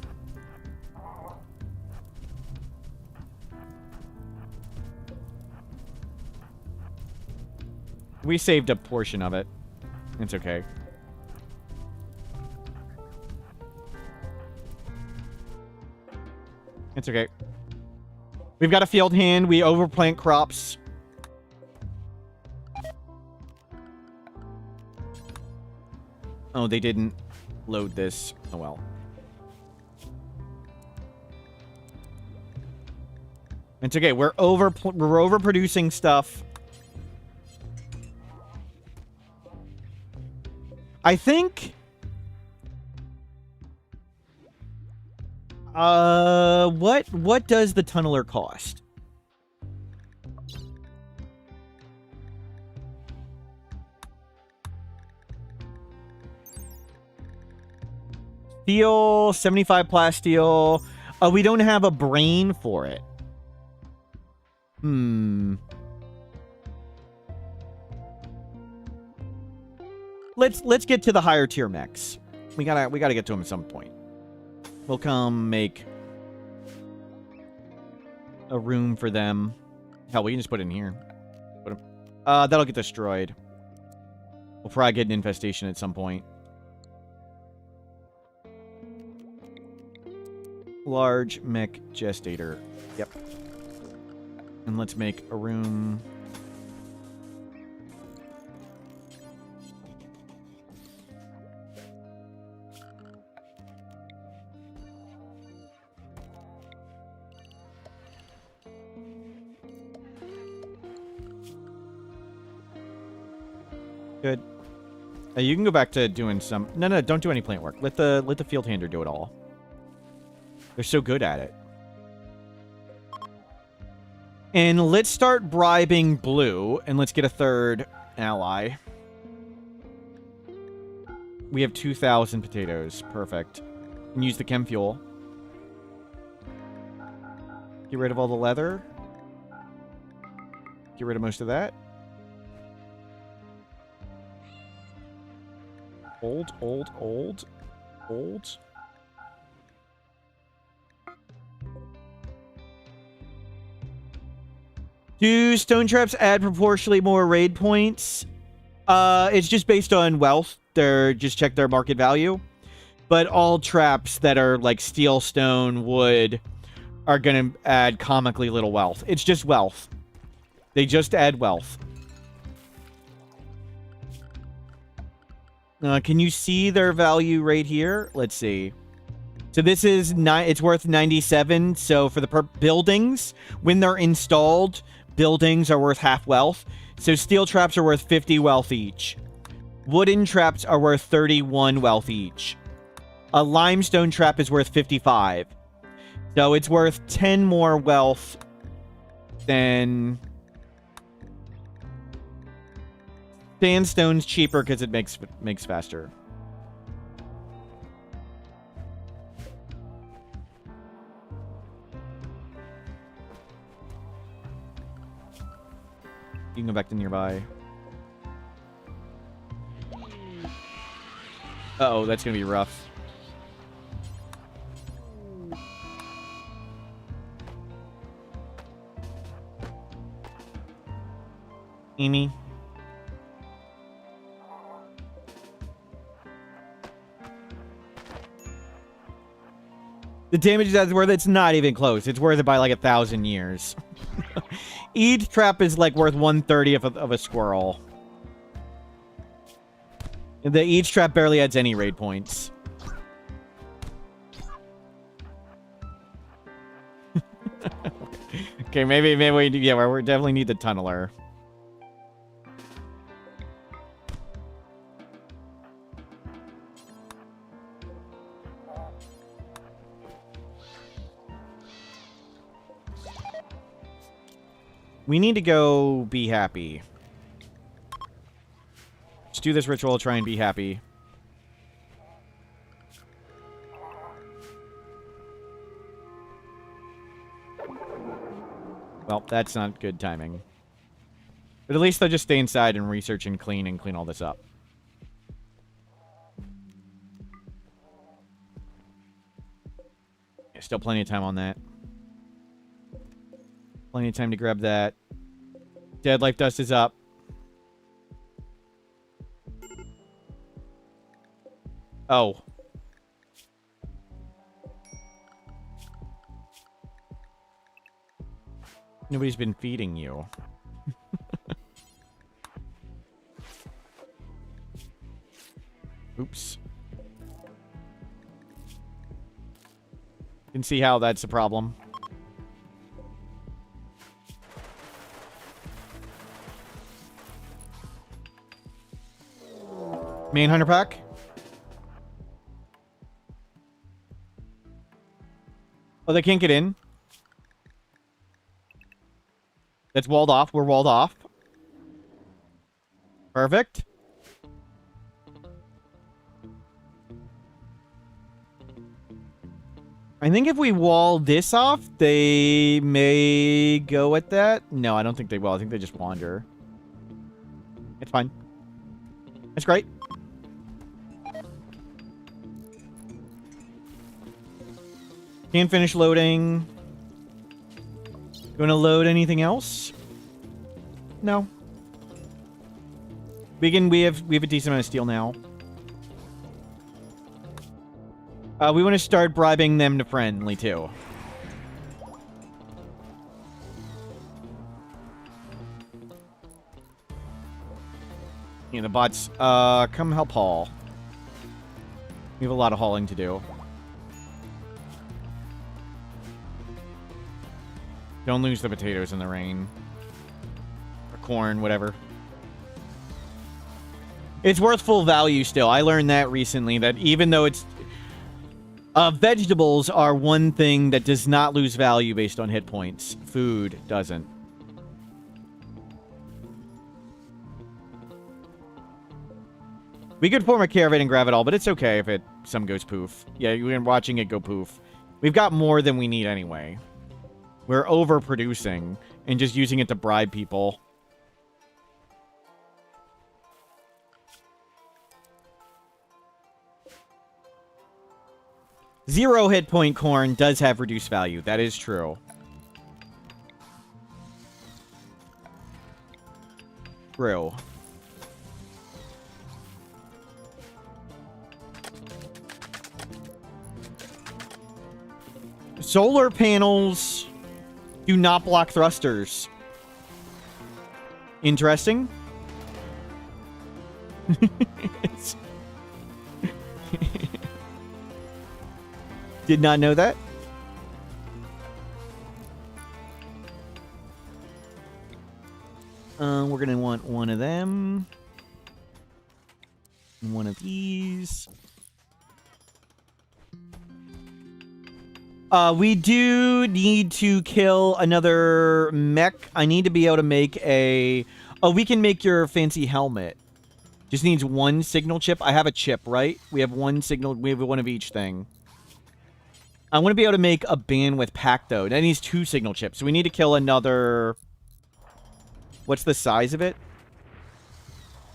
We saved a portion of it. It's okay. It's okay. We've got a field hand. We overplant crops. Oh, they didn't load this. Oh, well. It's okay. We're overproducing stuff. I think... what does the tunneler cost? Steel, 75 plasteel. We don't have a brain for it. Let's get to the higher tier mechs. We gotta get to them at some point. We'll come make a room for them. Hell, we can just put it in here. That'll get destroyed. We'll probably get an infestation at some point. Large mech gestator. Yep. And let's make a room. Good. You can go back to doing some... No, don't do any plant work. Let the field hander do it all. They're so good at it. And let's start bribing blue, and let's get a third ally. We have 2,000 potatoes. Perfect. And use the chem fuel. Get rid of all the leather. Get rid of most of that. Old. Do stone traps add proportionally more raid points? It's just based on wealth. They're just check their market value. But all traps that are like steel, stone, wood are going to add comically little wealth. It's just wealth. They just add wealth. Can you see their value right here? Let's see. So this is it's worth 97. So for the buildings, when they're installed, buildings are worth half wealth. So steel traps are worth 50 wealth each. Wooden traps are worth 31 wealth each. A limestone trap is worth 55. So it's worth 10 more wealth than... Sandstone's cheaper because it makes faster. You can go back to nearby. Uh-oh, that's gonna be rough. Amy. The damage that's worth it's not even close. It's worth it by like 1,000 years. Each trap is like worth 1/30 of a squirrel. Each trap barely adds any raid points. Okay, maybe we definitely need the tunneler. We need to go be happy. Let's do this ritual, try and be happy. Well, that's not good timing. But at least they'll just stay inside and research and clean all this up. Yeah, still plenty of time on that. Plenty of time to grab that. Dead life dust is up. Oh. Nobody's been feeding you. Oops. You can see how that's a problem. Manhunter pack. Oh, they can't get in. That's walled off. We're walled off. Perfect. I think if we wall this off, they may go at that. No, I don't think they will. I think they just wander. It's fine. That's great. Can't finish loading. You want to load anything else? No. We have a decent amount of steel now. We want to start bribing them to friendly too. Yeah, the bots. Come help haul. We have a lot of hauling to do. Don't lose the potatoes in the rain. Or corn, whatever. It's worth full value still. I learned that recently, that even though it's... vegetables are one thing that does not lose value based on hit points. Food doesn't. We could form a caravan and grab it all, but it's okay if some goes poof. Yeah, we're watching it go poof. We've got more than we need anyway. We're overproducing and just using it to bribe people. Zero hit point corn does have reduced value. That is true. True. Solar panels do not block thrusters. Interesting. Did not know that. We're going to want one of them. And one of these. We do need to kill another mech. I need to be able to make a... Oh, we can make your fancy helmet. Just needs one signal chip. I have a chip, right? We have one signal. We have one of each thing. I want to be able to make a bandwidth pack, though. That needs 2 signal chips. So we need to kill another... What's the size of it?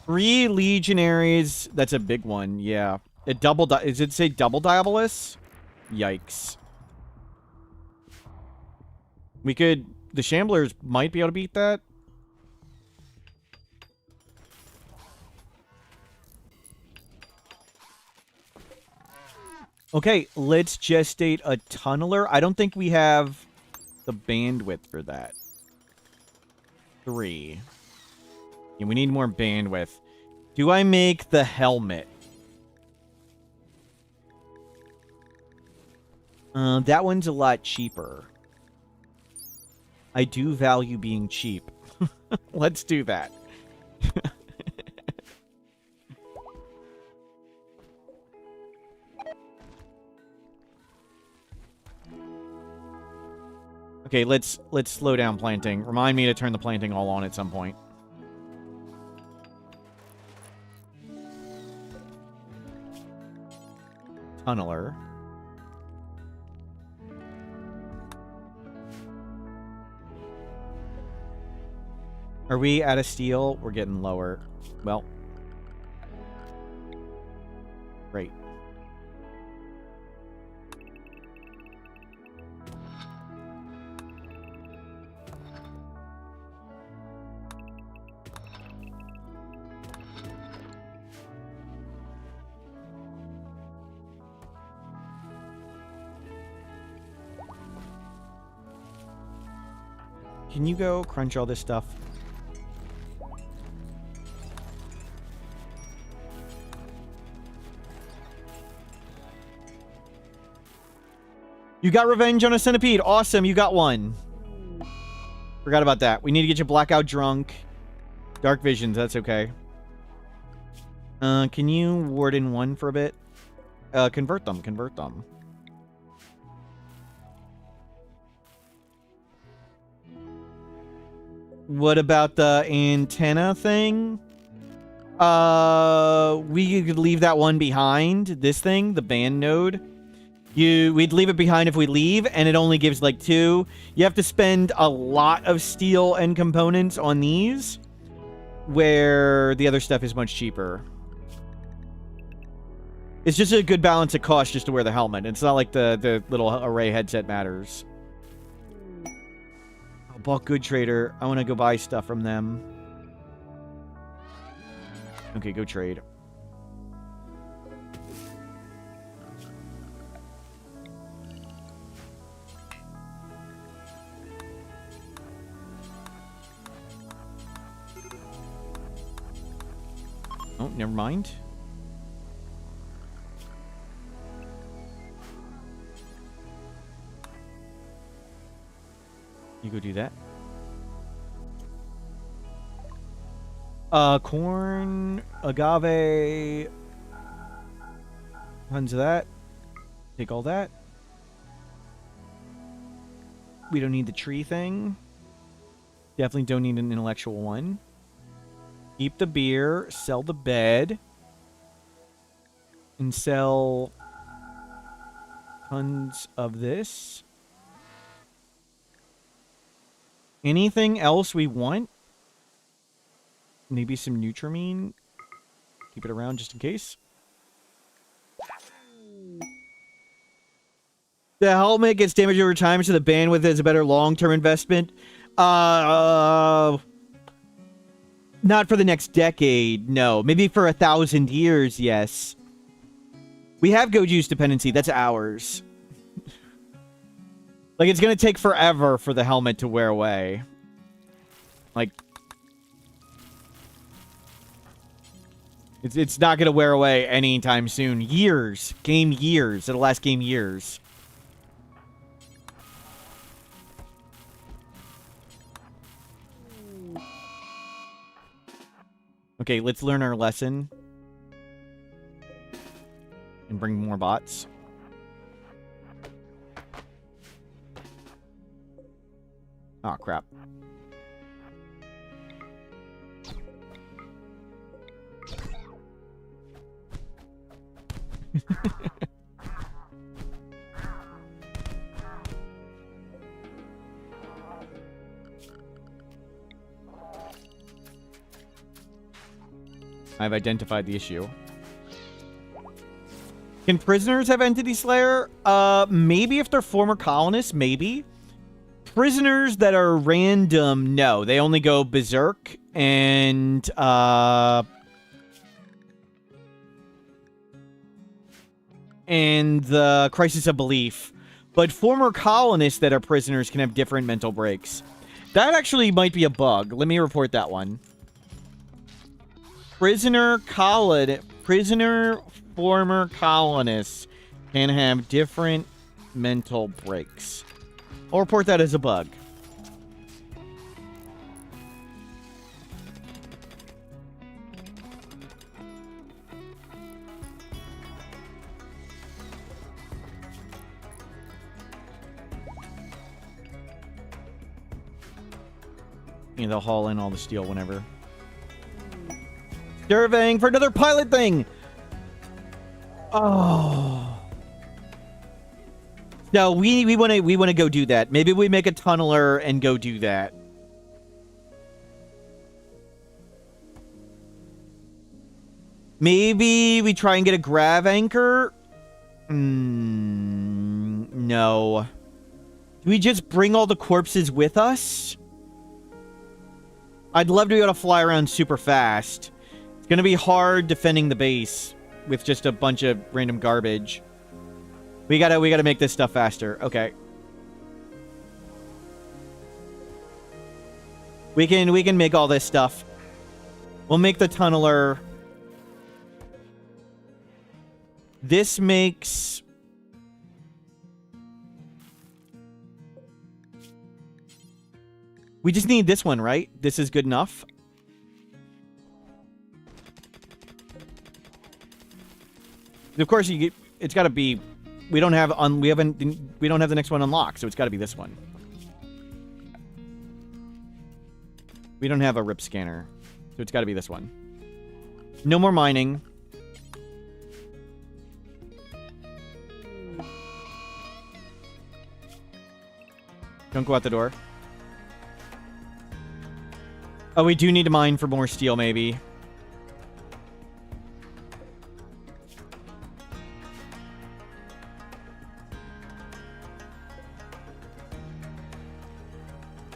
3 legionaries. That's a big one, yeah. Does it say double Diabolus? Yikes. We could... The Shamblers might be able to beat that. Okay, let's gestate a tunneler. I don't think we have the bandwidth for that. 3. Yeah, we need more bandwidth. Do I make the helmet? That one's a lot cheaper. I do value being cheap. Let's do that. Okay, let's slow down planting. Remind me to turn the planting all on at some point. Tunneler. Are we out of steel? We're getting lower. Well. Great. Can you go crunch all this stuff? You got revenge on a centipede. Awesome, you got one. Forgot about that. We need to get you blackout drunk. Dark visions, that's okay. Can you ward in one for a bit? Convert them, convert them. What about the antenna thing? We could leave that one behind. This thing, the band node. We'd leave it behind if we leave, and it only gives like 2. You have to spend a lot of steel and components on these, where the other stuff is much cheaper. It's just a good balance of cost just to wear the helmet. It's not like the little array headset matters. Bulk Good Trader. I want to go buy stuff from them. Okay, go trade. Oh, never mind. You go do that. Corn, agave, tons of that. Take all that. We don't need the tree thing. Definitely don't need an intellectual one. Keep the beer, sell the bed, and sell tons of this. Anything else we want? Maybe some Nutramine. Keep it around just in case. The helmet gets damaged over time, so the bandwidth is a better long-term investment. Not for the next decade, no. Maybe for 1,000 years, yes. We have Goju's dependency. That's ours. Like, it's going to take forever for the helmet to wear away. Like, it's not going to wear away anytime soon. Years. Game years. It'll last game years. Okay, let's learn our lesson. And bring more bots. Oh, crap. I've identified the issue. Can prisoners have Entity Slayer? Maybe if they're former colonists, maybe. Prisoners that are random, no. They only go berserk and, the Crisis of Belief. But former colonists that are prisoners can have different mental breaks. That actually might be a bug. Let me report that one. Prisoner former colonists can have different mental breaks. I'll report that as a bug. Yeah, they'll haul in all the steel whenever. Surveying for another pilot thing! Oh. No, we want to go do that. Maybe we make a tunneler and go do that. Maybe we try and get a grav anchor? No. Do we just bring all the corpses with us? I'd love to be able to fly around super fast. It's going to be hard defending the base with just a bunch of random garbage. We gotta make this stuff faster. Okay. We can make all this stuff. We'll make the tunneler. This makes... We just need this one, right? This is good enough. Of course, it's got to be. We don't have the next one unlocked, so it's got to be this one. We don't have a rip scanner, so it's got to be this one. No more mining. Don't go out the door. Oh, we do need to mine for more steel, maybe.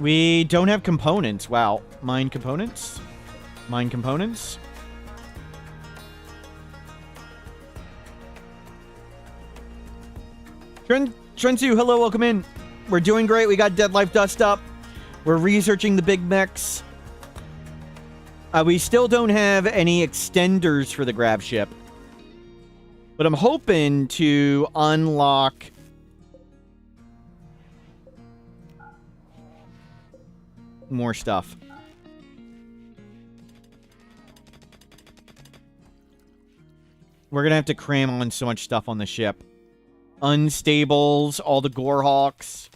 We don't have components. Wow. Mine components? Mine components? Trensu, hello, welcome in. We're doing great. We got Dead Life Dust up. We're researching the big mechs. We still don't have any extenders for the Grav Ship. But I'm hoping to unlock... more stuff. We're gonna have to cram on so much stuff on the ship. Unstables, all the Gorehulks.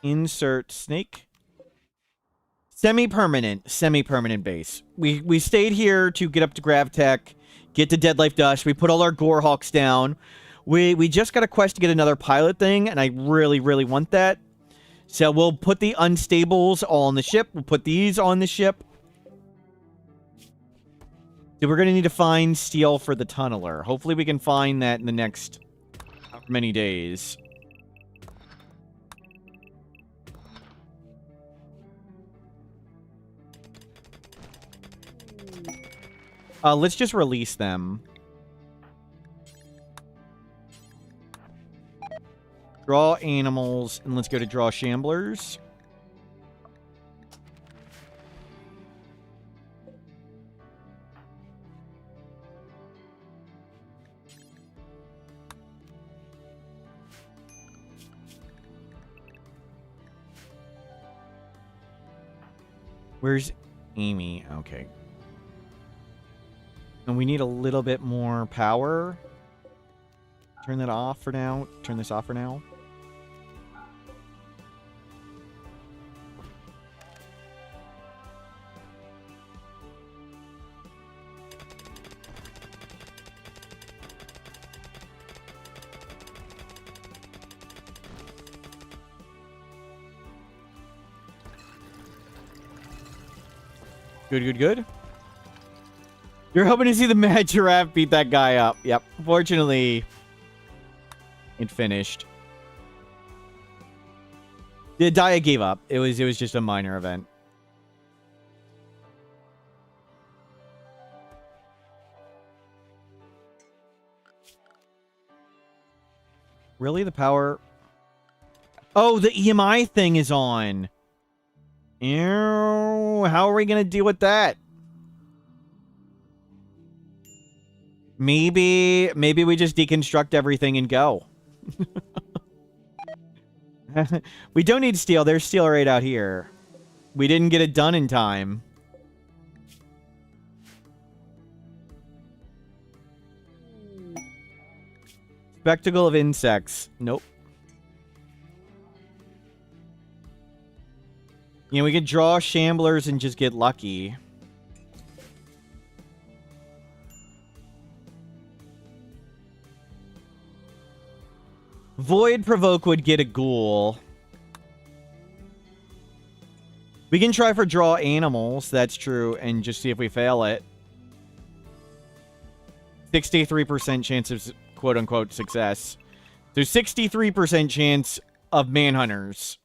Insert snake. Semi-permanent base. We stayed here to get up to GravTech, get to Dead Life Dust. We put all our Gorehulks down. We just got a quest to get another pilot thing, and I really, really want that. So we'll put the unstables all on the ship. We'll put these on the ship. So we're going to need to find steel for the tunneler. Hopefully we can find that in the next many days. Let's just release them. Draw animals, and let's go to draw shamblers. Where's Amy? Okay. And we need a little bit more power. Turn that off for now. Turn this off for now. Good, good, good. You're hoping to see the mad giraffe beat that guy up. Yep. Fortunately, it finished. The Dia gave up. It was just a minor event. Really? The power... Oh, the EMI thing is on. Ew, how are we going to deal with that? Maybe we just deconstruct everything and go. We don't need steel. There's steel right out here. We didn't get it done in time. Spectacle of insects. Nope. You know, we could draw shamblers and just get lucky. Void Provoke would get a ghoul. We can try for draw animals, that's true, and just see if we fail it. 63% chance of quote-unquote success. So 63% chance of manhunters.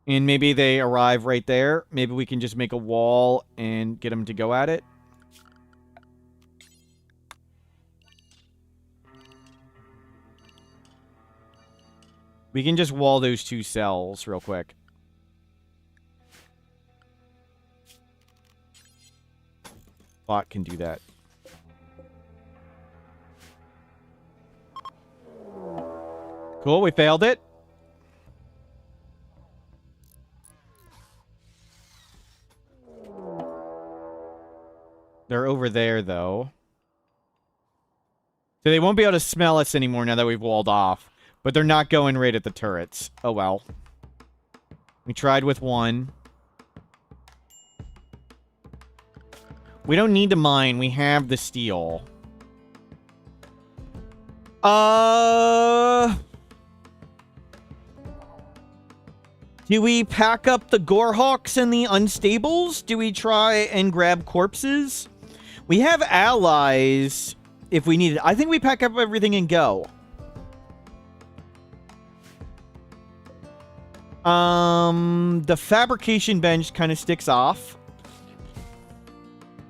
And maybe they arrive right there. Maybe we can just make a wall and get them to go at it. We can just wall those two cells real quick. Bot can do that. Cool, we failed it. They're over there, though. So they won't be able to smell us anymore now that we've walled off. But they're not going right at the turrets. Oh, well. We tried with one. We don't need to mine. We have the steel. Do we pack up the Gorehulks and the Unstables? Do we try and grab corpses? We have allies if we need it. I think we pack up everything and go. The fabrication bench kind of sticks off.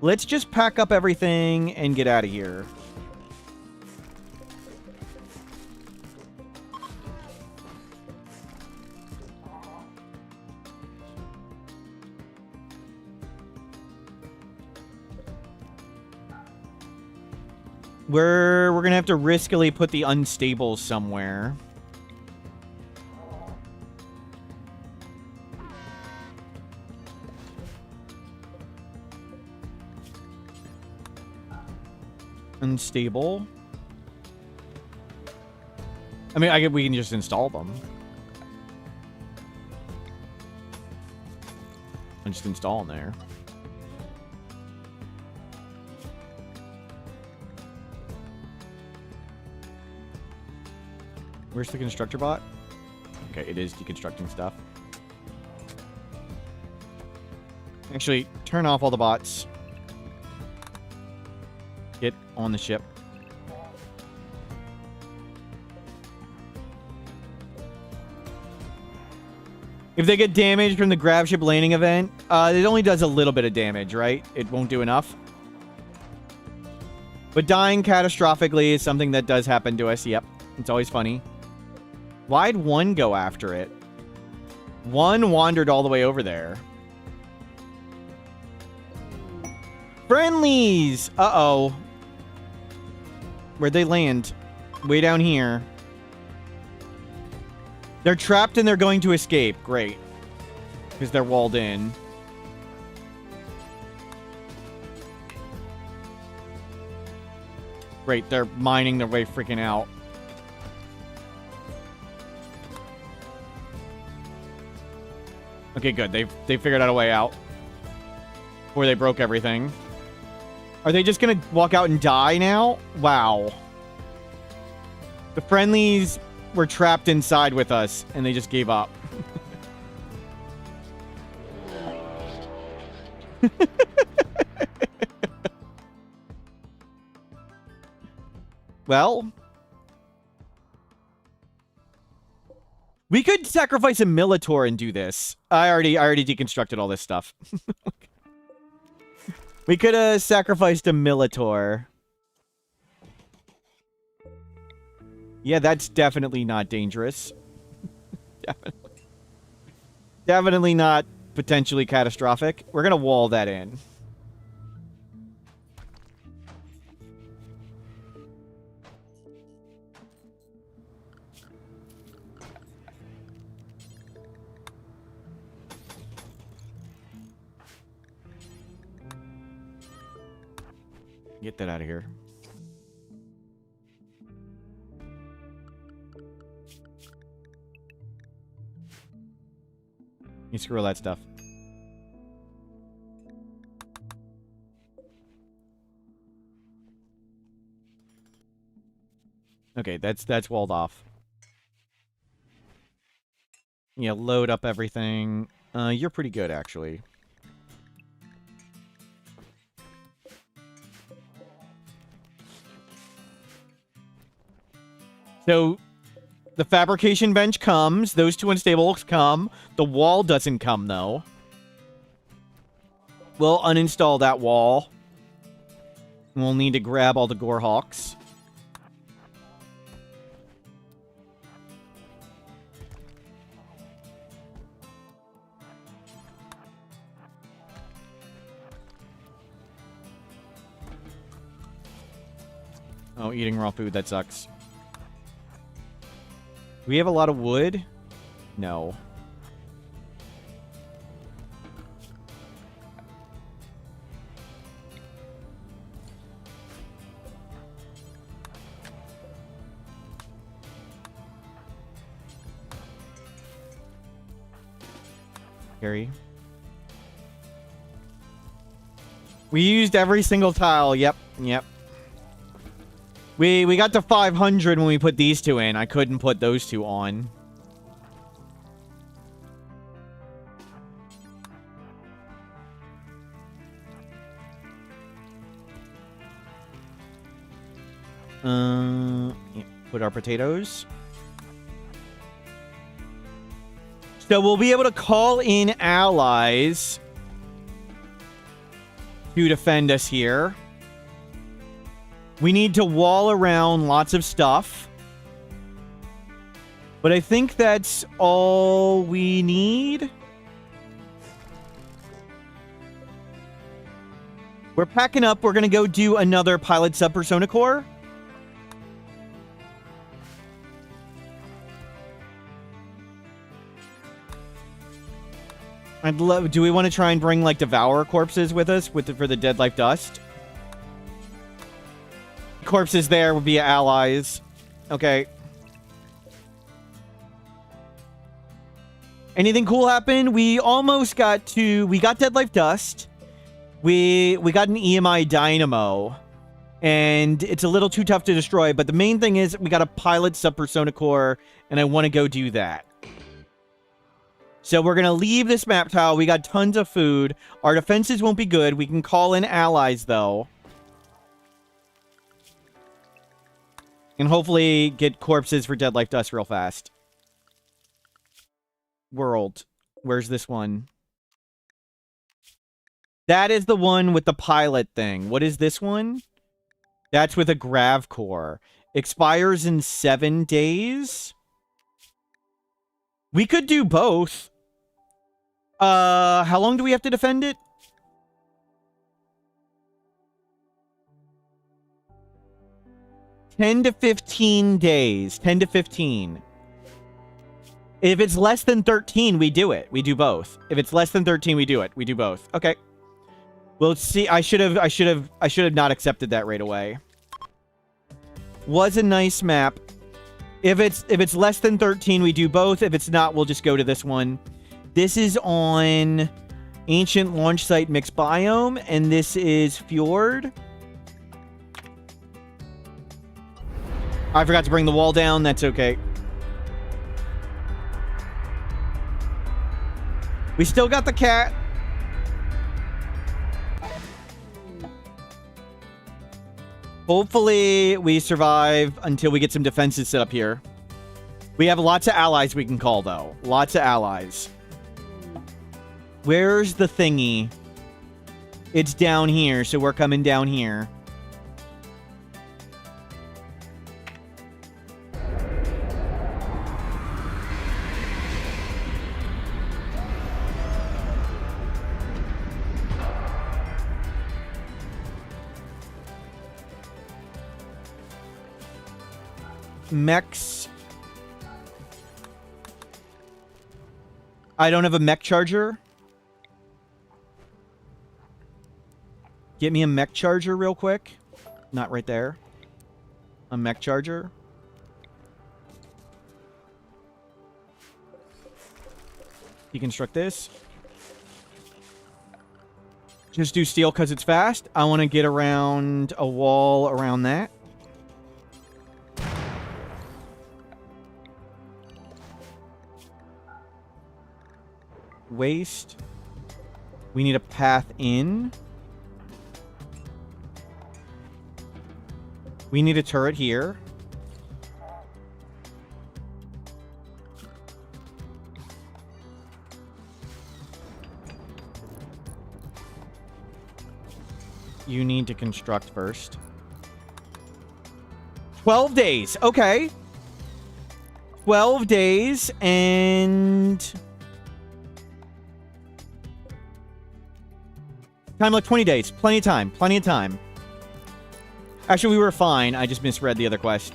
Let's just pack up everything and get out of here. We're gonna have to riskily put the Unstables somewhere. Unstable. I mean, we can just install them. And just install them there. Where's the constructor bot? Okay, it is deconstructing stuff. Actually, turn off all the bots. Get on the ship. If they get damaged from the Grav Ship landing event, it only does a little bit of damage, right? It won't do enough. But dying catastrophically is something that does happen to us. Yep. It's always funny. Why'd one go after it? One wandered all the way over there. Friendlies! Uh-oh. Where'd they land? Way down here. They're trapped and they're going to escape. Great. Because they're walled in. Great, they're mining their way freaking out. Okay, good. They figured out a way out. Before they broke everything. Are they just gonna walk out and die now? Wow. The friendlies were trapped inside with us, and they just gave up. Well, we could sacrifice a Militor and do this. I already deconstructed all this stuff. We could have sacrificed a Militor. Yeah, that's definitely not dangerous. Definitely not potentially catastrophic. We're gonna wall that in. Get that out of here. You screw all that stuff. Okay, that's walled off. Yeah, load up everything. You're pretty good, actually. So, the fabrication bench comes. Those two unstables come. The wall doesn't come, though. We'll uninstall that wall. We'll need to grab all the Gorehulks. Oh, eating raw food, that sucks. Do we have a lot of wood? No. Carry. We used every single tile. Yep. We got to 500 when we put these two in. I couldn't put those two on. Yeah, put our potatoes. So we'll be able to call in allies to defend us here. We need to wall around lots of stuff. But I think that's all we need. We're packing up. We're going to go do another pilot sub-persona core. I'd love... Do we want to try and bring, like, Devourer corpses with us for the Dead Life Dust? Corpses there would be allies. Okay. Anything cool happen? We almost got to... We got Dead Life Dust. We got an EMI Dynamo. And it's a little too tough to destroy. But the main thing is we got a pilot sub-persona core. And I want to go do that. So we're going to leave this map tile. We got tons of food. Our defenses won't be good. We can call in allies, though. And hopefully get corpses for Dead Life Dust real fast. World. Where's this one? That is the one with the pilot thing. What is this one? That's with a grav core. Expires in 7 days? We could do both. How long do we have to defend it? $10 to 15 days. 10 to 15. If it's less than 13, we do it. We do both. If it's less than 13, we do it. We do both. Okay. Well, see, I should have not accepted that right away. Was a nice map. If it's less than 13, we do both. If it's not, we'll just go to this one. This is on Ancient Launch Site Mixed Biome, and this is Fjord. I forgot to bring the wall down. That's okay. We still got the cat. Hopefully, we survive until we get some defenses set up here. We have lots of allies we can call, though. Lots of allies. Where's the thingy? It's down here, so we're coming down here. Mechs. I don't have a mech charger. Get me a mech charger real quick. Not right there. A mech charger. Deconstruct this. Just do steel because it's fast. I want to get around a wall around that. Waste. We need a path in. We need a turret here. You need to construct first. 12 days. Okay. 12 days and... time like 20 days. Plenty of time. Plenty of time. Actually, we were fine. I just misread the other quest.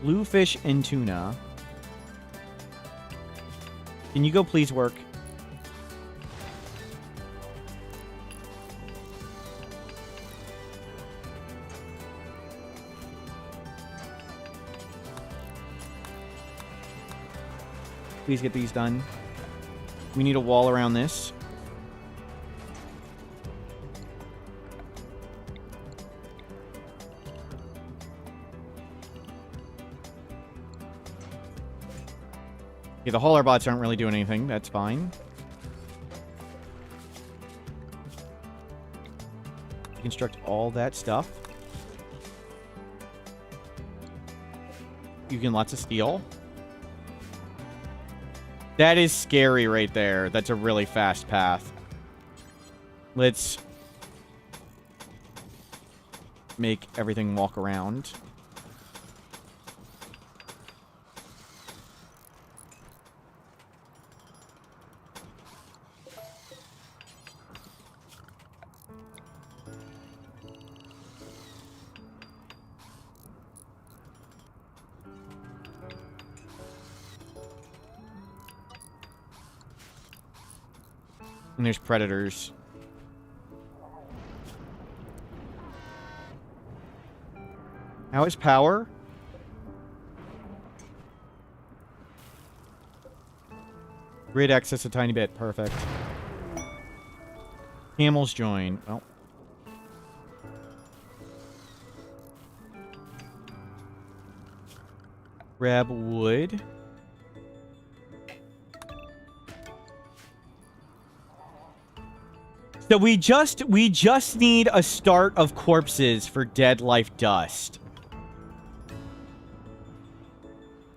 Bluefish and tuna. Can you go please work? Please get these done. We need a wall around this. Okay, the hauler bots aren't really doing anything. That's fine. Construct all that stuff. You can lots of steel. That is scary right there. That's a really fast path. Let's make everything walk around. And there's predators. How is power? Grid access a tiny bit. Perfect. Camels join. Oh. Grab wood. So we just need a start of corpses for dead life dust.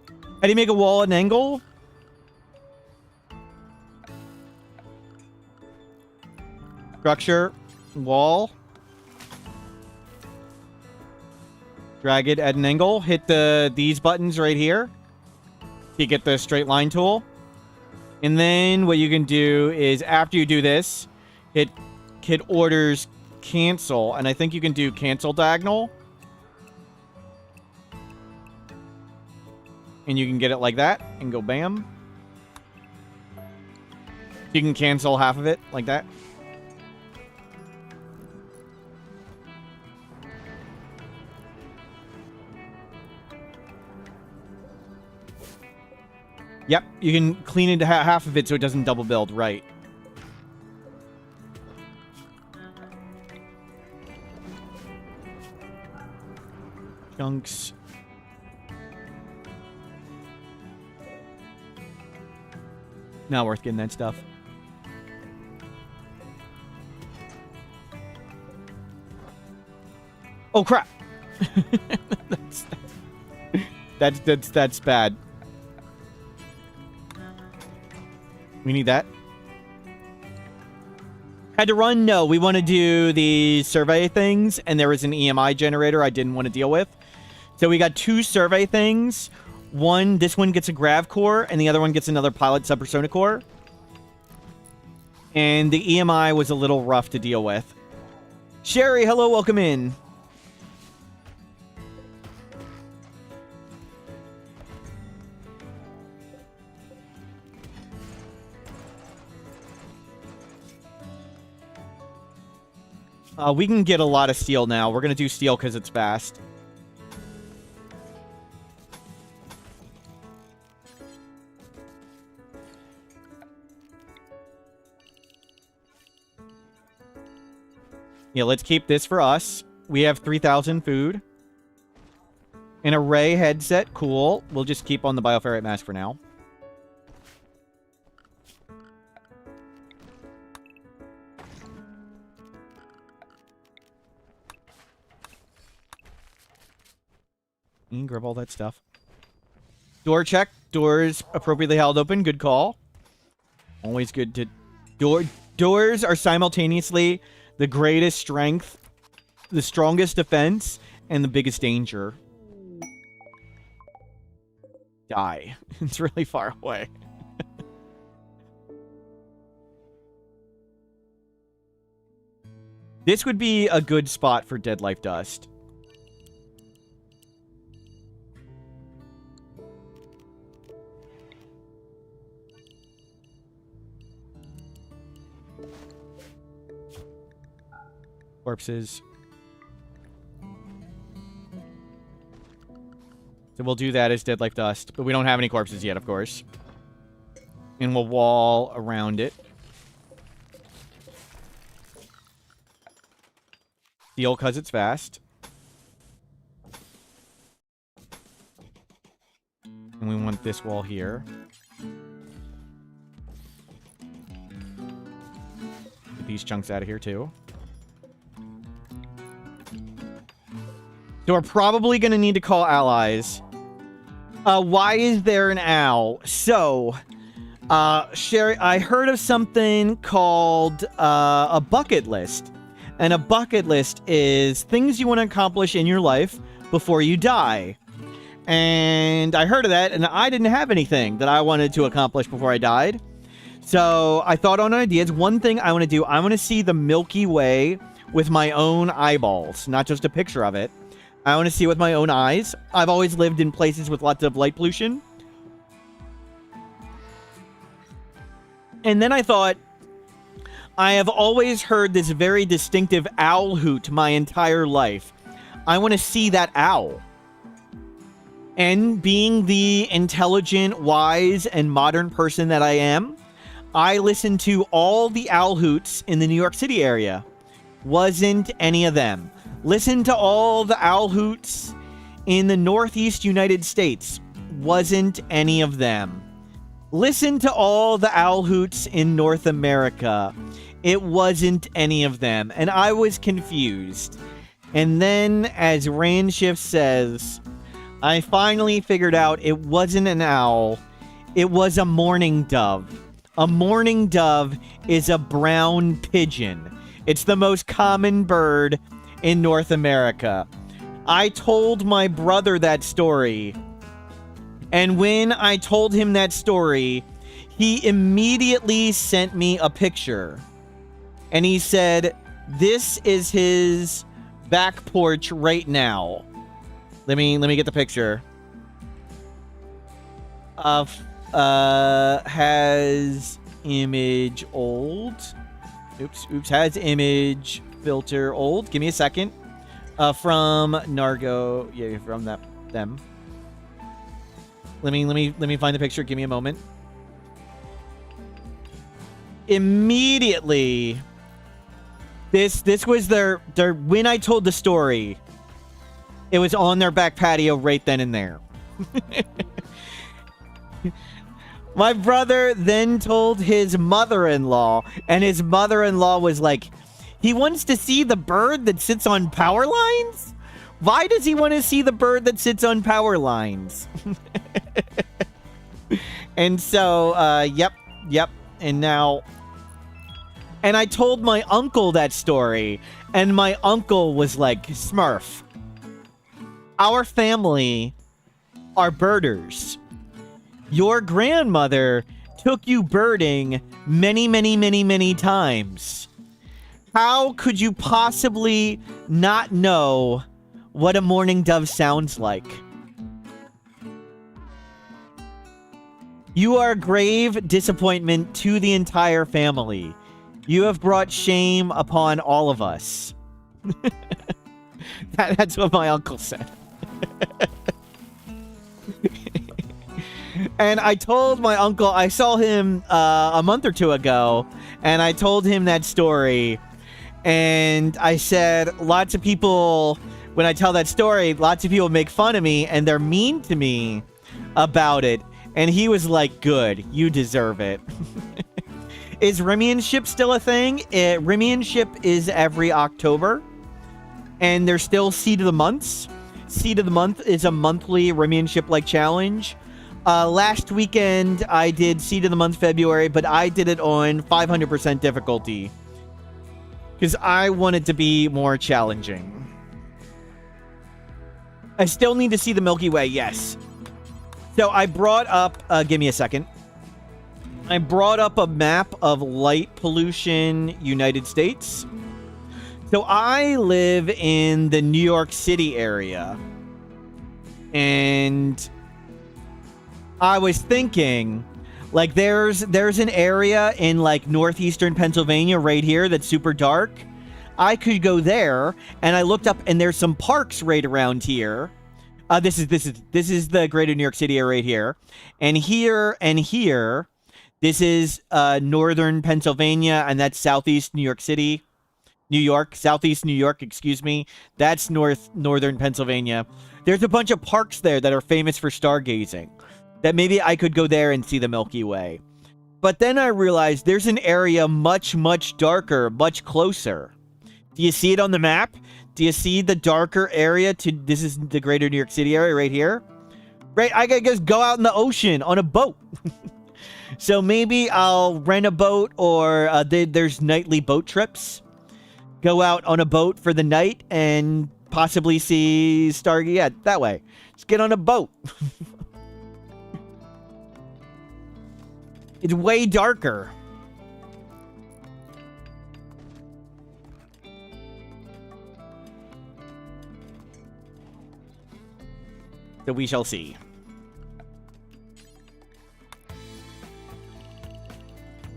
How do you make a wall at an angle? Structure, wall. Drag it at an angle. Hit these buttons right here. You get the straight line tool. And then what you can do is after you do this, hit orders cancel, and I think you can do cancel diagonal. And you can get it like that and go bam. You can cancel half of it like that. Yep, you can clean into half of it so it doesn't double build, right. Chunks. Not worth getting that stuff. Oh crap! that's bad. We need that. Had to run? No, we want to do the survey things, and there was an EMI generator I didn't want to deal with. So we got 2 survey things. This one gets a grav core, and the other one gets another pilot subpersona core. And the EMI was a little rough to deal with. Sherry, hello, welcome in. We can get a lot of steel now. We're going to do steel because it's fast. Yeah, let's keep this for us. We have 3,000 food. An array headset. Cool. We'll just keep on the bioferrite mask for now. You can grab all that stuff. Door check. Doors appropriately held open. Good call. Always good to... Doors are simultaneously the greatest strength, the strongest defense, and the biggest danger. Die. It's really far away. This would be a good spot for Dead Life Dust. Corpses. So we'll do that as Dead Life Dust. But we don't have any corpses yet, of course. And we'll wall around it. Steel because it's fast. And we want this wall here. Get these chunks out of here, too. So we're probably going to need to call allies. Why is there an owl? So, Sherry, I heard of something called a bucket list. And a bucket list is things you want to accomplish in your life before you die. And I heard of that, and I didn't have anything that I wanted to accomplish before I died. So I thought on ideas. One thing I want to do, I want to see the Milky Way with my own eyeballs, not just a picture of it. I want to see it with my own eyes. I've always lived in places with lots of light pollution. And then I thought, I have always heard this very distinctive owl hoot my entire life. I want to see that owl. And being the intelligent, wise, and modern person that I am, I listened to all the owl hoots in the New York City area. Wasn't any of them. Listen to all the owl hoots in the Northeast United States. Wasn't any of them. Listen to all the owl hoots in North America. It wasn't any of them. And I was confused. And then, as Randshift says, I finally figured out it wasn't an owl. It was a mourning dove. A mourning dove is a brown pigeon. It's the most common bird in North America. I told my brother that story. And when I told him that story, he immediately sent me a picture. And he said, this is his back porch right now. Let me get the picture. Has image old. Oops, has image filter old. Give me a second. From Nargo. Yeah, from them. Let me find the picture. Give me a moment. Immediately, this was their when I told the story, it was on their back patio right then and there. My brother then told his mother-in-law, and his mother-in-law was like, he wants to see the bird that sits on power lines? Why does he want to see the bird that sits on power lines? And so, yep. And now... And I told my uncle that story, and my uncle was like, Smurf, our family are birders. Your grandmother took you birding many times. How could you possibly not know what a mourning dove sounds like? You are a grave disappointment to the entire family. You have brought shame upon all of us. That's what my uncle said. And I told my uncle, I saw him a month or two ago, and I told him that story. And I said, lots of people, when I tell that story, lots of people make fun of me, and they're mean to me about it. And he was like, good, you deserve it. Is Rimian Ship still a thing? Rimian Ship is every October, and there's still Seed of the Months. Seed of the Month is a monthly Rimian Ship-like challenge. Last weekend, I did Seed of the Month February, but I did it on 500% difficulty, because I want it to be more challenging. I still need to see the Milky Way, yes. So I brought up, give me a second. I brought up a map of light pollution United States. So I live in the New York City area. And I was thinking, like, there's an area in, like, northeastern Pennsylvania right here that's super dark. I could go there, and I looked up, and there's some parks right around here. This is the greater New York City area right here. And here, this is northern Pennsylvania, and that's southeast New York City. Southeast New York, excuse me. That's northern Pennsylvania. There's a bunch of parks there that are famous for stargazing. That maybe I could go there and see the Milky Way. But then I realized there's an area much darker, much closer. Do you see it on the map? Do you see the darker area? This is the greater New York City area right here. Right, I gotta just go out in the ocean on a boat. So maybe I'll rent a boat, or there's nightly boat trips. Go out on a boat for the night and possibly see Stargate. Yeah, that way. Just get on a boat. It's way darker. So we shall see.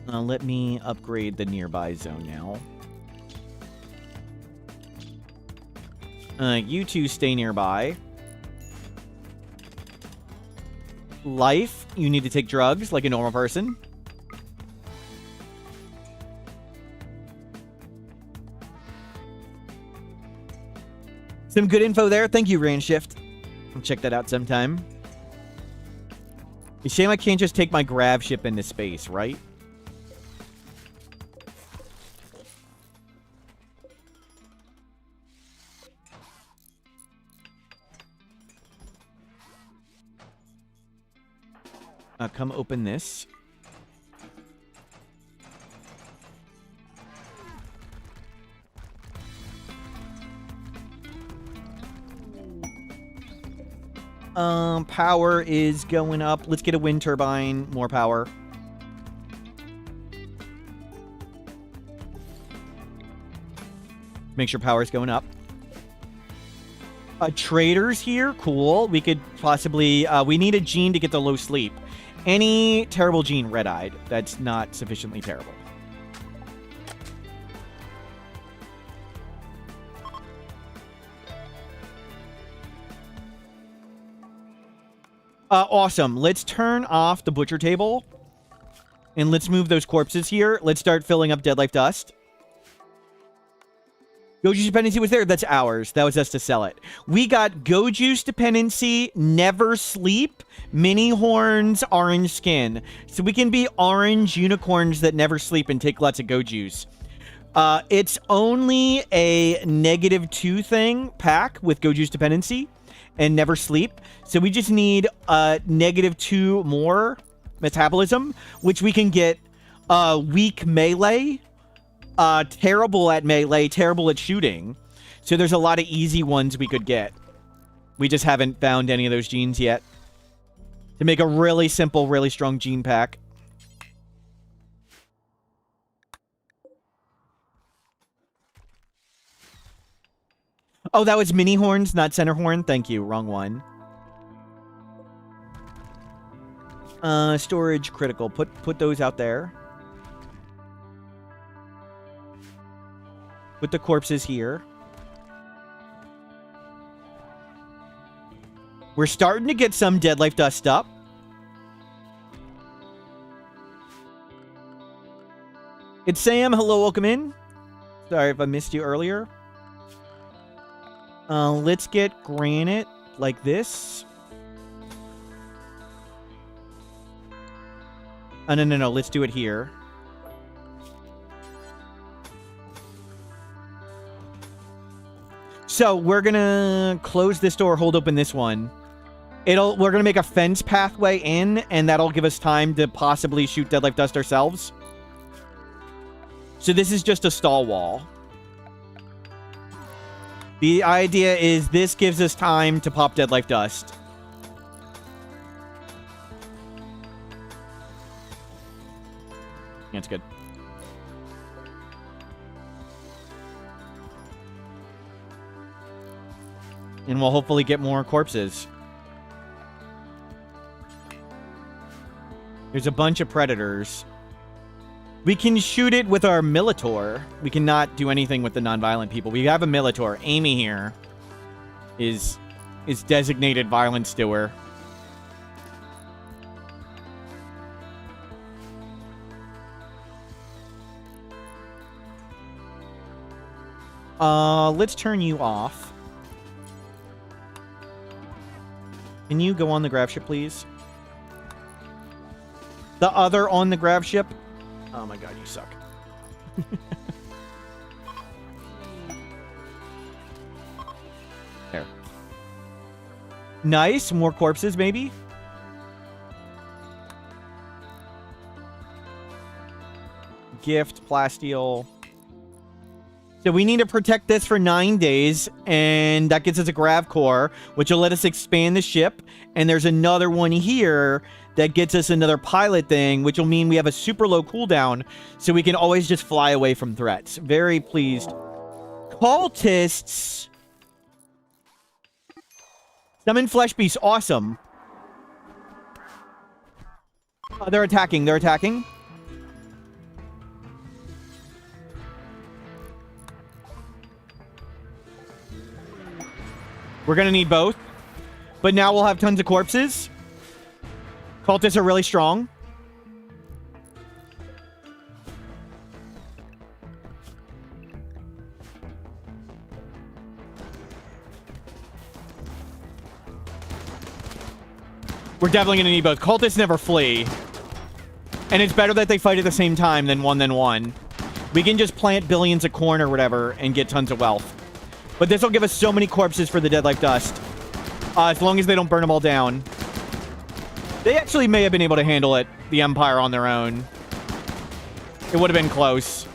Let me upgrade the nearby zone now. You two stay nearby. Life, you need to take drugs like a normal person. Some good info there. Thank you, Rainshift. I'll check that out sometime. It's a shame I can't just take my grav ship into space, right? Come open this. Power is going up. Let's get a wind turbine. More power. Make sure power is going up. Traders here. Cool. We could possibly... we need a gene to get the low sleep. Any terrible gene red-eyed. That's not sufficiently terrible. Awesome. Let's turn off the butcher table. And let's move those corpses here. Let's start filling up dead life dust. Go Juice dependency was there. That's ours. That was us to sell it. We got Go Juice dependency, Never Sleep, Mini Horns, Orange Skin. So we can be orange unicorns that never sleep and take lots of Go Juice. It's only a -2 thing pack with Go Juice dependency and Never Sleep. So we just need -2 more metabolism, which we can get weak melee, terrible at melee, terrible at shooting. So there's a lot of easy ones we could get. We just haven't found any of those genes yet to make a really simple, really strong gene pack. Oh, that was mini horns, not center horn. Thank you. Wrong one. Storage critical. Put those out there. Put the corpses here. We're starting to get some dead life dust up. It's Sam. Hello, welcome in. Sorry if I missed you earlier. Let's get granite like this. Oh, no. Let's do it here. So we're gonna close this door, hold open this one. We're gonna make a fence pathway in, and that'll give us time to possibly shoot dead life dust ourselves. So this is just a stall wall. The idea is this gives us time to pop dead life dust. That's good. And we'll hopefully get more corpses. There's a bunch of predators. We can shoot it with our Militor. We cannot do anything with the non-violent people. We have a Militor. Amy here is designated violence doer. Let's turn you off. Can you go on the grav ship, please? The other on the grav ship? Oh my god, you suck. There. Nice. More corpses, maybe? Gift, plasteel. So we need to protect this for 9 days, and that gets us a grav core, which will let us expand the ship. And there's another one here that gets us another pilot thing, which will mean we have a super low cooldown, so we can always just fly away from threats. Very pleased. Cultists. Summon flesh beasts. Awesome. They're attacking. They're attacking. We're going to need both. But now we'll have tons of corpses. Cultists are really strong. We're definitely going to need both. Cultists never flee. And it's better that they fight at the same time than one. We can just plant billions of corn or whatever and get tons of wealth. But this will give us so many corpses for the dead life dust. As long as they don't burn them all down. They actually may have been able to handle it, the Empire, on their own. It would have been close.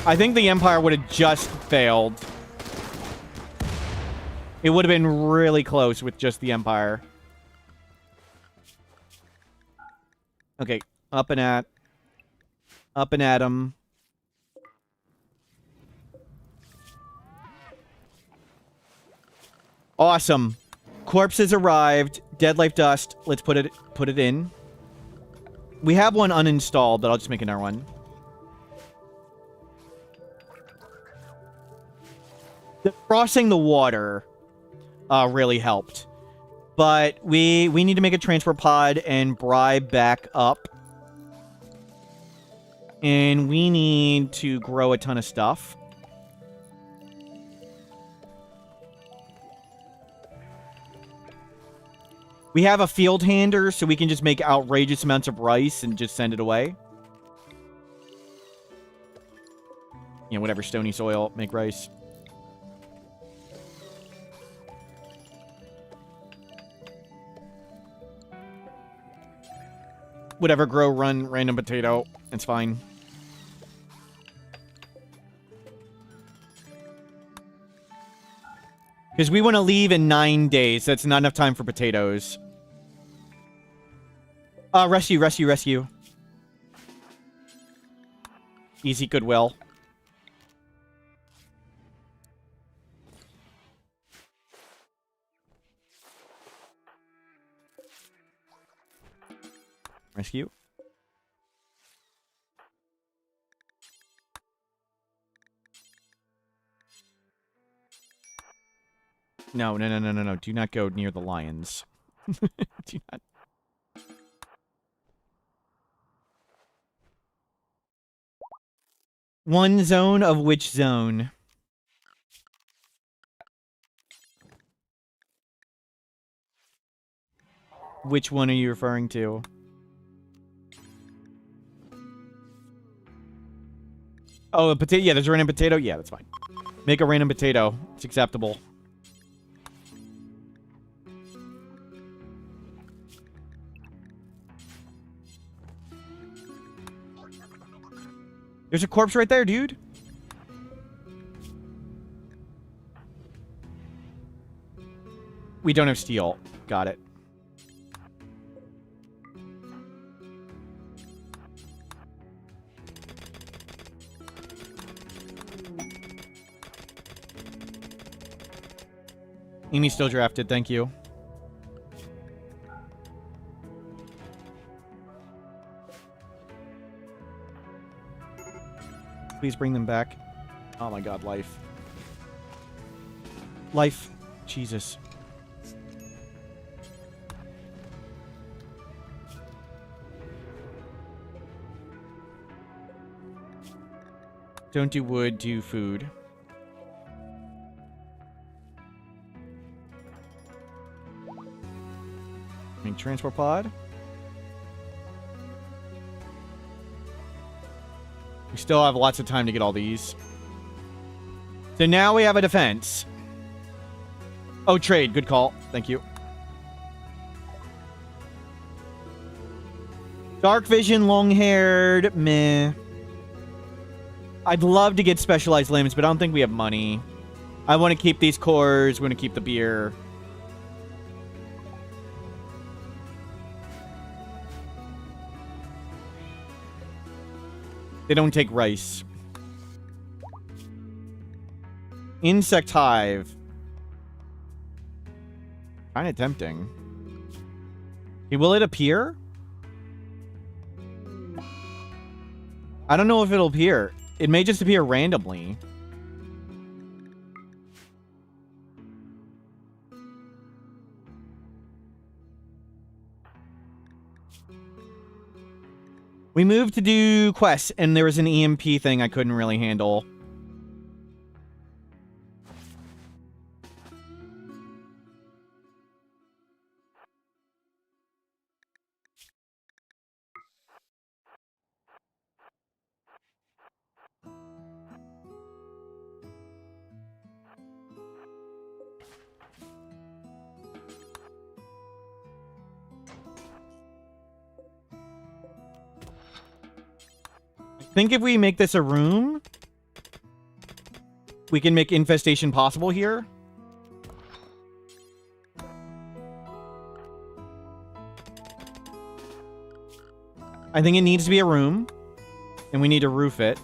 I think the Empire would have just failed. It would have been really close with just the Empire. Okay, up and at him. Awesome. Corpses arrived. Dead life dust. Let's put it in. We have one uninstalled, but I'll just make another one. Crossing the water really helped. But we need to make a transport pod and bribe back up. And we need to grow a ton of stuff. We have a field hander, so we can just make outrageous amounts of rice and just send it away. You know, whatever, stony soil, make rice. Whatever, grow, run, random potato. It's fine. Because we want to leave in 9 days. That's not enough time for potatoes. Rescue, rescue, rescue. Easy goodwill. Rescue. No, no, no, no, no, no. Do not go near the lions. Do not. One zone of which zone? Which one are you referring to? Oh, a potato. Yeah, there's a random potato. Yeah, that's fine. Make a random potato. It's acceptable. There's a corpse right there, dude. We don't have steel. Got it. Amy's still drafted, thank you. Please bring them back. Oh my god, life. Life. Jesus. Don't do wood, do food. Make transport pod. We still have lots of time to get all these. So now we have a defense. Oh, trade. Good call. Thank you. Dark vision, long-haired, meh. I'd love to get specialized limbs, but I don't think we have money. I want to keep these cores. We want to keep the beer. They don't take rice. Insect hive. Kind of tempting. Okay, will it appear? I don't know if it'll appear. It may just appear randomly. We moved to do quests, and there was an EMP thing I couldn't really handle. I think if we make this a room, we can make infestation possible here. I think it needs to be a room, and we need to roof it.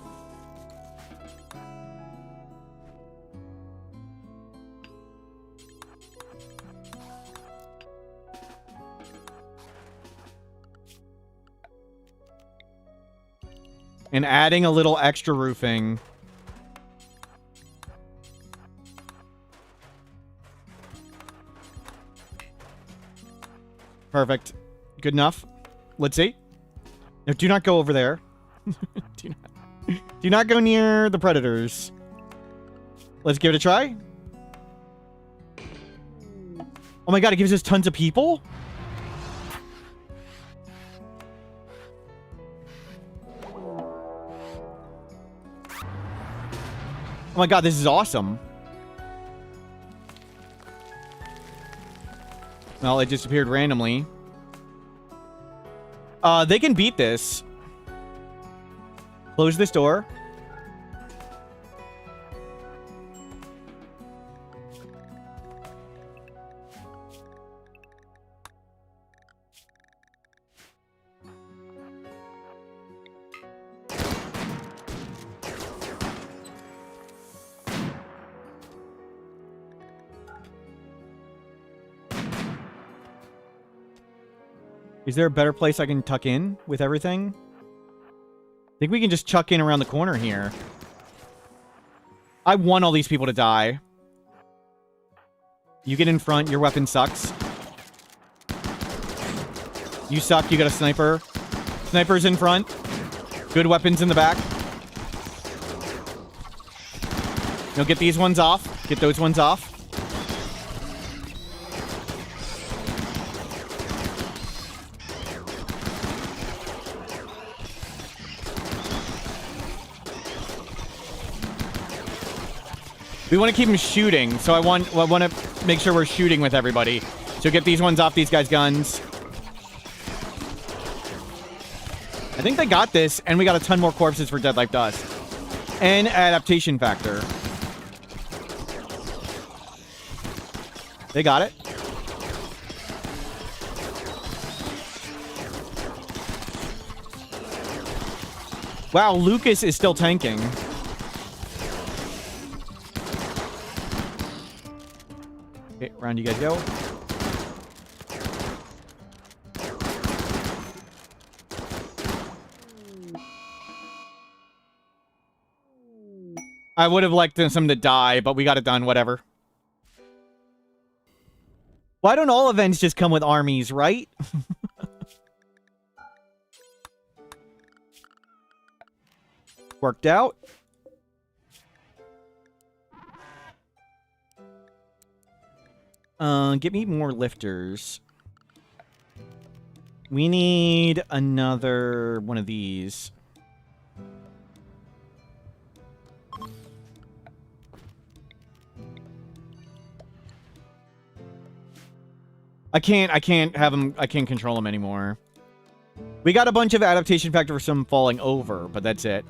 And adding a little extra roofing. Perfect. Good enough. Let's see. No, do not go over there. do not go near the predators. Let's give it a try. Oh my god, it gives us tons of people? Oh my god, this is awesome. Well, it disappeared randomly. They can beat this. Close this door. Is there a better place I can tuck in with everything? I think we can just chuck in around the corner here. I want all these people to die. You get in front. Your weapon sucks. You suck. You got a sniper. Sniper's in front. Good weapons in the back. You'll get these ones off. Get those ones off. We want to keep them shooting, so I want to make sure we're shooting with everybody. So get these ones off these guys' guns. I think they got this, and we got a ton more corpses for Dead Life Dust. And adaptation factor. They got it. Wow, Lucas is still tanking. Okay, round you guys go. I would have liked some to die, but we got it done, whatever. Why don't all events just come with armies, right? Worked out. Get me more lifters. We need another one of these. I can't have them, I can't control them anymore. We got a bunch of adaptation factor for some falling over, but that's it.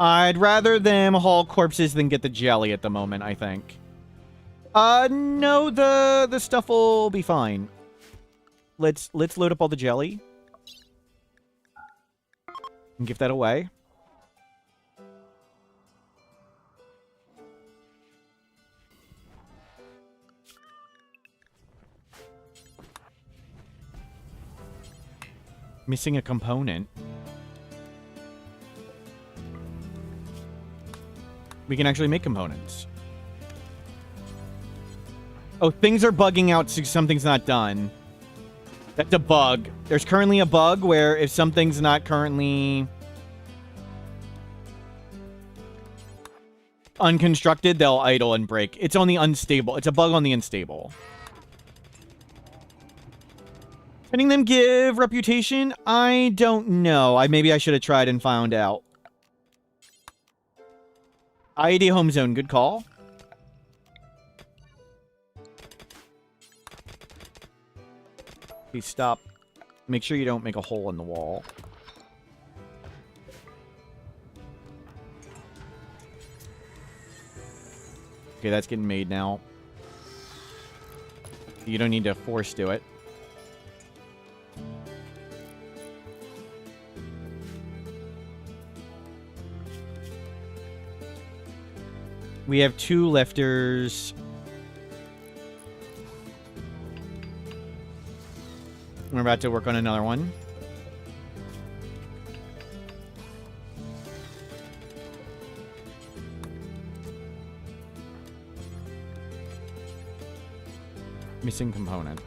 I'd rather them haul corpses than get the jelly at the moment, I think. No, the stuff will be fine. Let's load up all the jelly. And give that away. Missing a component. We can actually make components. Oh, things are bugging out so something's not done. That's a bug. There's currently a bug where if something's not currently unconstructed, they'll idle and break. It's on the unstable. It's a bug on the unstable. Letting them give reputation? I don't know. Maybe I should have tried and found out. IED home zone, good call. Please stop. Make sure you don't make a hole in the wall. Okay, that's getting made now. You don't need to force do it. We have 2 lifters. We're about to work on another one. Missing component.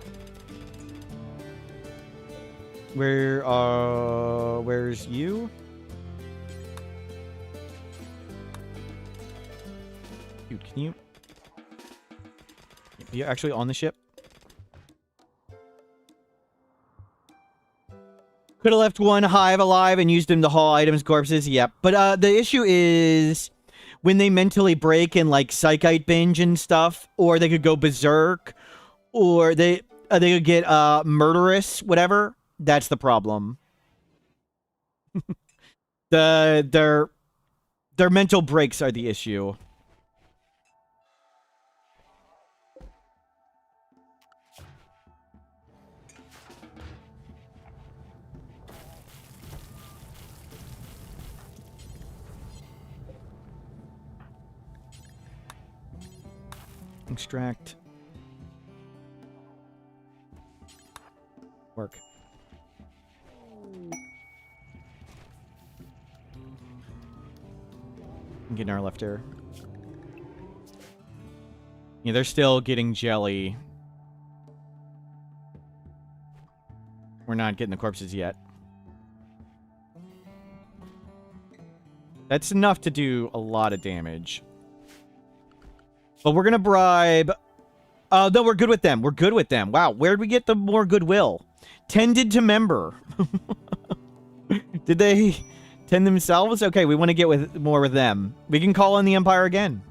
Where's you? Dude, can you... Are you actually on the ship? Could have left one hive alive and used him to haul items, corpses. Yep. But the issue is when they mentally break and like psychite binge and stuff, or they could go berserk, or they could get murderous, whatever. That's the problem. Their mental breaks are the issue. Extract. Work. Getting our left air. Yeah, they're still getting jelly. We're not getting the corpses yet. That's enough to do a lot of damage. But we're gonna bribe... no, we're good with them. We're good with them. Wow, where'd we get the more goodwill? Tended to member. Did they tend themselves? Okay, we want to get with more with them. We can call on the Empire again.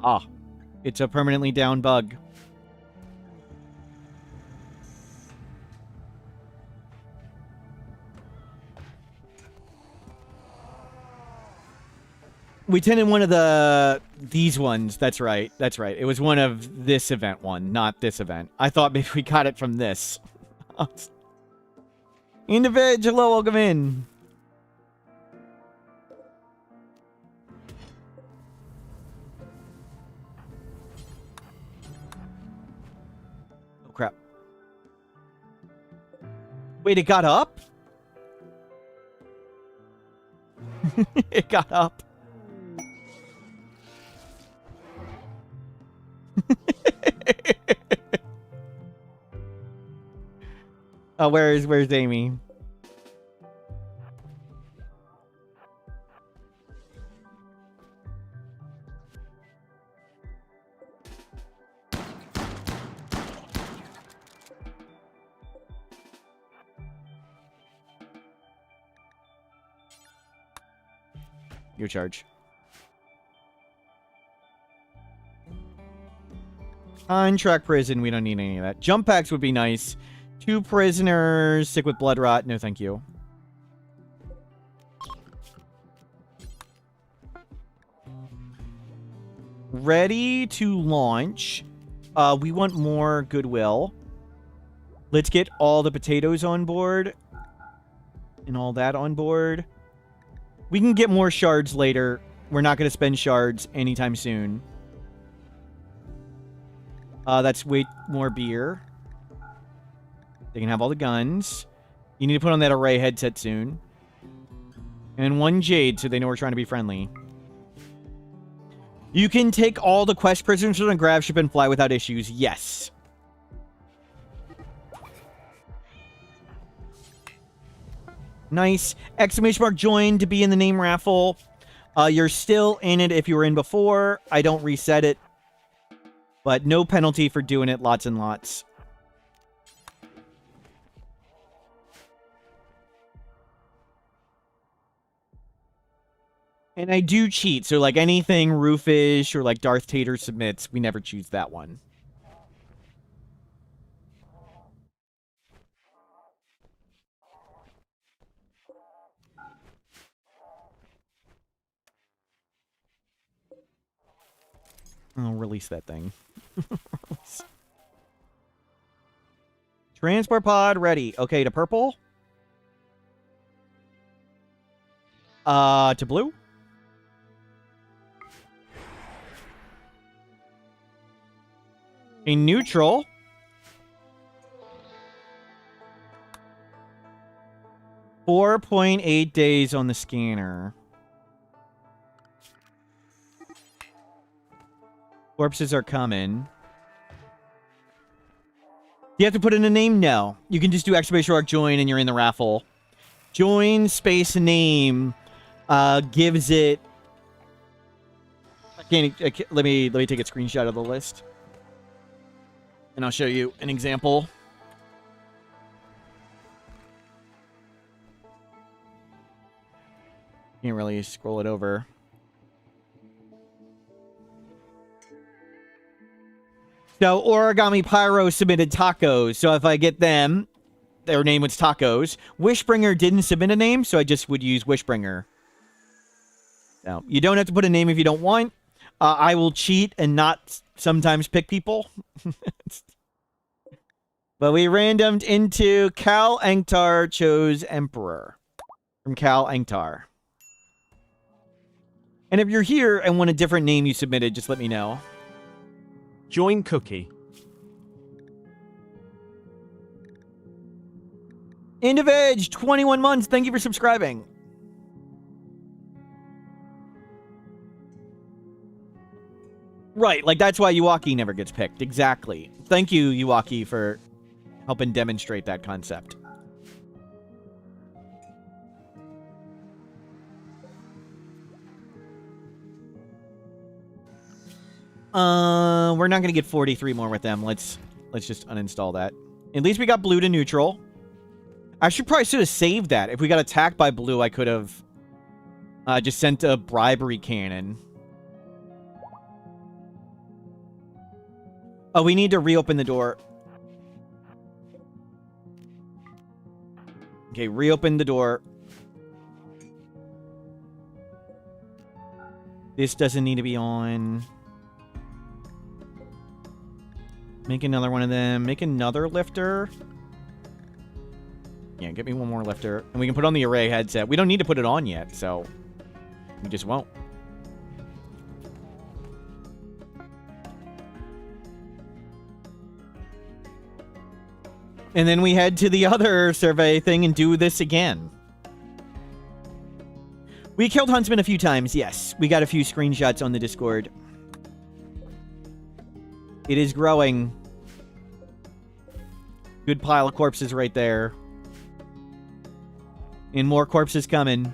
Ah, it's a permanently down bug. We tended one of these ones. That's right. That's right. It was one of this event one, not this event. I thought maybe we got it from this. Individual, welcome in. Oh, crap. Wait, it got up? It got up. Oh, where's Amy? Your charge. Contract prison, we don't need any of that. Jump packs would be nice. 2 prisoners, sick with blood rot. No, thank you. Ready to launch. We want more goodwill. Let's get all the potatoes on board. And all that on board. We can get more shards later. We're not going to spend shards anytime soon. That's way more beer. They can have all the guns. You need to put on that array headset soon. And 1 jade so they know we're trying to be friendly. You can take all the quest prisoners on a grav ship and fly without issues. Yes. Nice. Exclamation mark join to be in the name raffle. You're still in it if you were in before. I don't reset it. But no penalty for doing it lots and lots. And I do cheat, so like anything Roofish or like Darth Tater submits, we never choose that one. I'll release that thing. Transport pod ready. Okay, to purple. To blue. A neutral. .8 days on the scanner. Corpses are coming. You have to put in a name? No. You can just do exclamation mark join and you're in the raffle. Join space name gives it... let me take a screenshot of the list. And I'll show you an example. Can't really scroll it over. So, Origami Pyro submitted tacos. So, if I get them, their name was tacos. Wishbringer didn't submit a name, so I just would use Wishbringer. Now, you don't have to put a name if you don't want. I will cheat and not sometimes pick people. But we randomed into Cal Anktar chose Emperor. From Cal Anktar. And if you're here and want a different name you submitted, just let me know. Join Cookie. Indiveg, 21 months. Thank you for subscribing. Right, like that's why Yuaki never gets picked. Exactly. Thank you, Yuaki, for helping demonstrate that concept. We're not gonna get 43 more with them. Let's just uninstall that. At least we got blue to neutral. I should have saved that. If we got attacked by blue, I could have just sent a bribery cannon. Oh, we need to reopen the door. Okay, reopen the door. This doesn't need to be on. Make another one of them. Make another lifter. Yeah, get me one more lifter. And we can put on the array headset. We don't need to put it on yet, so we just won't. And then we head to the other survey thing and do this again. We killed Huntsman a few times, yes. We got a few screenshots on the Discord. It is growing. Good pile of corpses right there. And more corpses coming.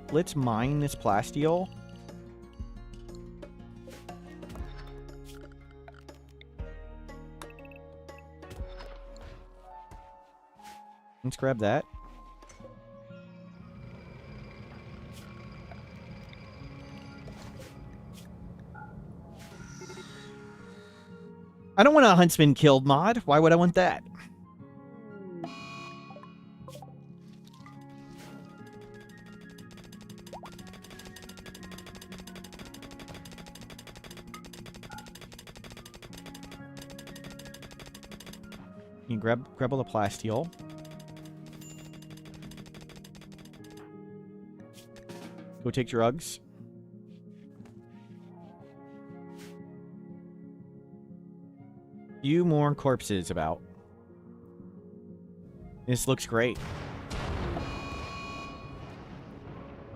Let's mine this plasteel. Let's grab that. I don't want a Huntsman killed mod. Why would I want that? You grab all the plasteel. Go take drugs. Few more corpses about. This looks great.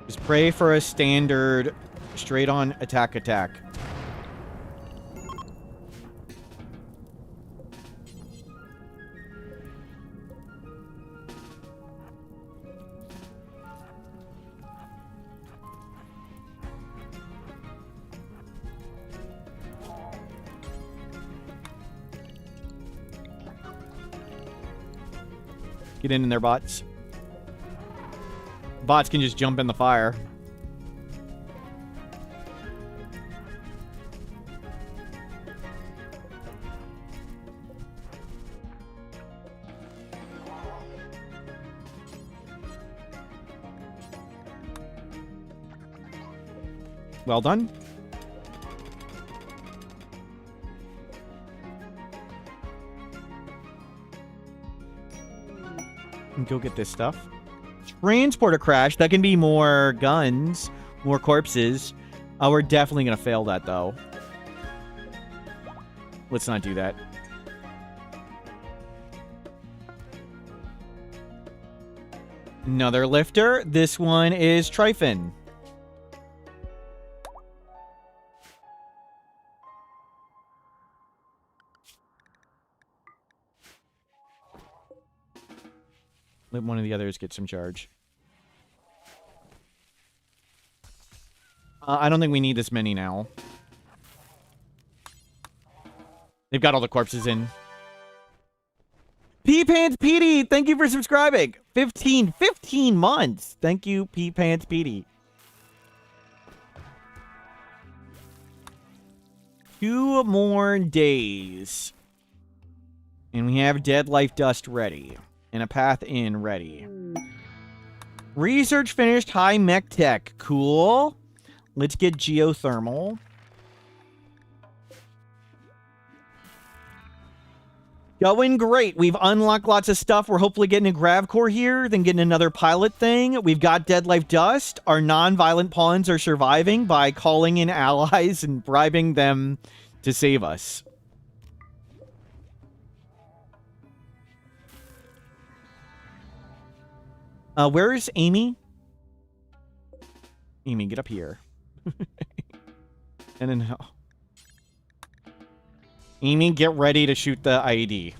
Just pray for a standard straight on attack. Get in there, bots. Bots can just jump in the fire. Well done. And go get this stuff. Transporter crash. That can be more guns, more corpses. We're definitely going to fail that, though. Let's not do that. Another lifter. This one is Trifin. Let one of the others get some charge. I don't think we need this many now. They've got all the corpses in. P-Pants Petey, thank you for subscribing. 15 months. Thank you, P-Pants Petey. 2 more days. And we have Dead Life Dust ready. And a path in ready. Research finished. High mech tech. Cool. Let's get geothermal. Going great. We've unlocked lots of stuff. We're hopefully getting a grav core here, then getting another pilot thing. We've got Dead Life Dust. Our non-violent pawns are surviving by calling in allies and bribing them to save us. Where's Amy? Amy, get up here. And then... Oh. Amy, get ready to shoot the IED.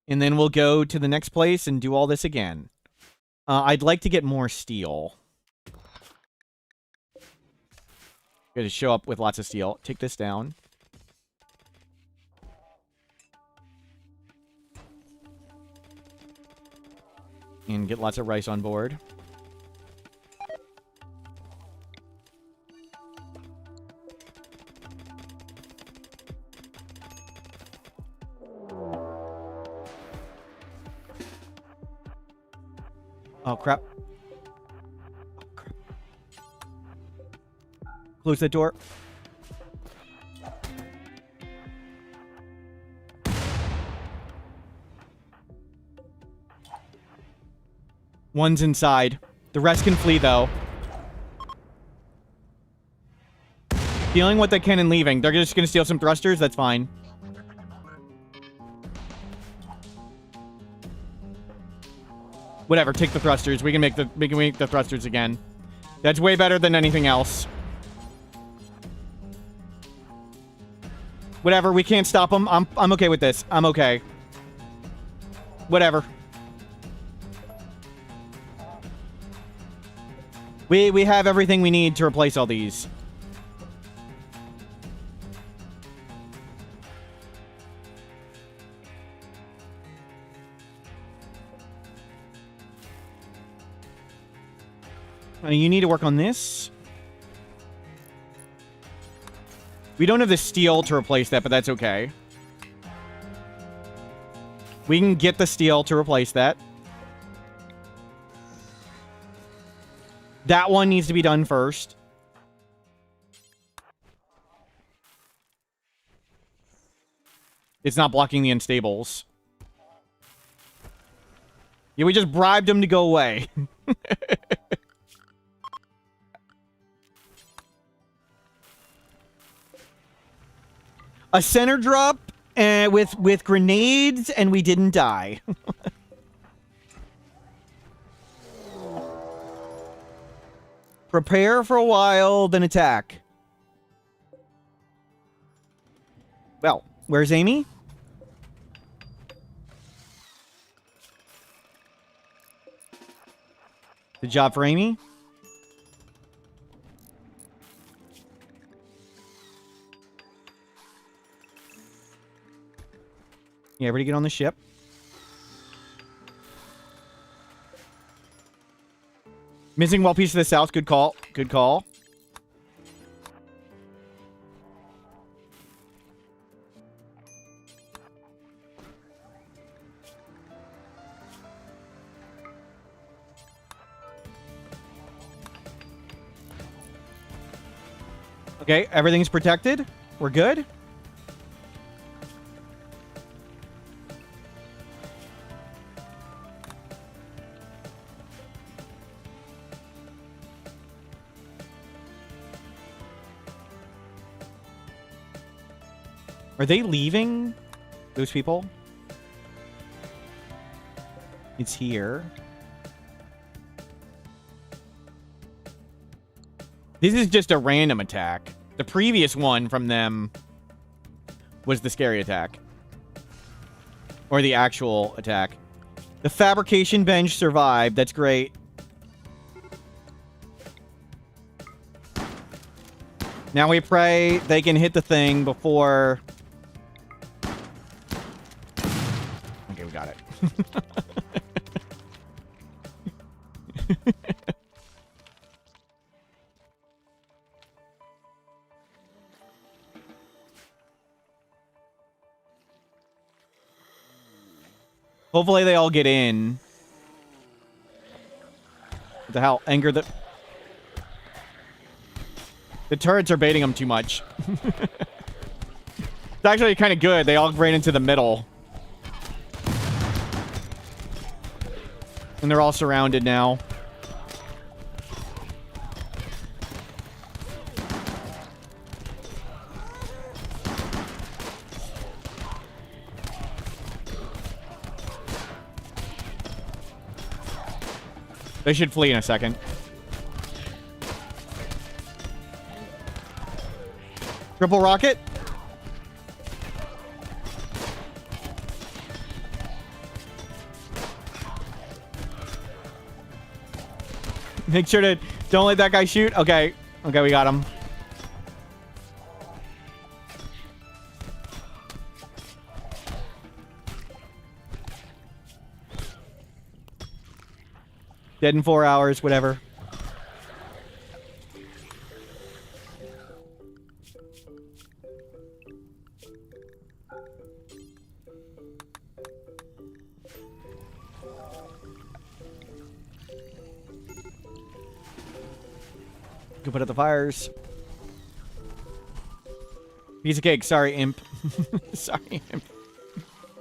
And then we'll go to the next place and do all this again. I'd like to get more steel. Gonna show up with lots of steel. Take this down. And get lots of rice on board. Oh, crap. Oh, crap. Close that door. One's inside. The rest can flee, though. Stealing what they can and leaving. They're just gonna steal some thrusters? That's fine. Whatever, take the thrusters. We can make the thrusters again. That's way better than anything else. Whatever, we can't stop them. I'm okay with this. I'm okay. Whatever. We have everything we need to replace all these. You need to work on this. We don't have the steel to replace that, but that's okay. We can get the steel to replace that. That one needs to be done first. It's not blocking the unstables. Yeah, we just bribed him to go away. A center drop with grenades, and we didn't die. Prepare for a while, then attack. Well, where's Amy? Good job for Amy. Yeah, everybody get on the ship. Missing wall piece to the south. Good call. Good call. Okay, everything's protected. We're good? Are they leaving? Those people? It's here. This is just a random attack. The previous one from them was the scary attack. Or the actual attack. The fabrication bench survived. That's great. Now we pray they can hit the thing before... Okay, we got it. Hopefully they all get in. What the hell? Anger the... The turrets are baiting them too much. It's actually kind of good. They all ran into the middle. And they're all surrounded now. They should flee in a second. Triple rocket. Make sure to don't let that guy shoot. Okay. Okay, we got him. Dead in 4 hours, whatever. Go put out the fires. Piece of cake. Sorry, imp. Sorry, imp.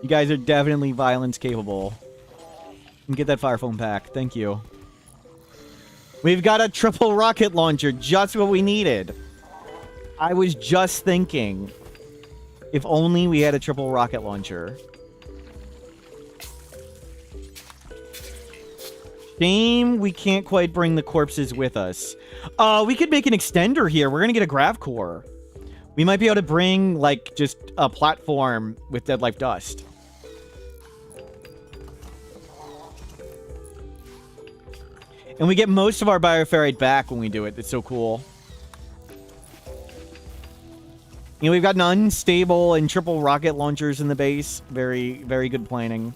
You guys are definitely violence capable. And get that fire foam pack. Thank you. We've got a triple rocket launcher. Just what we needed. I was just thinking. If only we had a triple rocket launcher. Shame we can't quite bring the corpses with us. We could make an extender here. We're gonna get a grav core. We might be able to bring, like, just a platform with dead life dust. And we get most of our bioferrite back when we do it. It's so cool. You know, we've got an unstable and triple rocket launchers in the base. Very, very good planning.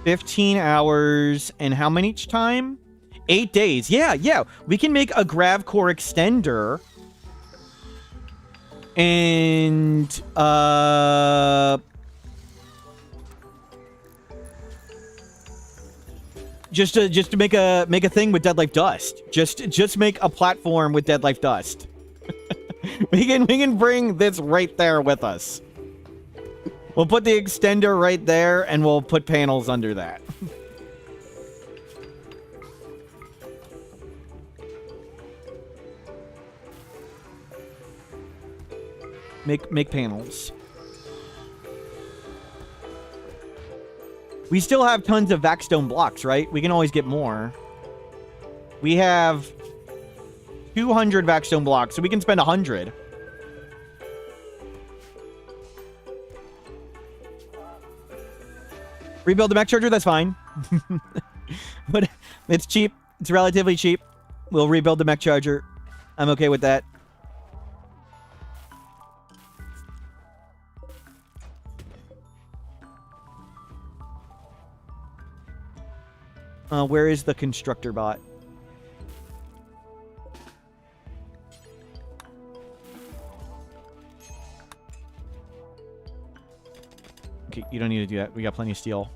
$15 hours, and how many each time? 8 days. Yeah, yeah. We can make a grav core extender. And, just to make a thing with dead life dust. Just make a platform with dead life dust. we can bring this right there with us. We'll put the extender right there, and we'll put panels under that. Make panels. We still have tons of vaxstone blocks, right? We can always get more. We have 200 vaxstone blocks, so we can spend 100. Rebuild the mech charger? That's fine. But it's cheap. It's relatively cheap. We'll rebuild the mech charger. I'm okay with that. Where is the constructor bot? Okay, you don't need to do that. We got plenty of steel.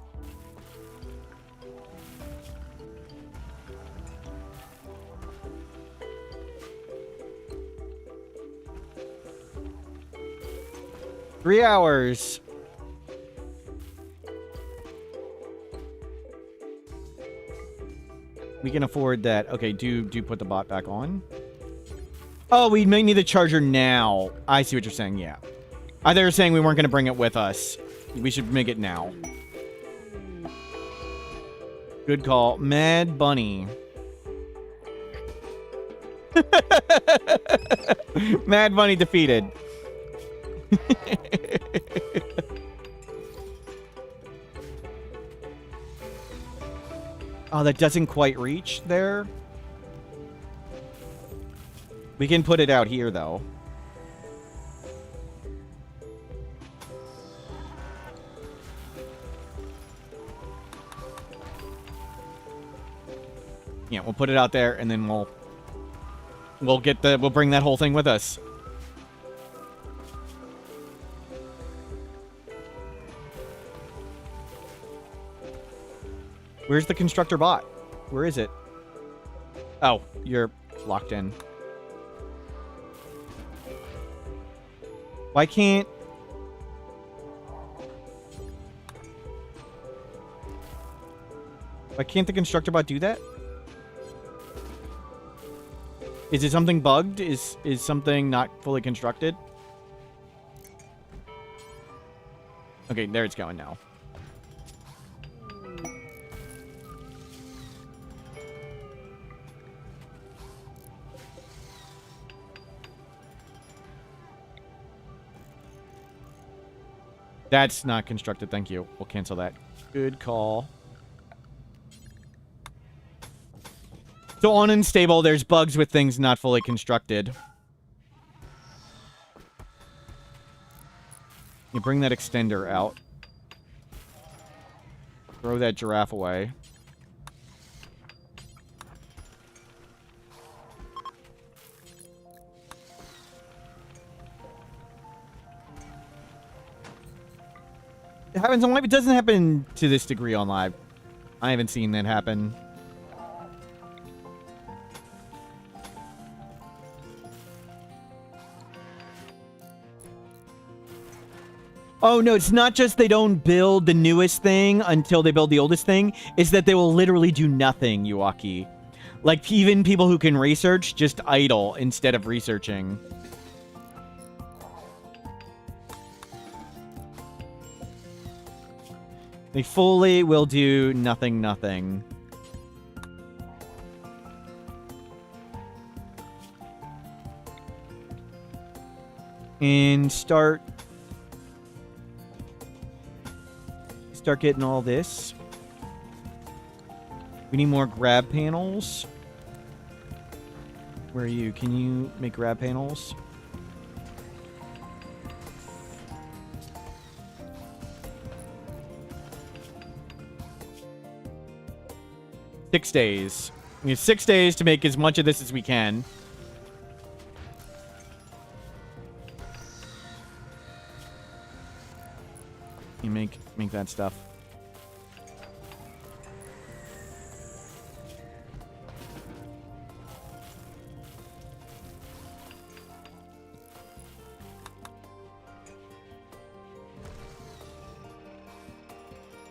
Three hours. We can afford that. Okay, do put the bot back on. Oh, we may need the charger now. I see what you're saying, yeah. They were saying we weren't going to bring it with us. We should make it now. Good call. Mad Bunny. Mad Bunny defeated. Oh, that doesn't quite reach there. We can put it out here, though. Yeah, we'll put it out there, and then we'll bring that whole thing with us. Where's the constructor bot? Where is it? Oh, you're locked in. Why can't... Why can't the constructor bot do that? Is it something bugged? Is something not fully constructed? Okay, there it's going now. That's not constructed, thank you. We'll cancel that. Good call. So on Unstable, there's bugs with things not fully constructed. You bring that extender out. Throw that giraffe away. It happens on live. It doesn't happen to this degree on live. I haven't seen that happen. Oh, no, it's not just they don't build the newest thing until they build the oldest thing. It's that they will literally do nothing, Yuaki. Like, even people who can research just idle instead of researching. They fully will do nothing, nothing. And start getting all this. We need more grab panels. Where are you? Can you make grab panels? Six days. We have 6 days to make as much of this as we can. You make that stuff.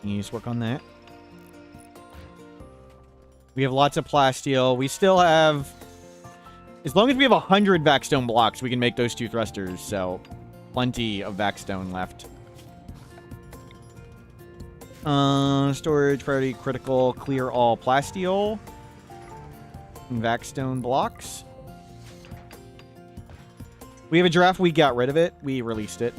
You just work on that. We have lots of plasteel. We still have... As long as we have 100 vac-stone blocks, we can make those 2 thrusters. So, plenty of vac-stone left. Storage, priority, critical, clear all plasteel. And vac-stone blocks. We have a giraffe. We got rid of it. We released it.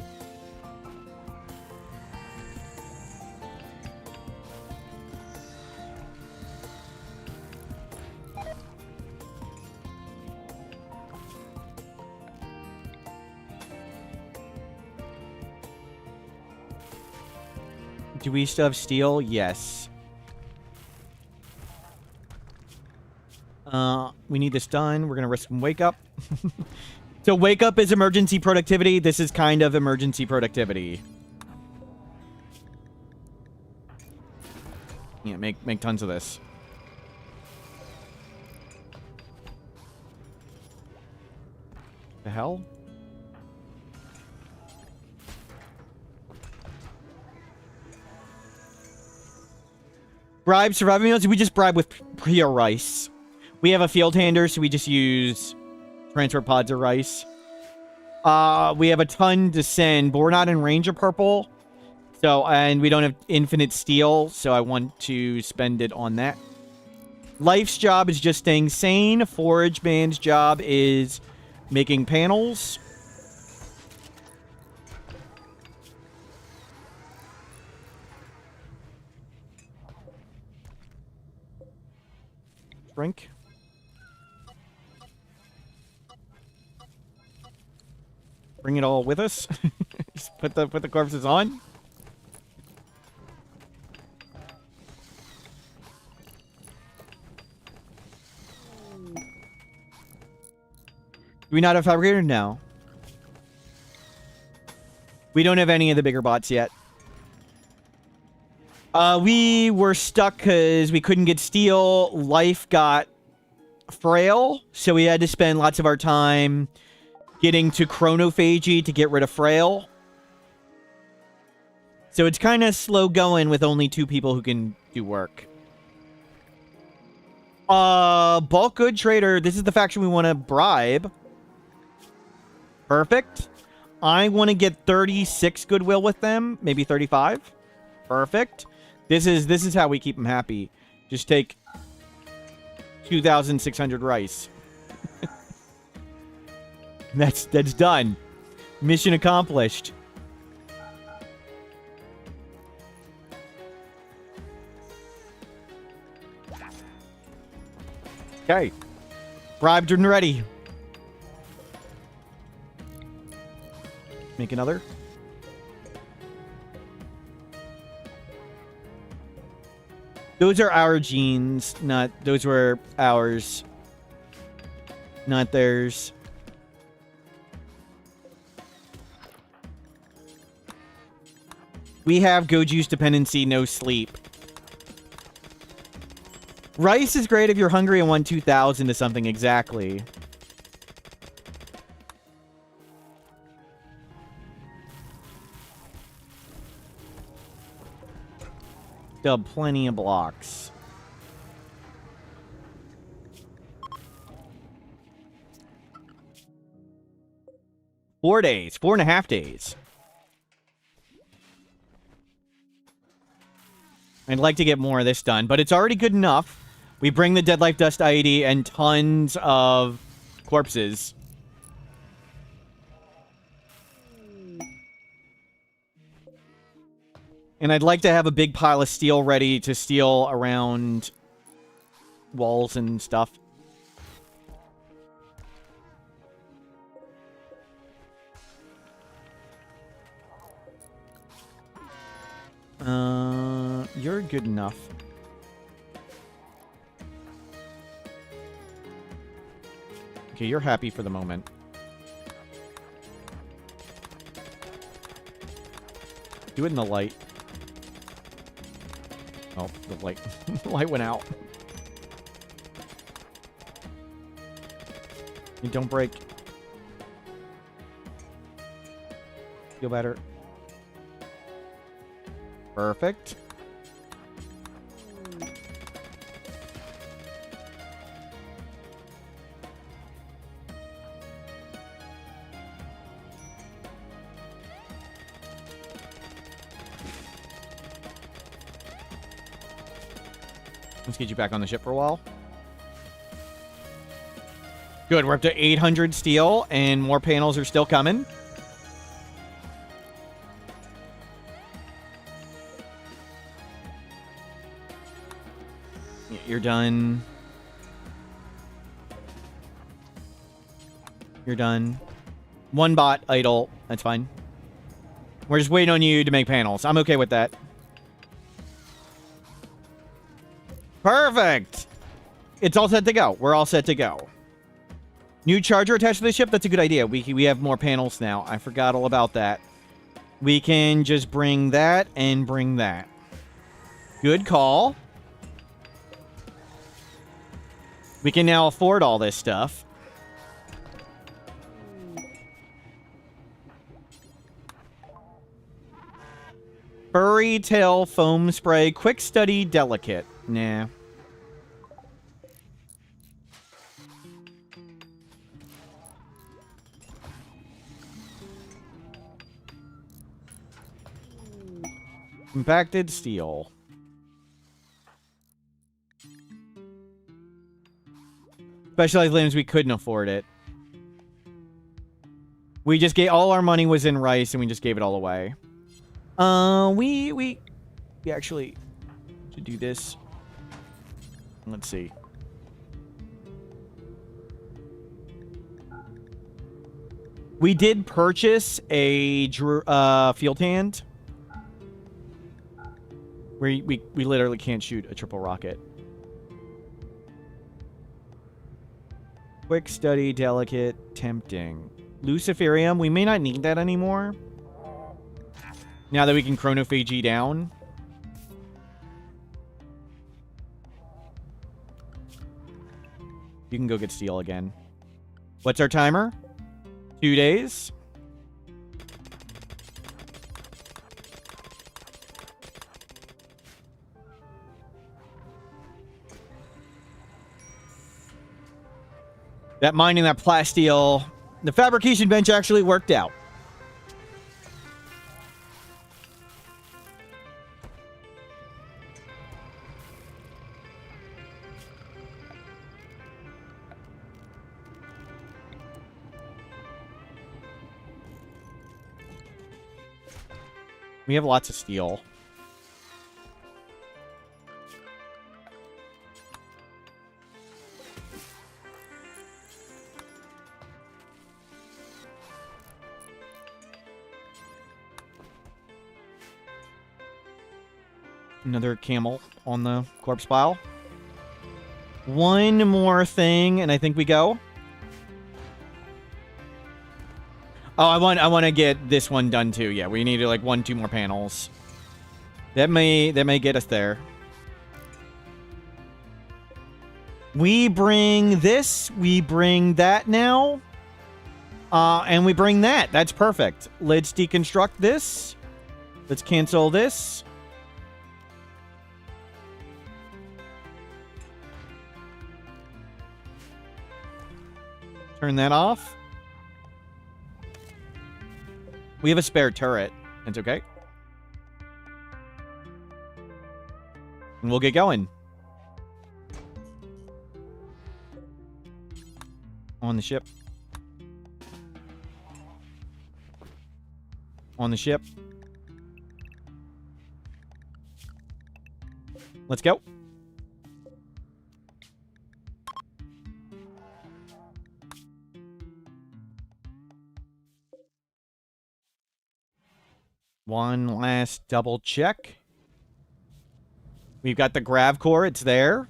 Do we still have steel? Yes. We need this done. We're going to risk some wake up. So wake up is emergency productivity. This is kind of emergency productivity. Yeah, make tons of this. The hell? Bribe surviving meals. We just bribe with pure rice. We have a field hander, so we just use transfer pods of rice. We have a ton to send, but we're not in range of purple. So, and we don't have infinite steel, so I want to spend it on that. Life's job is just staying sane. Forage man's job is making panels. Drink. Bring it all with us. Just put the corpses on. Do we not have fabricator? No. We don't have any of the bigger bots yet. We were stuck because we couldn't get steel. Life got frail, so we had to spend lots of our time getting to chronophagy to get rid of frail. So it's kind of slow going with only 2 people who can do work. Bulk good trader. This is the faction we want to bribe. Perfect. I want to get 36 goodwill with them, maybe 35. Perfect. This is how we keep them happy. Just take 2,600 rice. That's done. Mission accomplished. Okay. Bribed and ready. Make another. Those are our genes, not... Those were ours. Not theirs. We have go juice dependency, no sleep. Rice is great if you're hungry and want 2,000 to something exactly. Still plenty of blocks. Four days. 4.5 days. I'd like to get more of this done, but it's already good enough. We bring the Dead Life Dust ID and tons of corpses. And I'd like to have a big pile of steel ready to steal around walls and stuff. You're good enough. Okay, you're happy for the moment. Do it in the light. Oh, the light. The light went out. You don't break. Feel better. Perfect. Let's get you back on the ship for a while. Good, we're up to 800 steel, and more panels are still coming. Yeah, you're done. You're done. One bot idle. That's fine. We're just waiting on you to make panels. I'm okay with that. Perfect! It's all set to go. We're all set to go. New charger attached to the ship? That's a good idea. We have more panels now. I forgot all about that. We can just bring that and bring that. Good call. We can now afford all this stuff. Furry tail foam spray. Quick study delicate. Nah. Compacted steel. Specialized limbs, we couldn't afford it. We just gave all our money was in rice and we just gave it all away. We actually should do this. Let's see. We did purchase a field hand. We literally can't shoot a triple rocket. Quick study, delicate, tempting. Luciferium, we may not need that anymore. Now that we can chronophage down. You can go get steel again. What's our timer? 2 days. That mining that plasteel, the fabrication bench actually worked out. We have lots of steel. Another camel on the corpse pile. One more thing, and I think we go. Oh, I want to get this one done too. Yeah, we need like 1-2 more panels. That may get us there. We bring this. We bring that now. And we bring that. That's perfect. Let's deconstruct this. Let's cancel this. Turn that off. We have a spare turret. It's okay. And we'll get going. On the ship. On the ship. Let's go. One last double check. We've got the grav core. It's there.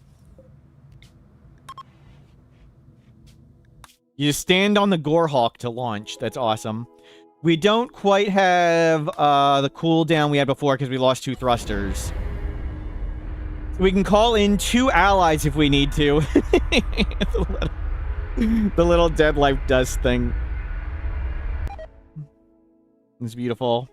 You stand on the Gorehulk to launch. That's awesome. We don't quite have the cooldown we had before because we lost 2 thrusters. We can call in 2 allies if we need to. The little dead life dust thing. It's beautiful.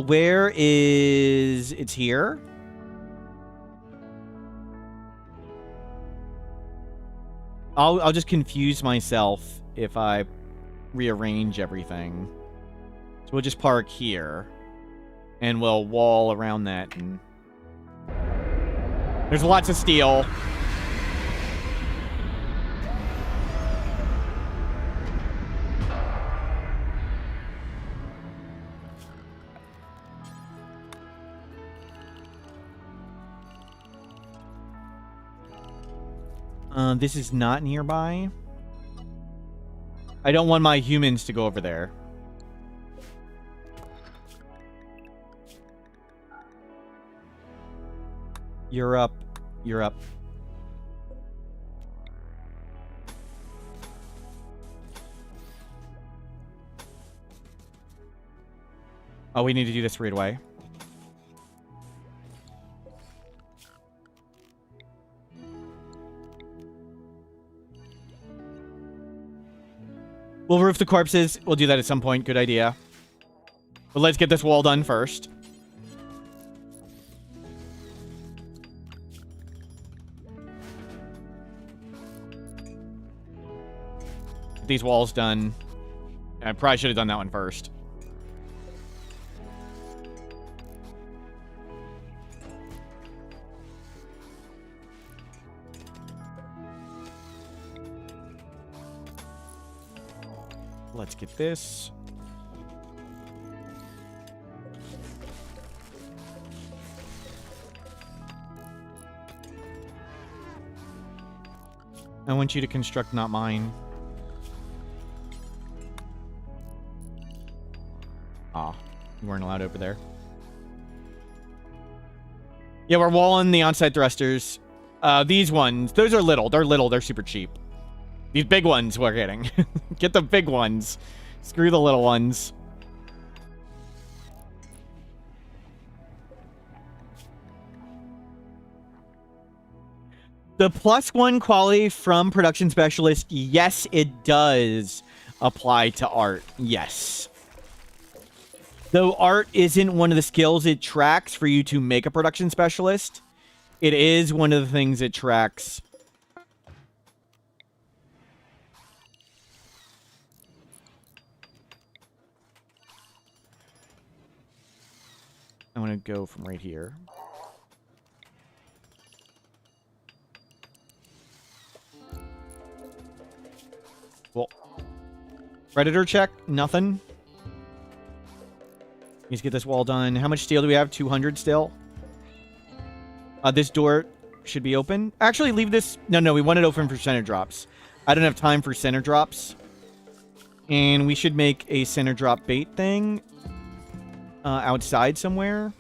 Where is... It's here? I'll just confuse myself if I rearrange everything. So we'll just park here. And we'll wall around that. And... There's lots of steel. This is not nearby. I don't want my humans to go over there. You're up You're up. Oh, we need to do this right away. We'll roof the corpses. We'll do that at some point. Good idea. But let's get this wall done first. Get these walls done. I probably should have done that one first. Let's get this. I want you to construct, not mine. Ah, you weren't allowed over there. Yeah, we're walling the onside thrusters. These ones, those are little. They're little. They're super cheap. These big ones we're getting. Get the big ones. Screw the little ones. The +1 quality from production specialist, yes, it does apply to art. Yes. Though art isn't one of the skills it tracks for you to make a production specialist, it is one of the things it tracks. I want to go from right here. Well, Predator check, nothing. Let's get this wall done. How much steel do we have? 200 still. This door should be open. Actually, leave this. No, we want it open for center drops. I don't have time for center drops. And we should make a center drop bait thing. Outside somewhere.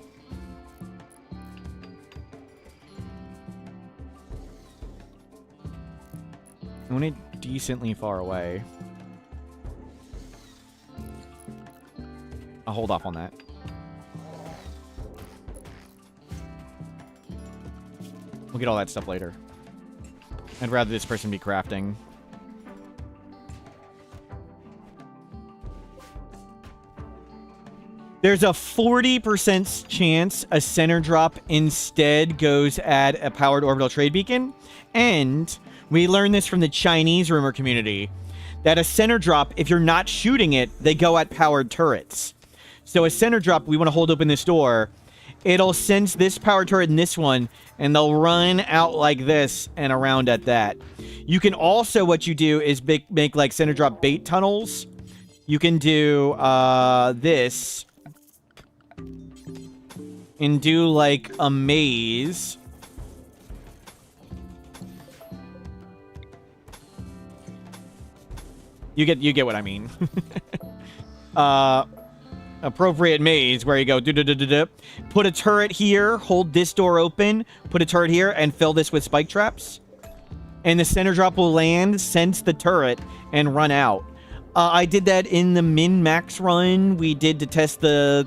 I want it decently far away. I'll hold off on that. We'll get all that stuff later. I'd rather this person be crafting. There's a 40% chance a center drop instead goes at a powered orbital trade beacon. And we learned this from the Chinese rumor community, that a center drop, if you're not shooting it, they go at powered turrets. So a center drop, we want to hold open this door. It'll sense this power turret and this one, and they'll run out like this and around at that. You can also, what you do is make like center drop bait tunnels. You can do this. And do like a maze. You get what I mean. Appropriate maze where you go put a turret here, hold this door open, put a turret here, and fill this with spike traps. And the center drop will land, sense the turret, and run out. I did that in the min-max run we did to test the...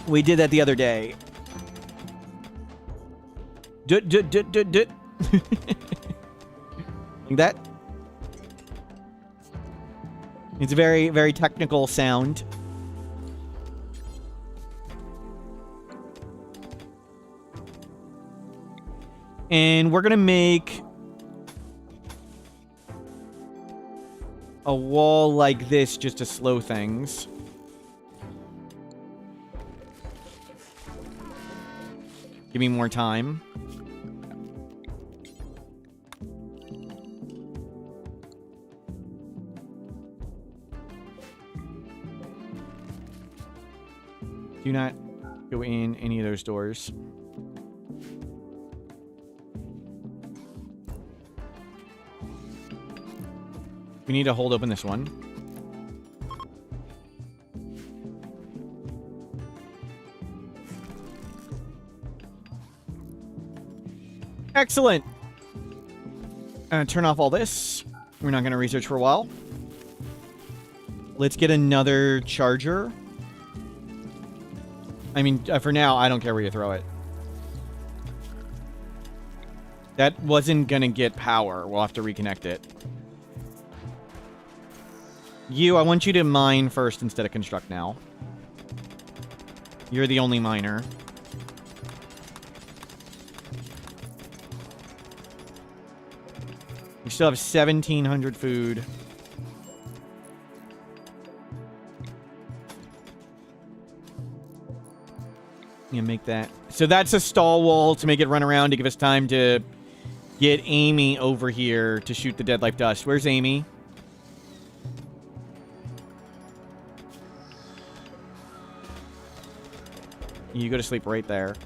We did that the other day. Like that. It's a very, very technical sound. And we're going to make a wall like this just to slow things. Give me more time. Do not go in any of those doors. We need to hold open this one. Excellent. Turn off all this. We're not going to research for a while. Let's get another charger. I mean, for now, I don't care where you throw it. That wasn't going to get power. We'll have to reconnect it. You, I want you to mine first instead of construct now. You're the only miner. We still have 1,700 food. Yeah, make that. So that's a stall wall to make it run around to give us time to get Amy over here to shoot the dead life dust. Where's Amy? You go to sleep right there.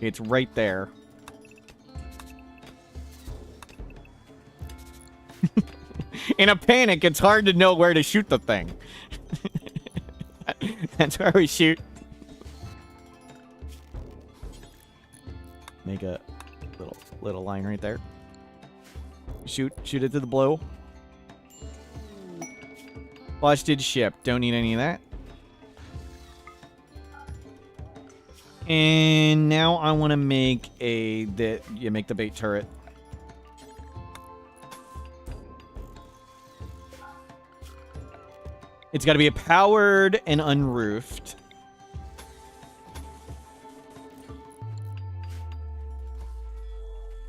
It's right there. In a panic, it's hard to know where to shoot the thing. That's where we shoot. Make a little line right there. Shoot it to the blue. Busted ship. Don't need any of that. And now I want to make make the bait turret. It's got to be powered and unroofed.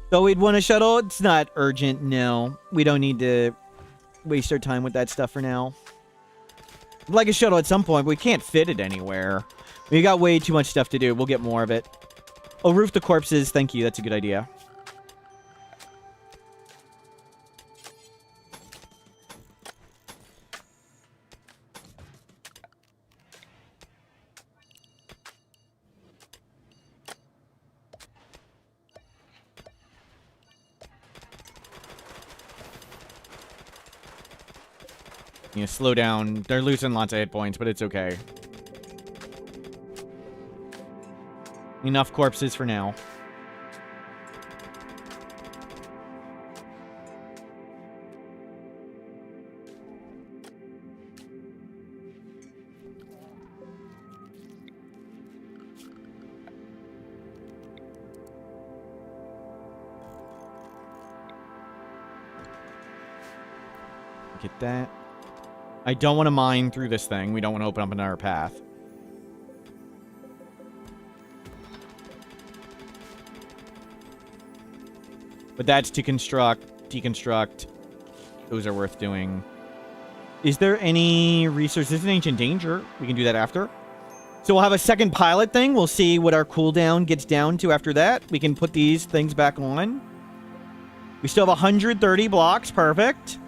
So we'd want a shuttle. It's not urgent, no. We don't need to waste our time with that stuff for now. I'd like a shuttle at some point, but we can't fit it anywhere. We got way too much stuff to do. We'll get more of it. Oh, roof the corpses. Thank you. That's a good idea. You know, slow down. They're losing lots of hit points, but it's okay. Enough corpses for now. Get that. I don't want to mine through this thing. We don't want to open up another path. But that's to construct, deconstruct. Those are worth doing. Is there any research? This is an ancient danger. We can do that after. So we'll have a second pilot thing. We'll see what our cooldown gets down to after that. We can put these things back on. We still have 130 blocks. Perfect.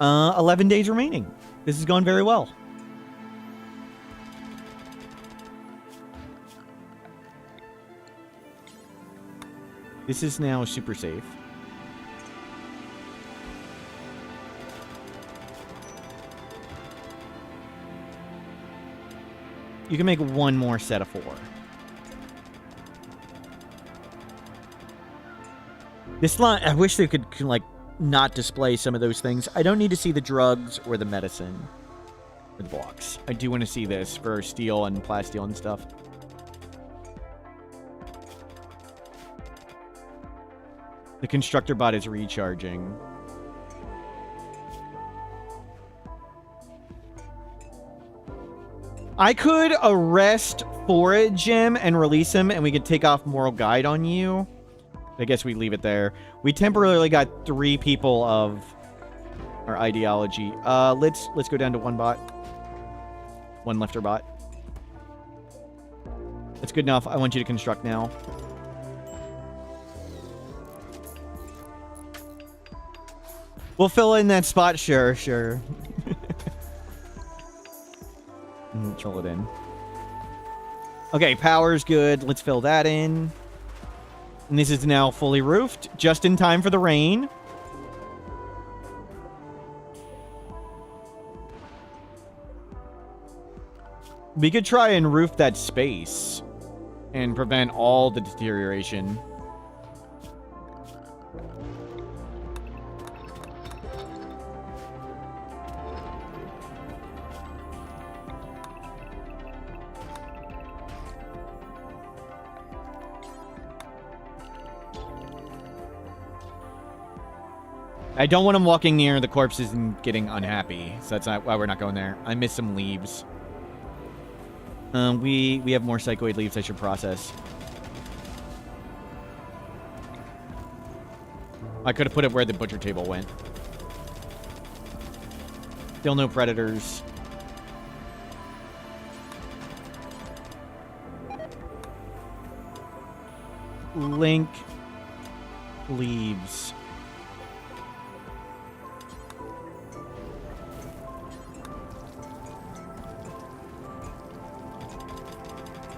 Uh, 11 days remaining. This is going very well. This is now super safe. You can make one more set of 4. This line, I wish they could like not display some of those things. I don't need to see the drugs or the medicine or the blocks. I do want to see this for steel and plasteel and stuff. The constructor bot is recharging. I could arrest Forage him and release him, and we could take off Moral Guide on you. I guess we leave it there. We temporarily got 3 people of our ideology. Let's go down to 1 bot. 1 lifter bot. That's good enough. I want you to construct now. We'll fill in that spot. Sure, sure. Fill it in. Okay, power's good. Let's fill that in. And this is now fully roofed, just in time for the rain. We could try and roof that space and prevent all the deterioration. I don't want him walking near the corpses and getting unhappy, so that's not why we're not going there. I missed some leaves. We have more psychoid leaves I should process. I could have put it where the butcher table went. Still no predators. Link leaves.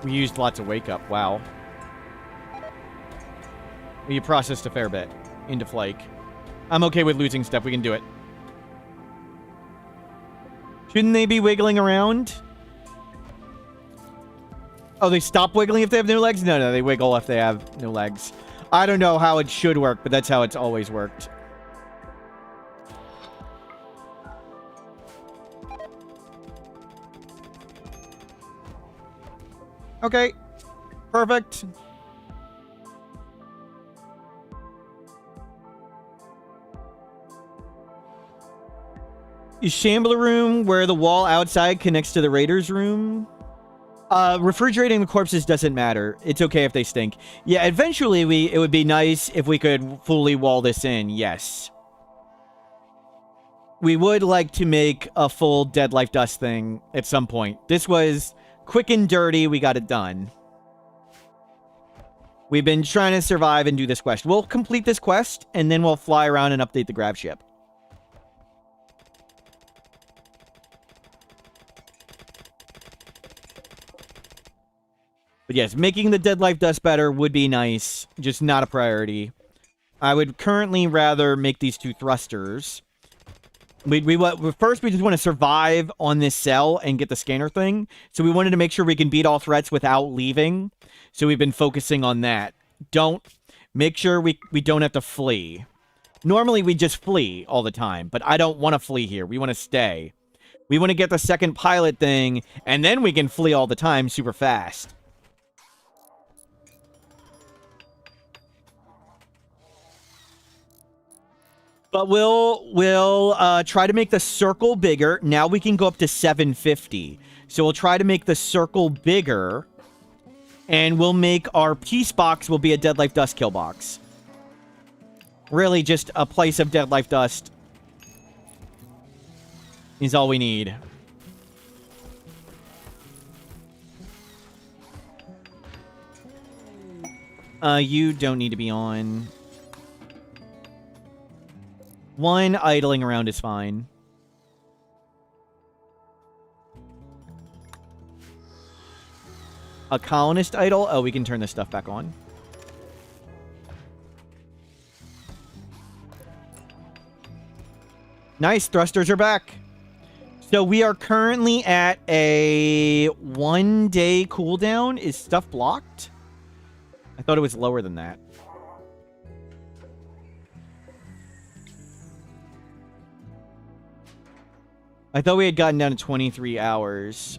We used lots of wake up. Wow. We processed a fair bit into flake. I'm okay with losing stuff. We can do it. Shouldn't they be wiggling around? Oh, they stop wiggling if they have no legs? No, they wiggle if they have no legs. I don't know how it should work, but that's how it's always worked. Okay. Perfect. Is Shambler room where the wall outside connects to the Raiders room? Refrigerating the corpses doesn't matter. It's okay if they stink. Yeah, eventually it would be nice if we could fully wall this in, yes. We would like to make a full Dead Life Dust thing at some point. This was quick and dirty, we got it done. We've been trying to survive and do this quest. We'll complete this quest, and then we'll fly around and update the Grav Ship. But yes, making the Dead Life Dust better would be nice, just not a priority. I would currently rather make these two thrusters. First, we just want to survive on this cell and get the scanner thing. So we wanted to make sure we can beat all threats without leaving. So we've been focusing on that. Make sure we don't have to flee. Normally, we just flee all the time. But I don't want to flee here. We want to stay. We want to get the second pilot thing. And then we can flee all the time super fast. But we'll try to make the circle bigger. Now we can go up to 750. So we'll try to make the circle bigger. And we'll make our peace box will be a Dead Life Dust kill box. Really just a place of Dead Life Dust is all we need. You don't need to be on. One idling around is fine. A colonist idle? Oh, we can turn this stuff back on. Nice, thrusters are back. So we are currently at a 1-day cooldown. Is stuff blocked? I thought it was lower than that. I thought we had gotten down to 23 hours.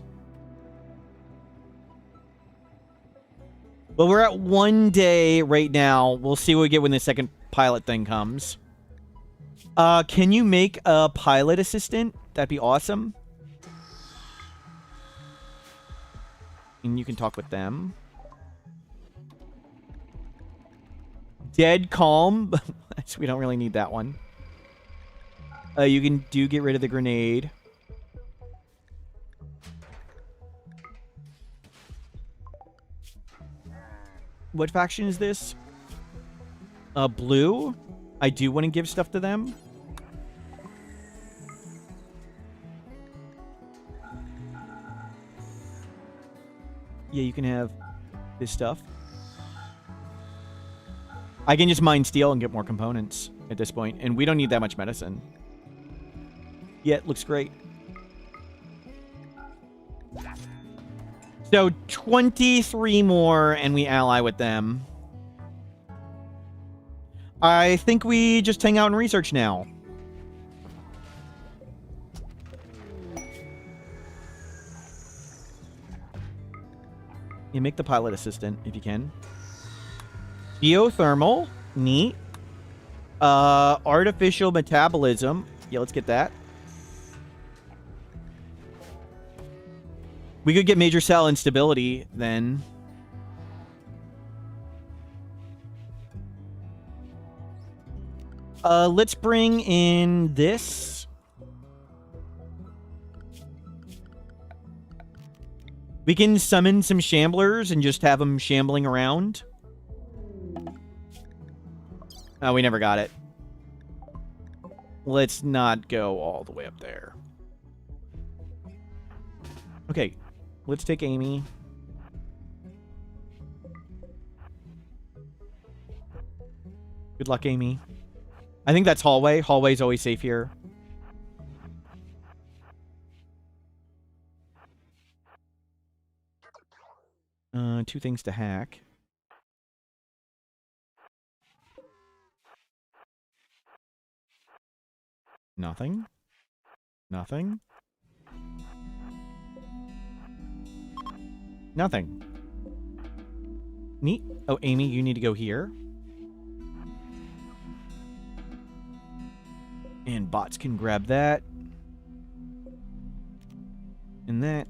But we're at 1 day right now. We'll see what we get when the second pilot thing comes. Can you make a pilot assistant? That'd be awesome. And you can talk with them. Dead calm. We don't really need that one. You can get rid of the grenade. What faction is this? Blue? I do want to give stuff to them. Yeah, you can have this stuff. I can just mine steel and get more components at this point, and we don't need that much medicine. Yeah, it looks great. So 23 more, and we ally with them. I think we just hang out and research now. You make the pilot assistant if you can. Geothermal, neat. Artificial metabolism. Yeah, let's get that. We could get major cell instability then. Let's bring in this. We can summon some shamblers and just have them shambling around. Oh, we never got it. Let's not go all the way up there. Okay, let's take Amy. Good luck, Amy. I think that's hallway. Hallway's always safe here. Two things to hack. Nothing. Nothing. Nothing. Neat. Oh, Amy, you need to go here. And bots can grab that. And that.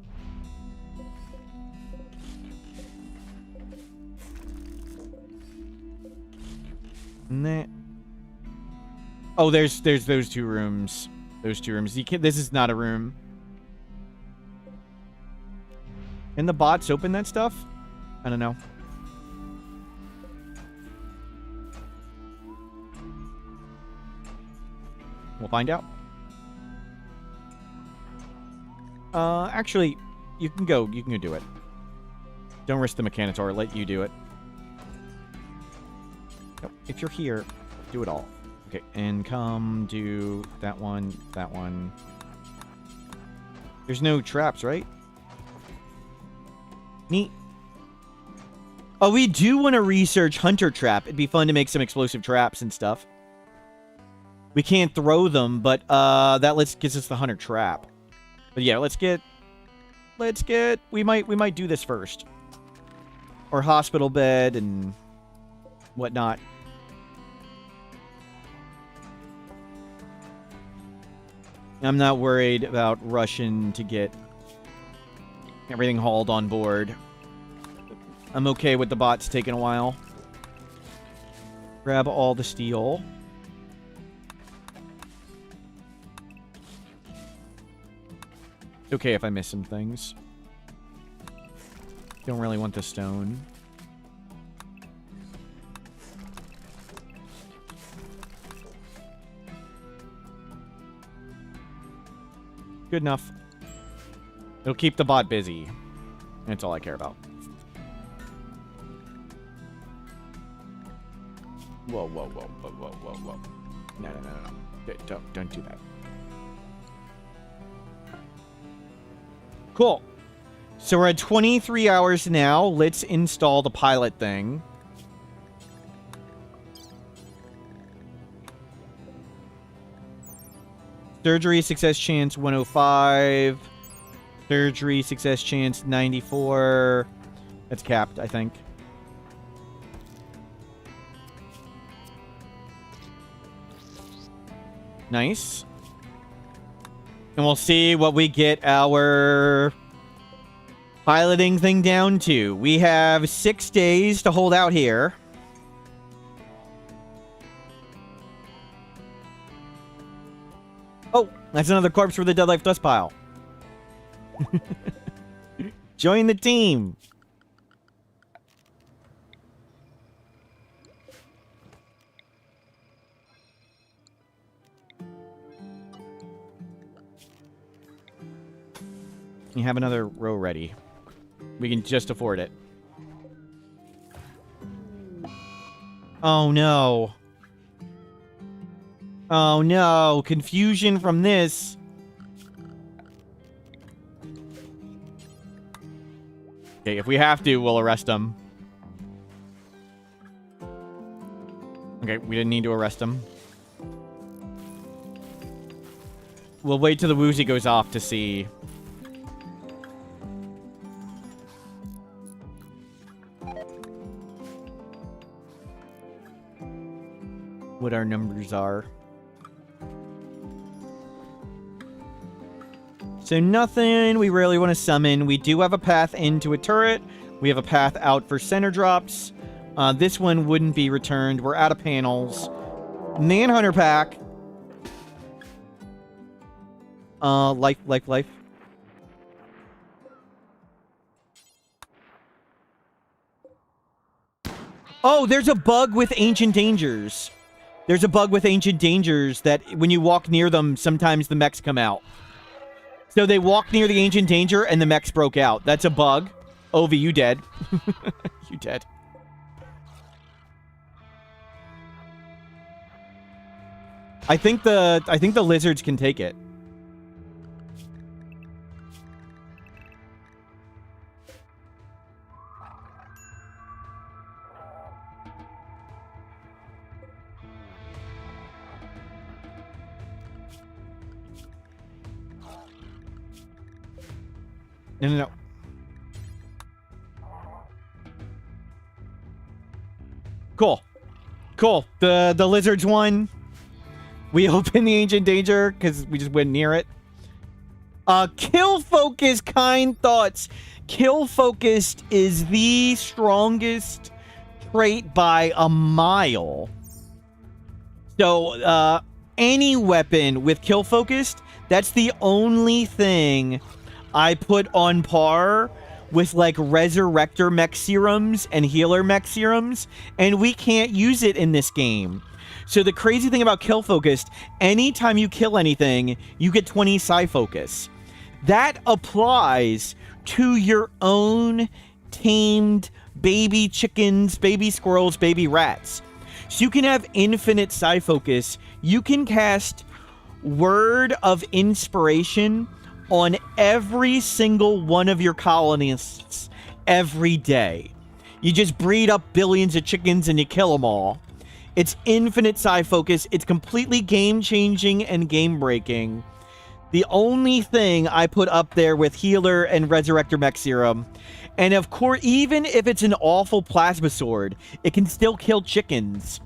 And that. Oh, there's those two rooms. Those two rooms. You can't, this is not a room. Can the bots open that stuff? I don't know. We'll find out. Actually, you can go do it. Don't risk the Mechanitor. Let you do it. Yep. If you're here, do it all. Okay, and come do that one, that one. There's no traps, right? Neat. Oh, we do want to research Hunter Trap. It'd be fun to make some explosive traps and stuff. We can't throw them, but that gets us the Hunter Trap. But yeah, let's get we might do this first. Or hospital bed and whatnot. I'm not worried about rushing to get everything hauled on board. I'm okay with the bots taking a while. Grab all the steel. It's okay if I miss some things. Don't really want the stone. Good enough. It'll keep the bot busy. That's all I care about. Whoa, whoa, whoa, whoa, whoa, whoa, whoa. No, no, no, no. Don't do that. Cool. So we're at 23 hours now. Let's install the pilot thing. Surgery success chance 105. Surgery success chance 94. That's capped, I think. Nice. And we'll see what we get our piloting thing down to. We have 6 days to hold out here. Oh, that's another corpse for the Dead Life Dust Pile. Join the team. You have another row ready. We can just afford it. Oh, no. Oh, no. Confusion from this. Okay, if we have to, we'll arrest him. Okay, we didn't need to arrest him. We'll wait till the woozy goes off to see. What our numbers are. So nothing we really want to summon. We do have a path into a turret. We have a path out for center drops. This one wouldn't be returned. We're out of panels. Manhunter pack. Life. Oh, there's a bug with Ancient Dangers. There's a bug with Ancient Dangers that when you walk near them, sometimes the mechs come out. So they walked near the Ancient Danger and the mechs broke out. That's a bug. Ovi, you dead. You dead. I think the lizards can take it. No. Cool. The lizards won. We open the Ancient Danger because we just went near it. Kill Focus, kind thoughts. Kill Focused is the strongest trait by a mile. So, any weapon with Kill Focused, that's the only thing I put on par with, like, Resurrector mech serums and Healer mech serums, and we can't use it in this game. So the crazy thing about Kill Focused, anytime you kill anything, you get 20 Psi Focus. That applies to your own tamed baby chickens, baby squirrels, baby rats. So you can have infinite Psi Focus. You can cast Word of Inspiration on every single one of your colonists every day. You just breed up billions of chickens and you kill them all. It's infinite Psi Focus. It's completely game-changing and game-breaking. The only thing I put up there with Healer and Resurrector Mech Serum, and of course, even if it's an awful plasma sword, it can still kill chickens.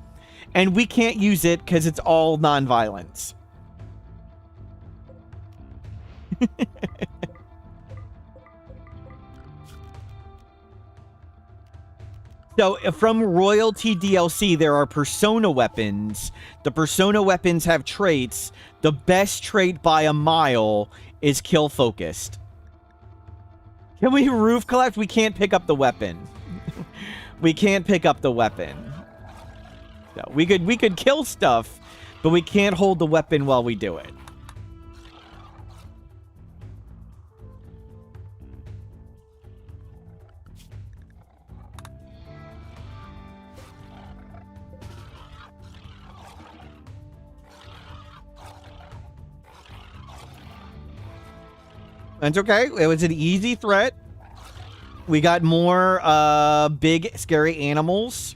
And we can't use it because it's all non-violence. So, from Royalty DLC, there are Persona weapons. The Persona weapons have traits. The best trait by a mile is Kill Focused. Can we roof collapse? We can't pick up the weapon. We can't pick up the weapon. So, we could kill stuff, but we can't hold the weapon while we do it. That's okay. It was an easy threat. We got more big, scary animals.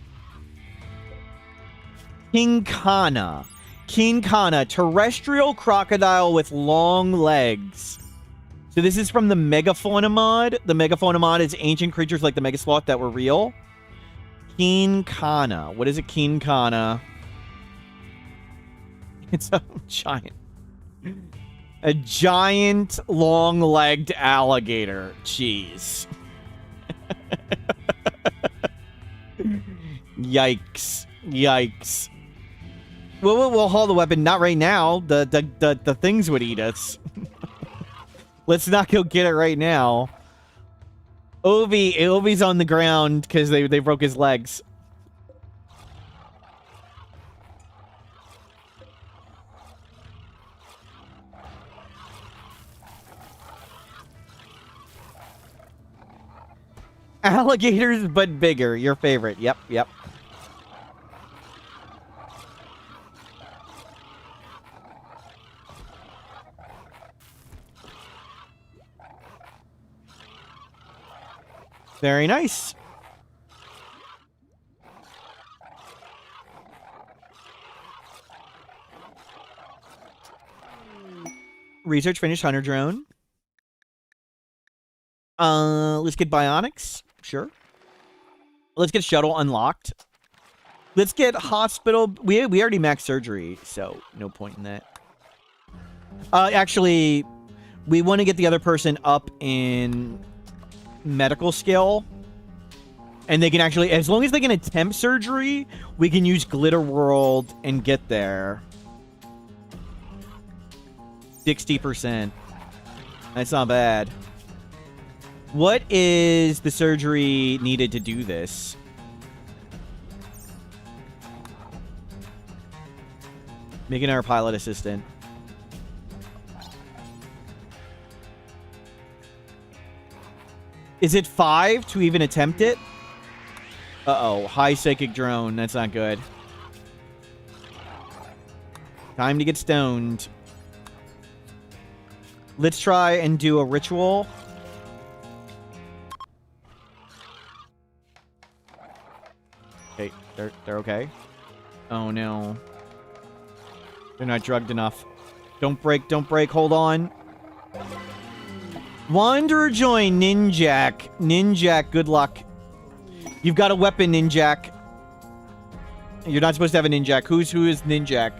King Kana. King Kana, terrestrial crocodile with long legs. So this is from the Megafauna mod. The Megafauna mod is ancient creatures like the Megasloth that were real. King Kana. What is a King Kana? It's a giant... A giant, long-legged alligator. Jeez. Yikes. Yikes. We'll haul the weapon. Not right now. The things would eat us. Let's not go get it right now. Ovi's on the ground because they broke his legs. Alligators, but bigger. Your favorite. Yep, yep. Very nice. Research finished. Hunter drone. Let's get bionics. Sure. Let's get shuttle unlocked. Let's get hospital. We already maxed surgery, so no point in that. Actually, we want to get the other person up in medical skill. And they can actually, as long as they can attempt surgery, we can use Glitter World and get there. 60%. That's not bad. What is the surgery needed to do this? Making our pilot assistant. Is it 5 to even attempt it? Uh-oh. High psychic drone. That's not good. Time to get stoned. Let's try and do a ritual. Okay, they're okay. Oh no. They're not drugged enough. Don't break, hold on. Wanderer join, Ninjak. Ninjak, good luck. You've got a weapon, Ninjak. You're not supposed to have a Ninjak. Who is Ninjak?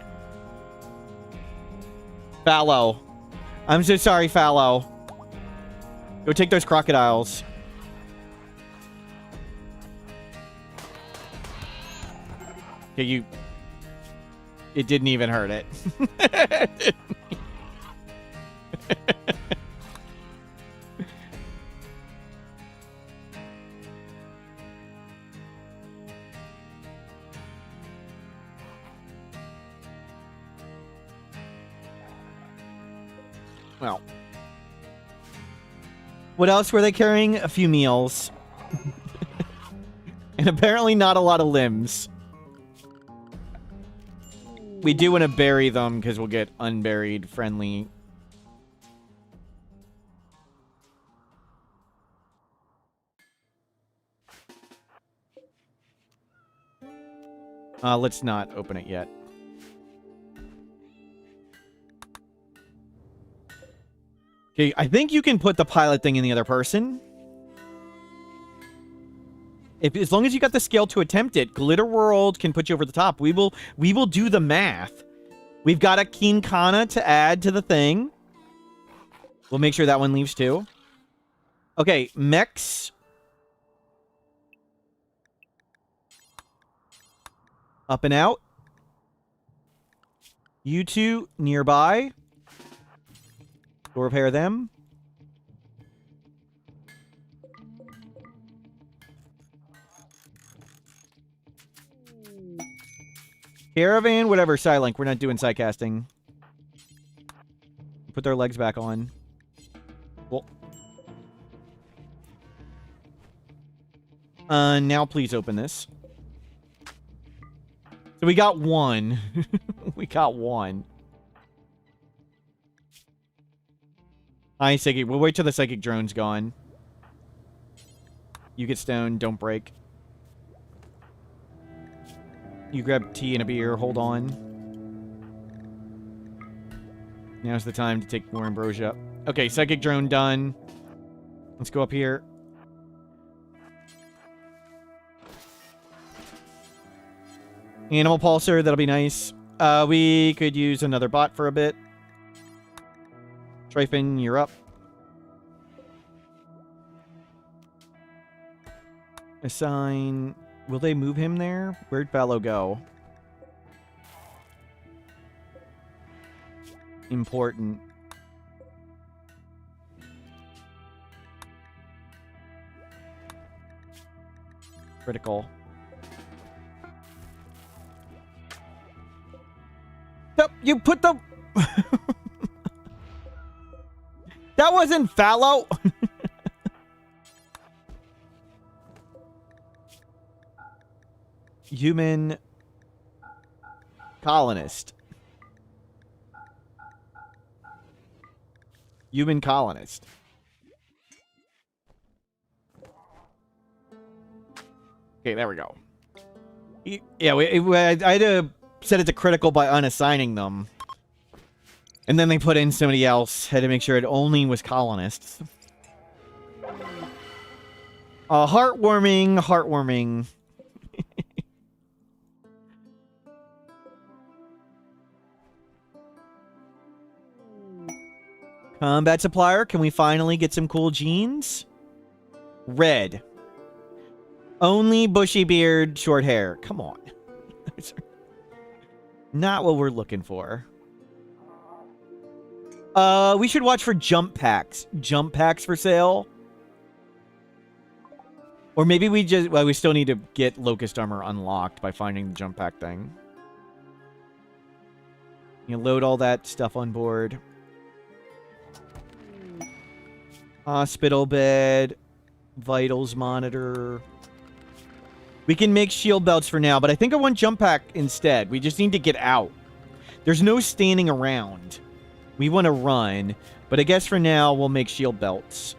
Fallow. I'm so sorry, Fallow. Go take those crocodiles. Okay, it didn't even hurt it. Well. What else were they carrying? A few meals. And apparently not a lot of limbs. We do want to bury them because we'll get unburied friendly. Let's not open it yet. Okay, I think you can put the pilot thing in the other person. As long as you got the skill to attempt it, Glitter World can put you over the top. We will do the math. We've got a King Kana to add to the thing. We'll make sure that one leaves too. Okay, mechs. Up and out. You two nearby. Go repair them. Caravan, whatever, Silink. We're not doing sidecasting. Put their legs back on. Well. Now please open this. So we got one. We got one. Hi, Psychic. We'll wait till the Psychic drone's gone. You get stoned. Don't break. You grab tea and a beer. Hold on. Now's the time to take more ambrosia. Okay, Psychic drone done. Let's go up here. Animal pulsar. That'll be nice. We could use another bot for a bit. Trifin, you're up. Assign. Will they move him there? Where'd Fallow go? Important. Critical. Nope, you put the... That wasn't Fallow. Human colonist. Human colonist. Okay, there we go. Yeah, I had to set it to critical by unassigning them. And then they put in somebody else. Had to make sure it only was colonists. Heartwarming, heartwarming. Combat supplier, can we finally get some cool jeans? Red. Only bushy beard, short hair. Come on. Not what we're looking for. We should watch for jump packs. Jump packs for sale. Or maybe we just... Well, we still need to get Locust Armor unlocked by finding the jump pack thing. You load all that stuff on board. Hospital bed. Vitals monitor. We can make shield belts for now, but I think I want jump pack instead. We just need to get out. There's no standing around. We want to run, but I guess for now we'll make shield belts.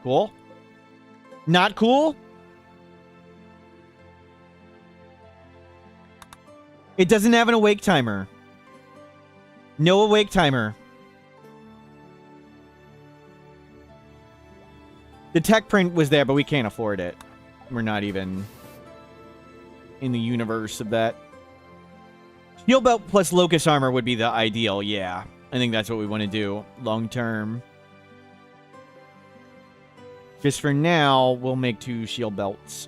Cool. Not cool? It doesn't have an awake timer. No awake timer. The tech print was there, but we can't afford it. We're not even in the universe of that. Shield belt plus locust armor would be the ideal, yeah. I think that's what we want to do long term. Just for now, we'll make 2 shield belts.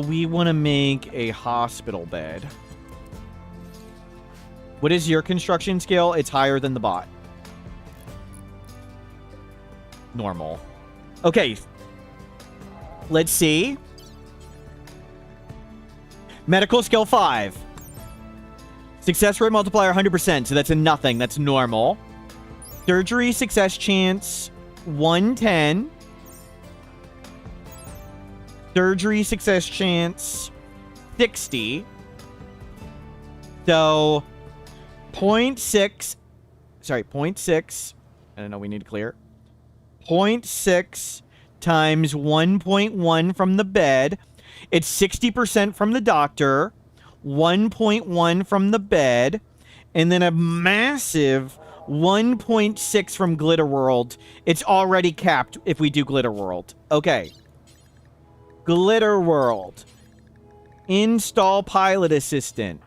We want to make a hospital bed. What is your construction scale? It's higher than the bot. Normal. Okay. Let's see. Medical skill 5. Success rate multiplier 100%, so that's a nothing. That's normal. Surgery success chance 110. Surgery success chance 60. So 0.6. Sorry, 0.6. I don't know, we need to clear. 0.6 times 1.1 from the bed. It's 60% from the doctor. 1.1 from the bed. And then a massive 1.6 from Glitter World. It's already capped if we do Glitter World. Okay. Glitter World. Install pilot assistant.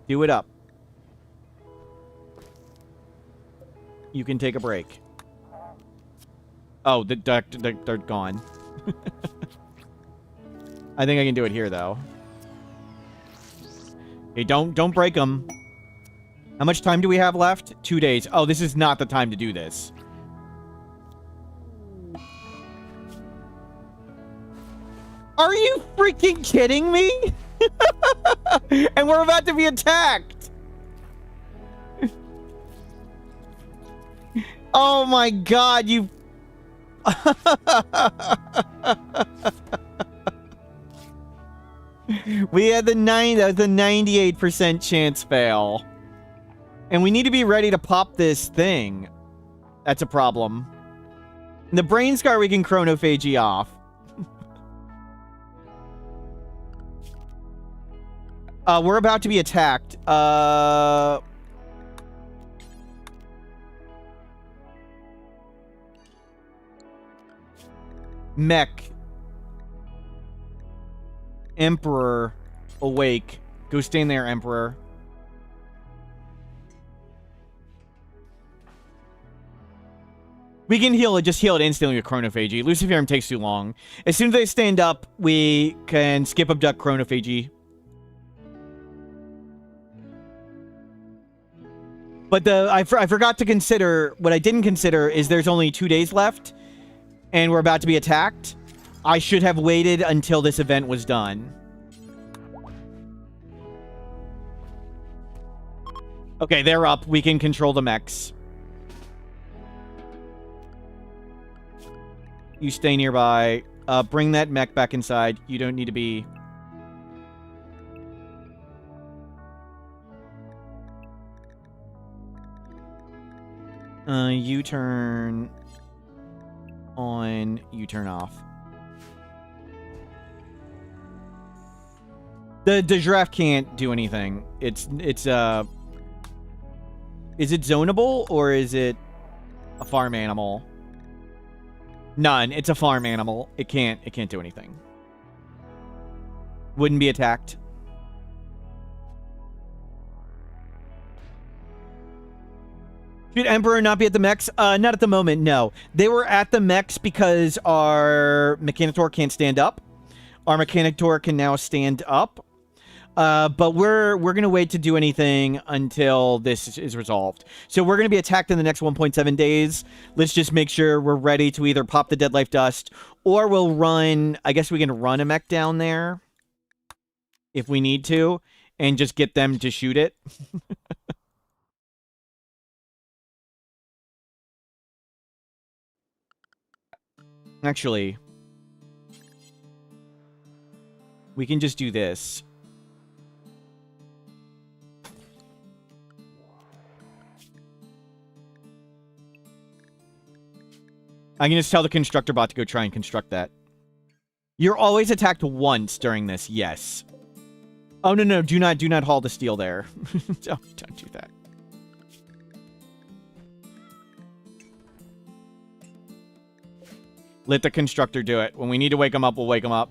Do it up. You can take a break. Oh, they're gone. I think I can do it here, though. Hey, don't break them. How much time do we have left? 2 days. Oh, this is not the time to do this. Are you freaking kidding me? And we're about to be attacked. Oh my god, you... We had the 98% chance fail. And we need to be ready to pop this thing. That's a problem. And the brain scar we can chronophagy off. We're about to be attacked. Mech. Emperor. Awake. Go stand there, Emperor. We can heal it. Just heal it instantly with chronophagy. Luciferium takes too long. As soon as they stand up, we can skip abduct chronophagy. But I forgot to consider, what I didn't consider is there's only 2 days left, and we're about to be attacked. I should have waited until this event was done. Okay, they're up. We can control the mechs. You stay nearby. Bring that mech back inside. You don't need to be... you turn on, you turn off. The giraffe can't do anything. It's is it zonable or is it a farm animal? None. It's a farm animal. It can't do anything. Wouldn't be attacked. Should Emperor not be at the mechs? Not at the moment, no. They were at the mechs because our Mechanitor can't stand up. Our Mechanitor can now stand up. But we're going to wait to do anything until this is resolved. So we're going to be attacked in the next 1.7 days. Let's just make sure we're ready to either pop the Dead Life Dust or we'll run... I guess we can run a mech down there if we need to and just get them to shoot it. Actually, we can just do this. I can just tell the constructor bot to go try and construct that. You're always attacked once during this, yes. Oh, no, do not haul the steel there. Don't do that. Let the constructor do it. When we need to wake him up, we'll wake him up.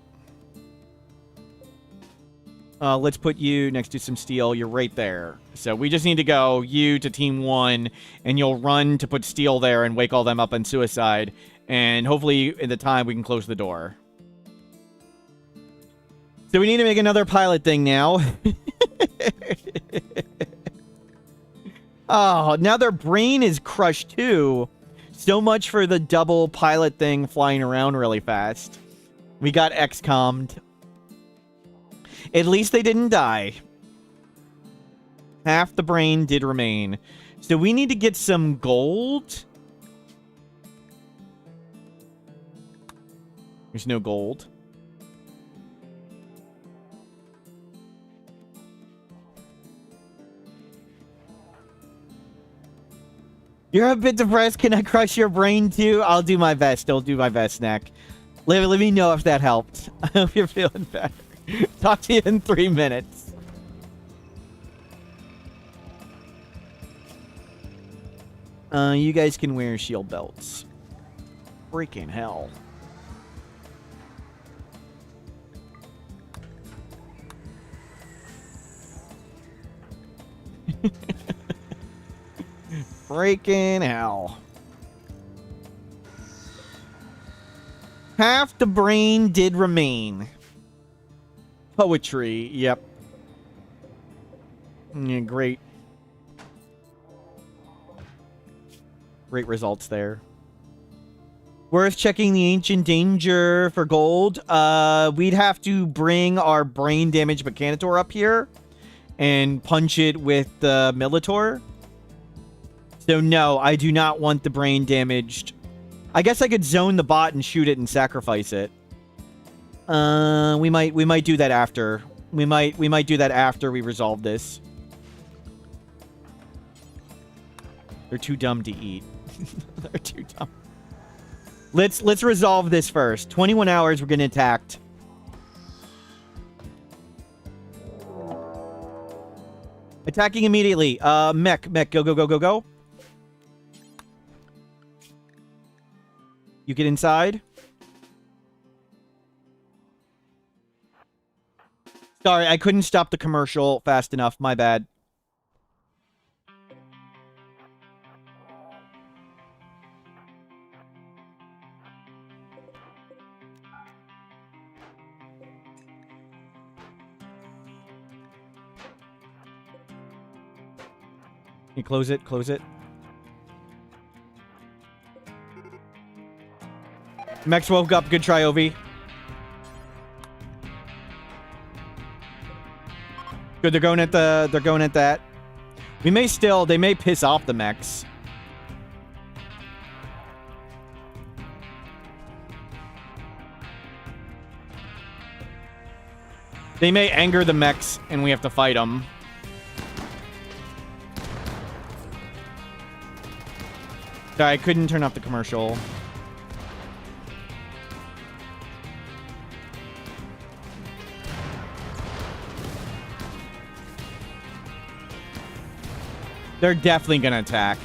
Let's put you next to some steel. You're right there. So we just need to go you to team 1, and you'll run to put steel there and wake all them up on suicide. And hopefully, in the time, we can close the door. So we need to make another pilot thing now. Oh, now their brain is crushed too. So much for the double pilot thing flying around really fast. We got XCOM'd. At least they didn't die. Half the brain did remain. So we need to get some gold. There's no gold. You're a bit depressed. Can I crush your brain too? I'll do my best. I'll do my best, Snack. Let me know if that helped. I hope you're feeling better. Talk to you in 3 minutes. You guys can wear shield belts. Freaking hell. Freaking hell. Half the brain did remain. Poetry, yep. Yeah, great. Great results there. Worth checking the Ancient Danger for gold. We'd have to bring our brain damaged Mechanitor up here and punch it with the Militor. So no, I do not want the brain damaged. I guess I could zone the bot and shoot it and sacrifice it. We might do that after. We might do that after we resolve this. They're too dumb to eat. They're too dumb. Let's resolve this first. 21 hours, we're getting attacked. Attacking immediately. Mech, go. You get inside. Sorry, I couldn't stop the commercial fast enough. My bad. You close it, close it. Mex woke up. Good try, Ovi. Good, they're going at that. They may piss off the mechs. They may anger the mechs, and we have to fight them. Sorry, I couldn't turn off the commercial. They're definitely gonna attack.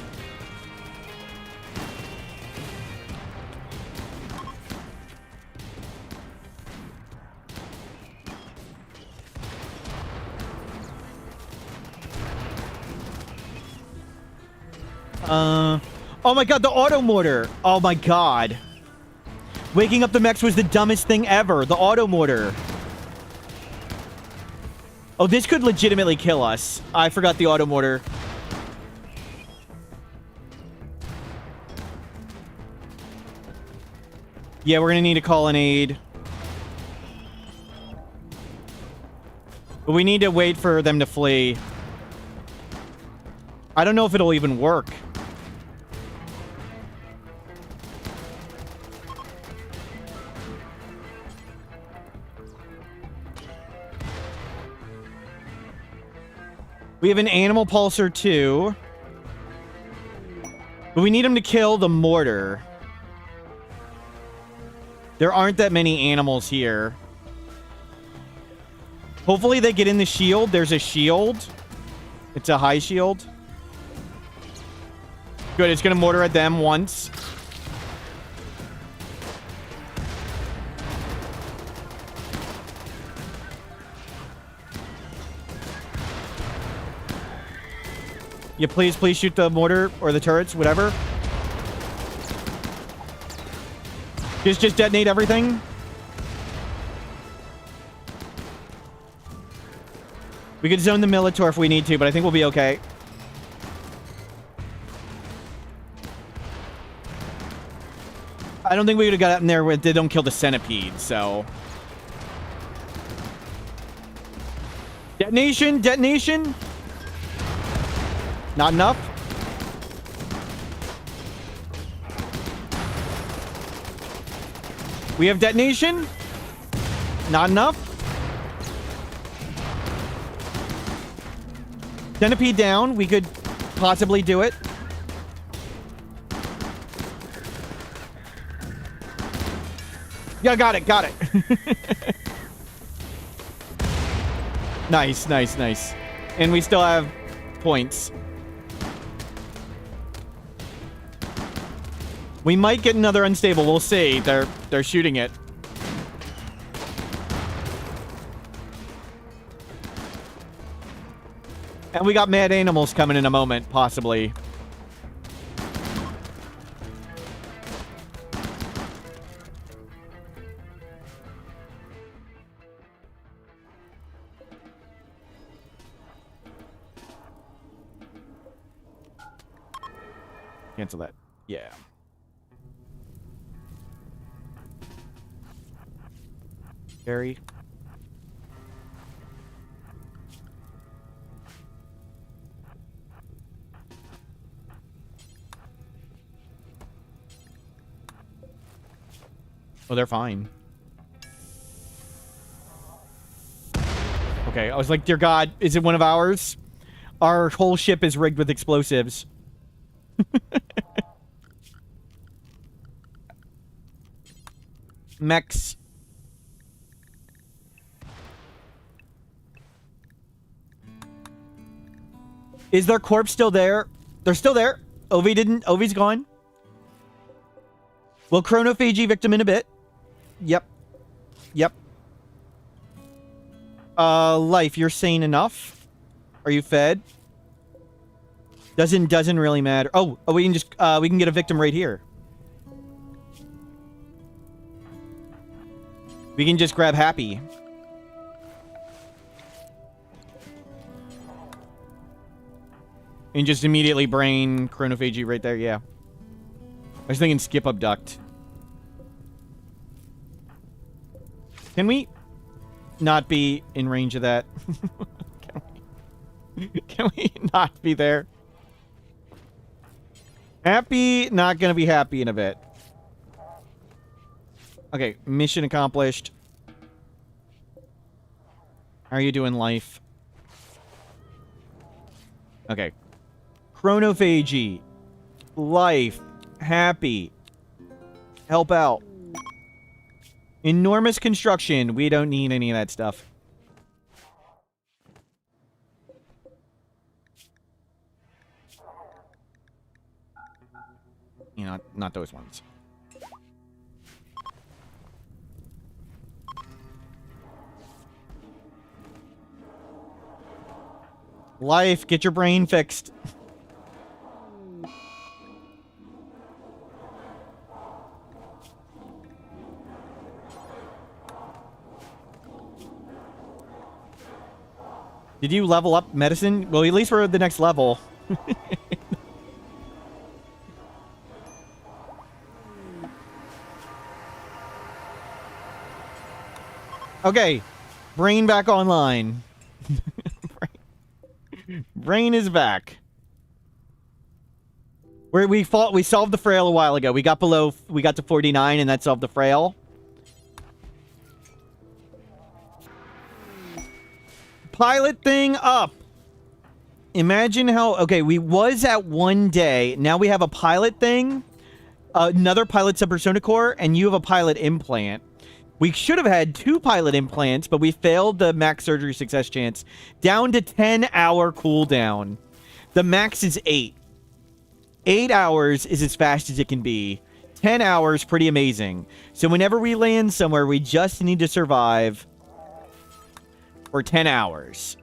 Oh my god, the auto mortar. Oh my god. Waking up the mechs was the dumbest thing ever. The auto mortar. Oh, this could legitimately kill us. I forgot the auto mortar. Yeah, we're gonna need to call an aid. But we need to wait for them to flee. I don't know if it'll even work. We have an animal pulsar too. But we need him to kill the mortar. There aren't that many animals here. Hopefully they get in the shield. There's a shield. It's a high shield. Good, it's gonna mortar at them once. Yeah, please shoot the mortar or the turrets, whatever. Just detonate everything. We could zone the Militor if we need to, but I think we'll be okay. I don't think we would have got in there with they don't kill the centipede, so. Detonation, detonation. Not enough. We have detonation. Not enough. Centipede down. We could possibly do it. Yeah, got it. Got it. Nice, nice, nice. And we still have points. We might get another unstable. We'll see. They're shooting it. And we got mad animals coming in a moment, possibly. Cancel that. Yeah. Carry. Oh, they're fine. Okay, I was like, dear God, is it one of ours? Our whole ship is rigged with explosives. Mechs. Is their corpse still there? They're still there. Ovi's gone. We'll chronophage victim in a bit. Yep. Yep. Life, you're sane enough? Are you fed? Doesn't really matter. Oh, we can just we can get a victim right here. We can just grab Happy. And just immediately brain chronophagy right there, yeah. I was thinking skip abduct. Can we not be in range of that? Can we? Can we not be there? Happy, not gonna be happy in a bit. Okay, mission accomplished. How are you doing, life? Okay. Chronophagy. Life. Happy. Help out. Enormous construction. We don't need any of that stuff. You know, not those ones. Life, get your brain fixed. Did you level up medicine? Well, at least we're at the next level. Okay. Brain back online. Brain is back. We solved the frail a while ago. We got to 49 and that solved the frail. Pilot thing up. Imagine how... Okay, we was at 1 day. Now we have a pilot thing. Another pilot subpersona core. And you have a pilot implant. We should have had 2 pilot implants, but we failed the max surgery success chance. Down to 10-hour cooldown. The max is 8. 8 hours is as fast as it can be. 10 hours, pretty amazing. So whenever we land somewhere, we just need to survive for 10 hours.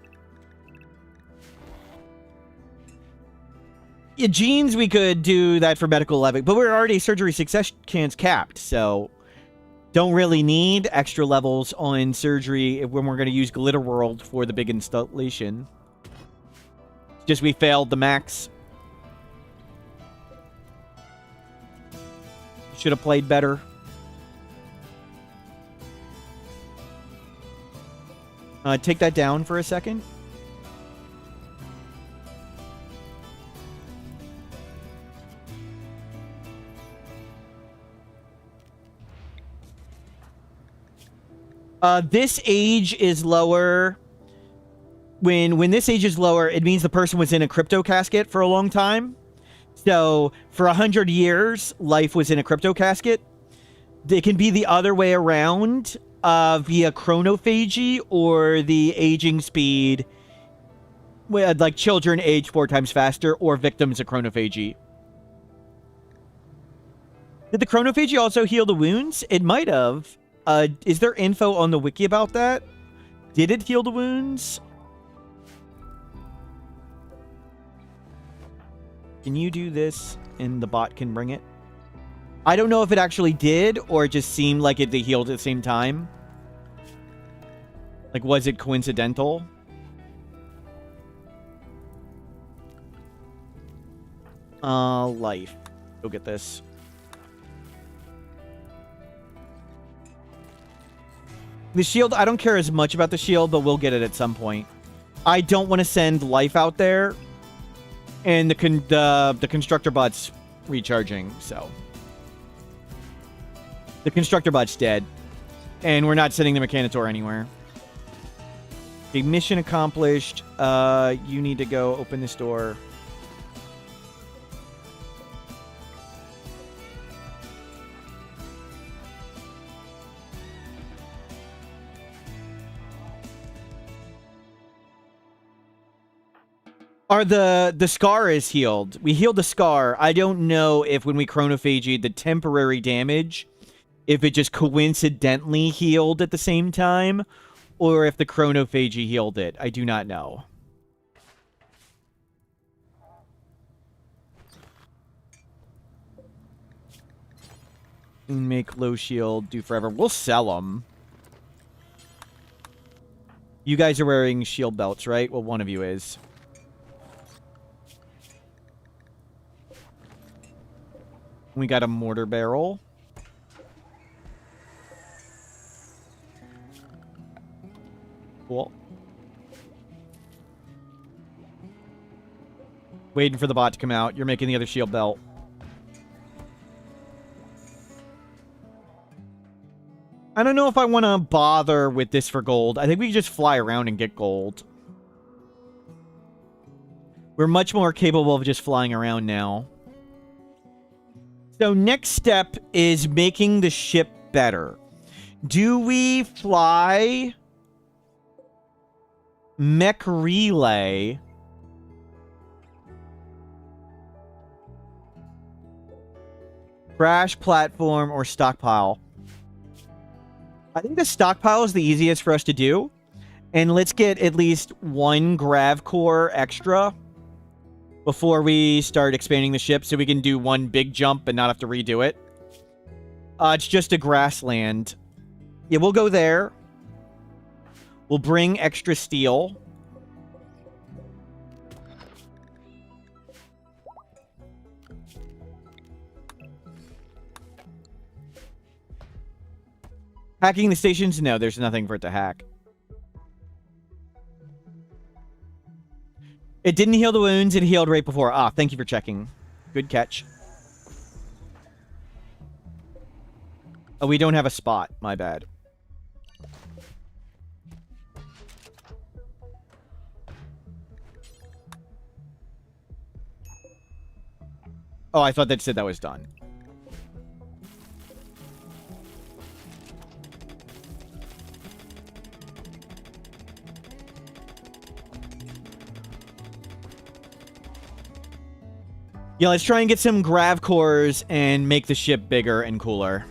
Yeah, genes, we could do that for medical level, but we're already surgery success chance capped, so don't really need extra levels on surgery when we're going to use Glitter World for the big installation. Just we failed the max. Should have played better. Take that down for a second. This age is lower. When this age is lower, it means the person was in a crypto casket for a long time. So, for 100 years, life was in a crypto casket. It can be the other way around via chronophagy or the aging speed. Like children age 4 times faster or victims of chronophagy. Did the chronophagy also heal the wounds? It might have. Is there info on the wiki about that? Did it heal the wounds? Can you do this and the bot can bring it? I don't know if it actually did or it just seemed like they healed at the same time. Like, was it coincidental? Life. Go get this. The shield, I don't care as much about the shield, but we'll get it at some point. I don't want to send life out there. And the constructor bot's recharging, so. The constructor bot's dead. And we're not sending the Mechanitor anywhere. Okay, mission accomplished. You need to go open this door. The scar is healed. We healed the scar. I don't know if when we chronophagy the temporary damage, if it just coincidentally healed at the same time, or if the chronophagy healed it. I do not know. Make low shield, do forever. We'll sell them. You guys are wearing shield belts, right? Well, one of you is. We got a mortar barrel. Cool. Waiting for the bot to come out. You're making the other shield belt. I don't know if I want to bother with this for gold. I think we can just fly around and get gold. We're much more capable of just flying around now. So next step is making the ship better. Do we fly mech relay? Crash platform or stockpile? I think the stockpile is the easiest for us to do. And let's get at least one grav core extra before we start expanding the ship so we can do one big jump and not have to redo it. It's just a grassland. Yeah, we'll go there. We'll bring extra steel. Hacking the stations? No, there's nothing for it to hack. It didn't heal the wounds. It healed right before. Ah, thank you for checking. Good catch. Oh, we don't have a spot. My bad. Oh, I thought that said that was done. Yeah, let's try and get some grav cores and make the ship bigger and cooler.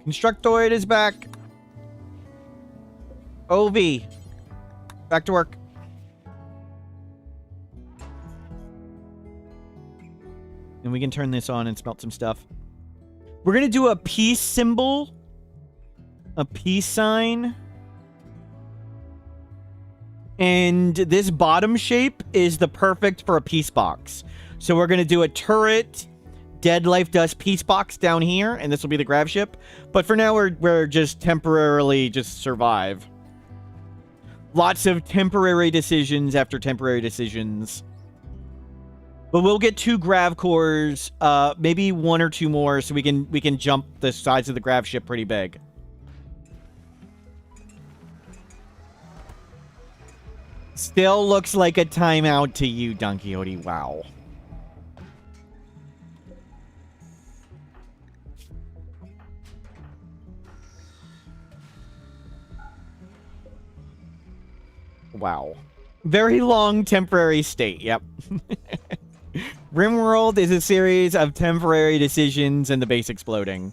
Constructoid is back. OV. Back to work. And we can turn this on and smelt some stuff. We're going to do a peace symbol. A peace sign. And this bottom shape is the perfect for a peace box. So we're going to do a turret, dead life dust peace box down here, and this will be the grav ship. But for now, we're just temporarily just survive. Lots of temporary decisions after temporary decisions. But we'll get 2 grav cores, maybe 1 or 2 more, so we can jump the size of the grav ship pretty big. Still looks like a timeout to you, Don Quixote. Wow. Wow. Very long temporary state. Yep. Rimworld is a series of temporary decisions and the base exploding.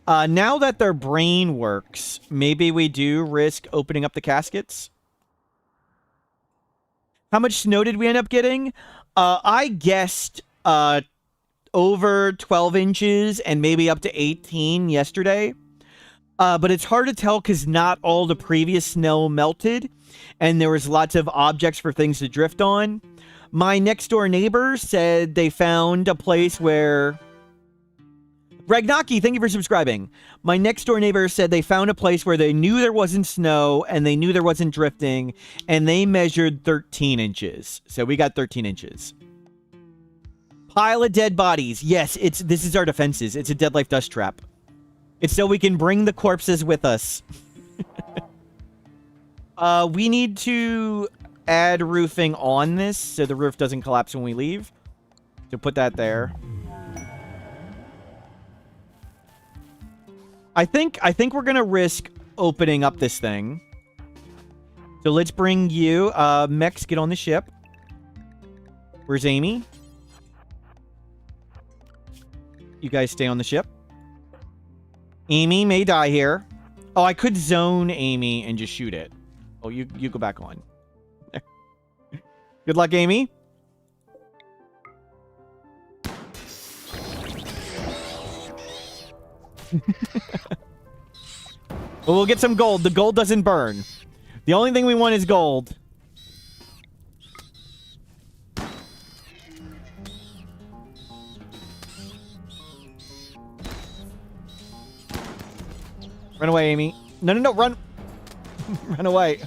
Now that their brain works, maybe we do risk opening up the caskets. How much snow did we end up getting? I guessed over 12 inches and maybe up to 18 yesterday. But it's hard to tell because not all the previous snow melted. And there was lots of objects for things to drift on. My next door neighbor said they found a place where... Ragnaki, thank you for subscribing. My next door neighbor said they found a place where they knew there wasn't snow and they knew there wasn't drifting, and they measured 13 inches. So we got 13 inches. Pile of dead bodies. Yes, this is our defenses. It's a dead life dust trap. It's so we can bring the corpses with us. We need to add roofing on this so the roof doesn't collapse when we leave. So put that there. I think we're gonna risk opening up this thing. So let's bring you. Mex, get on the ship. Where's Amy? You guys stay on the ship. Amy may die here. Oh, I could zone Amy and just shoot it. Oh, you go back on. Good luck, Amy. Well, we'll get some gold. The gold doesn't burn. The only thing we want is gold. Run away, Amy. No, run. Run away.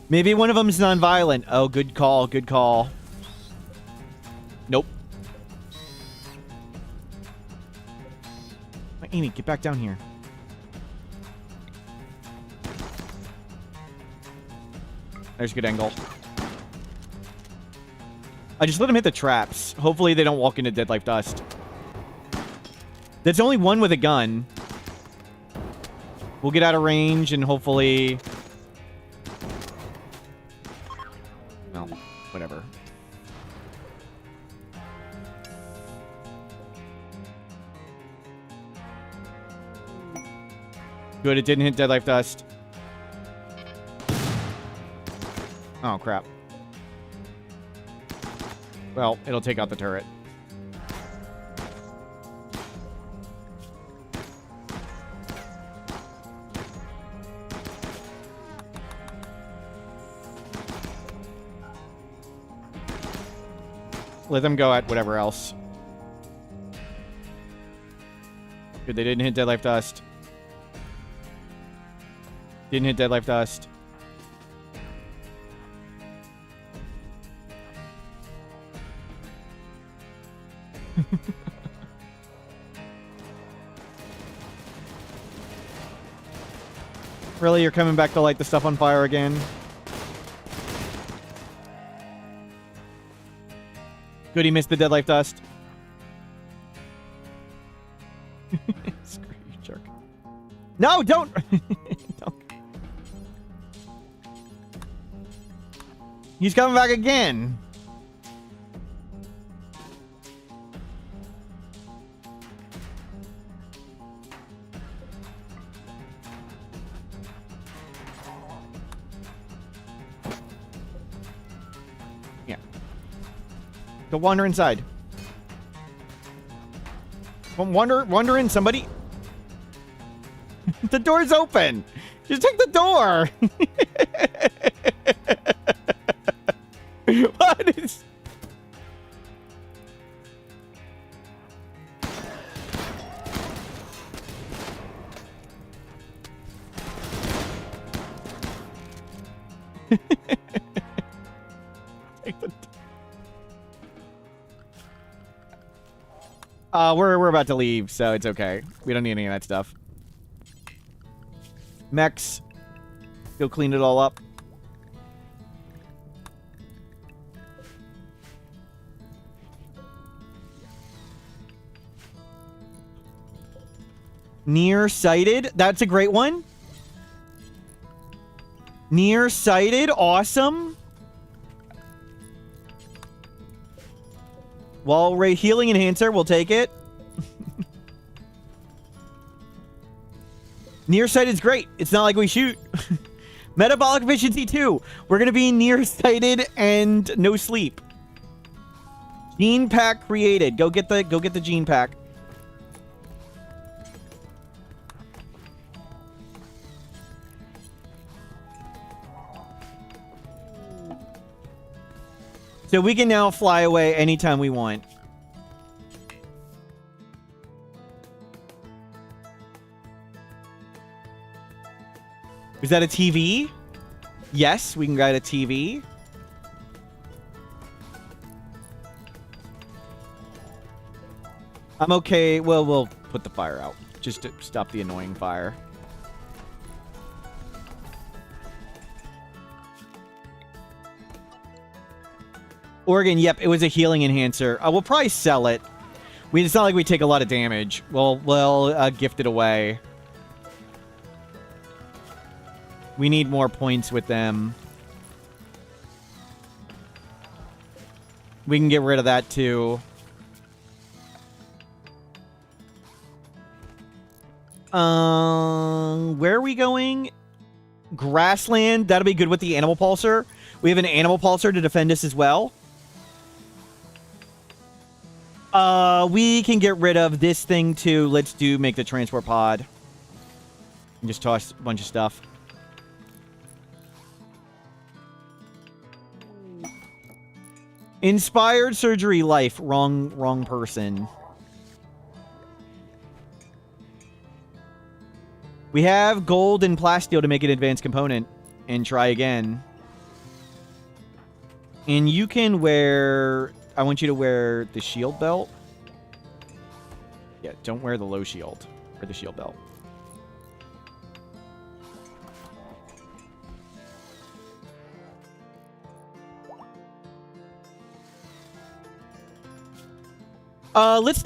Maybe one of them's non-violent. Oh, good call. Good call. Nope. Amy, get back down here. There's a good angle. I just let him hit the traps. Hopefully they don't walk into Dead Life Dust. There's only one with a gun. We'll get out of range and hopefully... Well, whatever. Good, it didn't hit Dead Life Dust. Oh, crap. Well, it'll take out the turret. Let them go at whatever else. Good, they didn't hit Dead Life Dust. Didn't hit Dead Life Dust. Really? You're coming back to light the stuff on fire again? Good, he missed the Dead Life Dust. Screw you, jerk. No, don't! Don't. He's coming back again. Yeah. Go wander inside. Wander in, somebody. The door's open. Just take the door. What is... Take the... We're about to leave, so it's okay. We don't need any of that stuff. Mechs. Go clean it all up. Nearsighted. That's a great one. Nearsighted. Awesome. Wall Ray Healing Enhancer. We'll take it. Nearsighted is great. It's not like we shoot. Metabolic efficiency 2. We're going to be nearsighted and no sleep. Gene pack created. Go get the gene pack. So we can now fly away anytime we want. Is that a TV? Yes, we can get a TV. I'm okay. Well, we'll put the fire out just to stop the annoying fire. Oregon, yep, it was a healing enhancer. We'll probably sell it. It's not like we take a lot of damage. We'll gift it away. We need more points with them. We can get rid of that too. Where are we going? Grassland. That'll be good with the animal pulsar. We have an animal pulsar to defend us as well. We can get rid of this thing too. Let's make the transport pod. And just toss a bunch of stuff. Inspired surgery life. Wrong person. We have gold and plasteel to make an advanced component and try again. And you can wear... I want you to wear the shield belt. Yeah, don't wear the low shield. Or the shield belt.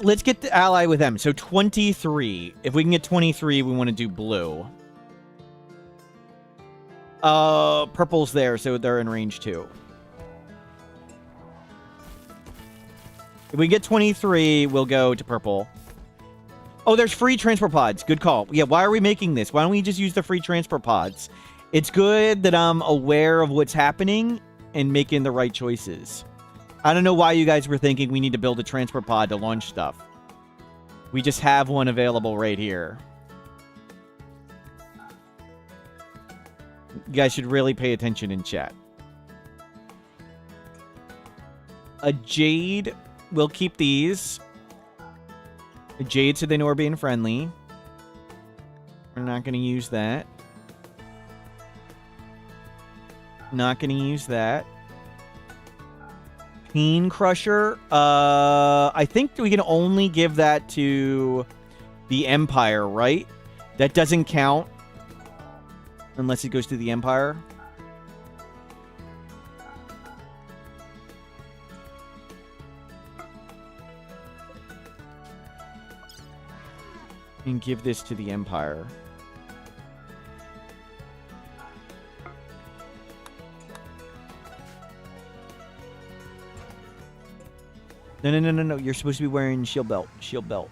Let's get the ally with them. So 23. If we can get 23, we want to do blue. Purple's there, so they're in range too. If we get 23, we'll go to purple. Oh, there's free transport pods. Good call. Yeah, why are we making this? Why don't we just use the free transport pods? It's good that I'm aware of what's happening and making the right choices. I don't know why you guys were thinking we need to build a transport pod to launch stuff. We just have one available right here. You guys should really pay attention in chat. A jade. We'll keep these. A jade so they know we're being friendly. We're not going to use that. Not going to use that. Peen Crusher. I think we can only give that to the Empire, right? That doesn't count unless it goes to the Empire. And give this to the Empire. No. You're supposed to be wearing shield belt. Shield belt.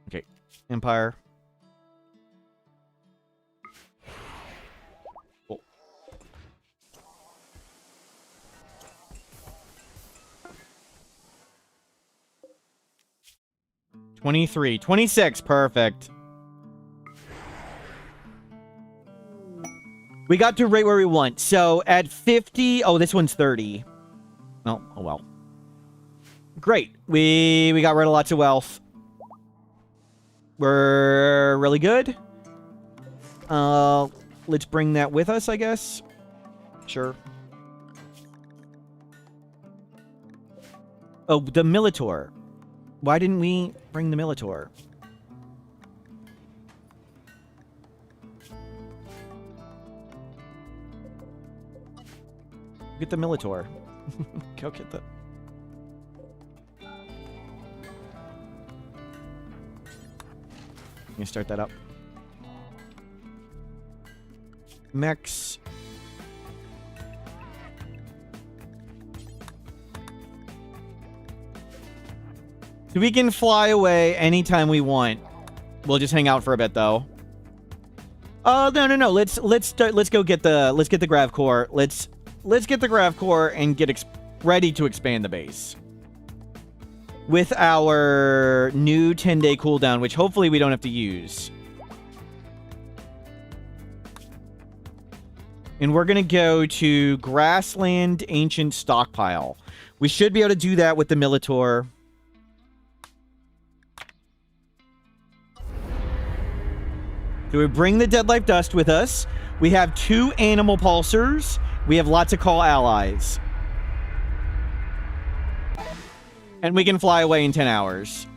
Okay. Empire. Cool. 23. 26. Perfect. We got to right where we want. So at 50... Oh, this one's 30. Oh well. Great. We got rid of lots of wealth. We're really good. Let's bring that with us, I guess. Sure. Oh, the Militor. Why didn't we bring the Militor? Get the Militor. Go get the... Let me start that up. Mechs. So we can fly away anytime we want. We'll just hang out for a bit, though. Oh, no. Let's go get the grav core. Let's get the grav core and get ready to expand the base. With our new 10-day cooldown, which hopefully we don't have to use. And we're going to go to Grassland Ancient Stockpile. We should be able to do that with the Militor. So we bring the Dead Life Dust with us. We have 2 animal pulsers. We have lots of call allies. And we can fly away in 10 hours.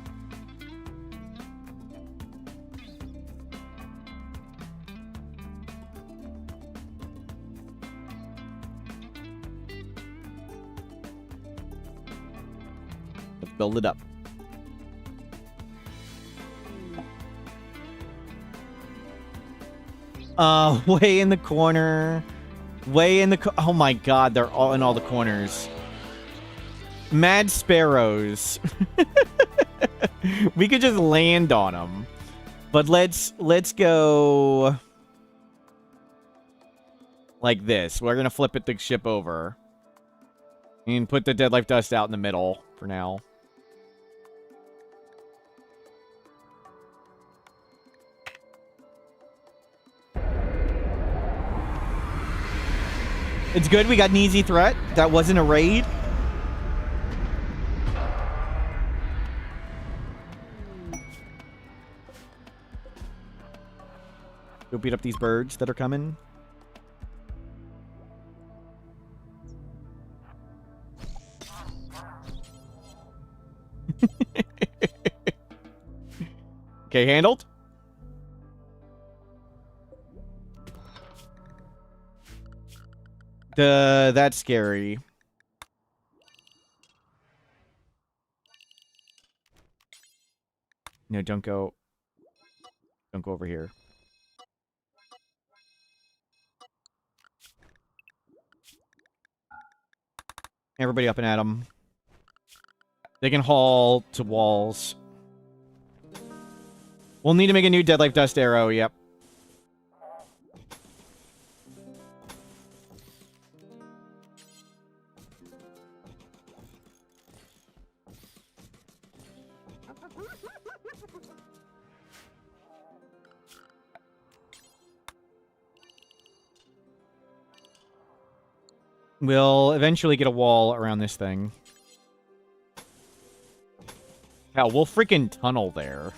Let's build it up. Way in the corner. Way in the... Oh my god, they're all in all the corners. Mad sparrows. We could just land on them. But let's go... like this. We're going to flip the ship over. And put the Dead Life Dust out in the middle for now. It's good we got an easy threat. That wasn't a raid. Go beat up these birds that are coming. Okay, handled. That's scary. No, don't go over here. Everybody up and at them. They can haul to walls. We'll need to make a new Dead Life Dust arrow, yep. We'll eventually get a wall around this thing. Hell, we'll freaking tunnel there.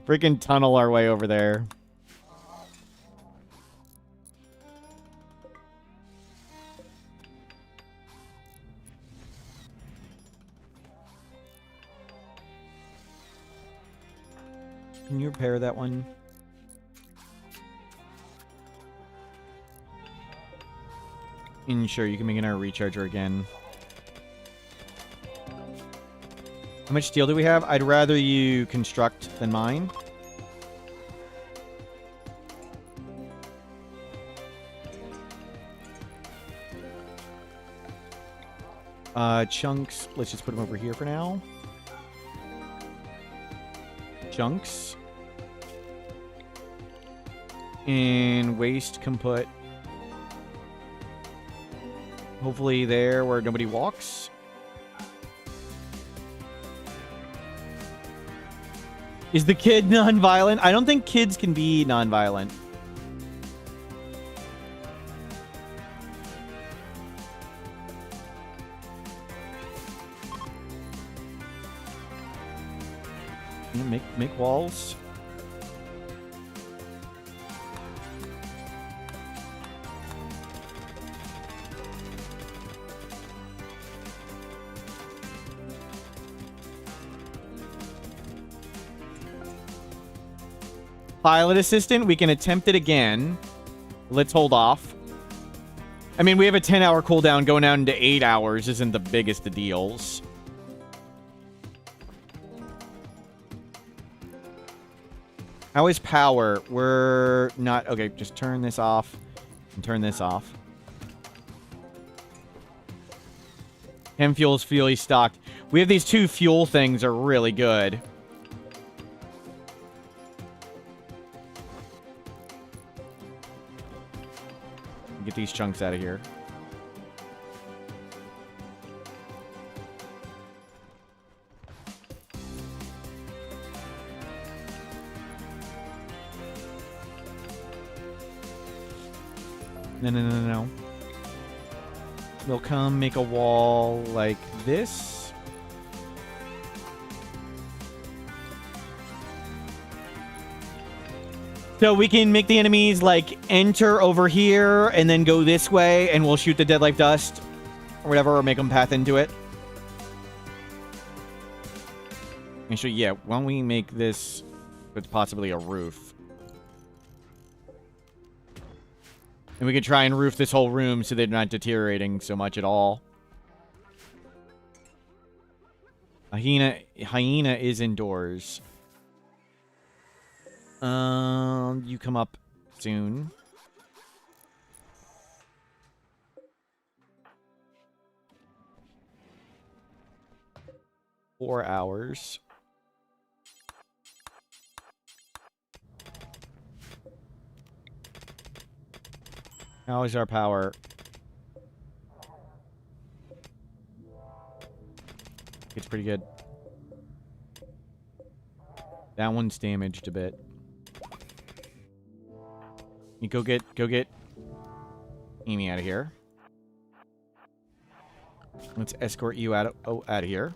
Freaking tunnel our way over there. Can you repair that one? And sure, you can make an air recharger again. How much steel do we have? I'd rather you construct than mine. Chunks. Let's just put them over here for now. Chunks. And waste can put hopefully there where nobody walks. Is the kid non-violent? I don't think kids can be non-violent. Yeah, make walls. Pilot assistant, we can attempt it again. Let's hold off. I mean, we have a 10-hour cooldown. Going down to 8 hours isn't the biggest of deals. How is power? We're not... Okay, just turn this off and turn this off. Chem fuel's fully stocked. We have these two fuel things are really good. Get these chunks out of here. No. We'll come make a wall like this. So we can make the enemies, like, enter over here and then go this way, and we'll shoot the Dead Life Dust or whatever, or make them path into it. Actually, yeah, why don't we make this... It's possibly a roof. And we could try and roof this whole room so they're not deteriorating so much at all. Hyena is indoors. You come up soon. Four hours. How is our power? It's pretty good. That one's damaged a bit. You go get Amy out of here. Let's escort you out of here.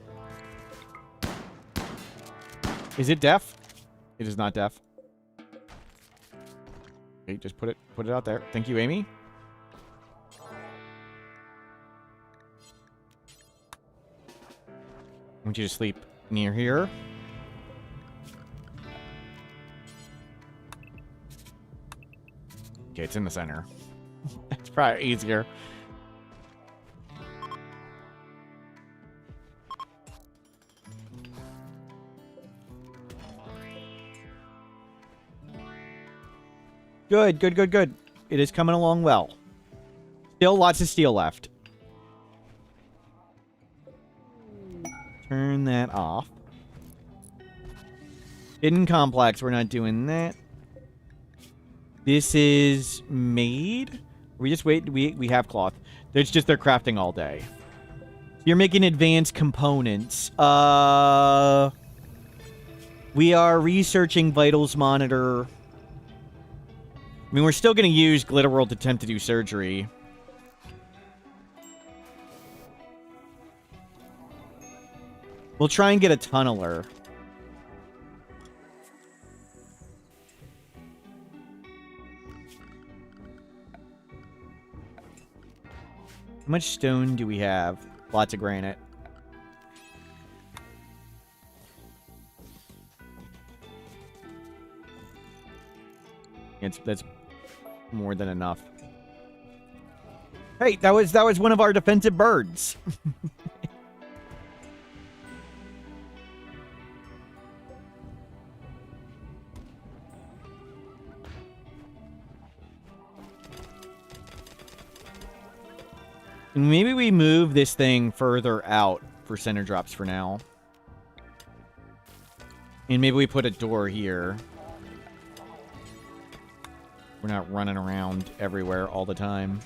Is it deaf? It is not deaf. Okay, just put it out there. Thank you, Amy. I want you to sleep near here. Okay, it's in the center. It's probably easier. Good, good, good, good. It is coming along well. Still lots of steel left. Turn that off. Hidden complex, we're not doing that. This is made. We just wait. We have cloth. It's just they're crafting all day. You're making advanced components. We are researching vitals monitor. I mean, we're still going to use Glitter World to attempt to do surgery. We'll try and get a tunneler. How much stone do we have? Lots of granite. That's more than enough. Hey, that was one of our defensive birds. Maybe we move this thing further out for center drops for now. And maybe we put a door here. We're not running around everywhere all the time.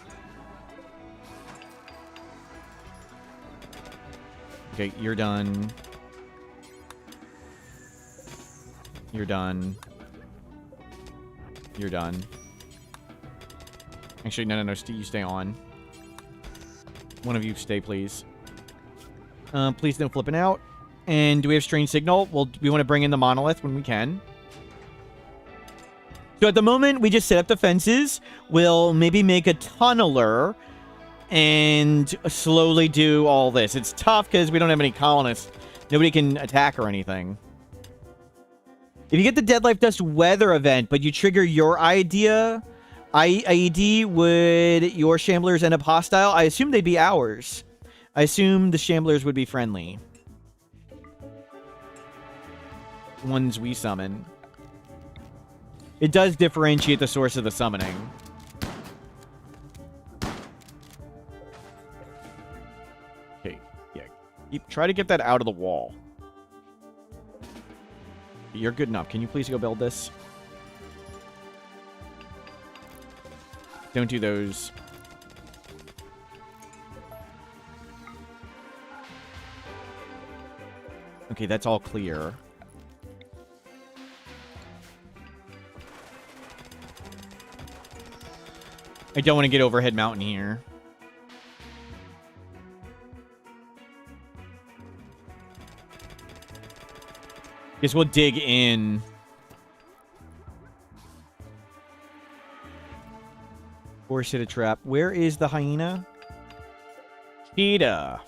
Okay, you're done. You're done. You're done. Actually, no, you stay on. One of you stay, please. Please don't flip it out. And do we have strange signal? Well, we want to bring in the monolith when we can. So at the moment, we just set up the fences. We'll maybe make a tunneler and slowly do all this. It's tough because we don't have any colonists. Nobody can attack or anything. If you get the Dead Life Dust weather event, but you trigger your IED, would your Shamblers end up hostile? I assume they'd be ours. I assume the Shamblers would be friendly. Ones we summon. It does differentiate the source of the summoning. Okay, yeah. Try to get that out of the wall. You're good enough. Can you please go build this? Don't do those. Okay, that's all clear. I don't want to get overhead mountain here. Guess we'll dig in. Or set a trap. Where is the hyena? Cheetah.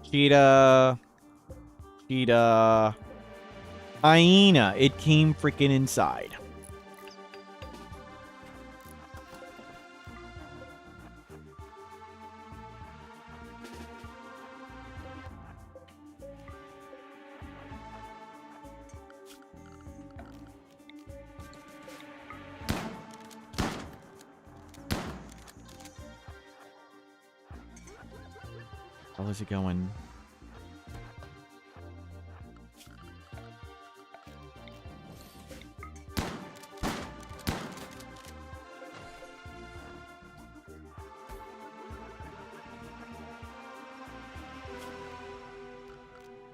Cheetah. Cheetah. Hyena. It came freaking inside. How is it going?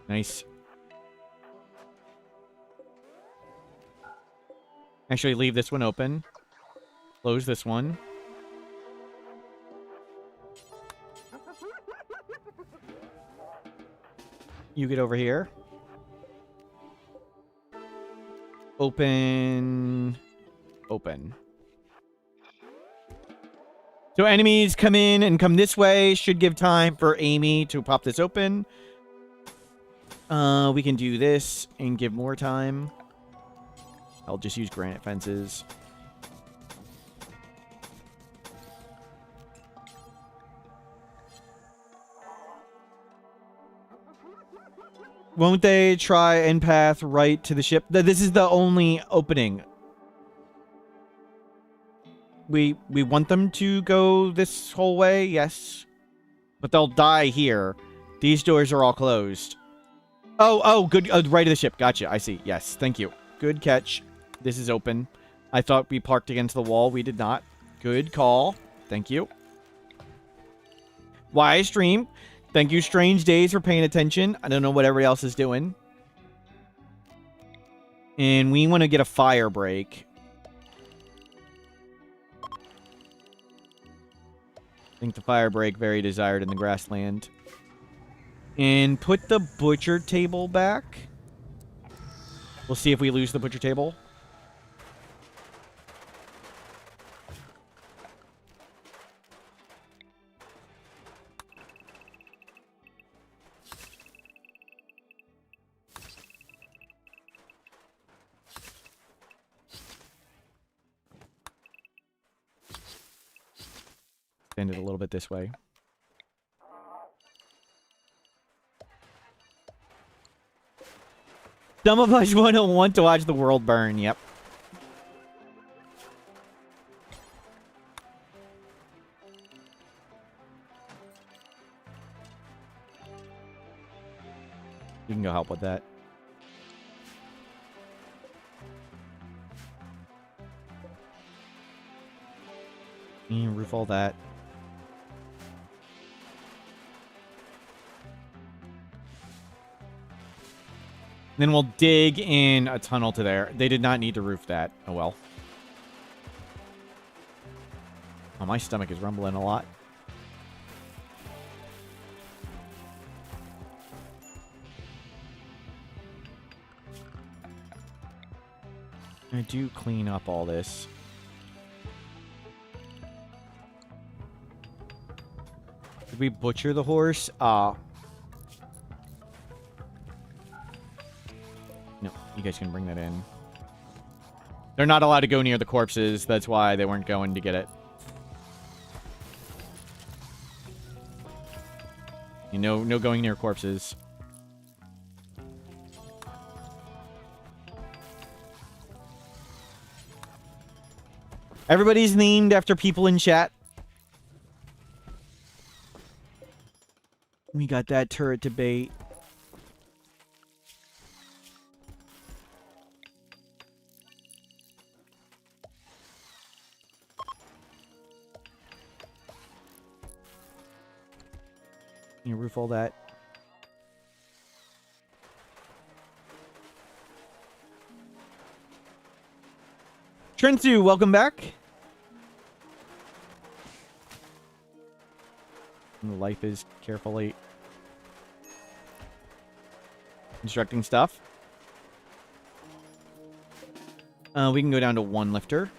Nice. Actually, leave this one open. Close this one. You get over here. Open. Open. So enemies come in and come this way. Should give time for Amy to pop this open. We can do this and give more time. I'll just use granite fences. Won't they try and path right to the ship? This is the only opening. We want them to go this whole way, yes. But they'll die here. These doors are all closed. Oh, good. Right of the ship. Gotcha. I see. Yes. Thank you. Good catch. This is open. I thought we parked against the wall. We did not. Good call. Thank you. Why stream? Thank you, Strange Days, for paying attention. I don't know what everybody else is doing. And we want to get a fire break. I think the fire break very desired in the grassland. And put the butcher table back. We'll see if we lose the butcher table. Extend it a little bit this way. Some of us want to watch the world burn. Yep. You can go help with that. And roof all that. Then we'll dig in a tunnel to there. They did not need to roof that. Oh, well. Oh, my stomach is rumbling a lot. I do clean up all this. Did we butcher the horse? No, you guys can bring that in. They're not allowed to go near the corpses. That's why they weren't going to get it. You know, no going near corpses. Everybody's named after people in chat. We got that turret debate. You roof all that. Trentsu, welcome back. Life is carefully constructing stuff. We can go down to one lifter.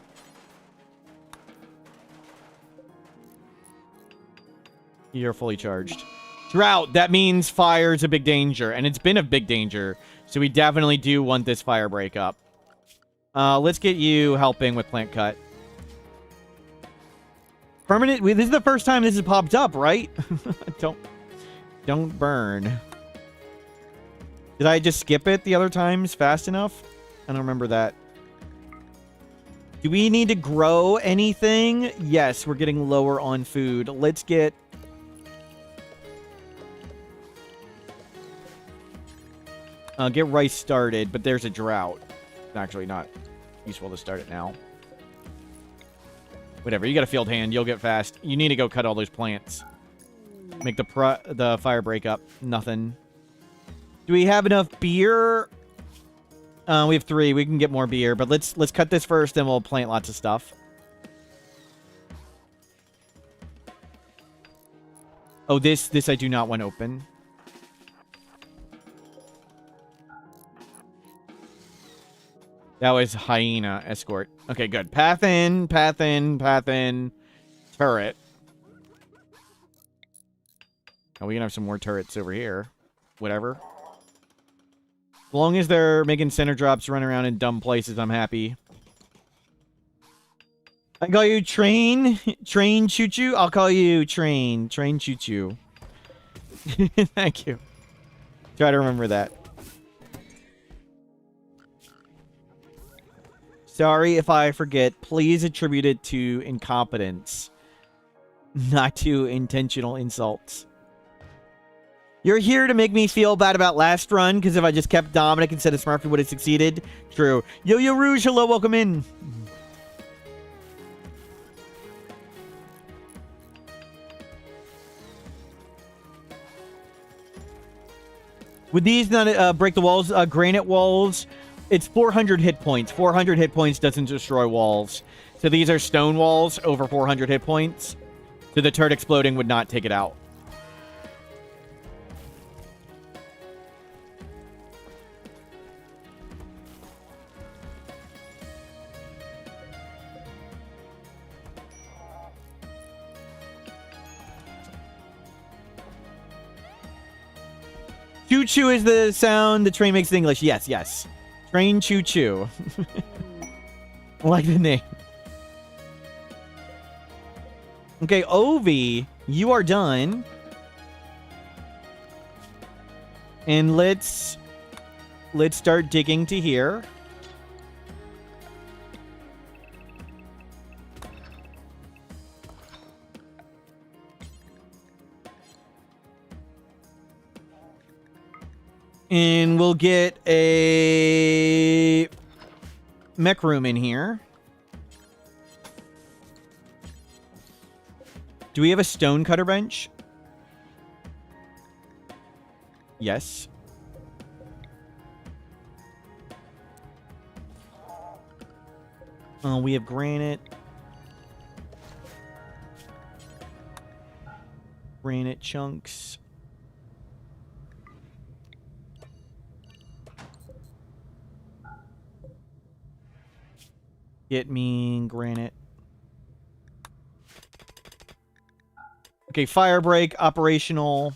You're fully charged. Drought, that means fire is a big danger, and it's been a big danger. So we definitely do want this fire break up. Let's get you helping with plant cut. Permanent. This is the first time this has popped up, right? Don't burn. Did I just skip it the other times fast enough? I don't remember that. Do we need to grow anything? Yes, we're getting lower on food. Let's get... get rice started, but there's a drought. It's actually not useful to start it now. Whatever, you got a field hand, you'll get fast. You need to go cut all those plants. Make the fire break up. Nothing. Do we have enough beer? We have 3. We can get more beer, but let's cut this first, then we'll plant lots of stuff. Oh, this I do not want open. That was hyena escort. Okay, good. Path in, path in, path in. Turret. Oh, we can have some more turrets over here. Whatever. As long as they're making center drops, run around in dumb places, I'm happy. I call you Train. Train Choo-Choo. I'll call you Train. Train Choo-Choo. Thank you. Try to remember that. Sorry if I forget. Please attribute it to incompetence, not to intentional insults. You're here to make me feel bad about last run, because if I just kept Dominic instead of Smurf, we would have succeeded. True. Yo-Yo Rouge, hello, welcome in. With these, not break the walls, granite walls, it's 400 hit points. 400 hit points doesn't destroy walls. So these are stone walls over 400 hit points. So the turret exploding would not take it out. Choo-choo is the sound the train makes in English. Yes, yes. Train choo-choo. I like the name. Okay, Ovi, you are done. And let's start digging to here. And we'll get a mech room in here. Do we have a stone cutter bench? Yes. We have granite. Granite chunks. Get me granite. Okay, fire break, operational.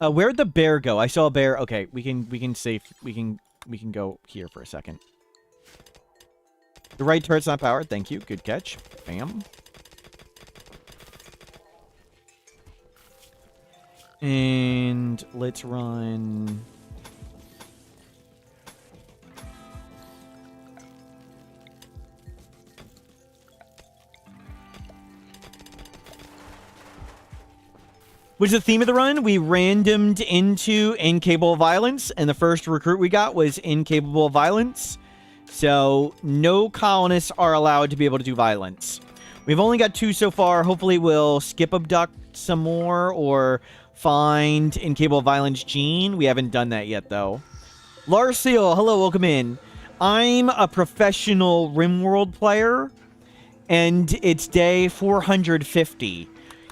Where'd the bear go? I saw a bear. Okay, we can go here for a second. The right turret's not powered. Thank you. Good catch. Bam. And let's run. Which is the theme of the run? We randomed into incapable of violence, and the first recruit we got was incapable of violence. So no colonists are allowed to be able to do violence. We've only got 2 so far. Hopefully we'll skip abduct some more or find incapable of violence gene. We haven't done that yet, though. Larseal, hello, welcome in. I'm a professional RimWorld player, and it's day 450.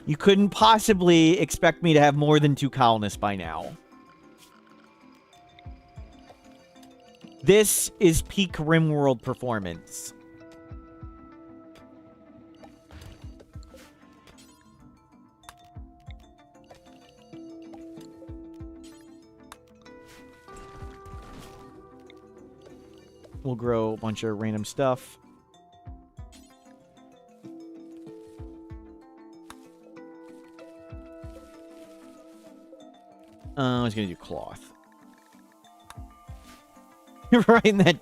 You couldn't possibly expect me to have more than 2 colonists by now. This is peak RimWorld performance. We'll grow a bunch of random stuff. I was going to do cloth. You're writing that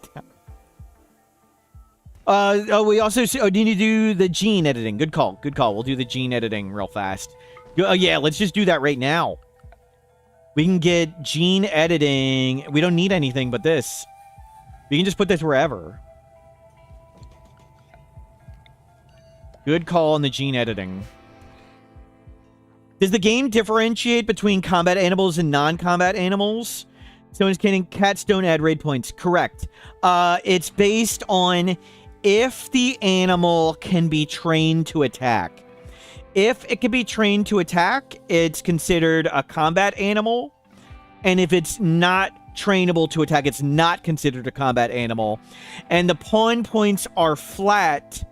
down. We also need to do the gene editing. Good call. Good call. We'll do the gene editing real fast. Yeah, let's just do that right now. We can get gene editing. We don't need anything but this. We can just put this wherever. Good call on the gene editing. Does the game differentiate between combat animals and non-combat animals? Someone's kidding. Cats don't add raid points. Correct. It's based on if the animal can be trained to attack. If it can be trained to attack, it's considered a combat animal. And if it's not trainable to attack. It's not considered a combat animal. And the pawn points are flat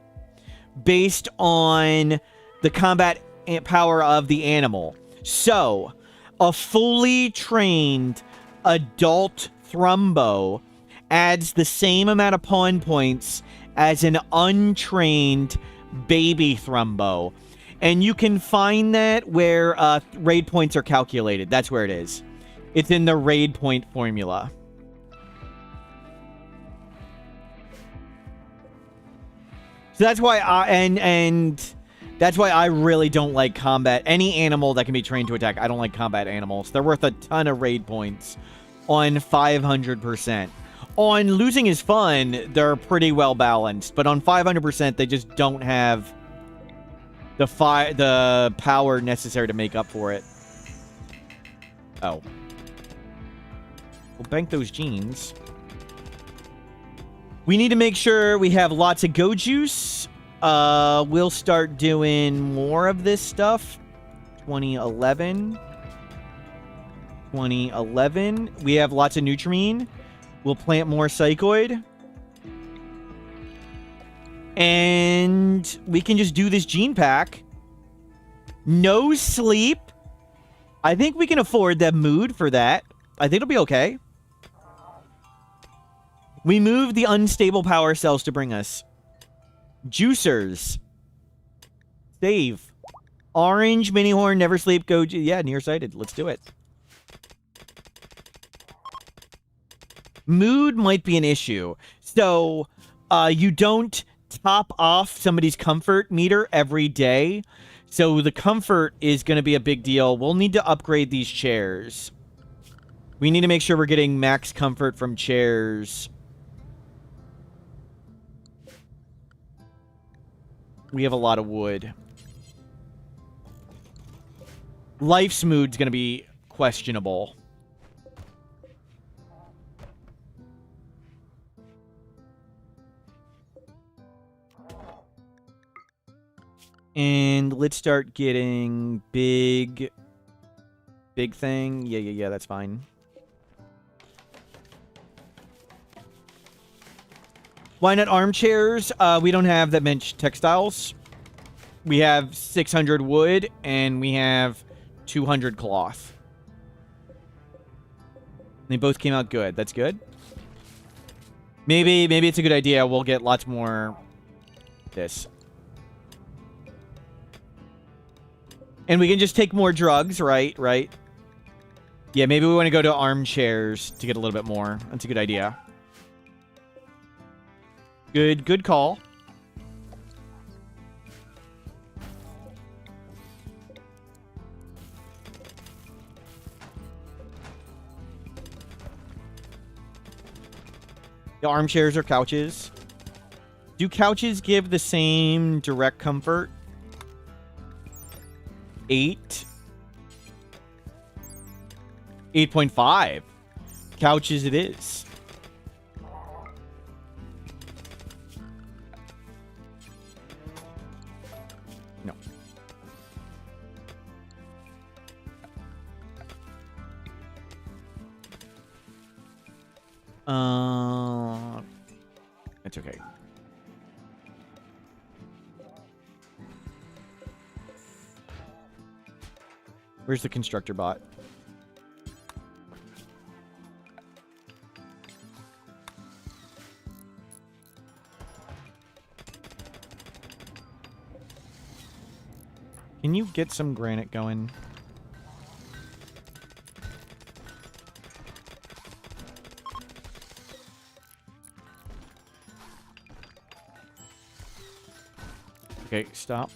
based on the combat power of the animal. So, a fully trained adult Thrumbo adds the same amount of pawn points as an untrained baby Thrumbo. And you can find that where raid points are calculated. That's where it is. It's in the raid point formula. So that's why that's why I really don't like combat. Any animal that can be trained to attack, I don't like combat animals. They're worth a ton of raid points on 500%. On losing is fun, they're pretty well balanced. But on 500%, they just don't have the power necessary to make up for it. Oh. We'll bank those genes. We need to make sure we have lots of go juice. We'll start doing more of this stuff. 2011. 2011. We have lots of Nutrien. We'll plant more Psychoid. And we can just do this gene pack. No sleep. I think we can afford the mood for that. I think it'll be okay. We move the unstable power cells to bring us. Juicers. Save. Orange, mini horn, never sleep, go. Yeah, nearsighted. Let's do it. Mood might be an issue. So, you don't top off somebody's comfort meter every day. So the comfort is going to be a big deal. We'll need to upgrade these chairs. We need to make sure we're getting max comfort from chairs. We have a lot of wood. Life's mood's going to be questionable. And let's start getting big thing. Yeah, that's fine. Why not armchairs? We don't have that much textiles. We have 600 wood, and we have 200 cloth. They both came out good. That's good. Maybe it's a good idea. We'll get lots more this. And we can just take more drugs, right? Right. Yeah, maybe we want to go to armchairs to get a little bit more. That's a good idea. Good call. The armchairs are couches. Do couches give the same direct comfort? 8.5. Couches it is. No. It's okay. Where's the constructor bot? Can you get some granite going? Okay, stop.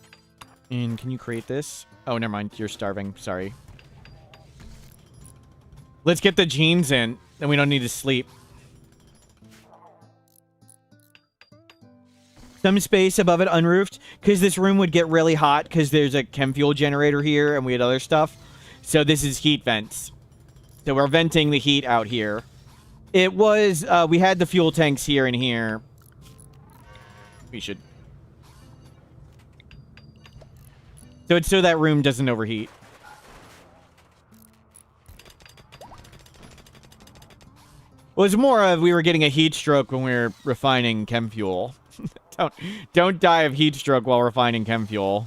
And can you create this? Oh, never mind. You're starving. Sorry. Let's get the genes in. Then we don't need to sleep. Some space above it unroofed. Because this room would get really hot. Because there's a chem fuel generator here. And we had other stuff. So this is heat vents. So we're venting the heat out here. It was... we had the fuel tanks here and here. We should... So it's so that room doesn't overheat. was more of we were getting a heat stroke when we were refining chem fuel. Don't die of heat stroke while refining chem fuel.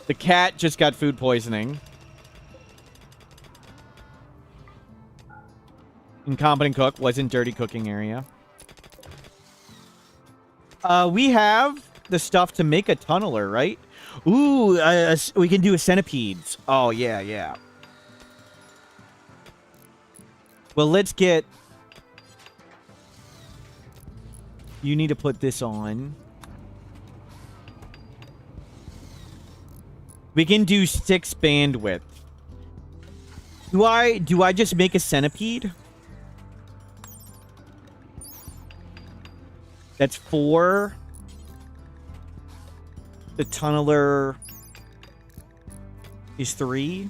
The cat just got food poisoning. Incompetent cook, wasn't dirty cooking area. We have the stuff to make a tunneler, right? Ooh, we can do a centipedes. Oh, yeah, yeah. Well, let's get... You need to put this on. We can do 6 bandwidth. Do I just make a centipede? That's 4. The tunneler is 3.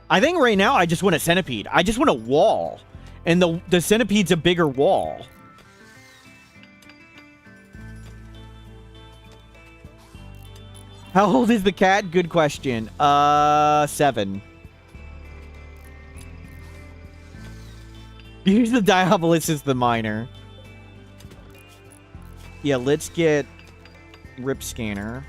I think right now I just want a centipede. I just want a wall. And the centipede's a bigger wall. How old is the cat? Good question. 7. Use the Diabolus the miner. Yeah, let's get Rip Scanner.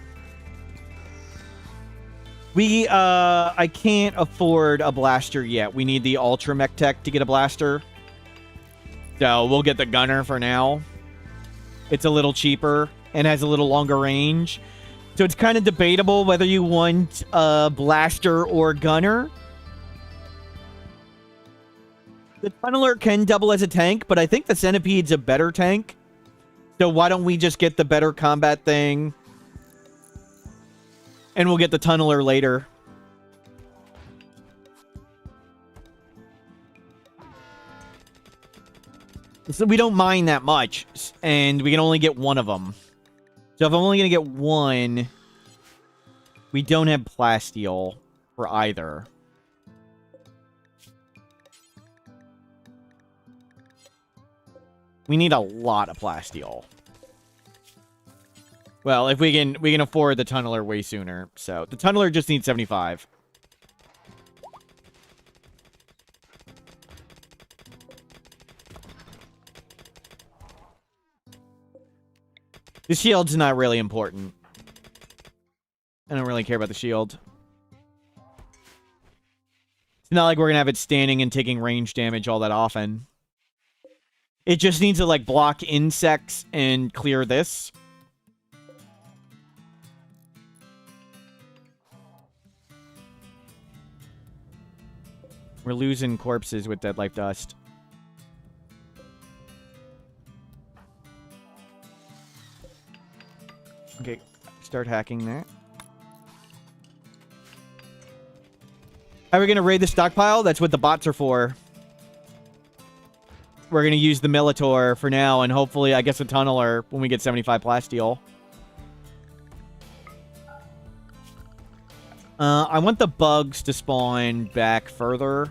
I can't afford a blaster yet. We need the Ultra Mech Tech to get a blaster. So we'll get the Gunner for now. It's a little cheaper and has a little longer range. So it's kind of debatable whether you want a blaster or gunner. The tunneler can double as a tank, but I think the centipede's a better tank. So why don't we just get the better combat thing? And we'll get the tunneler later. So we don't mind that much. And we can only get one of them. So if I'm only going to get one, we don't have plasteel for either. We need a lot of plasteel. Well, if we can afford the tunneler way sooner. So the tunneler just needs 75. The shield's not really important. I don't really care about the shield. It's not like we're gonna have it standing and taking range damage all that often. It just needs to, like, block insects and clear this. We're losing corpses with Dead Life Dust. Okay, start hacking that. How are we going to raid the stockpile? That's what the bots are for. We're going to use the Militor for now, and hopefully, I guess, a tunneler when we get 75 plasteel. I want the bugs to spawn back further.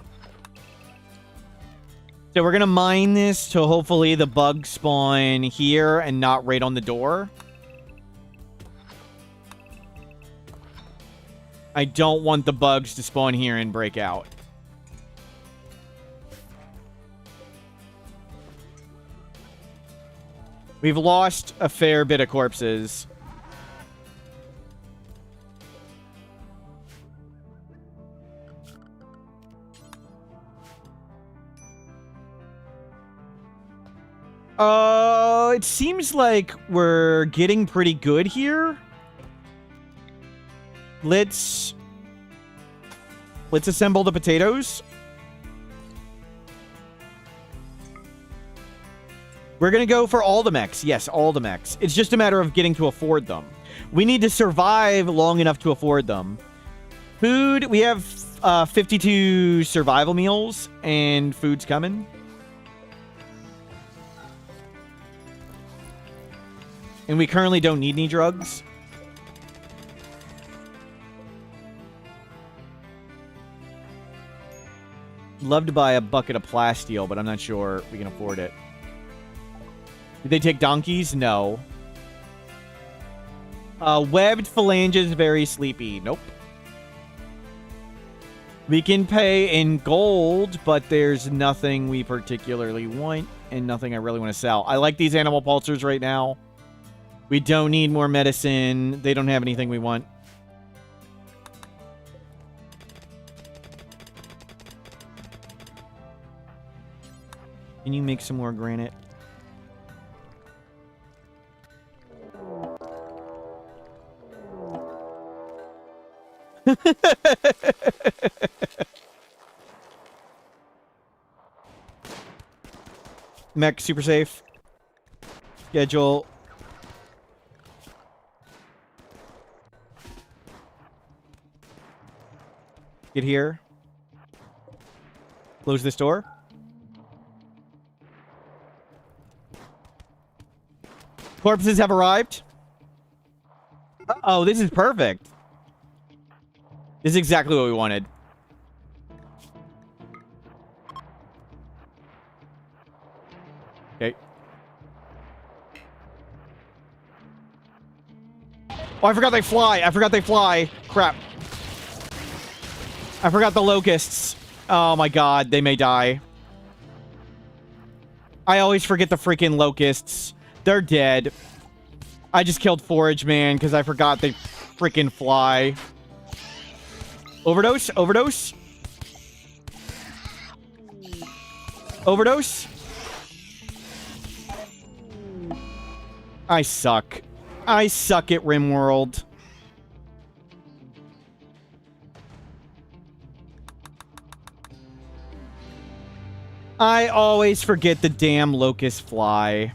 So we're going to mine this to hopefully the bugs spawn here and not right on the door. I don't want the bugs to spawn here and break out. We've lost a fair bit of corpses. It seems like we're getting pretty good here. Let's assemble the potatoes. We're going to go for all the mechs. Yes, all the mechs. It's just a matter of getting to afford them. We need to survive long enough to afford them. Food, we have 52 survival meals, and food's coming. And we currently don't need any drugs. Love to buy a bucket of plasteel, but I'm not sure we can afford it. Did they take donkeys? No. Webbed phalanges, very sleepy. Nope. We can pay in gold, but there's nothing we particularly want and nothing I really want to sell. I like these animal pulsers right now. We don't need more medicine. They don't have anything we want. Can you make some more granite? Mech super safe. Schedule. Get here. Close this door. Corpses have arrived. Oh, this is perfect. This is exactly what we wanted. Okay. Oh, I forgot they fly. I forgot they fly. Crap. I forgot the locusts. Oh my god, they may die. I always forget the freaking locusts. They're dead. I just killed Forage Man because I forgot they freaking fly. Overdose? Overdose? Overdose? I suck. I suck at RimWorld. I always forget the damn locust fly.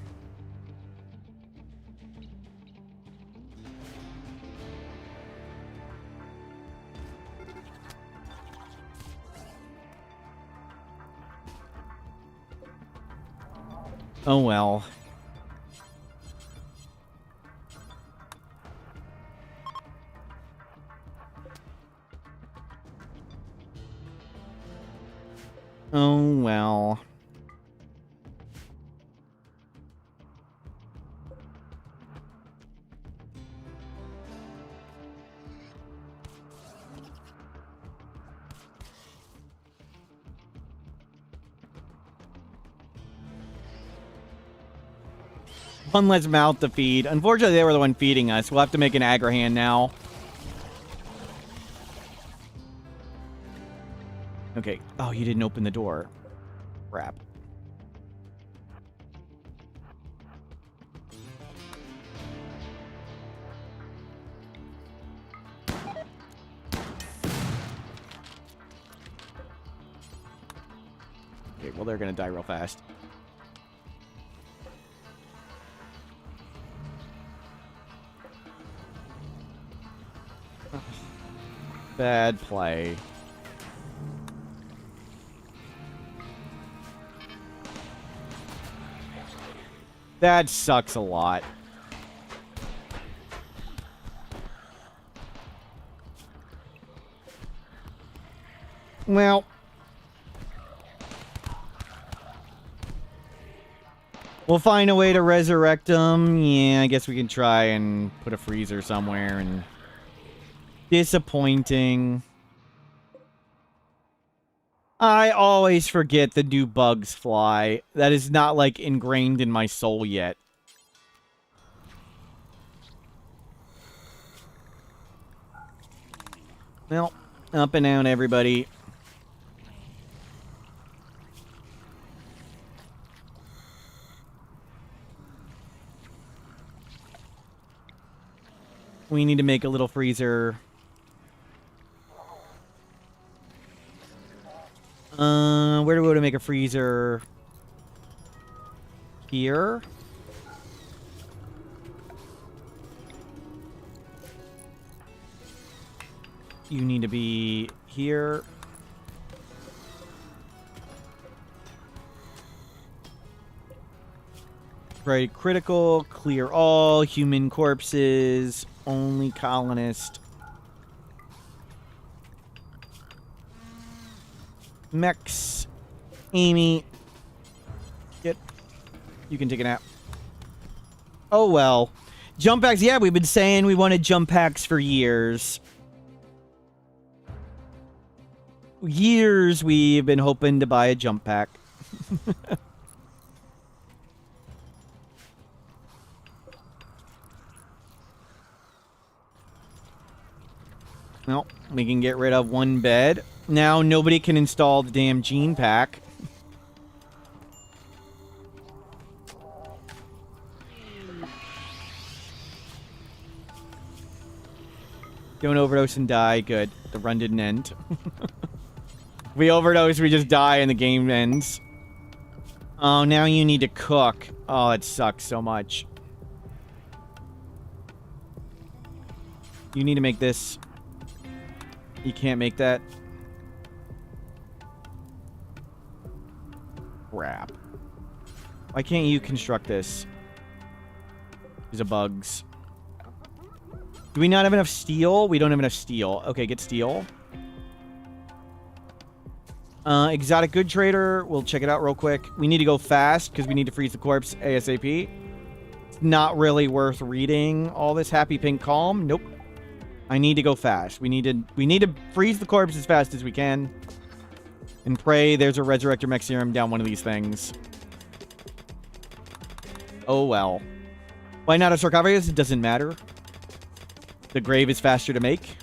Oh well. Oh well. One less mouth to feed. Unfortunately, they were the one feeding us. We'll have to make an Agrahan now. Okay. Oh, you didn't open the door. Crap. Okay, well, they're gonna die real fast. Bad play. That sucks a lot. Well. We'll find a way to resurrect them. Yeah, I guess we can try and put a freezer somewhere and... Disappointing. I always forget the new bugs fly. That is not, like, ingrained in my soul yet. Well, up and out, everybody. We need to make a little freezer. Where do we go to make a freezer? Here? You need to be here. Right, critical, clear all, human corpses, only colonist. Mechs. Amy. You can take a nap. Oh, well. Jump packs. Yeah, we've been saying we wanted jump packs for years. Years we've been hoping to buy a jump pack. Well, we can get rid of one bed. Now nobody can install the damn gene pack. Don't overdose and die. Good. The run didn't end. We overdose, we just die, and the game ends. Oh, now you need to cook. Oh, it sucks so much. You need to make this. You can't make that. Crap. Why can't you construct this? These are bugs. Do we not have enough steel? We don't have enough steel. Okay, get steel. Exotic good trader. We'll check it out real quick. We need to go fast because we need to freeze the corpse ASAP. It's not really worth reading all this. Happy pink calm. Nope. I need to go fast. We need to freeze the corpse as fast as we can. And pray there's a resurrector mech serum down one of these things. Oh well. Why not a sarcophagus? It doesn't matter. The grave is faster to make.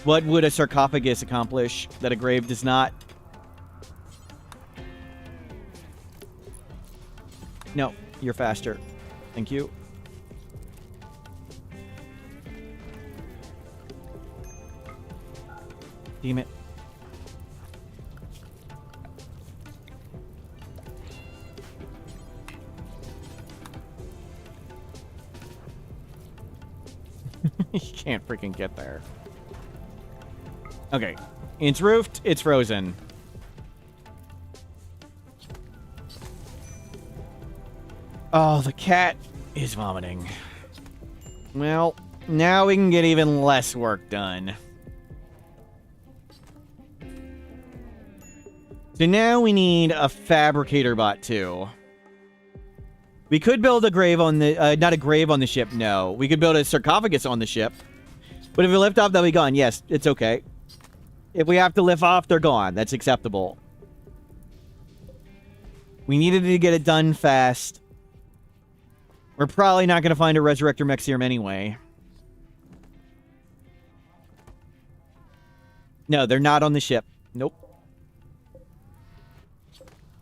What would a sarcophagus accomplish that a grave does not? No, you're faster. Thank you. Damn it. You can't freaking get there. Okay. It's roofed. It's frozen. Oh, the cat is vomiting. Well, now we can get even less work done. So now we need a fabricator bot too. We could build a grave on the... not a grave on the ship, no. We could build a sarcophagus on the ship. But if we lift off, they'll be gone. Yes, it's okay. If we have to lift off, they're gone. That's acceptable. We needed to get it done fast. We're probably not going to find a Resurrector Mech Serum anyway. No, they're not on the ship. Nope.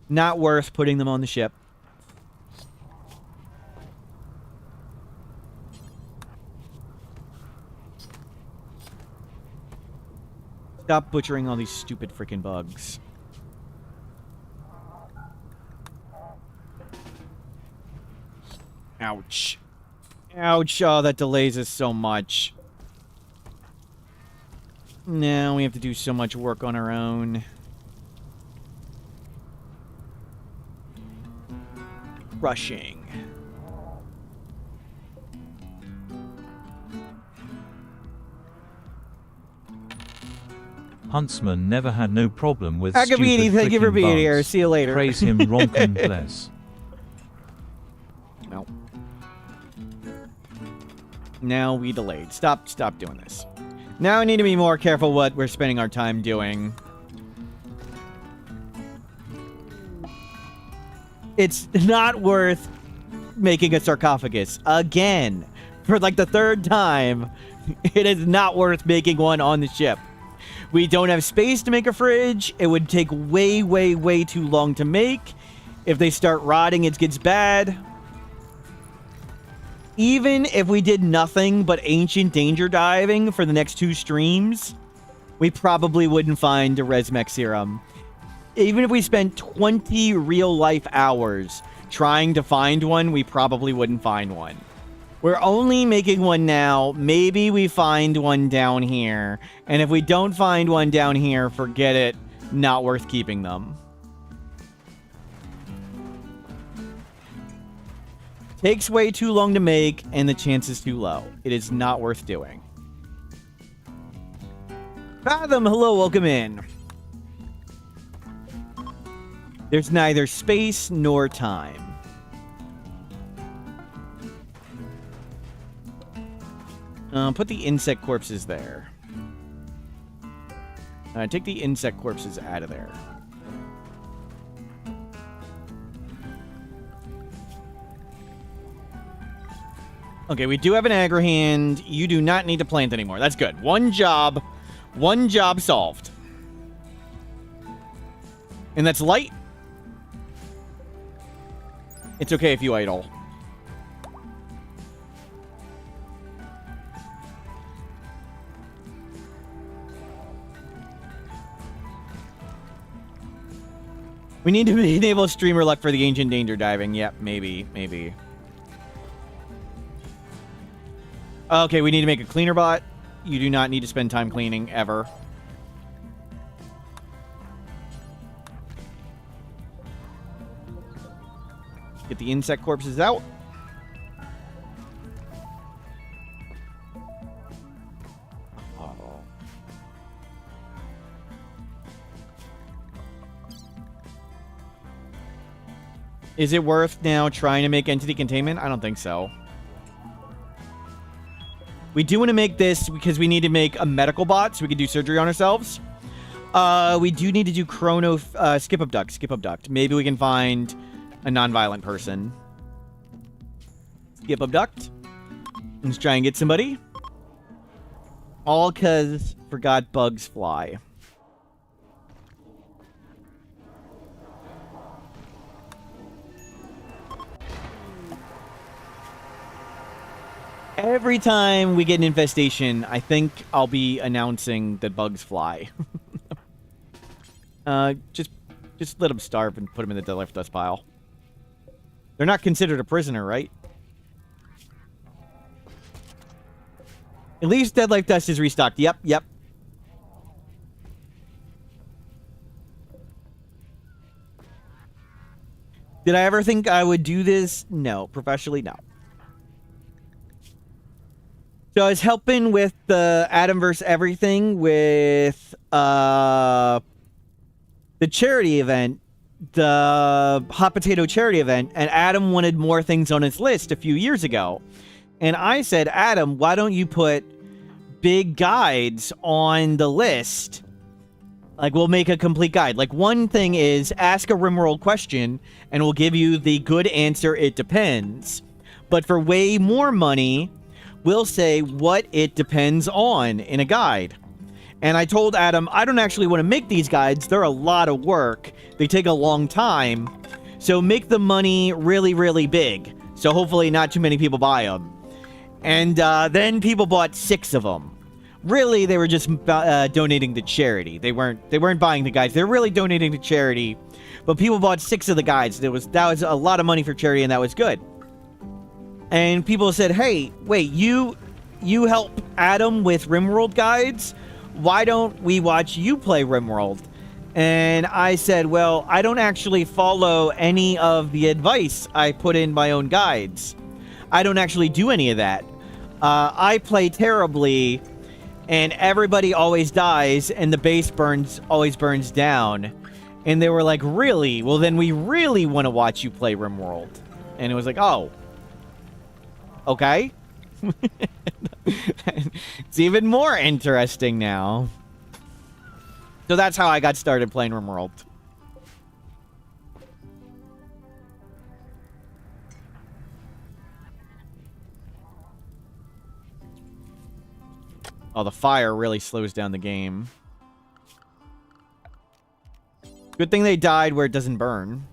Not worth putting them on the ship. Stop butchering all these stupid freaking bugs. Ouch. Ouch. Oh, that delays us so much. Now we have to do so much work on our own. Rushing. Huntsman never had no problem with Agabini, stupid thank you for frickin' being here. bugs. See you later. Praise him, Ronkin bless. No. Now we delayed. Stop doing this. Now we need to be more careful what we're spending our time doing. It's not worth making a sarcophagus. Again. For like the third time. It is not worth making one on the ship. We don't have space to make a fridge. It would take way, way, way too long to make. If they start rotting, it gets bad. Even if we did nothing but ancient danger diving for the next 2 streams, we probably wouldn't find a Resmech serum. Even if we spent 20 real-life hours trying to find one, we probably wouldn't find one. We're only making one now. Maybe we find one down here. And if we don't find one down here, forget it. Not worth keeping them. Takes way too long to make, and the chance is too low. It is not worth doing. Fathom, hello, welcome in. There's neither space nor time. Put the insect corpses there. Take the insect corpses out of there. Okay, we do have an aggro hand. You do not need to plant anymore. That's good. One job solved. And that's light. It's okay if you idle. We need to enable streamer luck for the ancient danger diving. Yep, maybe. Okay, we need to make a cleaner bot. You do not need to spend time cleaning, ever. Get the insect corpses out. Is it worth now trying to make entity containment? I don't think so. We do want to make this because we need to make a medical bot so we can do surgery on ourselves. We do need to do chrono skip abduct. Maybe we can find a non-violent person. Skip abduct. Let's try and get somebody. All because forgot bugs fly. Every time we get an infestation, I think I'll be announcing that bugs fly. Just let them starve and put them in the dead life dust pile. They're not considered a prisoner, right? At least dead life dust is restocked. Yep. Did I ever think I would do this? No. Professionally, no. So I was helping with the Adam vs. Everything with the charity event, the Hot Potato charity event, and Adam wanted more things on his list a few years ago. And I said, Adam, why don't you put big guides on the list? Like, we'll make a complete guide. Like, one thing is ask a RimWorld question, and we'll give you the good answer, it depends. But for way more money, we'll say what it depends on in a guide. And I told Adam, I don't actually want to make these guides. They're a lot of work. They take a long time. So make the money really, really big. So hopefully not too many people buy them. And then people bought 6 of them. Really, they were just donating to charity. They weren't buying the guides. They're really donating to charity. But people bought 6 of the guides. That was a lot of money for charity, and that was good. And people said, hey, wait, you help Adam with RimWorld guides? Why don't we watch you play RimWorld? And I said, well, I don't actually follow any of the advice I put in my own guides. I don't actually do any of that. I play terribly, and everybody always dies, and the base always burns down. And they were like, really? Well, then we really want to watch you play RimWorld. And it was like, oh. Okay. It's even more interesting now. So that's how I got started playing RimWorld. Oh, the fire really slows down the game. Good thing they died where it doesn't burn.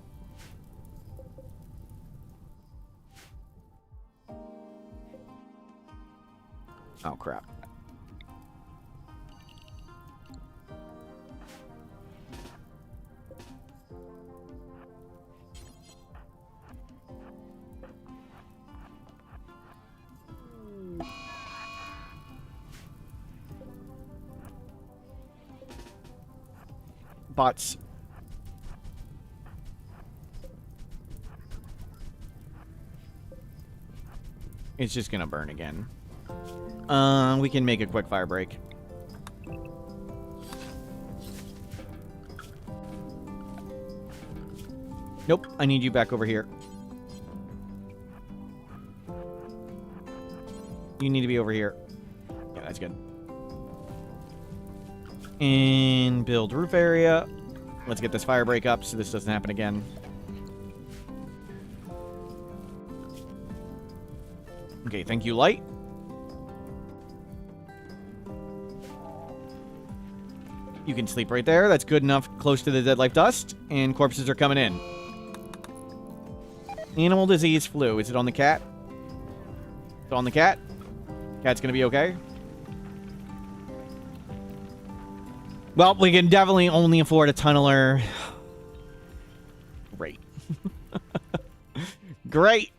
Oh, crap. Bots. It's just gonna burn again. We can make a quick fire break. Nope, I need you back over here. You need to be over here. Yeah, that's good. And build roof area. Let's get this fire break up so this doesn't happen again. Okay, thank you, light. You can sleep right there. That's good enough close to the dead life dust. And corpses are coming in. Animal disease flu. Is it on the cat? It's on the cat. Cat's gonna be okay. Well, we can definitely only afford a tunneler. Great. Great.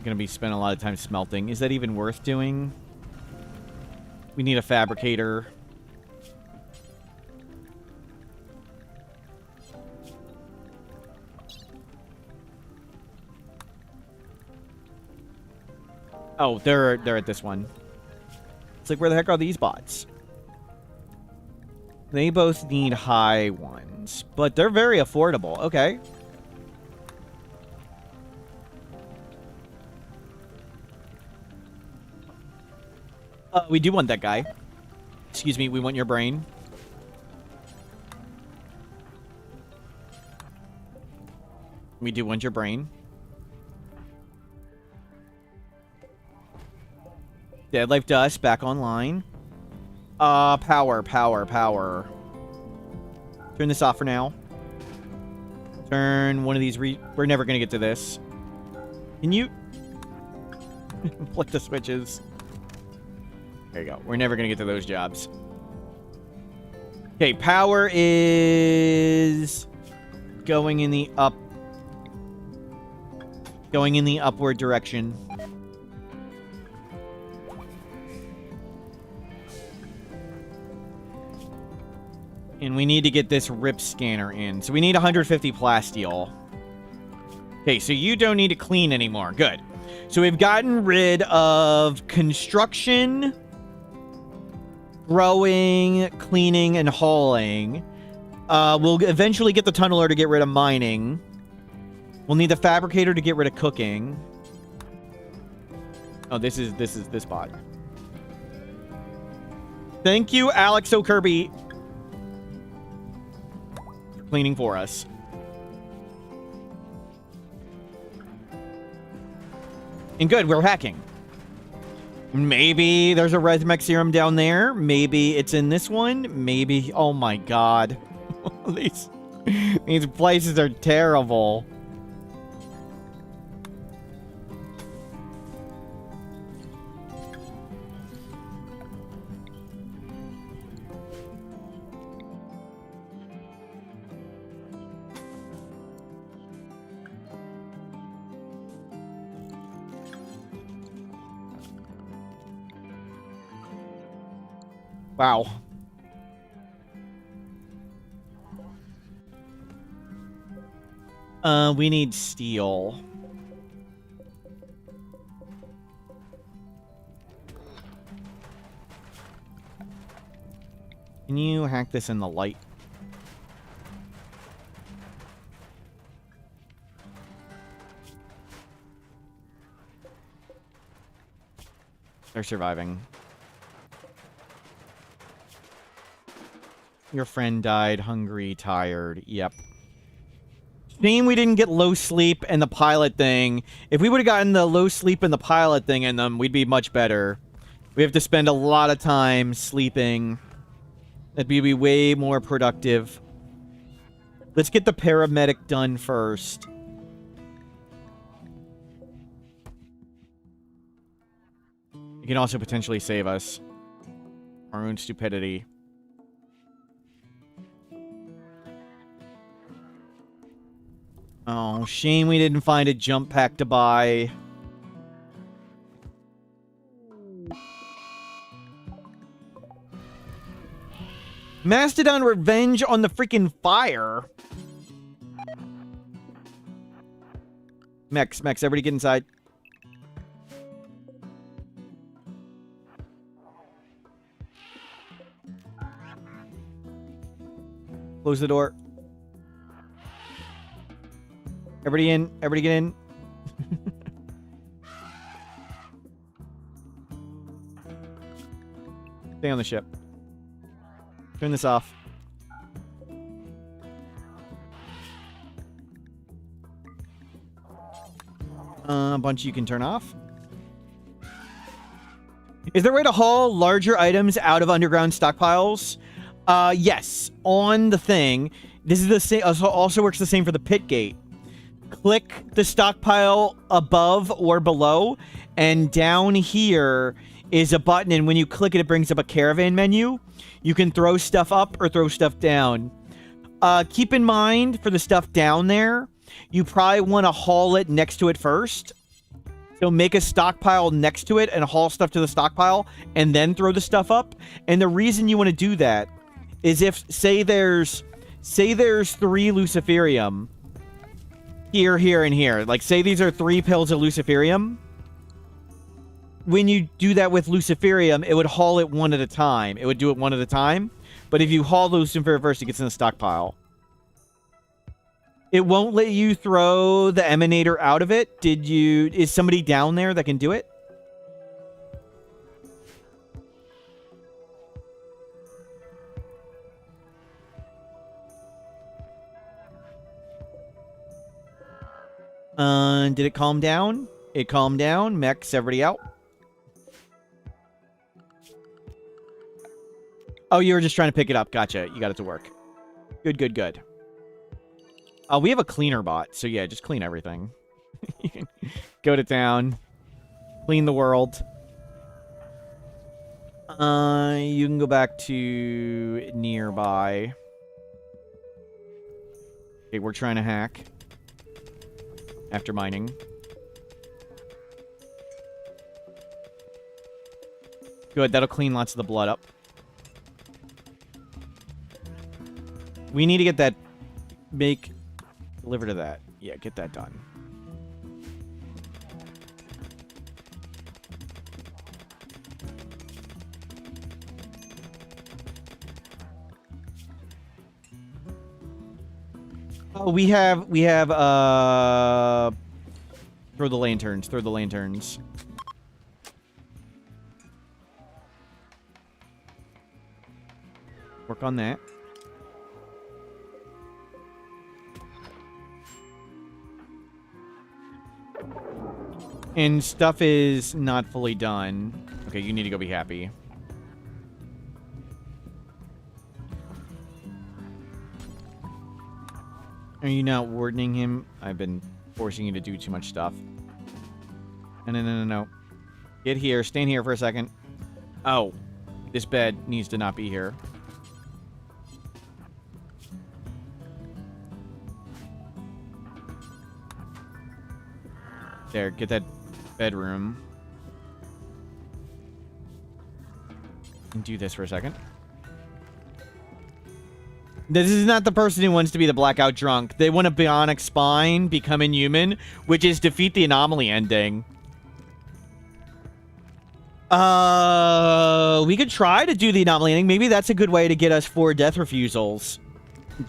Gonna be spending a lot of time smelting. Is that even worth doing? We need a fabricator. Oh, they're at this one. It's like, where the heck are these bots? They both need high ones, but they're very affordable. Okay. We do want that guy. Excuse me, we want your brain. We do want your brain. Dead life dust back online. Power. Turn this off for now. Turn one of these we're never gonna get to this. Can you flick the switches? There you go. We're never going to get to those jobs. Okay, power is going in the upward direction. And we need to get this rip scanner in. So we need 150 plasteel. Okay, so you don't need to clean anymore. Good. So we've gotten rid of construction, growing, cleaning, and hauling. We'll eventually get the tunneler to get rid of mining. We'll need the fabricator to get rid of cooking. Oh, this is this bot. Thank you, Alex O'Kirby, for cleaning for us. And good, we're hacking. Maybe there's a Resmec serum down there. Maybe it's in this one. Maybe... Oh, my God. These places are terrible. Wow. We need steel. Can you hack this in the light? They're surviving. Your friend died, hungry, tired. Yep. Shame we didn't get low sleep and the pilot thing. If we would have gotten the low sleep and the pilot thing in them, we'd be much better. We have to spend a lot of time sleeping. That'd be way more productive. Let's get the paramedic done first. It can also potentially save us. Our own stupidity. Oh, shame we didn't find a jump pack to buy. Mastodon revenge on the freaking fire. Mex, everybody get inside. Close the door. Everybody in. Everybody get in. Stay on the ship. Turn this off. A bunch you can turn off. Is there a way to haul larger items out of underground stockpiles? Yes. On the thing. This is the same. Also works the same for the pit gate. Click the stockpile above or below, and down here is a button, and when you click it, it brings up a caravan menu. You can throw stuff up or throw stuff down. Keep in mind, for the stuff down there, you probably want to haul it next to it first. So make a stockpile next to it and haul stuff to the stockpile, and then throw the stuff up. And the reason you want to do that is if, say there's 3 Luciferium here, here, and here. Like, say these are 3 pills of Luciferium. When you do that with Luciferium, it would haul it one at a time. It would do it one at a time. But if you haul the Luciferium first, it gets in the stockpile. It won't let you throw the Emanator out of it. Is somebody down there that can do it? Did it calm down? It calmed down. Mechs everybody out. Oh, you were just trying to pick it up. Gotcha. You got it to work. Good, good, good. We have a cleaner bot, so yeah, just clean everything. You can go to town. Clean the world. You can go back to nearby. Okay, we're trying to hack. After mining. Good, that'll clean lots of the blood up. We need to get that... Deliver to that. Yeah, get that done. Oh, we have, throw the lanterns, throw the lanterns. Work on that. And stuff is not fully done. Okay, you need to go be happy. Are you not wardening him? I've been forcing you to do too much stuff. No. Get here. Stand here for a second. Oh. This bed needs to not be here. There, get that bedroom. And do this for a second. This is not the person who wants to be the blackout drunk. They want a bionic spine, become inhuman, which is defeat the anomaly ending. We could try to do the anomaly ending. Maybe that's a good way to get us 4 death refusals.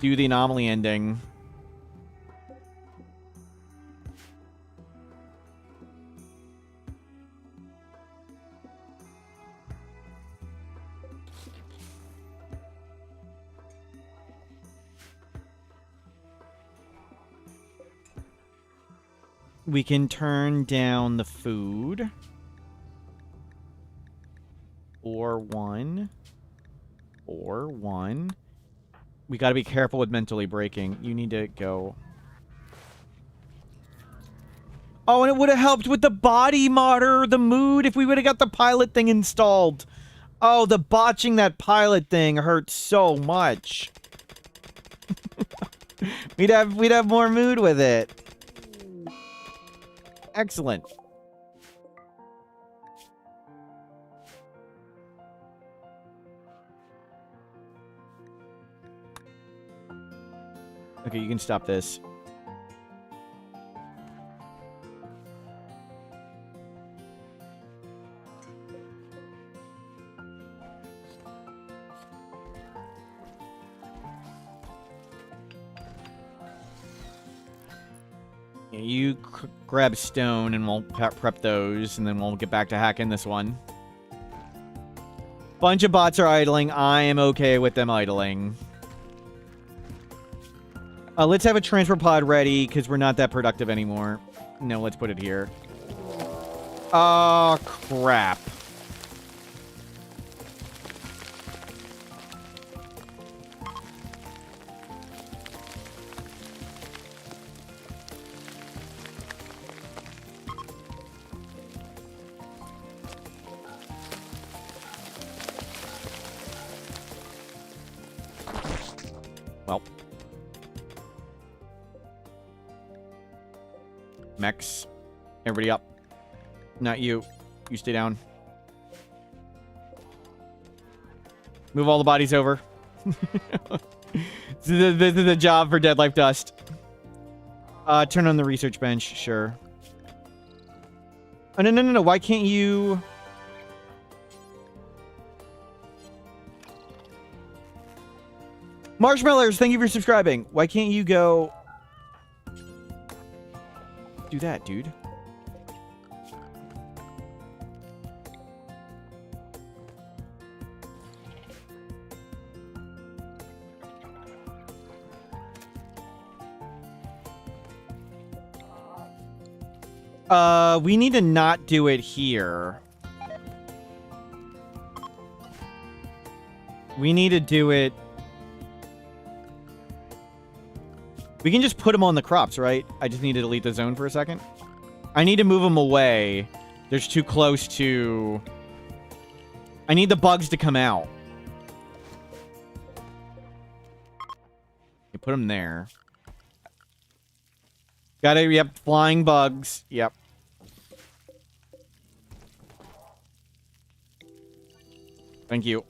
Do the anomaly ending. We can turn down the food. Or 1. Or 1. We gotta be careful with mentally breaking. You need to go. Oh, and it would have helped with the body modder, the mood, if we would have got the pilot thing installed. Oh, the botching that pilot thing hurts so much. we'd have more mood with it. Excellent. Okay, you can stop this. Yeah, you grab stone and we'll prep those, and then we'll get back to hacking this one. Bunch of bots are idling. I am okay with them idling. Let's have a transfer pod ready, because we're not that productive anymore. No, let's put it here. Oh, crap. Well. Mechs. Everybody up. Not you. You stay down. Move all the bodies over. This is a job for Dead Life Dust. Turn on the research bench. Sure. Oh, no. Why can't you... Marshmallows, thank you for subscribing. Why can't you go... do that, dude? We need to not do it here. We need to do it... We can just put them on the crops, right? I just need to delete the zone for a second. I need to move them away. They're too close to... I need the bugs to come out. You put them there. Got it, yep. Flying bugs. Yep. Thank you.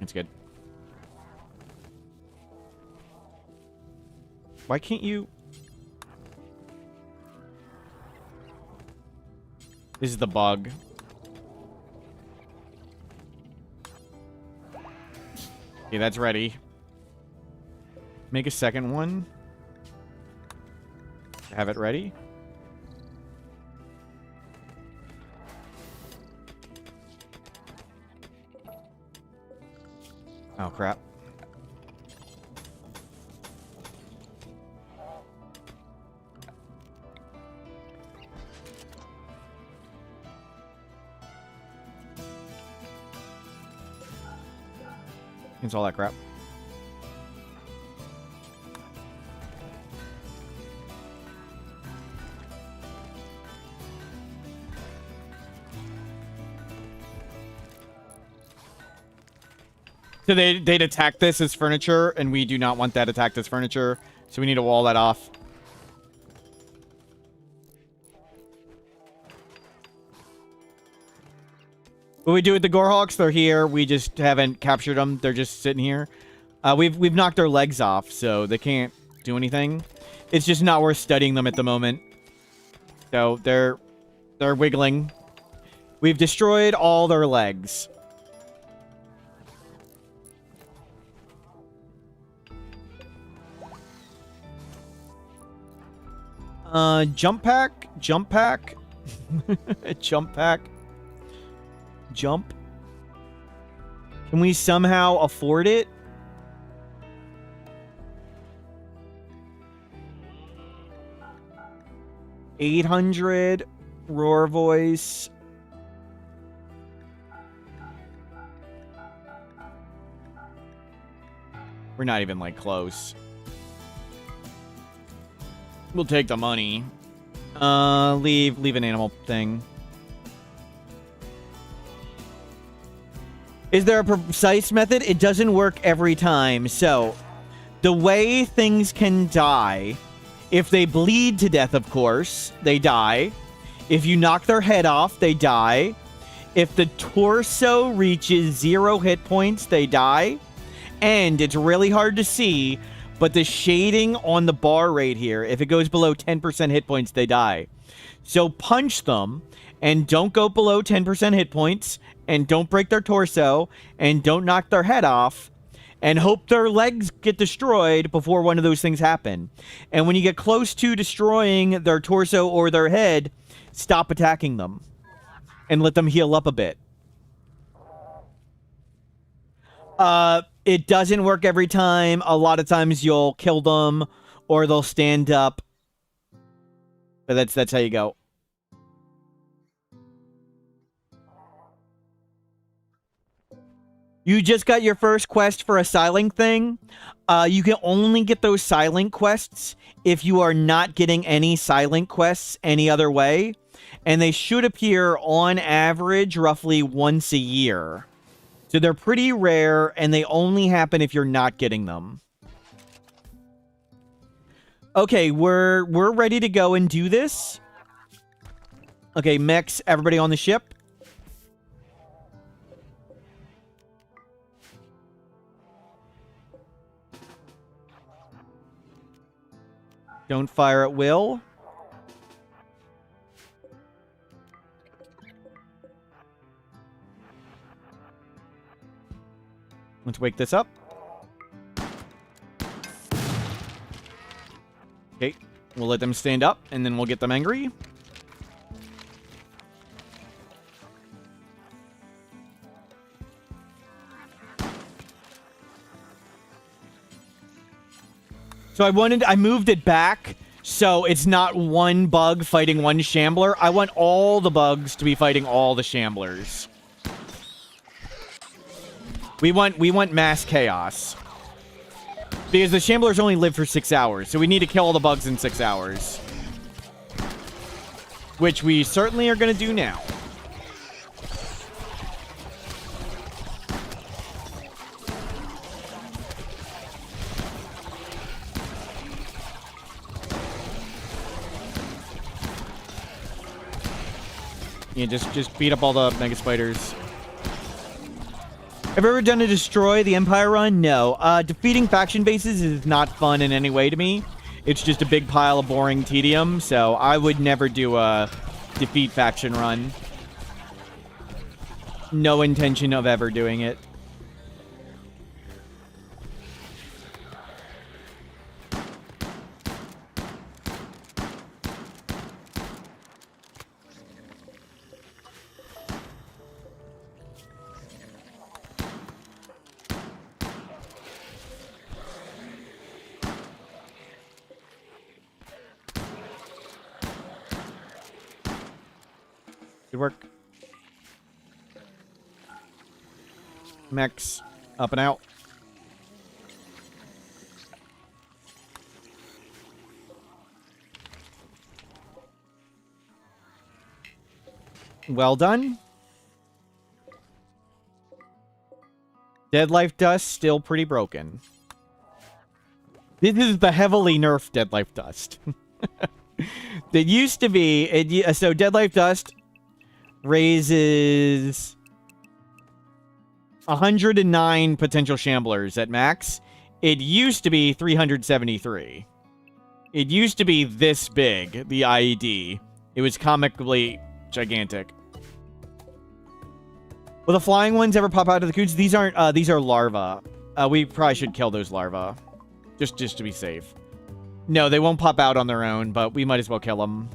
It's good. Why can't you... This is the bug. Okay, that's ready. Make a second one. Have it ready. Oh, crap. It's all that crap. So they'd attack this as furniture, and we do not want that attacked as furniture, so we need to wall that off. What we do with the Gorehulks, they're here. We just haven't captured them. They're just sitting here. We've knocked their legs off, so they can't do anything. It's just not worth studying them at the moment. So they're wiggling. We've destroyed all their legs. Jump pack, jump pack, jump pack, jump. Can we somehow afford it? $800 roar voice. We're not even like close. We'll take the money. Leave an animal thing. Is there a precise method? It doesn't work every time. So, the way things can die, if they bleed to death, of course, they die. If you knock their head off, they die. If the torso reaches 0 hit points, they die. And it's really hard to see, but the shading on the bar right here, if it goes below 10% hit points, they die. So punch them, and don't go below 10% hit points, and don't break their torso, and don't knock their head off, and hope their legs get destroyed before one of those things happen. And when you get close to destroying their torso or their head, stop attacking them, and let them heal up a bit. It doesn't work every time. A lot of times you'll kill them, or they'll stand up. But that's how you go. You just got your first quest for a Silent thing. You can only get those Silent quests if you are not getting any Silent quests any other way. And they should appear on average roughly once a year. So they're pretty rare, and they only happen if you're not getting them. Okay, we're ready to go and do this. Okay, mechs, everybody on the ship. Don't fire at will. Let's wake this up. Okay, we'll let them stand up, and then we'll get them angry. So I moved it back, so it's not one bug fighting one shambler. I want all the bugs to be fighting all the shamblers. We want mass chaos. Because the shamblers only live for 6 hours, so we need to kill all the bugs in 6 hours. Which we certainly are going to do now. Yeah, just beat up all the mega spiders. Have you ever done a destroy the Empire run? No. Defeating faction bases is not fun in any way to me. It's just a big pile of boring tedium, so I would never do a defeat faction run. No intention of ever doing it. Good work. Mechs, up and out. Well done. Dead Life Dust, still pretty broken. This is the heavily nerfed Dead Life Dust. It used to be... so Dead Life Dust raises 109 potential shamblers at max. It used to be 373. It used to be this big, the IED. It was comically gigantic. Will the flying ones ever pop out of the coots? These aren't, these are larvae. We probably should kill those larvae. Just to be safe. No, they won't pop out on their own, but we might as well kill them.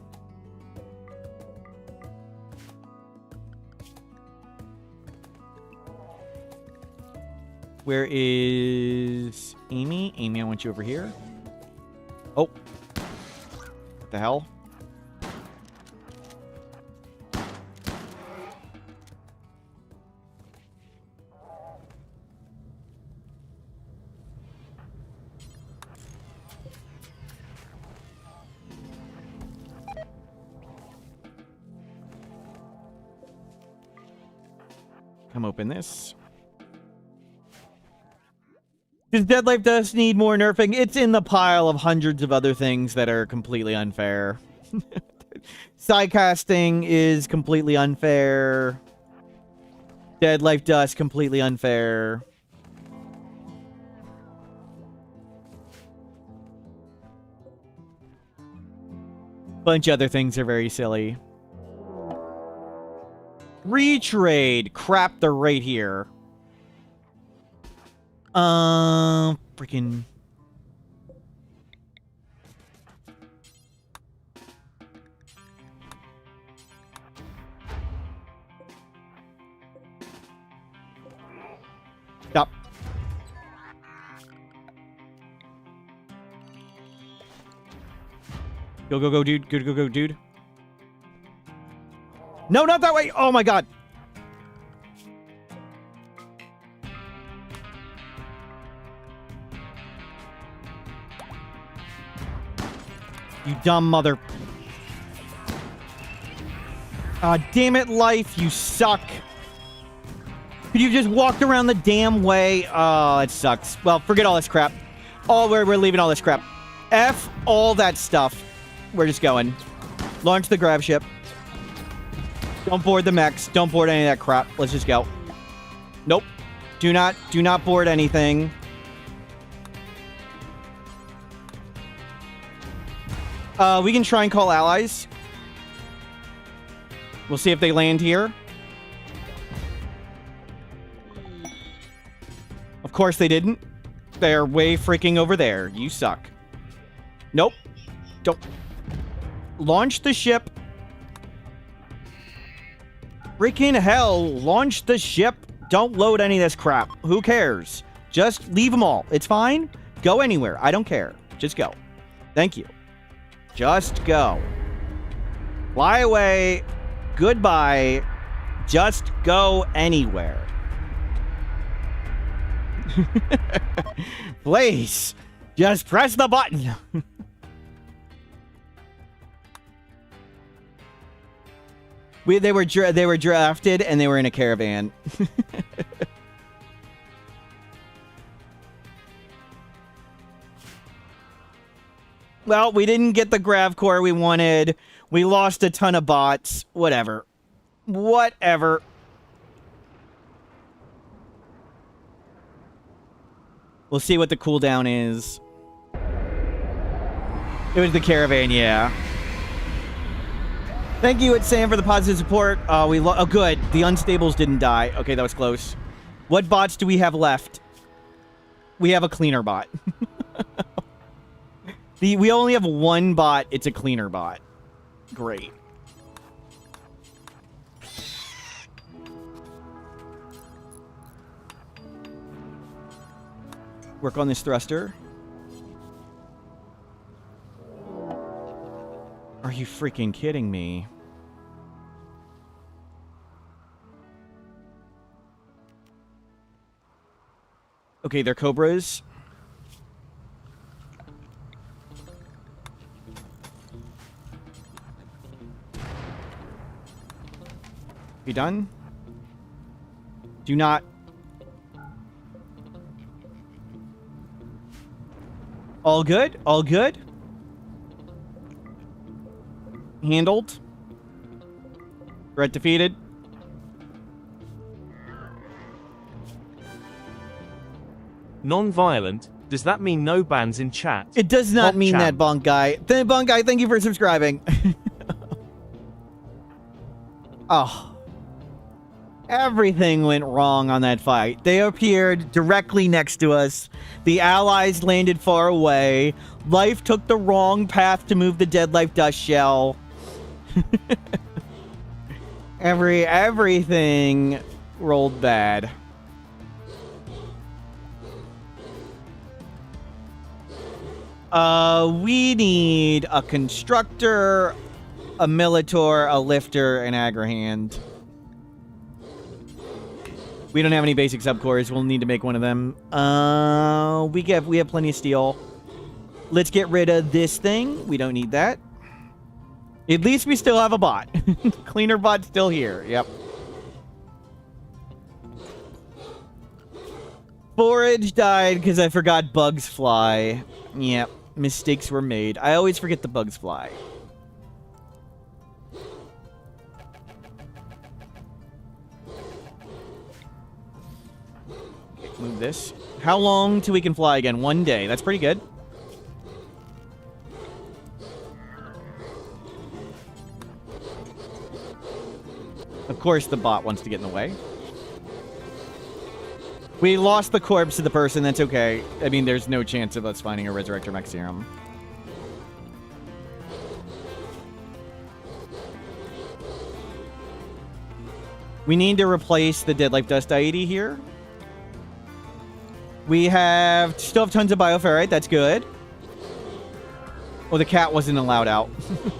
Where is Amy? Amy, I want you over here. Oh. What the hell? Come open this. Does Dead Life Dust need more nerfing? It's in the pile of hundreds of other things that are completely unfair. Sidecasting is completely unfair. Dead Life Dust, completely unfair. Bunch of other things are very silly. Retrade. Crap, they're right here. Freaking... Stop. Go, go, go, dude. Go, go, go, dude. No, not that way. Oh, my God. You dumb mother. Ah, damn it, life. You suck. Could you just walked around the damn way? Oh, it sucks. Well, forget all this crap. Oh, we're leaving all this crap. F all that stuff. We're just going. Launch the grav ship. Don't board the mechs. Don't board any of that crap. Let's just go. Nope. Do not board anything. We can try and call allies. We'll see if they land here. Of course they didn't. They're way freaking over there. You suck. Nope. Don't. Launch the ship. Freaking hell. Launch the ship. Don't load any of this crap. Who cares? Just leave them all. It's fine. Go anywhere. I don't care. Just go. Thank you. Just go. Fly away. Goodbye. Just go anywhere. Please. Just press the button. They were drafted and they were in a caravan. Well, we didn't get the grav core we wanted. We lost a ton of bots. Whatever. Whatever. We'll see what the cooldown is. It was the caravan, yeah. Thank you, it's Sam, for the positive support. Oh, good. The unstables didn't die. Okay, that was close. What bots do we have left? We have a cleaner bot. We only have one bot. It's a cleaner bot. Great. Work on this thruster. Are you freaking kidding me? Okay, they're cobras. You done? Do not. All good? All good? Handled. Threat defeated. Non-violent. Does that mean no bans in chat? It does not Pop mean chat. that, Bonk Guy. Bonk Guy, thank you for subscribing. Oh. Everything went wrong on that fight. They appeared directly next to us. The allies landed far away. Life took the wrong path to move the dead life dust shell. Everything rolled bad. We need a constructor, a militor, a lifter, an agrihand. We don't have any basic subcores. We'll need to make one of them. We have plenty of steel. Let's get rid of this thing. We don't need that. At least we still have a bot. Cleaner bot still here. Yep. Forage died because I forgot bugs fly. Yep. Mistakes were made. I always forget the bugs fly. Move this. How long till we can fly again? 1 day. That's pretty good. Of course the bot wants to get in the way. We lost the corpse of the person. That's okay. I mean, there's no chance of us finding a Resurrector Mech Serum. We need to replace the Dead Life Dust deity here. We still have tons of Bioferrite. That's good. Oh, the cat wasn't allowed out.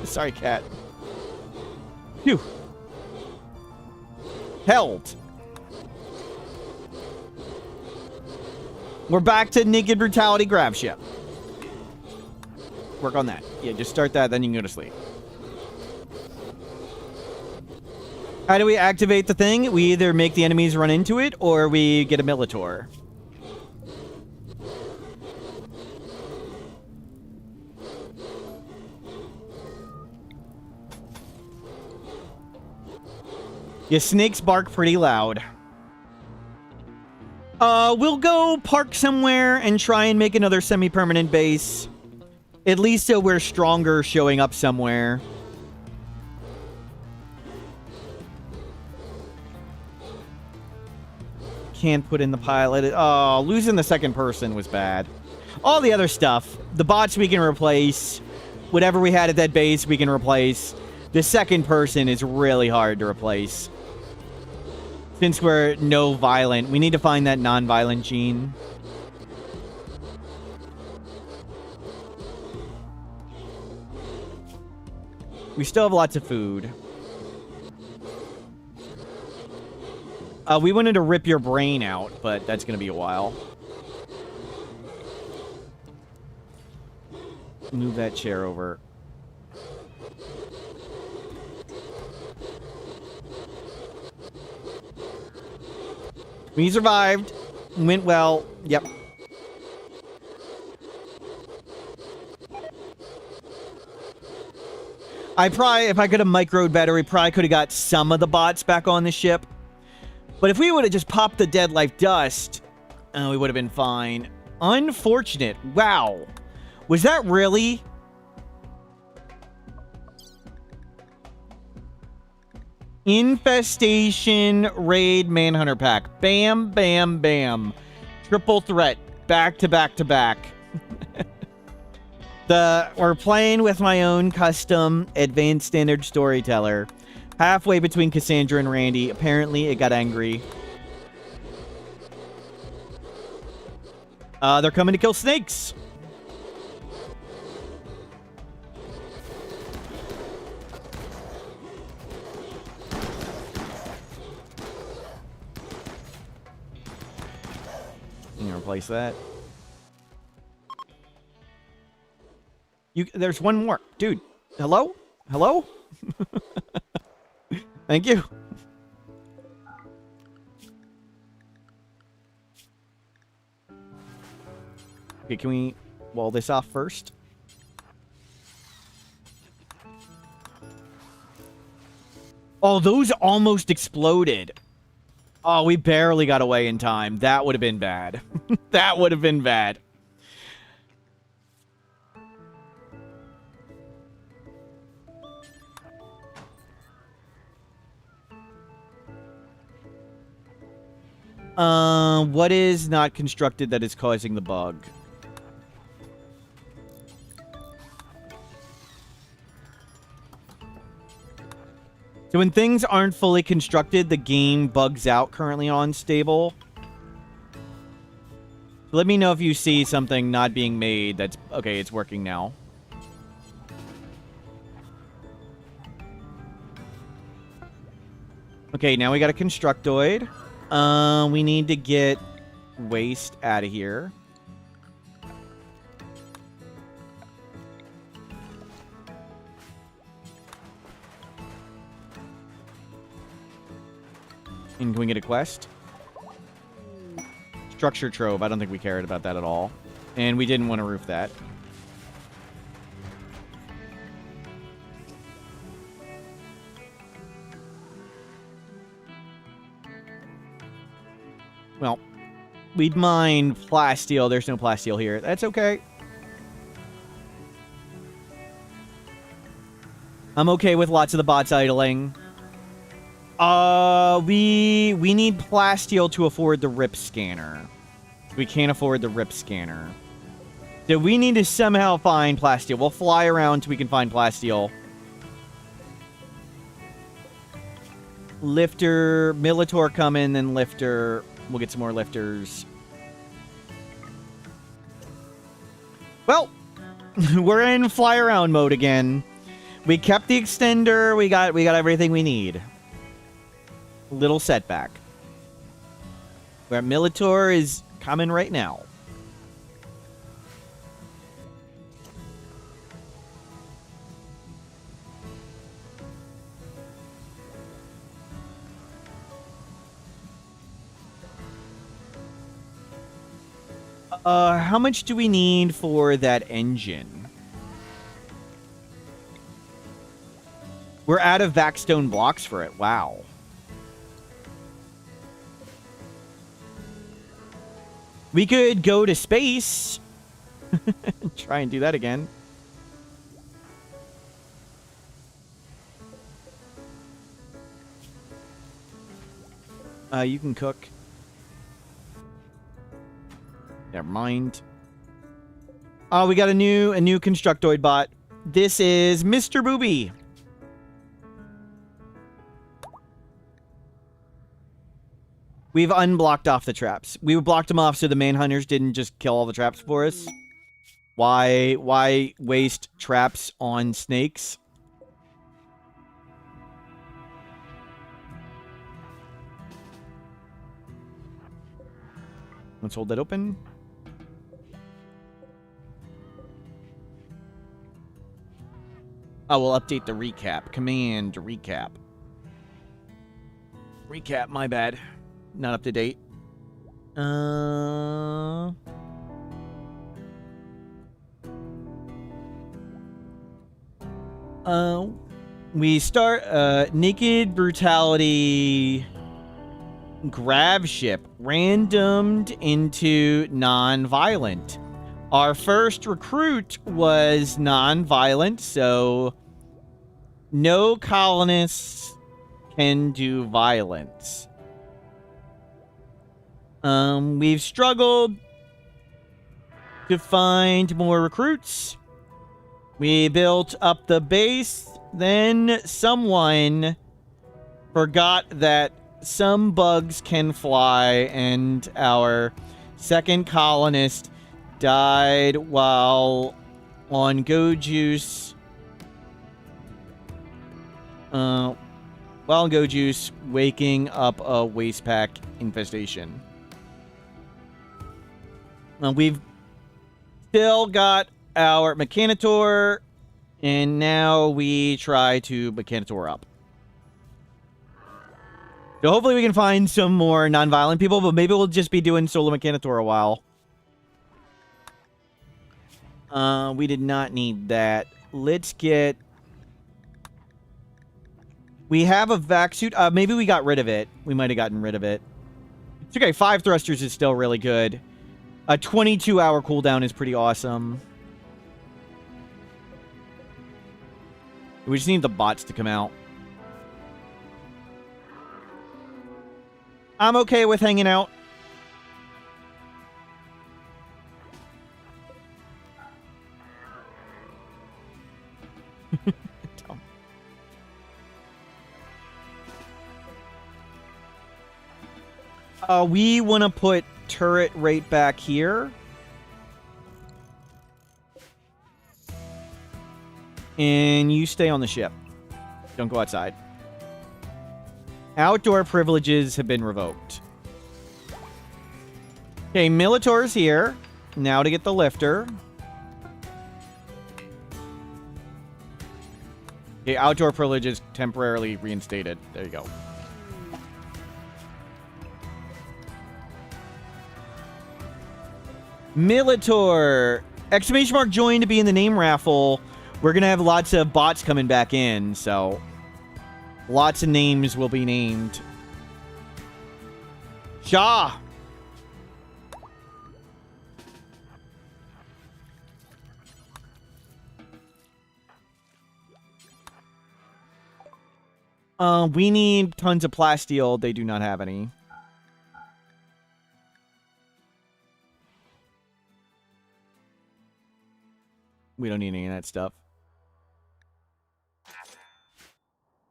Sorry, cat. Phew. Held. We're back to Naked Brutality Grav Ship. Work on that. Yeah, just start that, then you can go to sleep. How do we activate the thing? We either make the enemies run into it, or we get a Militor. Yeah, snakes bark pretty loud. We'll go park somewhere and try and make another semi-permanent base. At least so we're stronger showing up somewhere. Can't put in the pilot. Oh, losing the second person was bad. All the other stuff. The bots we can replace. Whatever we had at that base we can replace. The second person is really hard to replace. Since we're no violent, we need to find that non-violent gene. We still have lots of food. We wanted to rip your brain out, but that's going to be a while. Move that chair over. We survived. Went well. Yep. If I could have microed better, we probably could have got some of the bots back on the ship. But if we would have just popped the Dead Life Dust, we would have been fine. Unfortunate. Wow. Was that really? Infestation Raid Manhunter Pack. Bam, bam, bam. Triple threat. Back to back to back. We're playing with my own custom advanced standard storyteller. Halfway between Cassandra and Randy. Apparently, it got angry. They're coming to kill snakes. I'm gonna replace that. There's one more. Dude, hello? Hello? Thank you. Okay, can we wall this off first? Oh, those almost exploded. Oh, we barely got away in time. That would have been bad. That would have been bad. What is not constructed that is causing the bug? So when things aren't fully constructed, the game bugs out currently on stable. So let me know if you see something not being made that's... Okay, it's working now. Okay, now we got a constructoid. We need to get waste out of here. And can we get a quest? Structure trove. I don't think we cared about that at all. And we didn't want to roof that. Well, we'd mine plasteel. There's no plasteel here. That's okay. I'm okay with lots of the bots idling. We need plasteel to afford the rip scanner. We can't afford the rip scanner. So we need to somehow find plasteel. We'll fly around till we can find plasteel. Lifter, Militor coming, then lifter. We'll get some more lifters. Well, we're in fly around mode again. We kept the extender. We got everything we need. Little setback. Where Militor is coming right now. How much do we need for that engine? We're out of vac-stone blocks for it. Wow. We could go to space. Try and do that again. You can cook. Never mind. Oh, we got a new Constructoid bot. This is Mr. Booby. We've unblocked off the traps. We blocked them off so the manhunters didn't just kill all the traps for us. Why waste traps on snakes? Let's hold that open. Oh, we'll update the recap. Command recap. Recap, my bad. Not up to date. We start Naked Brutality Grav Ship randomed into non-violent. Our first recruit was non-violent, so no colonists can do violence. We've struggled to find more recruits. We built up the base, then someone forgot that some bugs can fly, and our second colonist died while on Go Juice. While Go Juice waking up a waste pack infestation. We've still got our Mechanitor, and now we try to Mechanitor up. So hopefully we can find some more non-violent people, but maybe we'll just be doing solo Mechanitor a while. We did not need that. Let's get... We have a vac suit. Maybe we got rid of it. We might have gotten rid of it. It's okay. 5 thrusters is still really good. A 22-hour cooldown is pretty awesome. We just need the bots to come out. I'm okay with hanging out. We want to put turret right back here. And you stay on the ship. Don't go outside. Outdoor privileges have been revoked. Okay, Militor's here. Now to get the lifter. Okay, outdoor privileges temporarily reinstated. There you go. Militor! Exclamation mark join to be in the name raffle. We're going to have lots of bots coming back in, so lots of names will be named. Shaw! We need tons of plasteel. They do not have any. We don't need any of that stuff.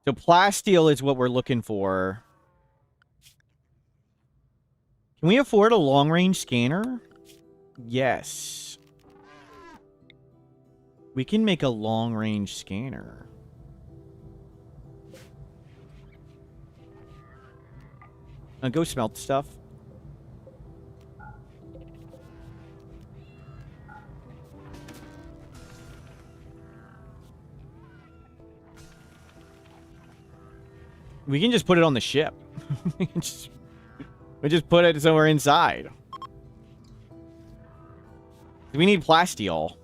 So plasteel is what we're looking for. Can we afford a long-range scanner? Yes. We can make a long-range scanner. Go smelt stuff. We can just put it on the ship. we just put it somewhere inside. We need plasteel.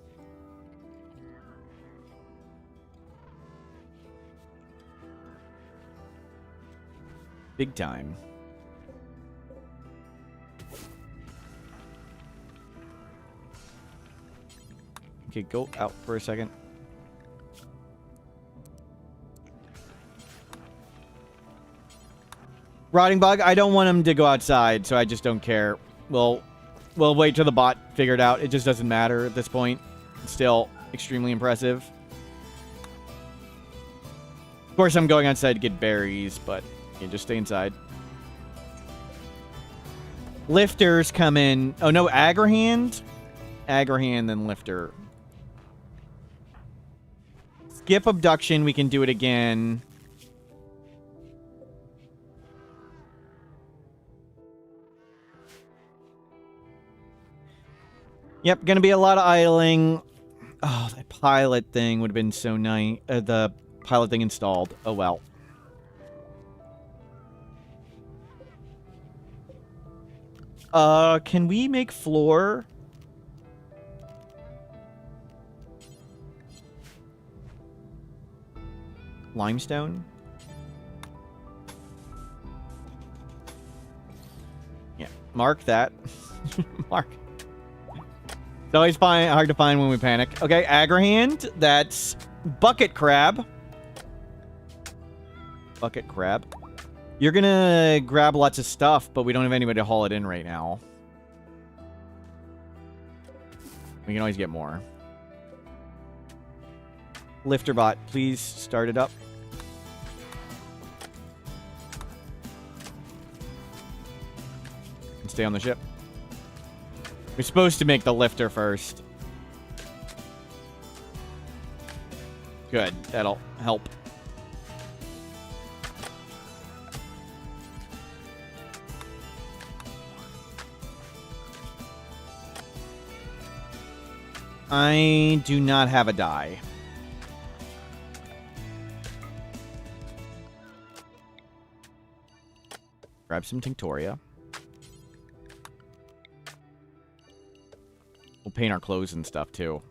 Big time. Okay, go out for a second. Rotting bug, I don't want him to go outside, so I just don't care. We'll wait till the bot figured out. It just doesn't matter at this point. It's still extremely impressive. Of course, I'm going outside to get berries, but you just stay inside. Lifters come in. Oh, no, Agrahand? Agrahand, then Lifter. Skip abduction, we can do it again. Yep, gonna be a lot of idling. Oh, that pilot thing would have been so nice. The pilot thing installed. Oh, well. Can we make floor? Limestone? Yeah, mark that. Mark. It's always hard to find when we panic. Okay, Agrahand. That's bucket crab. Bucket crab. You're gonna grab lots of stuff, but we don't have anybody to haul it in right now. We can always get more. Lifterbot, please start it up. And stay on the ship. We're supposed to make the lifter first. Good. That'll help. I do not have a die. Grab some Tinctoria. We'll paint our clothes and stuff, too.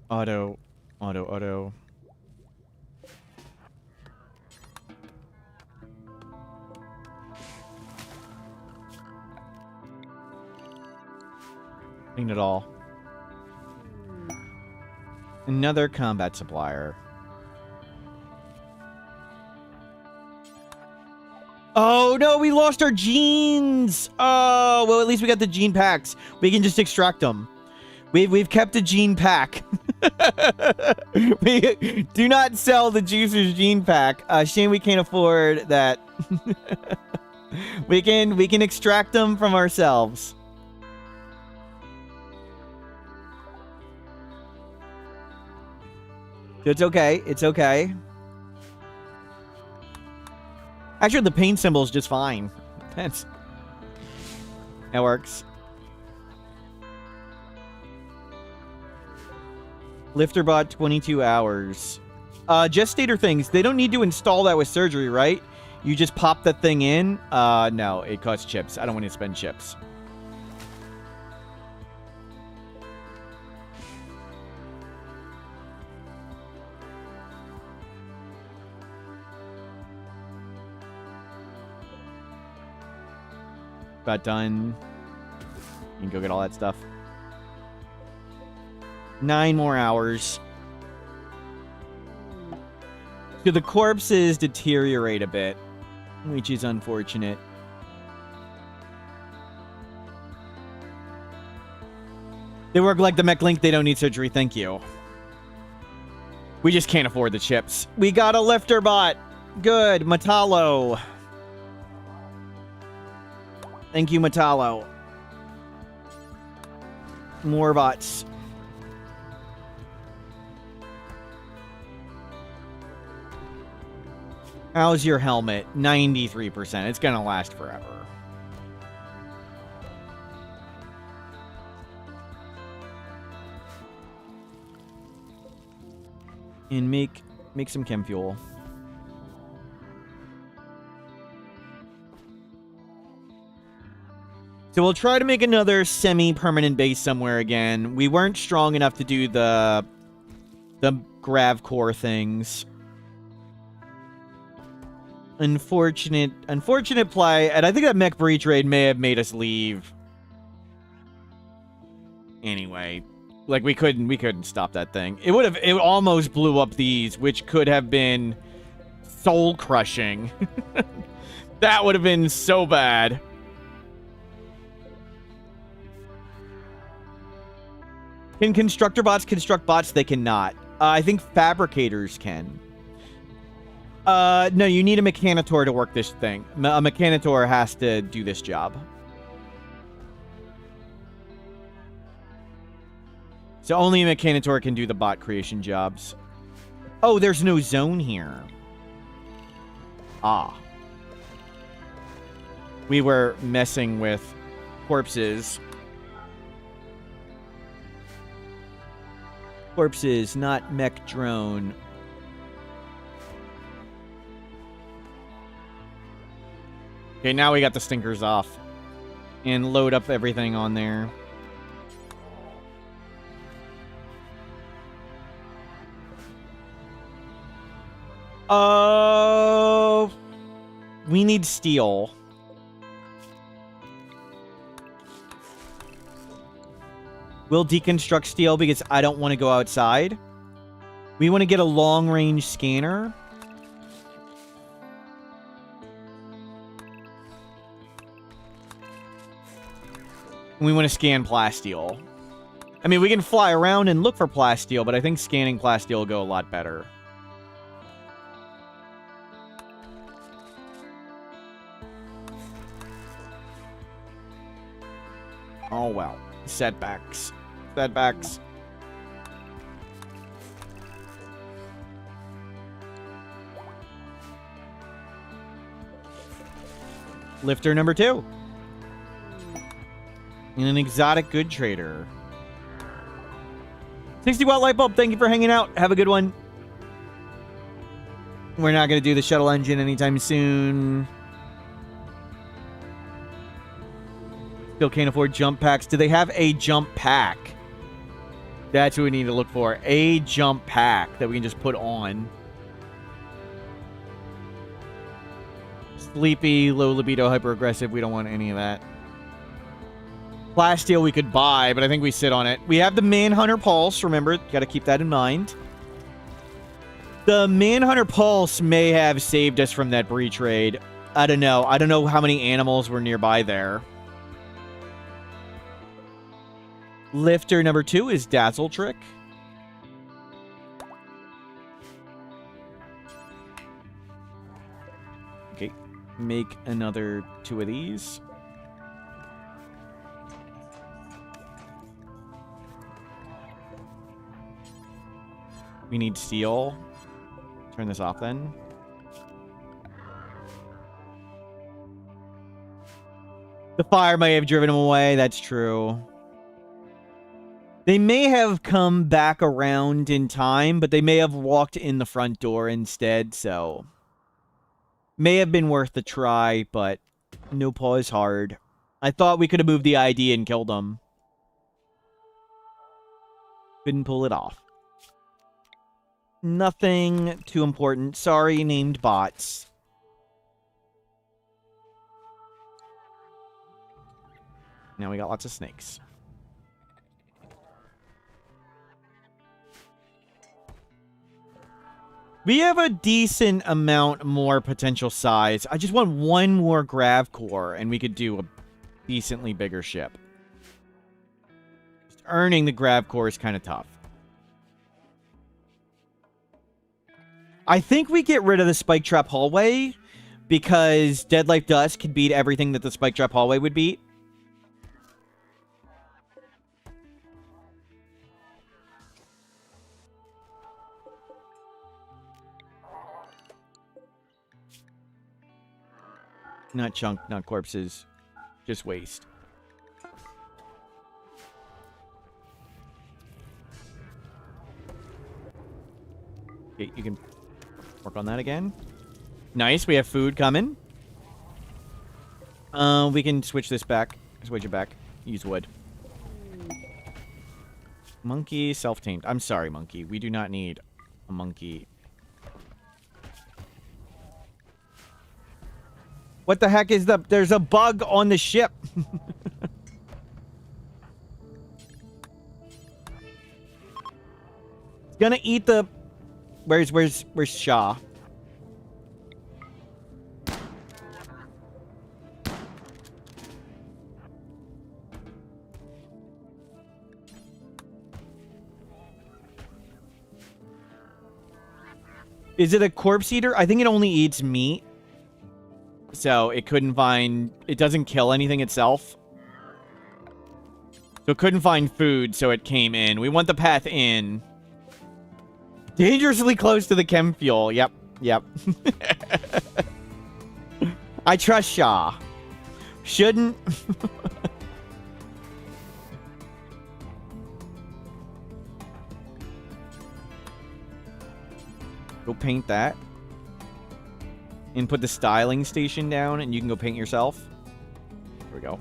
Auto. Clean it all. Another combat supplier. Oh, no, we lost our genes. Oh, well, at least we got the gene packs. We can just extract them. We've kept a gene pack. We do not sell the juicer's gene pack. Shame we can't afford that. we can extract them from ourselves. It's okay. It's okay. Actually, the pain symbol is just fine. That works. Lifterbot 22 hours. Gestator things. They don't need to install that with surgery, right? You just pop the thing in. No, it costs chips. I don't want to spend chips. about done. You can go get all that stuff. 9 more hours. So the corpses deteriorate a bit, which is unfortunate. They work like the mech link. They don't need surgery. Thank you. We just can't afford the chips. We got a lifter bot. Good. Metallo. Thank you, Metallo. More bots. How's your helmet? 93%. It's gonna last forever. And make some chem fuel. So we'll try to make another semi-permanent base somewhere again. We weren't strong enough to do the grav core things. Unfortunate play, and I think that mech breach raid may have made us leave. Anyway, like we couldn't stop that thing. It almost blew up these, which could have been soul crushing. That would have been so bad. Can constructor bots construct bots? They cannot. I think fabricators can. No, you need a mechanitor to work this thing. A mechanitor has to do this job. So only a mechanitor can do the bot creation jobs. Oh, there's no zone here. Ah. We were messing with corpses. Corpses, not mech drone. Okay, now we got the stinkers off. And load up everything on there. We need steel. We'll deconstruct steel because I don't want to go outside. We want to get a long-range scanner. We want to scan plasteel. I mean, we can fly around and look for plasteel, but I think scanning plasteel will go a lot better. Oh, well. Setbacks. Setbacks. Lifter number 2. And an exotic good trader. 60-watt light bulb, thank you for hanging out. Have a good one. We're not going to do the shuttle engine anytime soon. Still can't afford jump packs. Do they have a jump pack? That's what we need to look for. A jump pack that we can just put on. Sleepy, low libido, hyper aggressive. We don't want any of that. Plasteel we could buy, but I think we sit on it. We have the Manhunter Pulse. Remember, got to keep that in mind. The Manhunter Pulse may have saved us from that breach raid. I don't know. I don't know how many animals were nearby there. Lifter number 2 is Dazzle Trick. Okay, make another 2 of these. We need steel. Turn this off then. The fire may have driven him away. That's true. They may have come back around in time, but they may have walked in the front door instead, so... May have been worth a try, but no pause hard. I thought we could have moved the ID and killed them. Couldn't pull it off. Nothing too important. Sorry, named bots. Now we got lots of snakes. We have a decent amount more potential size. I just want one more grav core, and we could do a decently bigger ship. Just earning the grav core is kind of tough. I think we get rid of the spike trap hallway, because Dead Life Dust could beat everything that the spike trap hallway would beat. Not chunk, not corpses. Just waste. Okay, you can work on that again. Nice, we have food coming. We can switch this back. Switch it back. Use wood. Monkey, self-tamed. I'm sorry, monkey. We do not need a monkey. What the heck is the... There's a bug on the ship. It's gonna eat the... Where's Shaw? Is it a corpse eater? I think it only eats meat. So it couldn't find... It doesn't kill anything itself. So it couldn't find food, so it came in. We want the path in. Dangerously close to the chem fuel. Yep. Yep. I trust Shaw. Shouldn't. Go paint that. And put the styling station down, and you can go paint yourself. There we go.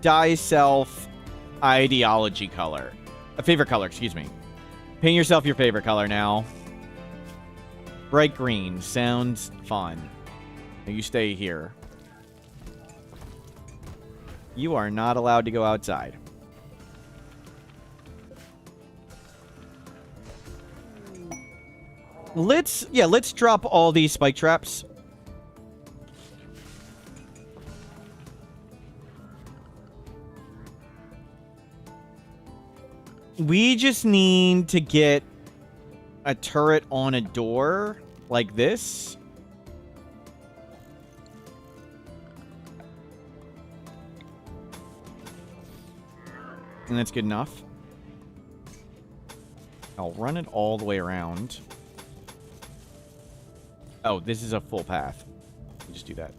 Dye self ideology color. A favorite color, excuse me. Paint yourself your favorite color now. Bright green. Sounds fun. Now you stay here. You are not allowed to go outside. Let's drop all these spike traps. We just need to get a turret on a door like this. And that's good enough. I'll run it all the way around. Oh, this is a full path. Just do that.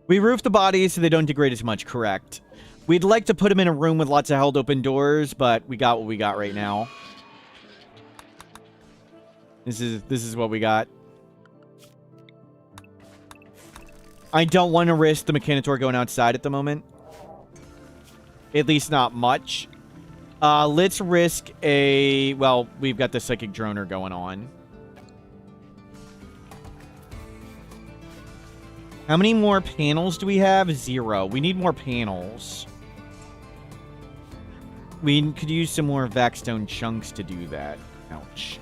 We roof the bodies so they don't degrade as much, correct. We'd like to put them in a room with lots of held open doors, but we got what we got right now. This is what we got. I don't want to risk the Mechanitor going outside at the moment. At least not much. Let's risk a... Well, we've got the Psychic Droner going on. How many more panels do we have? 0. We need more panels. We could use some more Vaxstone chunks to do that. Ouch.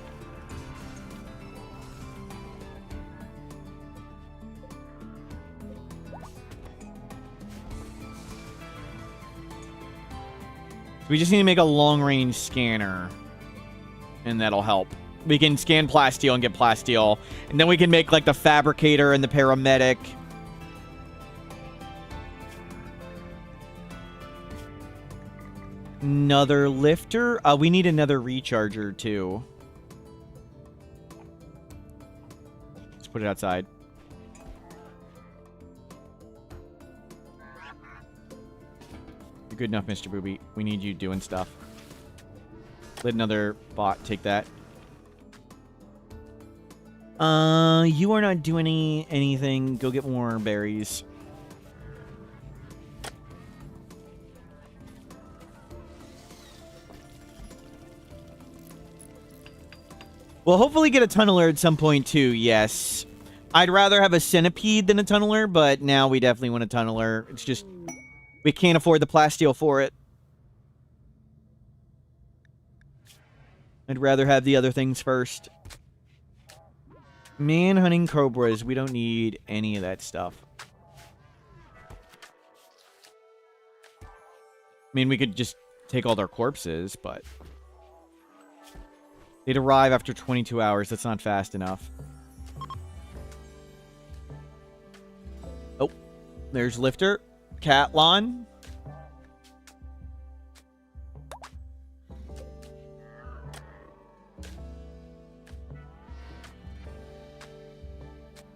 We just need to make a long-range scanner, and that'll help. We can scan plasteel and get plasteel, and then we can make, like, the fabricator and the paramedic. Another lifter? We need another recharger, too. Let's put it outside. You're good enough, Mr. Booby. We need you doing stuff. Let another bot take that. You are not doing anything. Go get more berries. We'll hopefully get a tunneler at some point, too, yes. I'd rather have a centipede than a tunneler, but now we definitely want a tunneler. It's just, we can't afford the plasteel for it. I'd rather have the other things first. Man-hunting cobras. We don't need any of that stuff. I mean, we could just take all their corpses, but... They'd arrive after 22 hours. That's not fast enough. Oh. There's Lifter. Catlon.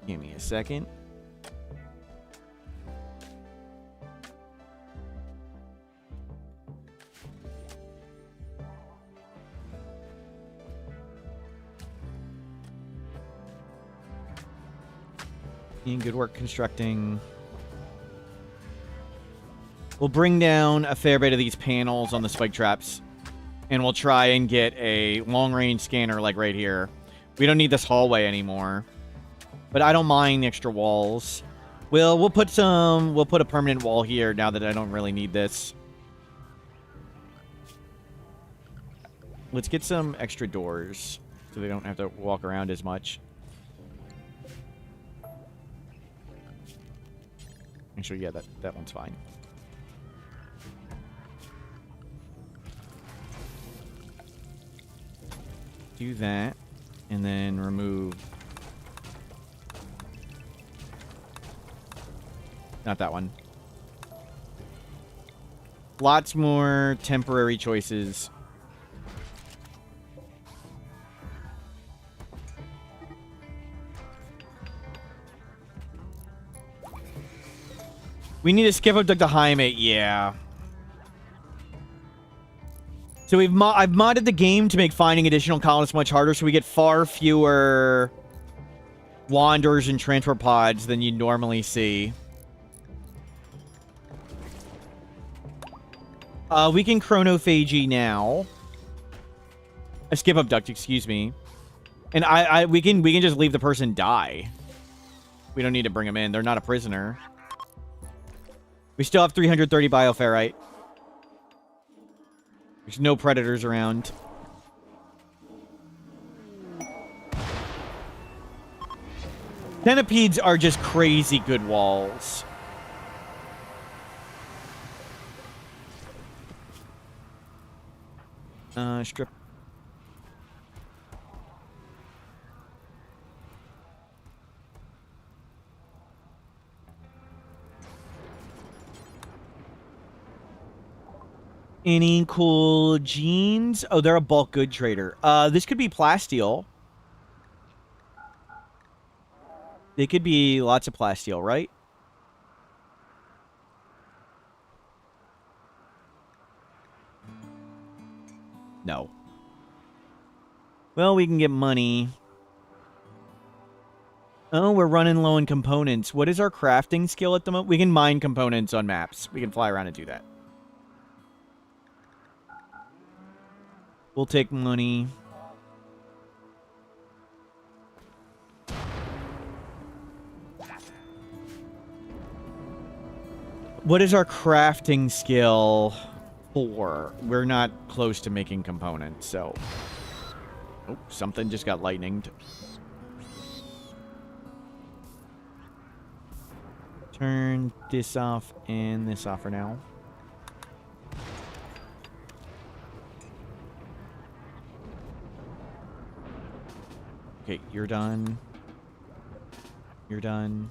Give me a second. Good work constructing. We'll bring down a fair bit of these panels on the spike traps. And we'll try and get a long-range scanner like right here. We don't need this hallway anymore. But I don't mind the extra walls. We'll put a permanent wall here now that I don't really need this. Let's get some extra doors so they don't have to walk around as much. Actually, yeah, that one's fine. Do that, and then remove... Not that one. Lots more temporary choices. We need to skip up to Jaime, yeah. So I've modded the game to make finding additional colonists much harder, so we get far fewer wanderers and transport pods than you normally see. We can chronophagy now. A skip abduct, excuse me. And we can just leave the person die. We don't need to bring them in. They're not a prisoner. We still have 330 bioferrite. There's no predators around. Centipedes are just crazy good walls. Strip. Any cool jeans? Oh, they're a bulk good trader. This could be plasteel. They could be lots of plasteel, right? No. Well, we can get money. Oh, we're running low on components. What is our crafting skill at the moment? We can mine components on maps. We can fly around and do that. We'll take money. What is our crafting skill for? We're not close to making components, so... Oh, something just got lightninged. Turn this off and this off for now. Okay, you're done. You're done.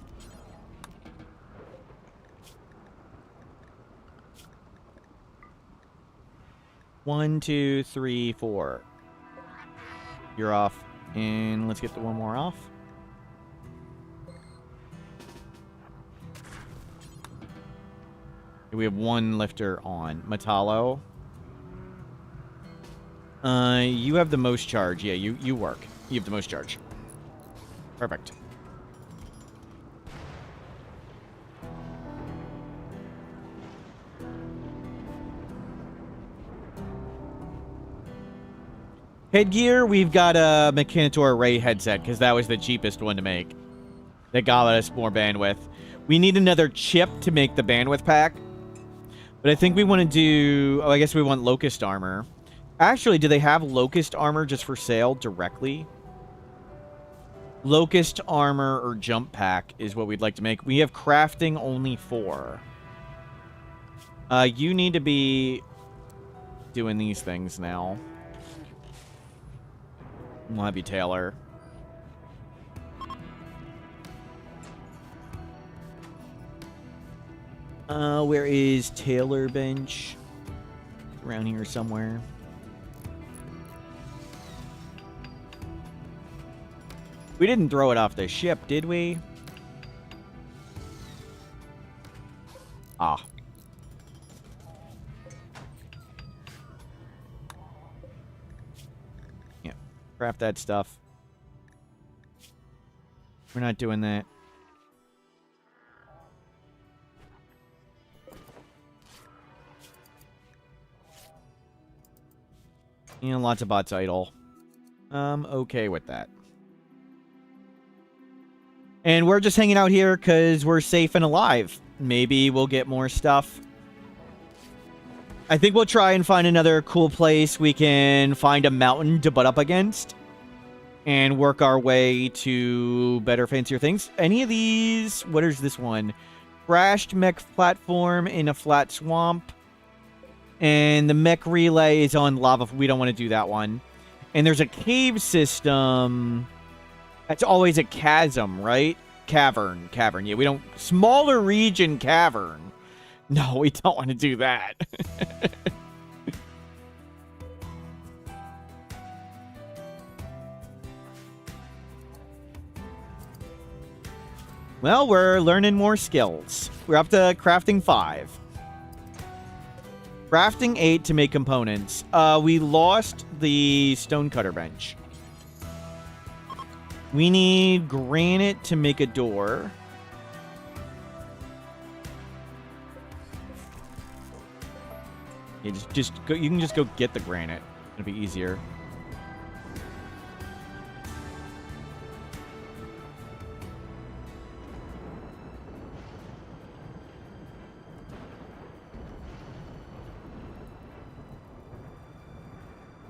One, two, three, four. You're off. And let's get the one more off. We have one lifter on. Metallo. You have the most charge. Yeah, you work. You have the most charge. Perfect. Headgear, we've got a Mechanitor Ray headset, because that was the cheapest one to make. That got us more bandwidth. We need another chip to make the bandwidth pack. But I think we want to do... Oh, I guess we want Locust Armor. Actually, do they have Locust Armor just for sale directly? Locust Armor or Jump Pack is what we'd like to make. We have crafting only 4. You need to be doing these things now. We'll have you Taylor. Where is Taylor bench? Around here somewhere. We didn't throw it off the ship, did we? Ah. Yeah. Craft that stuff. We're not doing that. And lots of bots idle. Okay with that. And we're just hanging out here because we're safe and alive. Maybe we'll get more stuff. I think we'll try and find another cool place we can find a mountain to butt up against. And work our way to better, fancier things. Any of these... What is this one? Crashed mech platform in a flat swamp. And the mech relay is on lava. We don't want to do that one. And there's a cave system. That's always a chasm, right? Cavern. Yeah, we don't... Smaller region cavern. No, we don't want to do that. Well, we're learning more skills. We're up to crafting 5. Crafting 8 to make components. We lost the stonecutter bench. We need granite to make a door. Yeah, just go. You can just go get the granite. It'll be easier.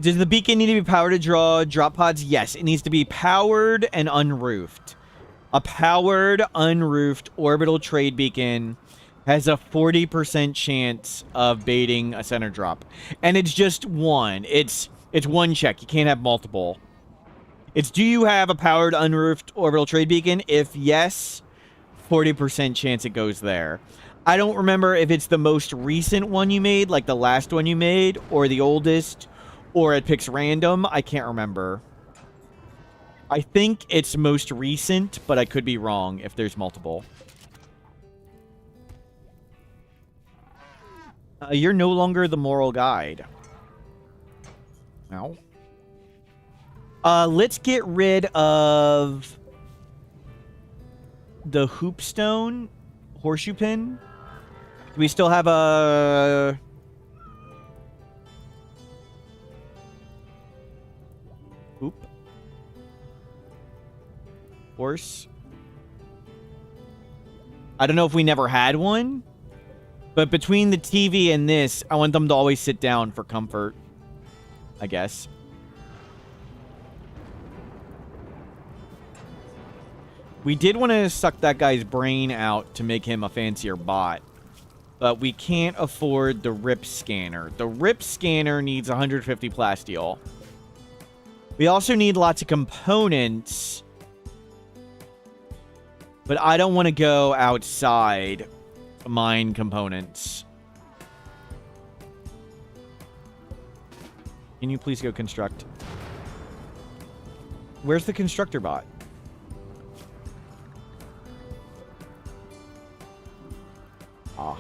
Does the beacon need to be powered to draw drop pods? Yes, it needs to be powered and unroofed. A powered, unroofed orbital trade beacon has a 40% chance of baiting a center drop. And it's just one. It's one check. You can't have multiple. It's, do you have a powered, unroofed orbital trade beacon? If yes, 40% chance it goes there. I don't remember if it's the most recent one you made, like the last one you made, or the oldest, or it picks random. I can't remember. I think it's most recent, but I could be wrong if there's multiple. You're no longer the moral guide. No. Let's get rid of the hoopstone horseshoe pin. Do we still have a... Hoop? Horse? I don't know if we never had one. But between the TV and this, I want them to always sit down for comfort. I guess. We did want to suck that guy's brain out to make him a fancier bot. But we can't afford the RIP scanner. The RIP scanner needs 150 plasteel. We also need lots of components. But I don't want to go outside. Mine components. Can you please go construct? Where's the constructor bot? Ah.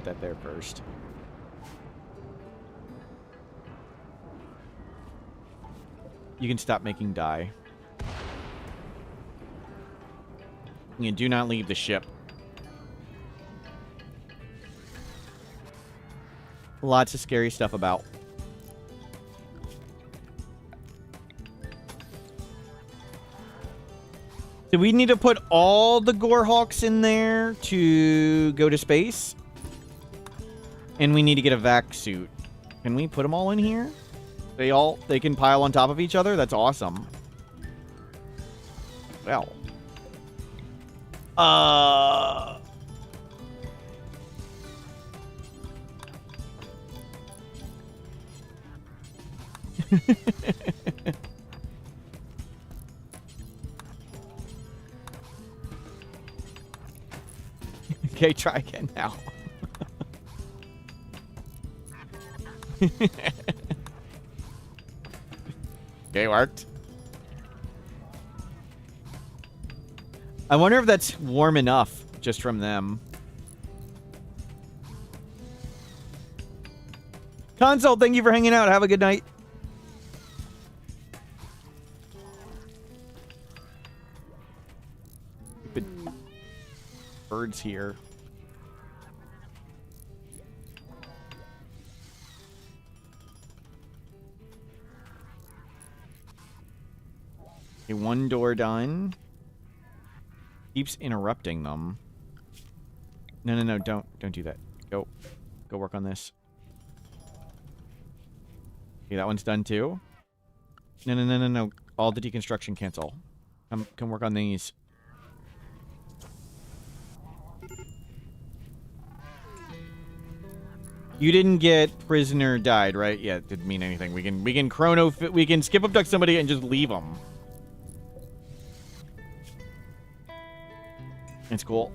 That there first. You can stop making dye. You do not leave the ship. Lots of scary stuff about. Do we need to put all the Gorehulks in there to go to space? And we need to get a vac suit. Can we put them all in here? They can pile on top of each other? That's awesome. Well. Okay, try again now. Okay, worked. I wonder if that's warm enough just from them. Console, thank you for hanging out. Have a good night. Stupid birds here. Okay, one door done. Keeps interrupting them. No, don't do that. Go work on this. Okay, that one's done too. No. All the deconstruction cancel. Come work on these. You didn't get prisoner died, right? Yeah, it didn't mean anything. We can skip abduct somebody and just leave them. It's cool.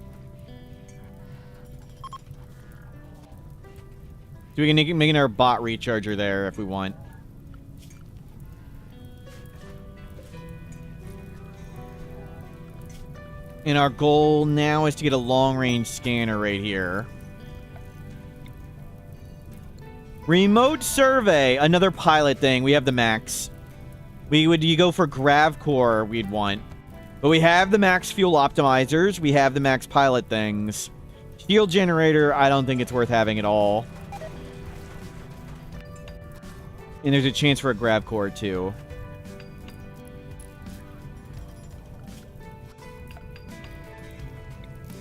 So we can make our bot recharger there if we want. And our goal now is to get a long-range scanner right here. Remote survey, another pilot thing. We have the max. You go for grav core, we'd want. But we have the max fuel optimizers. We have the max pilot things. Shield generator, I don't think it's worth having at all. And there's a chance for a grav core, too.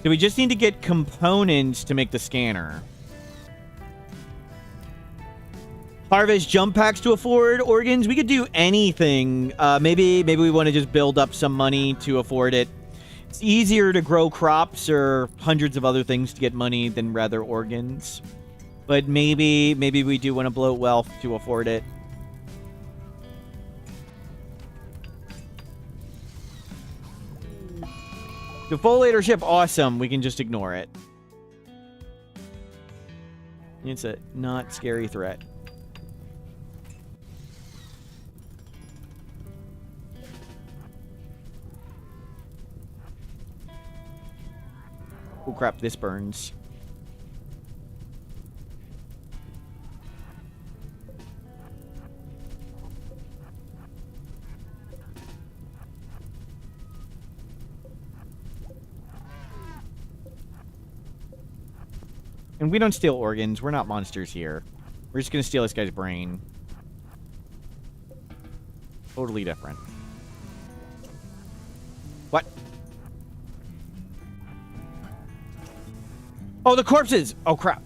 So we just need to get components to make the scanner. Harvest jump packs to afford organs. We could do anything. Maybe we want to just build up some money to afford it. It's easier to grow crops or hundreds of other things to get money than rather organs. But maybe we do want to bloat wealth to afford it. Defoliator ship, awesome. We can just ignore it. It's a not scary threat. Oh crap, this burns. And we don't steal organs. We're not monsters here. We're just gonna steal this guy's brain. Totally different. What? Oh, the corpses! Oh, crap.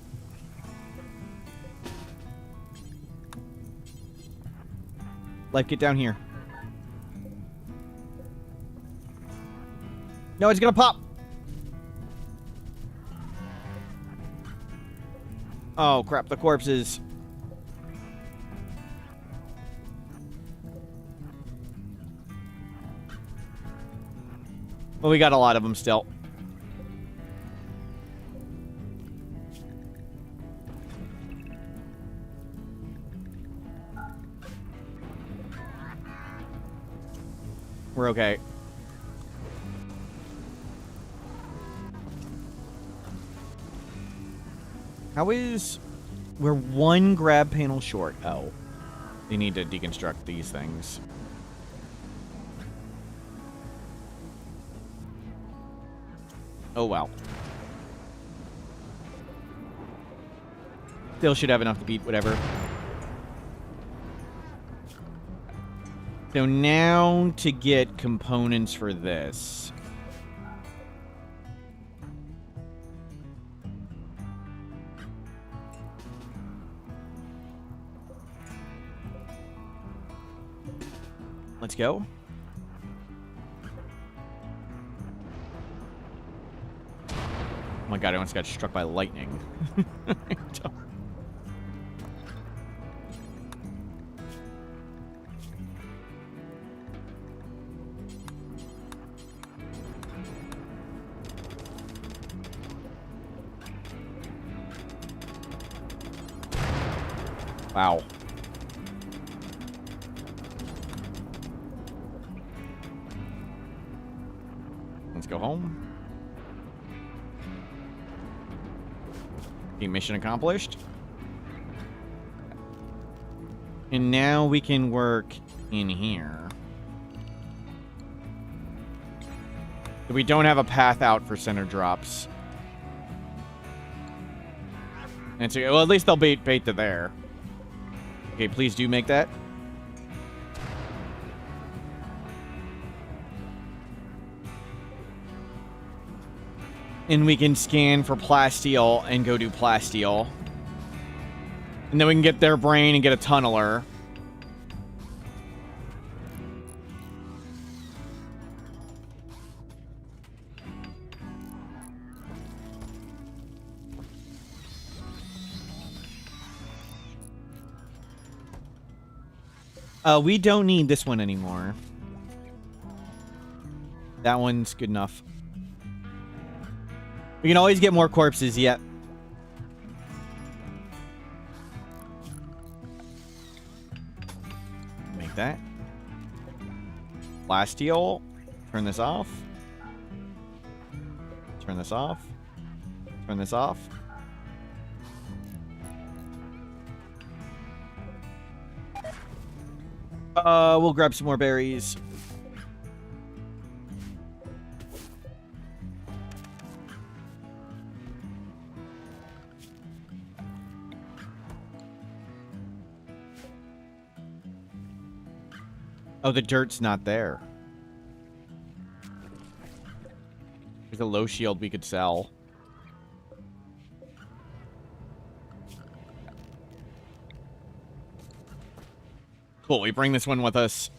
Life, get down here. No, it's gonna pop! Oh, crap, the corpses. Well, we got a lot of them still. We're okay. We're one grab panel short. Oh. They need to deconstruct these things. Oh, well. Still should have enough to beat whatever. So now to get components for this. Let's go. Oh my god, I almost got struck by lightning. Wow. Let's go home. Mission accomplished. And now we can work in here. We don't have a path out for center drops. And so, well, at least they'll bait to there. Okay, please do make that. And we can scan for plasteel and go do plasteel. And then we can get their brain and get a tunneler. We don't need this one anymore. That one's good enough. We can always get more corpses yet. Make that. Plasteel. Turn this off. Turn this off. Turn this off. We'll grab some more berries. Oh, the dirt's not there. There's a low shield we could sell. Cool, we bring this one with us.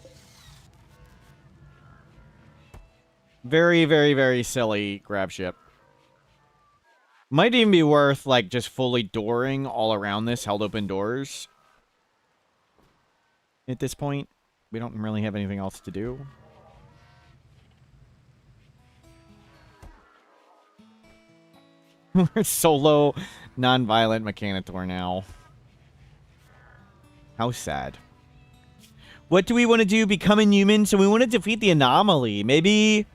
Very, very, very silly grab ship. Might even be worth, like, just fully dooring all around this, held open doors. At this point, we don't really have anything else to do. We're solo, non-violent Mechanitor now. How sad. What do we want to do? Become inhuman? So we want to defeat the Anomaly. Maybe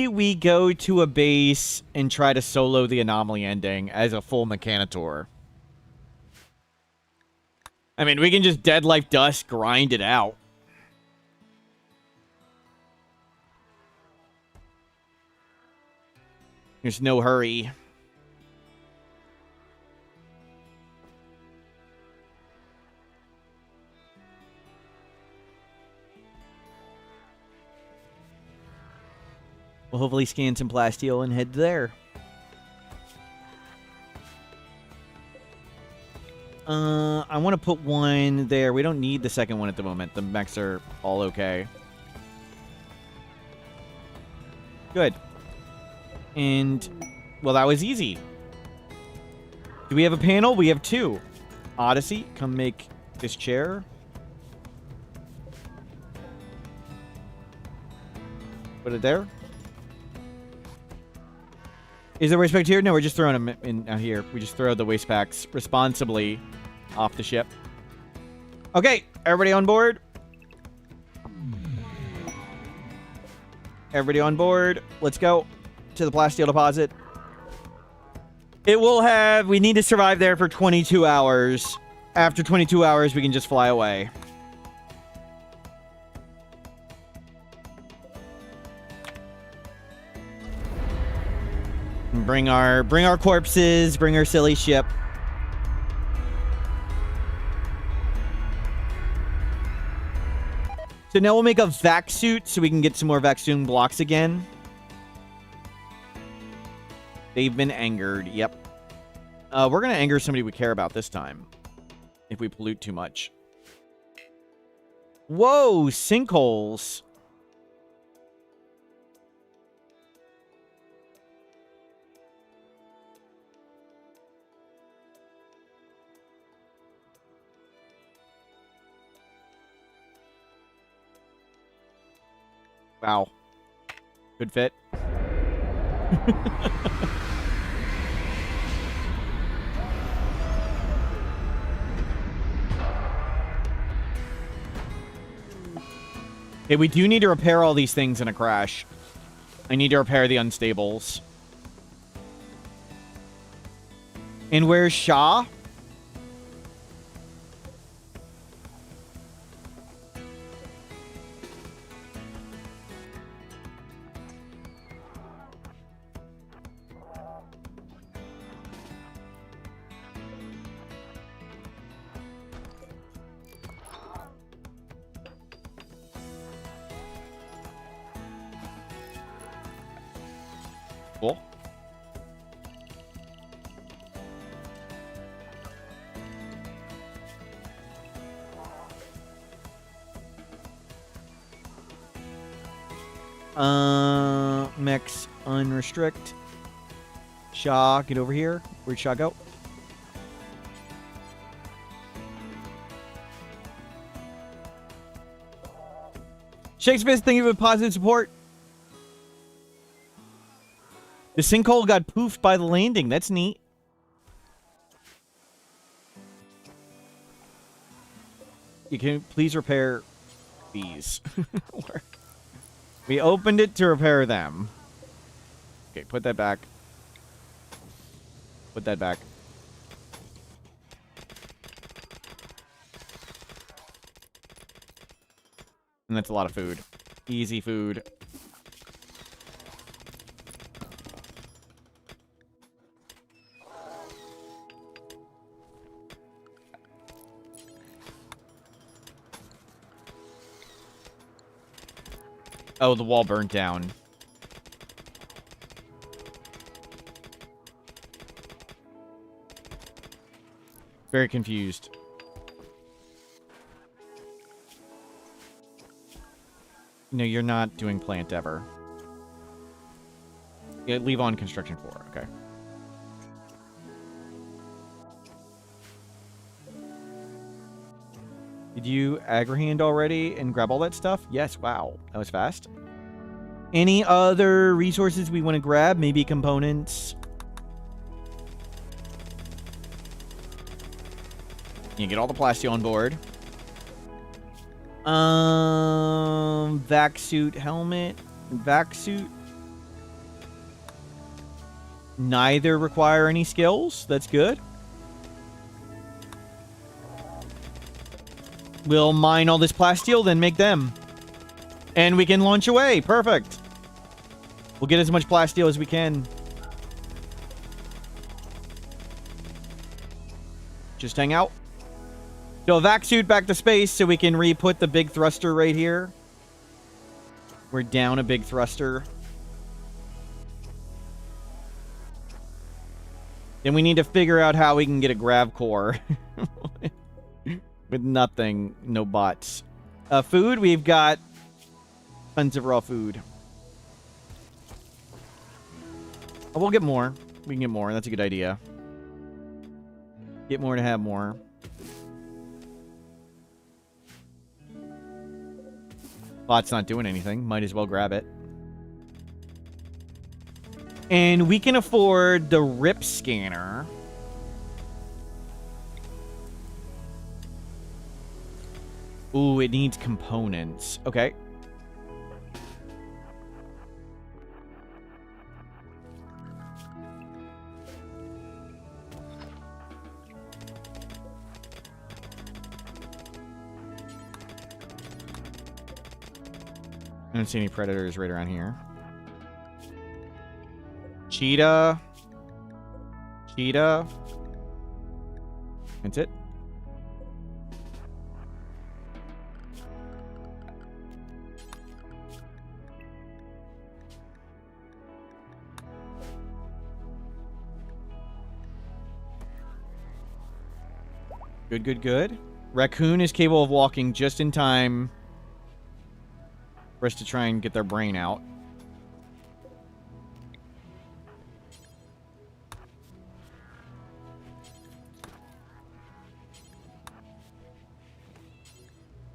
we go to a base and try to solo the Anomaly ending as a full Mechanitor. I mean, we can just Dead Life Dust grind it out. There's no hurry. We'll hopefully scan some plasteel and head there. I want to put one there. We don't need the second one at the moment. The mechs are all okay. Good. And, well, that was easy. Do we have a panel? We have two. Odyssey, come make this chair. Put it there. Is there waste packs here? No, we're just throwing them in here. We just throw the waste packs responsibly off the ship. Okay, everybody on board? Everybody on board. Let's go to the plasteel deposit. It will have... We need to survive there for 22 hours. After 22 hours, we can just fly away. Bring our corpses, bring our silly ship. So now we'll make a vac suit so we can get some more vacuum blocks again. They've been angered. Yep. We're going to anger somebody we care about this time. If we pollute too much. Whoa, sinkholes. Wow. Good fit. Hey, we do need to repair all these things in a crash. I need to repair the unstables. And where's Shaw? Cool. Mechs unrestrict. Shaw, get over here. Where'd Shaw go? Shakespeare, thank you for positive support. The sinkhole got poofed by the landing. That's neat. You can please repair these. We opened it to repair them. Okay, put that back. Put that back. And that's a lot of food. Easy food. Oh, the wall burnt down. Very confused. No, you're not doing plant ever. Yeah, leave on construction 4. Okay. Did you agrihand already and grab all that stuff? Yes, wow. That was fast. Any other resources we want to grab? Maybe components? You get all the plasteel on board. Vac suit helmet. Vac suit. Neither require any skills. That's good. We'll mine all this plasteel, then make them. And we can launch away. Perfect. We'll get as much plasteel as we can. Just hang out. So a vac suit back to space so we can re-put the big thruster right here. We're down a big thruster. Then we need to figure out how we can get a grav core. With nothing. No bots. Food, we've got tons of raw food. Oh, we'll get more. We can get more. That's a good idea. Get more to have more. Bot's not doing anything. Might as well grab it. And we can afford the rip scanner. Ooh, it needs components. Okay. I don't see any predators right around here. Cheetah. Cheetah. That's it. Good, good, good. Raccoon is capable of walking just in time for us to try and get their brain out.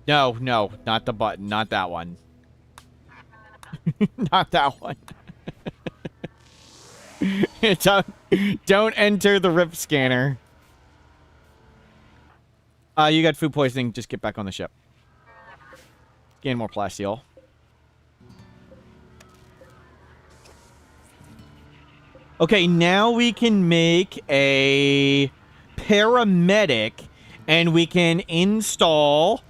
No, no, not the button. Not that one. Not that one. Don't enter the rip scanner. You got food poisoning. Just get back on the ship. Gain more plasteel. Okay, now we can make a paramedic, and we can install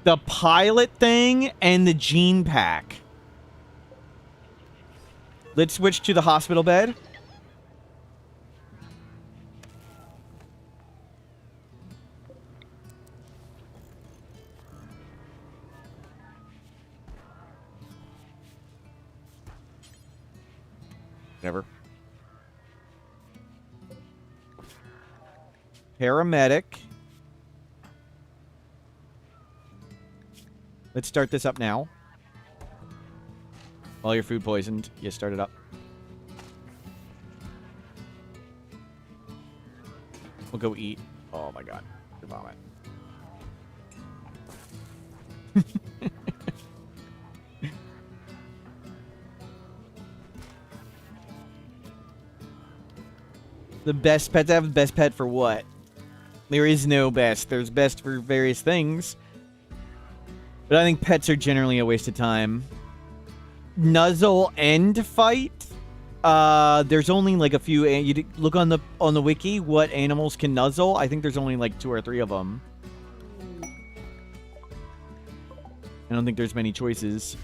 the pilot thing and the gene pack. Let's switch to the hospital bed. Whatever. Paramedic. Let's start this up now. While you're food poisoned, you start it up. We'll go eat. Oh my god. Your vomit. The best pet to have, the best pet for what? There is no best. There's best for various things. But I think pets are generally a waste of time. Nuzzle end fight? There's only like a few. You look on the wiki what animals can nuzzle. I think there's only like 2 or 3 of them. I don't think there's many choices.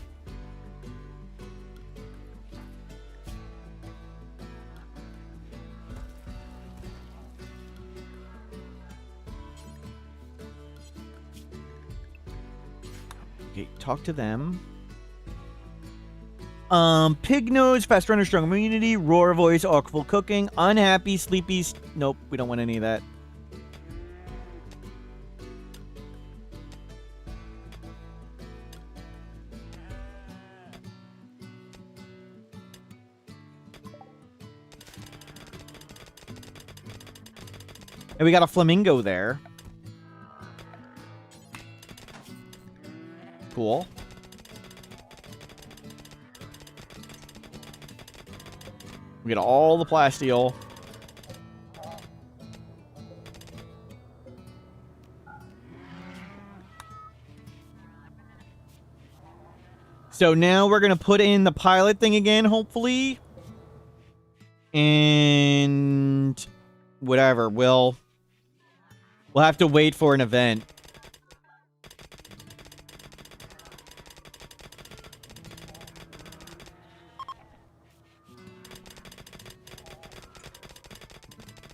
Okay, talk to them. Pig nose, fast runner, strong immunity, roar voice, awful cooking, unhappy, sleepy. Nope, we don't want any of that. And we got a flamingo there. Cool. We get all the plasteel. So now we're going to put in the pilot thing again, hopefully. And whatever, we'll have to wait for an event.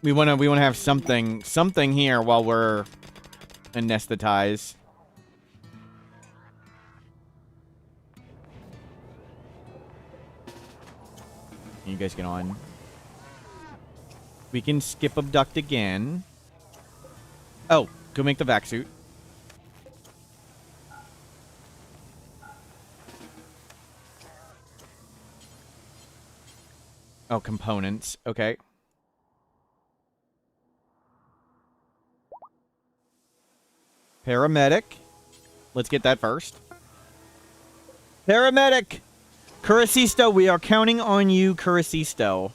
We want to have something here while we're anesthetized. You guys get on. We can skip abduct again. Oh, go make the vac suit. Oh, components. Okay. Paramedic. Let's get that first. Paramedic! Curasisto, we are counting on you, Curasisto.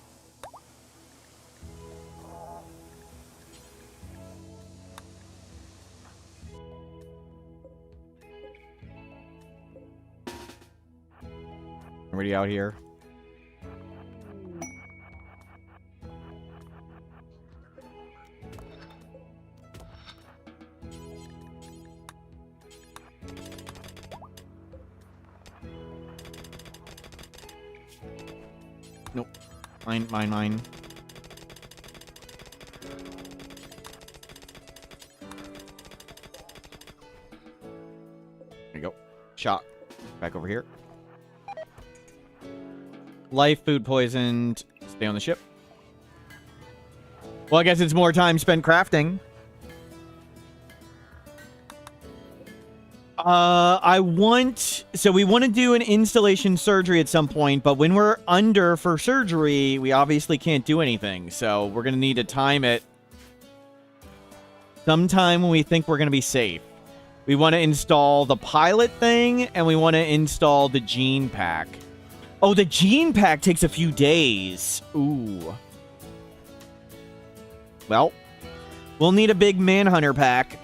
Everybody out here? Nope. Mine, mine, mine. There you go. Shot. Back over here. Life, food poisoned. Stay on the ship. Well, I guess it's more time spent crafting. So we want to do an installation surgery at some point, but when we're under for surgery, we obviously can't do anything. So we're going to need to time it sometime when we think we're going to be safe. We want to install the pilot thing, and we want to install the gene pack. Oh, the gene pack takes a few days. Ooh. Well, we'll need a big manhunter pack.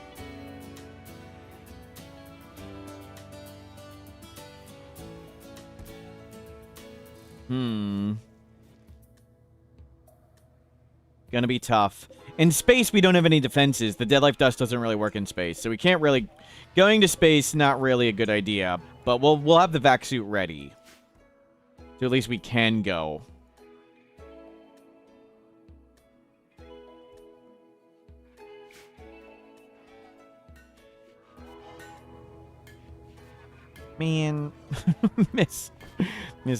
Gonna be tough. In space, we don't have any defenses. The dead life dust doesn't really work in space, so we can't really... Going to space, not really a good idea. But we'll have the vac suit ready. So at least we can go. Man. Miss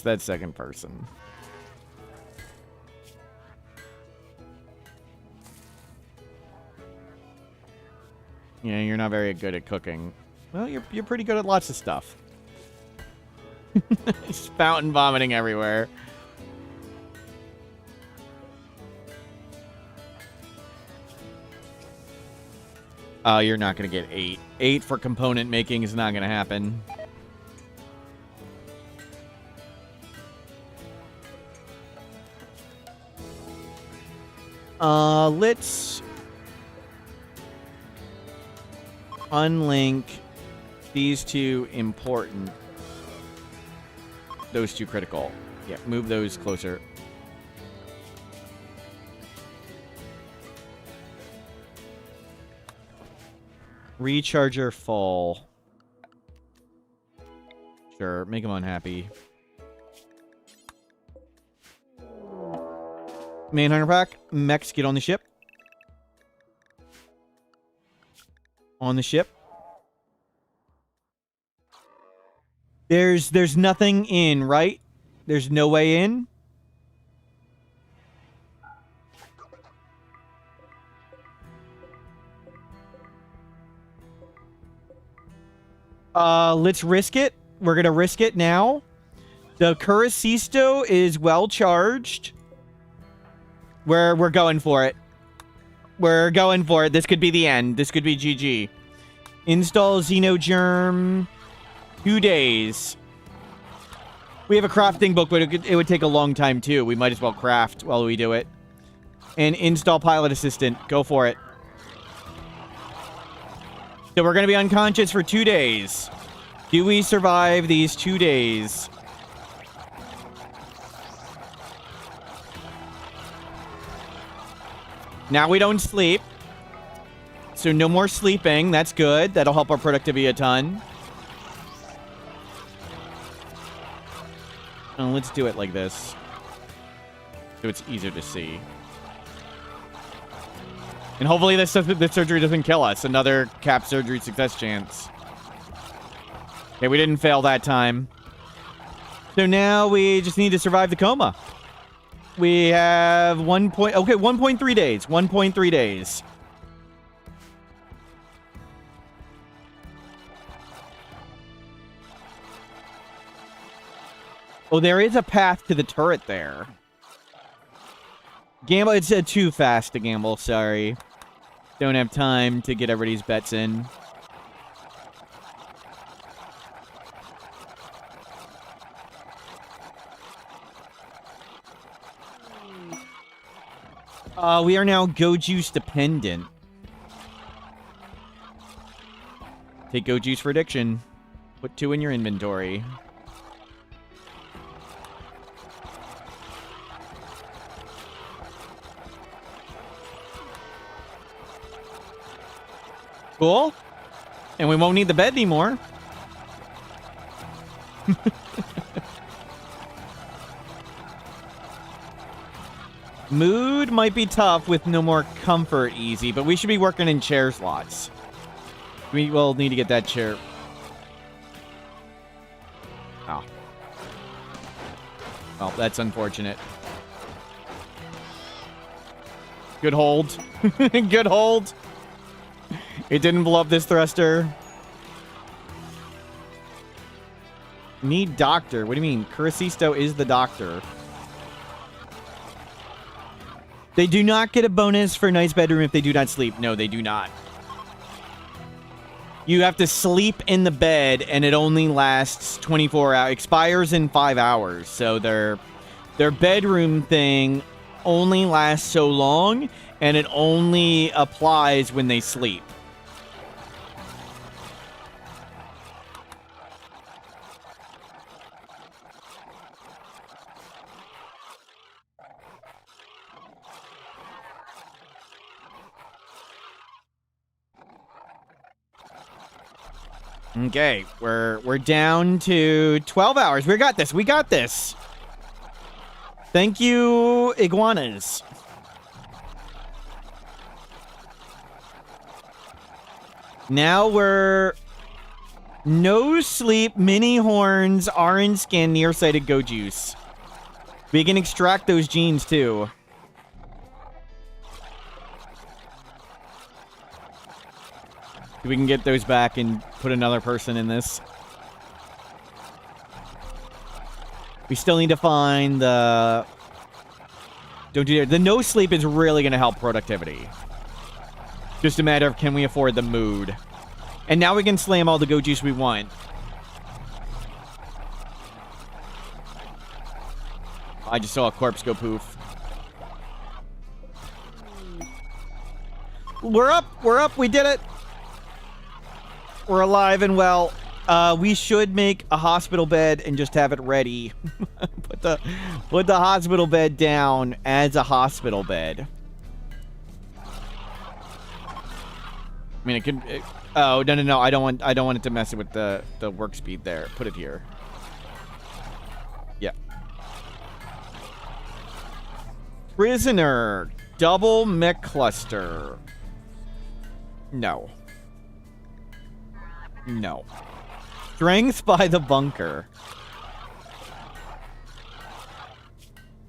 that second person. Yeah, you're not very good at cooking. Well, you're pretty good at lots of stuff. Just fountain vomiting everywhere. Oh, you're not going to get 8. 8 for component making is not going to happen. Let's unlink these two important. Those two critical. Yeah, move those closer. Recharger full. Sure, make him unhappy. Manhunter pack. Mechs, get on the ship. On the ship. There's nothing in, right? There's no way in? Let's risk it. We're gonna risk it now. The Curasisto is well charged. We're going for it. We're going for it. This could be the end. This could be GG. Install Xenogerm. 2 days. We have a crafting book, but it would take a long time too. We might as well craft while we do it. And install pilot assistant. Go for it. So we're going to be unconscious for 2 days. Do we survive these 2 days? Now we don't sleep. So no more sleeping. That's good. That'll help our productivity a ton. Let's do it like this. So it's easier to see. And hopefully this surgery doesn't kill us. Another cap surgery success chance. Okay, we didn't fail that time. So now we just need to survive the coma. We have 1.3 days. 1.3 days. Oh, there is a path to the turret there. Gamble, it's too fast to gamble, sorry. Don't have time to get everybody's bets in. We are now Go Juice dependent. Take Go Juice for addiction. Put 2 in your inventory. Cool. And we won't need the bed anymore. Mood might be tough with no more comfort easy, but we should be working in chair slots. We will need to get that chair. Oh. Well, that's unfortunate. Good hold. Good hold. It didn't blow up this thruster. Need doctor. What do you mean? Curasisto is the doctor. They do not get a bonus for nice bedroom if they do not sleep. No, they do not. You have to sleep in the bed, and it only lasts 24 hours. Expires in 5 hours. So their bedroom thing only lasts so long, and it only applies when they sleep. Okay, we're down to 12 hours. We got this. We got this. Thank you, iguanas. Now we're no sleep, mini horns, orange skin, nearsighted, go juice. We can extract those genes too. We can get those back and put another person in this. We still need to find the... Don't do that. The no sleep is really going to help productivity. Just a matter of can we afford the mood. And now we can slam all the go juice we want. I just saw a corpse go poof. We're up. We're up. We did it. We're alive and well. We should make a hospital bed and just have it ready. put the hospital bed down as a hospital bed. I mean, it can. Oh no! I don't want it to mess with the work speed there. Put it here. Yeah. Prisoner double mech cluster. No. No. Strength by the bunker.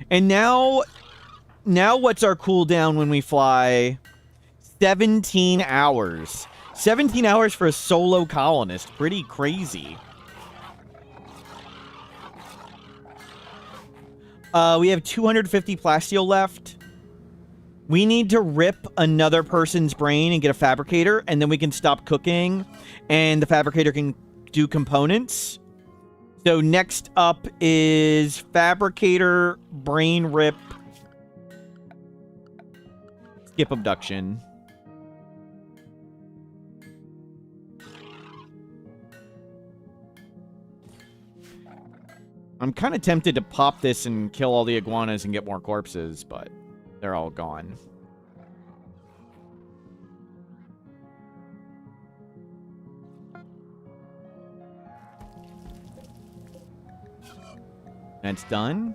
And now what's our cooldown when we fly? 17 hours. 17 hours for a solo colonist. Pretty crazy. We have 250 plasteel left. We need to rip another person's brain and get a fabricator, and then we can stop cooking, and the fabricator can do components. So next up is fabricator, brain rip, skip abduction. I'm kind of tempted to pop this and kill all the iguanas and get more corpses, but they're all gone. That's done.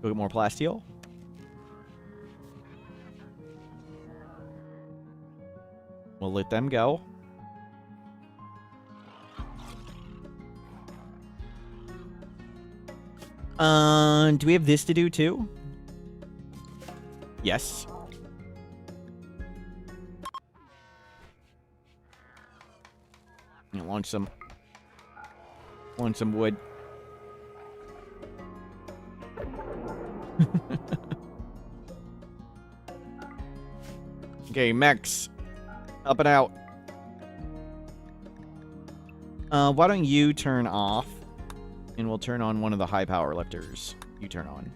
Go get more plasteel. We'll let them go. Do we have this to do too? Yes. Launch some wood. Okay, mechs. Up and out. Why don't you turn off? And we'll turn on one of the high power lifters. You turn on.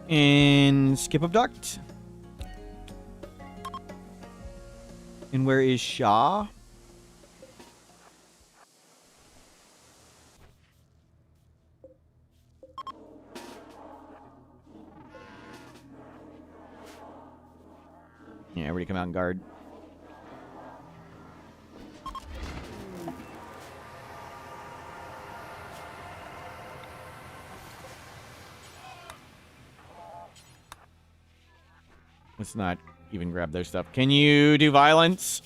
And skip abduct. And where is Shah? Yeah, everybody come out and guard. Let's not even grab their stuff. Can you do violence?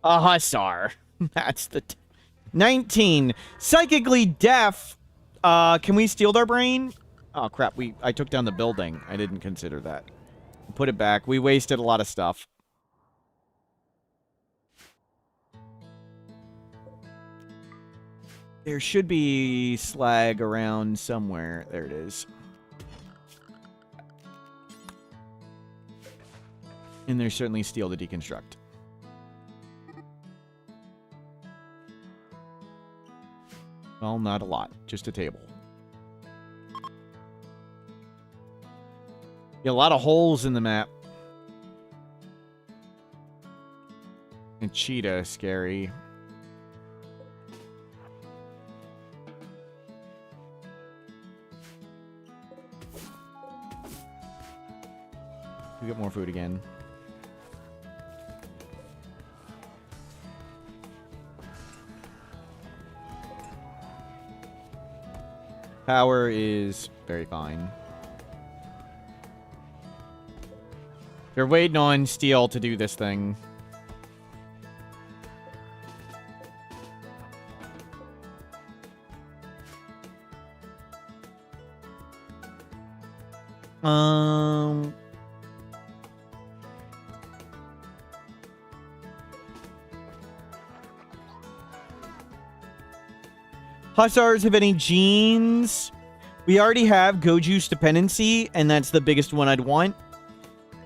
A hussar. That's the 19. Psychically deaf. Can we steal their brain? Oh crap, I took down the building. I didn't consider that. Put it back. We wasted a lot of stuff. There should be slag around somewhere. There it is. And there's certainly steel to deconstruct. Well, not a lot. Just a table. Yeah, a lot of holes in the map. And cheetah, scary. We get more food again. Power is very fine. They're waiting on steel to do this thing. Hussars have any genes? We already have Goju's dependency, and that's the biggest one I'd want.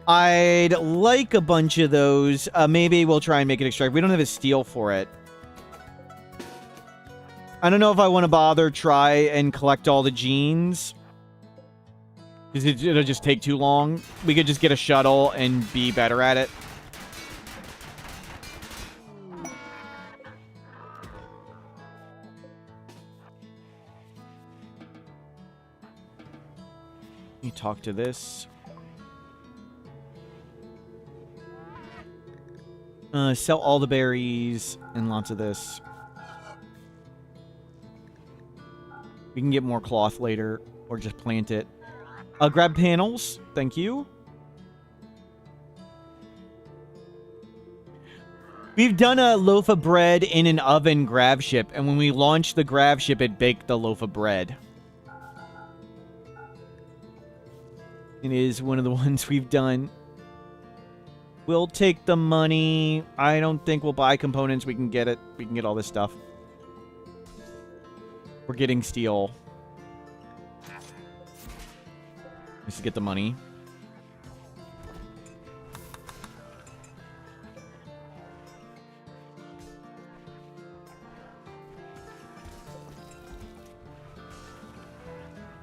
I'd like a bunch of those. Maybe we'll try and make it extract. We don't have a steel for it. I don't know if I want to bother try and collect all the genes. Because it'll just take too long. We could just get a shuttle and be better at it. You talk to this. Sell all the berries and lots of this. We can get more cloth later, or just plant it. Grab panels. Thank you. We've done a loaf of bread in an oven grav ship, and when we launched the grav ship, it baked the loaf of bread. It is one of the ones we've done. We'll take the money. I don't think we'll buy components. We can get it. We can get all this stuff. We're getting steel. Let's get the money.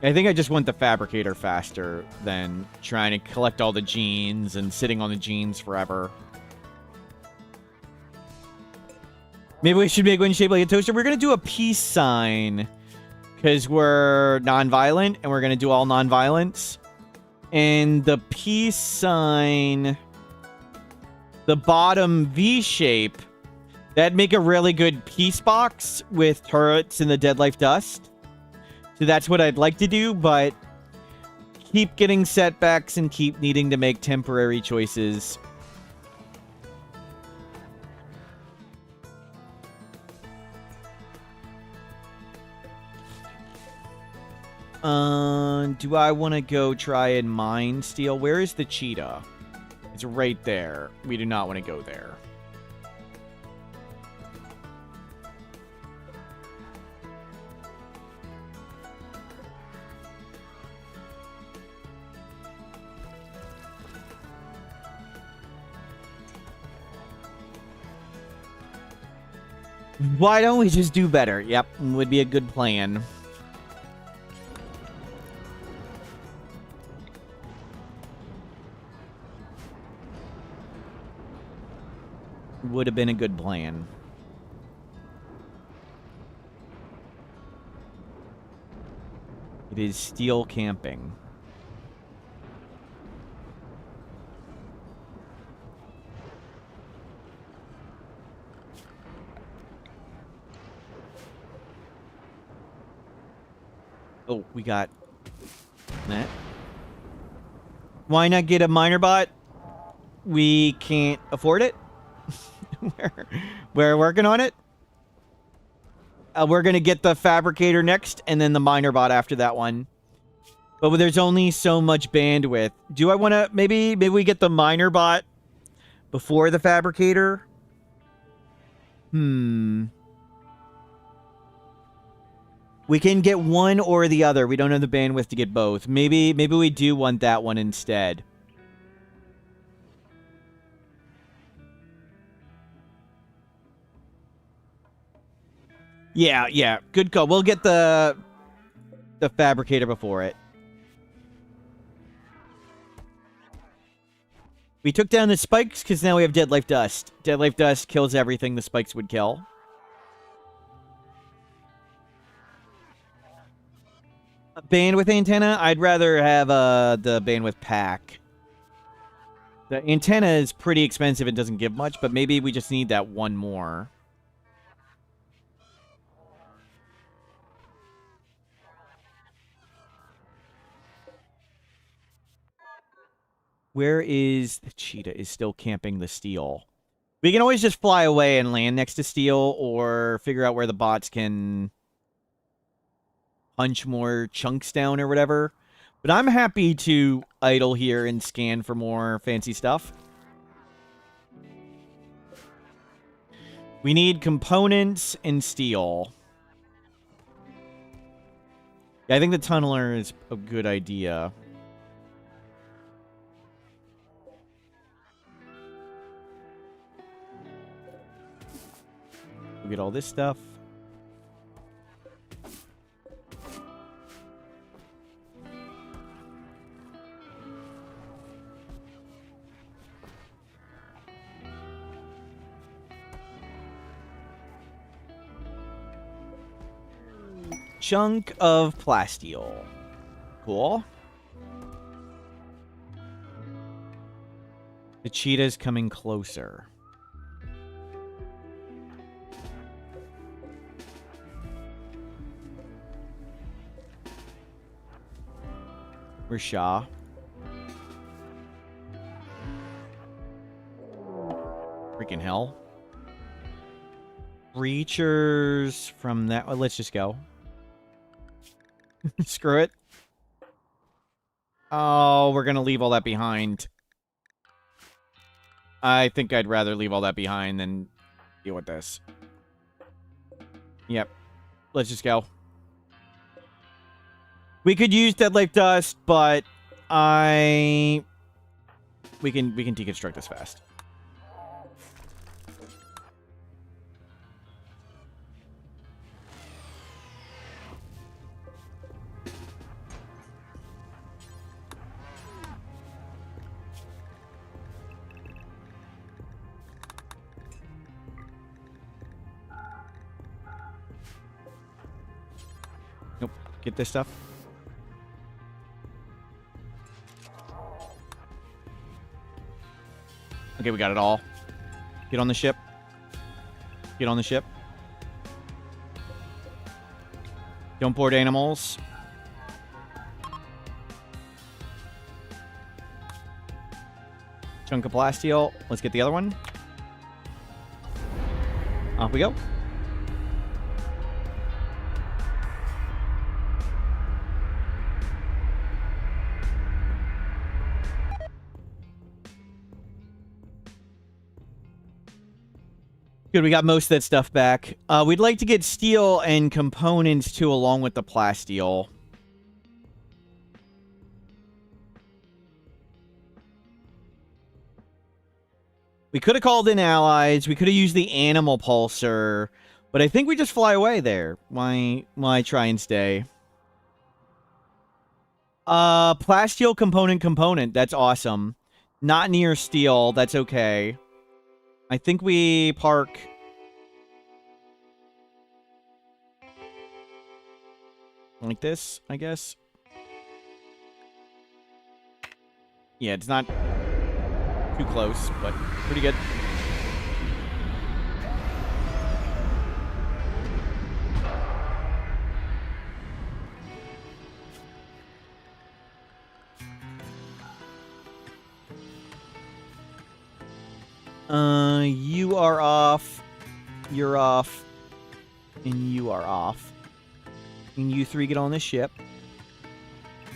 I think I just want the fabricator faster than trying to collect all the genes and sitting on the genes forever. Maybe we should make one shaped like a toaster. We're going to do a peace sign because we're non-violent and we're going to do all non-violence. And the peace sign, the bottom V shape, that'd make a really good peace box with turrets and the dead life dust. So that's what I'd like to do, but keep getting setbacks and keep needing to make temporary choices. Do I want to go try and mine steel? Where is the cheetah? It's right there. We do not want to go there. Why don't we just do better? Yep, would be a good plan. Would have been a good plan. It is steel camping. Oh, we got that. Why not get a miner bot? We can't afford it. We're working on it. We're going to get the fabricator next, and then the miner bot after that one. But there's only so much bandwidth. Do I want to... Maybe we get the miner bot before the fabricator? We can get one or the other. We don't have the bandwidth to get both. Maybe we do want that one instead. Yeah. Good call. We'll get the fabricator before it. We took down the spikes because now we have Dead Life Dust. Dead Life Dust kills everything the spikes would kill. A bandwidth antenna? I'd rather have the bandwidth pack. The antenna is pretty expensive and doesn't give much, but maybe we just need that one more. Where is... The cheetah is still camping the steel. We can always just fly away and land next to steel, or figure out where the bots can punch more chunks down or whatever. But I'm happy to idle here and scan for more fancy stuff. We need components and steel. Yeah, I think the tunneler is a good idea. We'll get all this stuff. Chunk of plasteel. Cool. The cheetah's coming closer. Where's Shaw? Freaking hell. Breachers from that... Well, let's just go. Screw it. Oh, we're gonna leave all that behind. I think I'd rather leave all that behind than deal with this. Yep. Let's just go. We could use Dead Life Dust, but we can deconstruct this fast. Nope. Get this stuff. Okay, we got it all. Get on the ship. Get on the ship. Don't board animals. Chunk of plasteel. Let's get the other one. Off we go. Good, we got most of that stuff back. We'd like to get steel and components, too, along with the plasteel. We could have called in allies. We could have used the animal pulsar. But I think we just fly away there. Why try and stay? Plasteel component. That's awesome. Not near steel. That's okay. I think we park... like this, I guess. Yeah, it's not too close, but pretty good. You are off. You're off. And you are off. And you three get on the ship.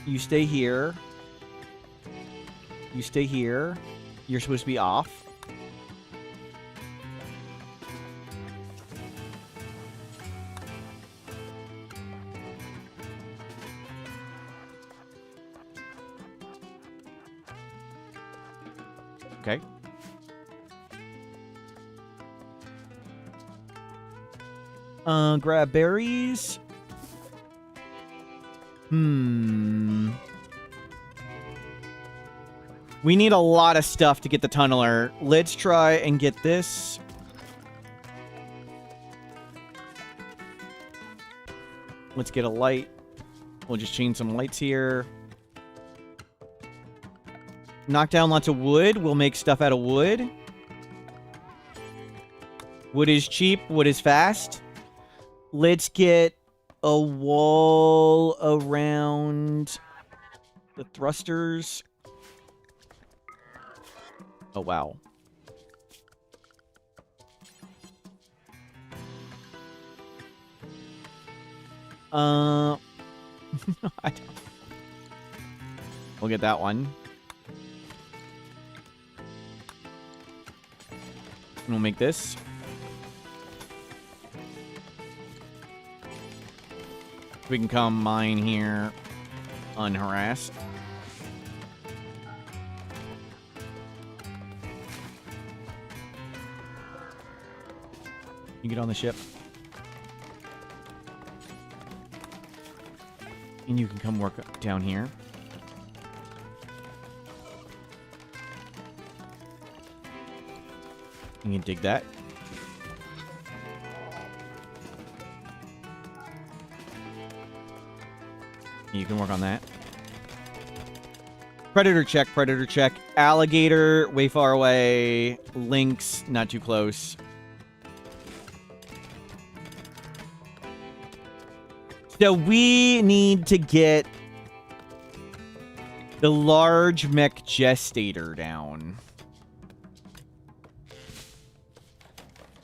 You stay here. You stay here. You're supposed to be off. Okay. Grab berries. We need a lot of stuff to get the tunneler. Let's try and get this. Let's get a light. We'll just change some lights here. Knock down lots of wood. We'll make stuff out of wood. Wood is cheap. Wood is fast. Let's get a wall around the thrusters. Oh, wow. I don't... We'll get that one. And we'll make this. We can come mine here unharassed. You get on the ship. And you can come work down here. You can dig that. You can work on that. Predator check, predator check. Alligator, way far away. Lynx, not too close. So we need to get the large mech gestator down.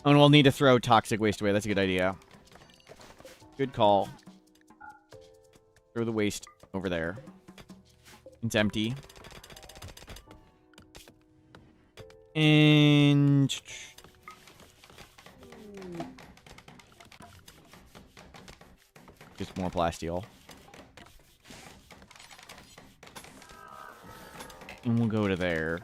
Oh, and we'll need to throw toxic waste away. That's a good idea. Good call. Throw the waste over there. It's empty. And... just more plasteel. And we'll go to there.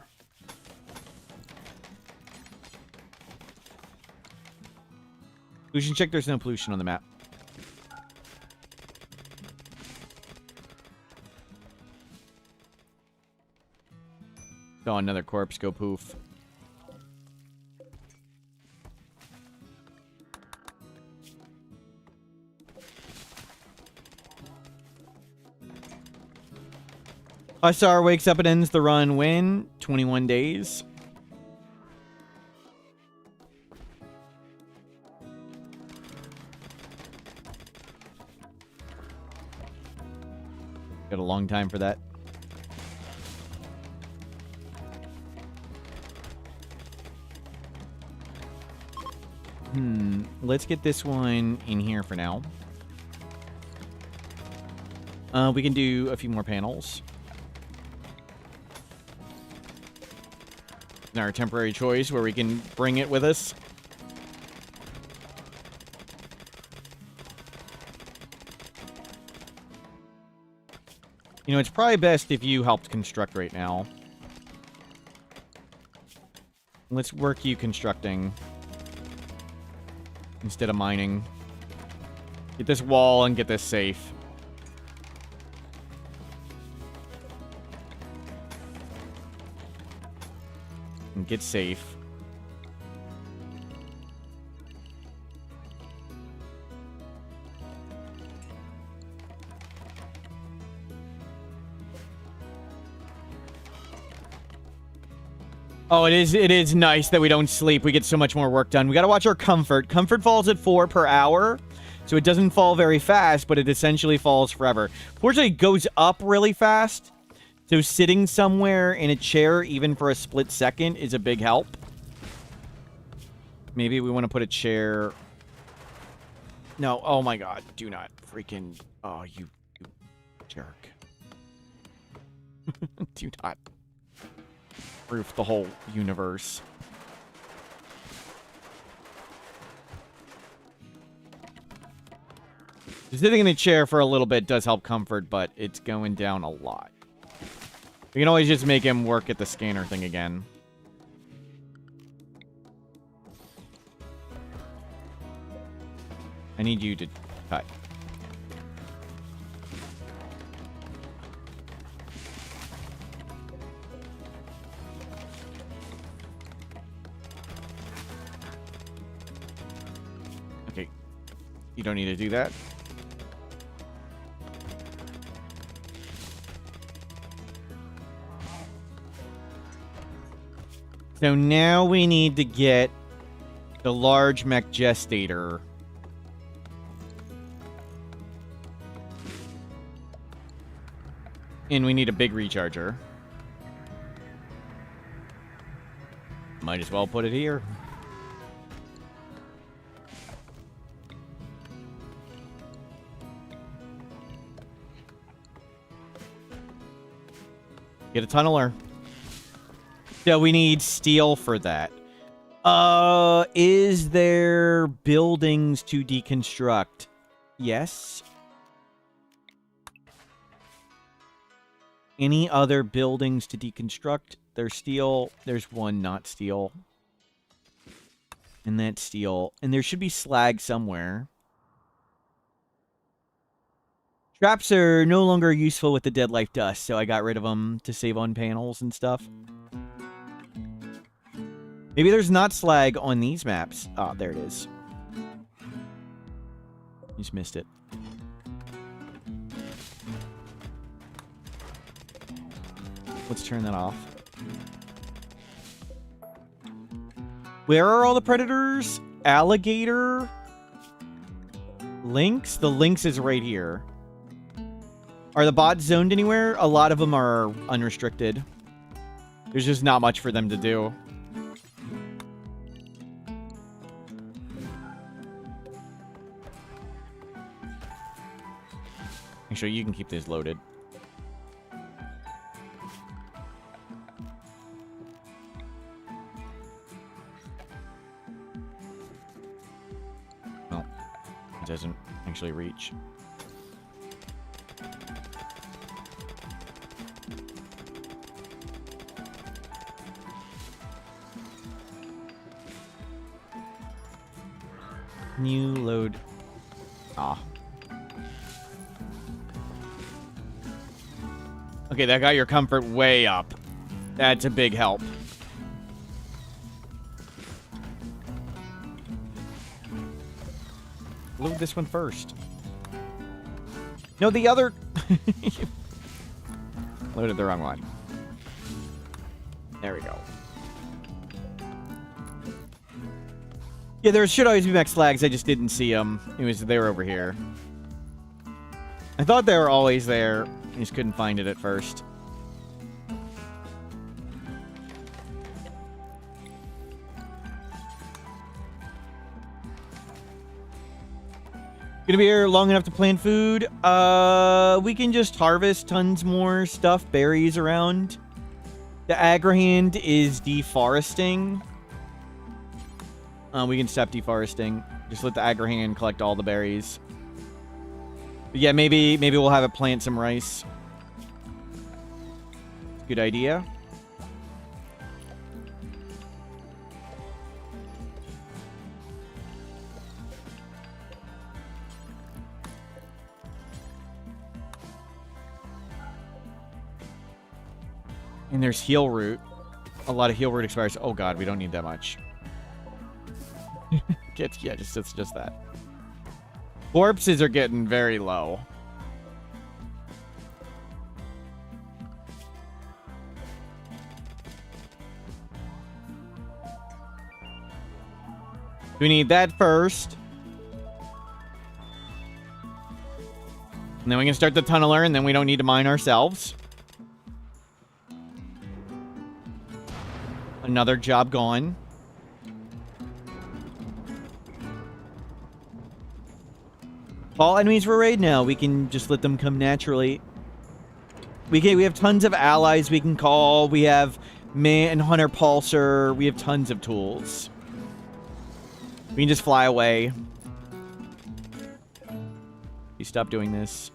Pollution check, there's no pollution on the map. Oh, another corpse, go poof. Hussar wakes up and ends the run when? 21 days. Got a long time for that. Let's get this one in here for now. We can do a few more panels. Our temporary choice where we can bring it with us. You know, it's probably best if you helped construct right now. Let's work you constructing instead of mining. Get this wall and get this safe. And get safe. Oh, it is nice that we don't sleep. We get so much more work done. We got to watch our comfort. Comfort falls at 4 per hour, so it doesn't fall very fast, but it essentially falls forever. Fortunately, it goes up really fast, so sitting somewhere in a chair, even for a split second, is a big help. Maybe we want to put a chair... No, oh my god, do not freaking... Oh, you jerk. Do not roof the whole universe. Sitting in a chair for a little bit does help comfort, but it's going down a lot. We can always just make him work at the scanner thing again. I need you to cut. Okay. You don't need to do that. So now we need to get the large mech gestator. And we need a big recharger. Might as well put it here. Get a tunneler. So we need steel for that. Is there buildings to deconstruct? Yes. Any other buildings to deconstruct? There's steel. There's one not steel. And that's steel. And there should be slag somewhere. Traps are no longer useful with the dead life dust, so I got rid of them to save on panels and stuff. Maybe there's not slag on these maps. Ah, there it is. Just missed it. Let's turn that off. Where are all the predators? Alligator? Lynx? The lynx is right here. Are the bots zoned anywhere? A lot of them are unrestricted. There's just not much for them to do. Actually, you can keep these loaded. Well, it doesn't actually reach. New load. Ah. Okay, that got your comfort way up. That's a big help. Load this one first. No, the other... Loaded the wrong one. There we go. Yeah, there should always be mech slags. I just didn't see them. They were over here. I thought they were always there. I just couldn't find it at first. Gonna be here long enough to plant food. We can just harvest tons more stuff, berries around. The Agrahand is deforesting. We can stop deforesting. Just let the Agrahand collect all the berries. But yeah, maybe we'll have it plant some rice. Good idea. And there's heal root. A lot of heal root expires. Oh god, we don't need that much. Yeah, it's just that. Corpses are getting very low. We need that first. And then we can start the tunneler, and then we don't need to mine ourselves. Another job gone. Call enemies for raid now. We can just let them come naturally. We have tons of allies we can call. We have Manhunter Pulsar. We have tons of tools. We can just fly away. You stop doing this.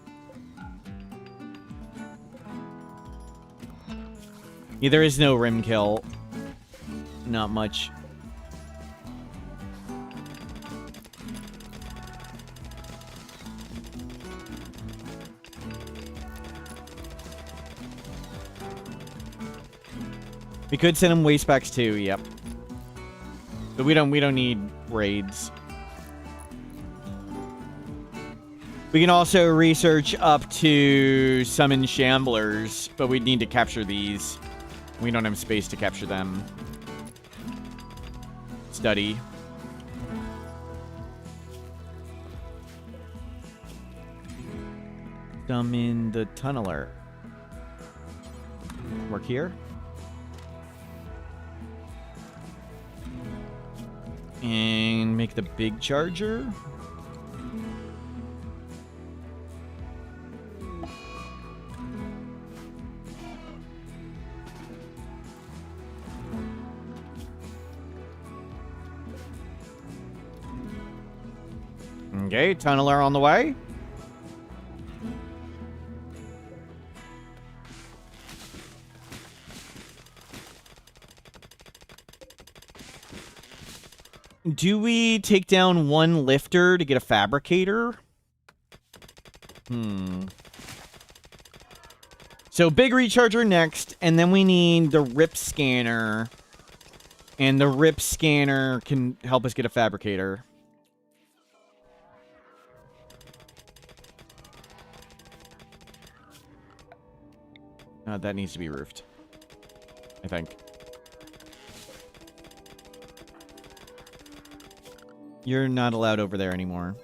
Yeah, there is no rim kill. Not much. We could send him waste packs too, yep. But we don't need raids. We can also research up to summon shamblers, but we'd need to capture these. We don't have space to capture them. Study. Summon the tunneler. Work here. And make the big charger. Okay, tunneler on the way. Do we take down one lifter to get a fabricator? So big recharger next, and then we need the rip scanner. And the rip scanner can help us get a fabricator. That needs to be roofed, I think. You're not allowed over there anymore.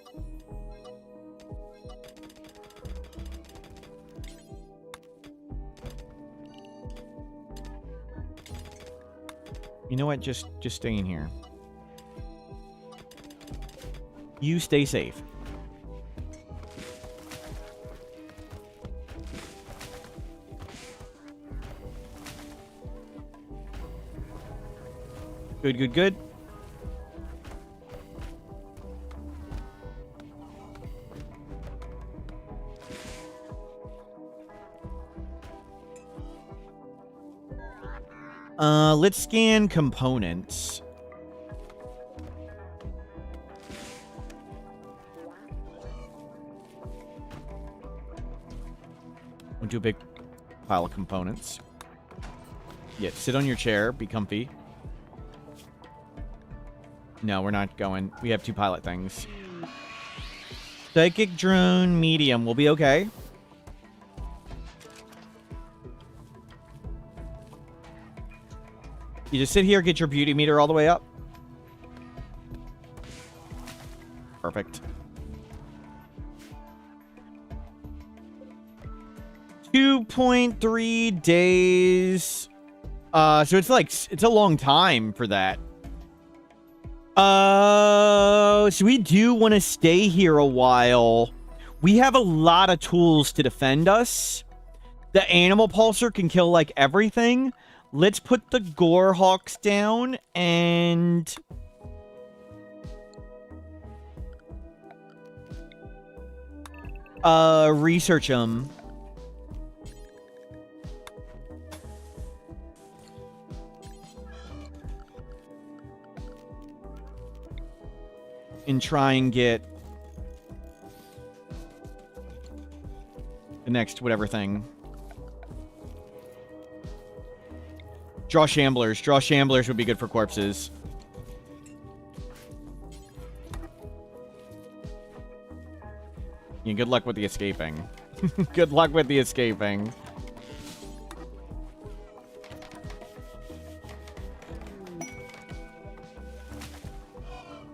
You know what? Just stay in here. You stay safe. Good, good, good. Let's scan components. We'll do a big pile of components. Yeah, sit on your chair, be comfy. No, we're not going. We have 2 pilot things. Psychic drone medium will be okay. You just sit here, get your beauty meter all the way up. Perfect. 2.3 days. So it's like, it's a long time for that. So we do want to stay here a while. We have a lot of tools to defend us. The animal pulsar can kill like everything. Let's put the Gorehulks down and research them. And try and get the next whatever thing. Draw shamblers. Draw shamblers would be good for corpses. Yeah, good luck with the escaping. Good luck with the escaping.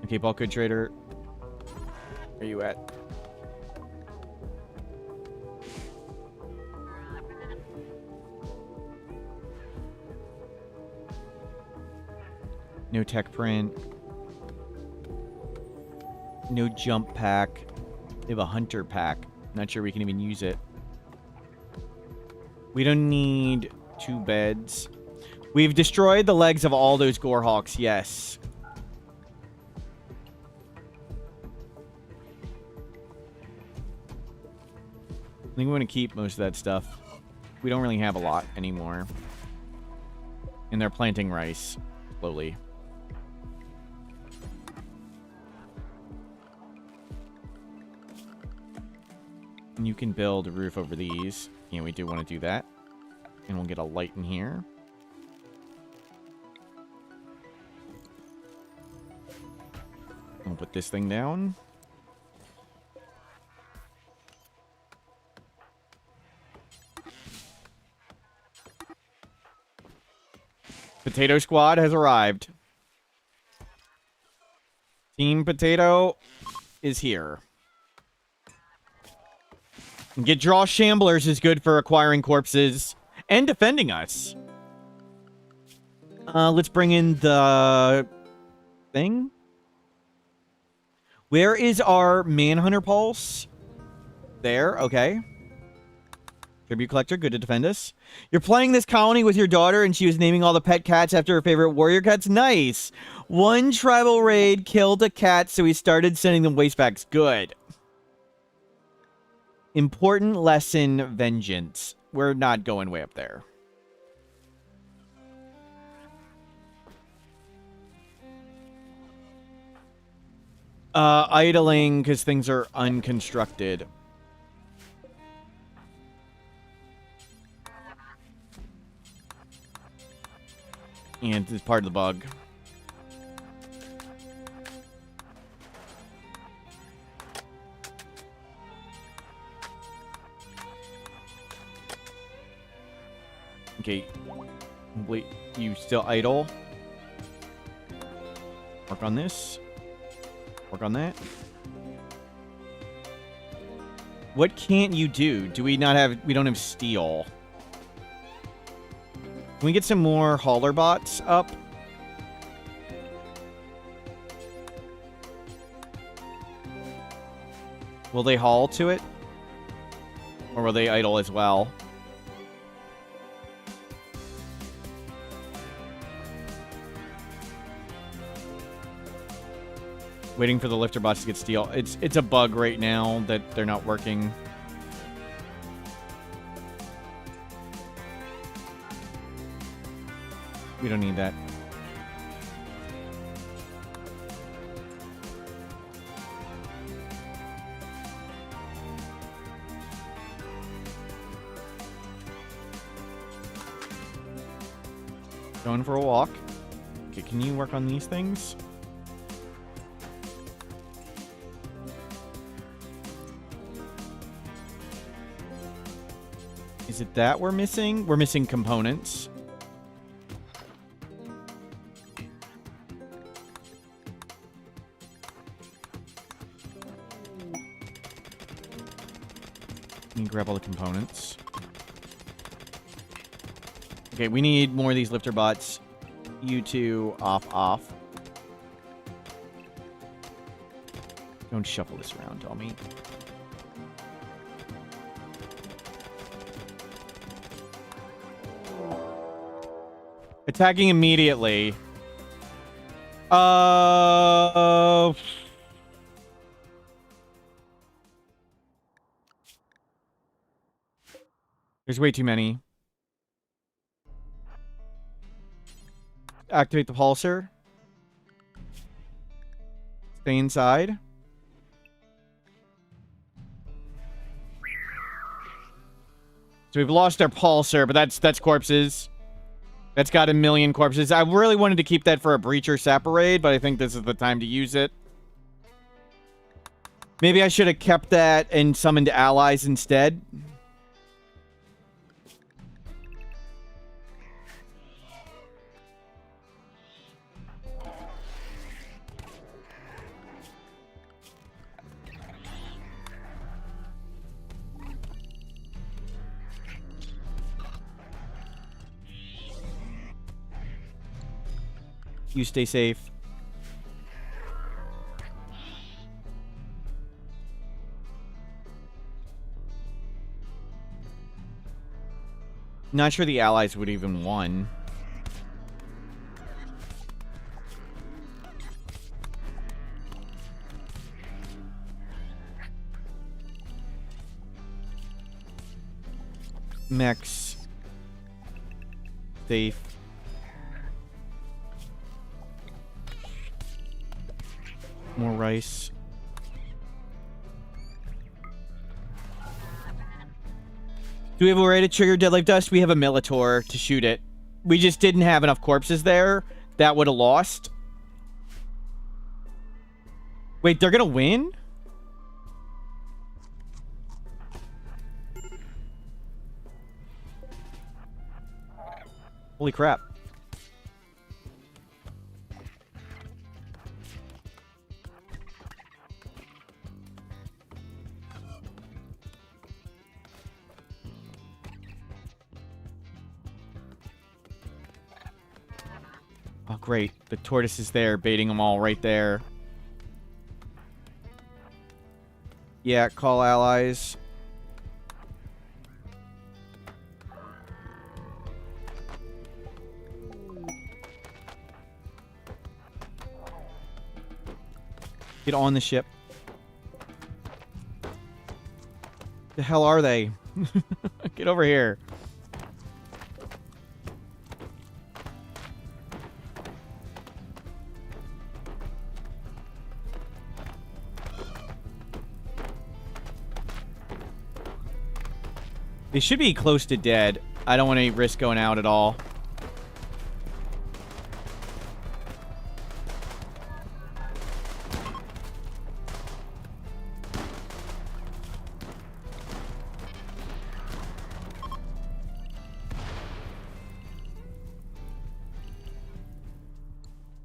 Okay, bulk good trader. Where are you at? No tech print. No jump pack. We have a hunter pack. Not sure we can even use it. We don't need 2 beds. We've destroyed the legs of all those Gorehulks, yes. I think we want to keep most of that stuff. We don't really have a lot anymore. And they're planting rice slowly. And you can build a roof over these. Yeah, we do want to do that. And we'll get a light in here. We'll put this thing down. Potato Squad has arrived. Team Potato is here. And get draw shamblers is good for acquiring corpses and defending us. Let's bring in the thing. Where is our Manhunter Pulse? There, okay. Tribute Collector, good to defend us. You're playing this colony with your daughter, and she was naming all the pet cats after her favorite warrior cats? Nice. One tribal raid killed a cat, so we started sending them waste packs. Good. Important lesson, vengeance. We're not going way up there. Idling, because things are unconstructed. And it's part of the bug. Okay. Wait, you still idle? Work on this. Work on that. What can't you do? Do we not have... We don't have steel. Can we get some more hauler bots up? Will they haul to it? Or will they idle as well? Waiting for the lifter bots to get steel. It's a bug right now that they're not working. We don't need that. Going for a walk. Okay, can you work on these things? Is it that we're missing? We're missing components. Let me grab all the components. Okay, we need more of these lifter bots. You two, off. Don't shuffle this around, tell me. Attacking immediately. There's way too many. Activate the pulsar. Stay inside. So we've lost our pulsar, but that's corpses. That's got 1 million corpses. I really wanted to keep that for a breacher sapper raid, but I think this is the time to use it. Maybe I should have kept that and summoned allies instead. You stay safe. Not sure the allies would even won. Mechs. Safe. More rice. Do we have a way to trigger Deadlife Dust? We have a Militor to shoot it. We just didn't have enough corpses there. That would have lost. Wait, they're gonna win? Holy crap. Oh, great. The tortoise is there, baiting them all right there. Yeah, call allies. Get on the ship. The hell are they? Get over here. They should be close to dead. I don't want to risk going out at all.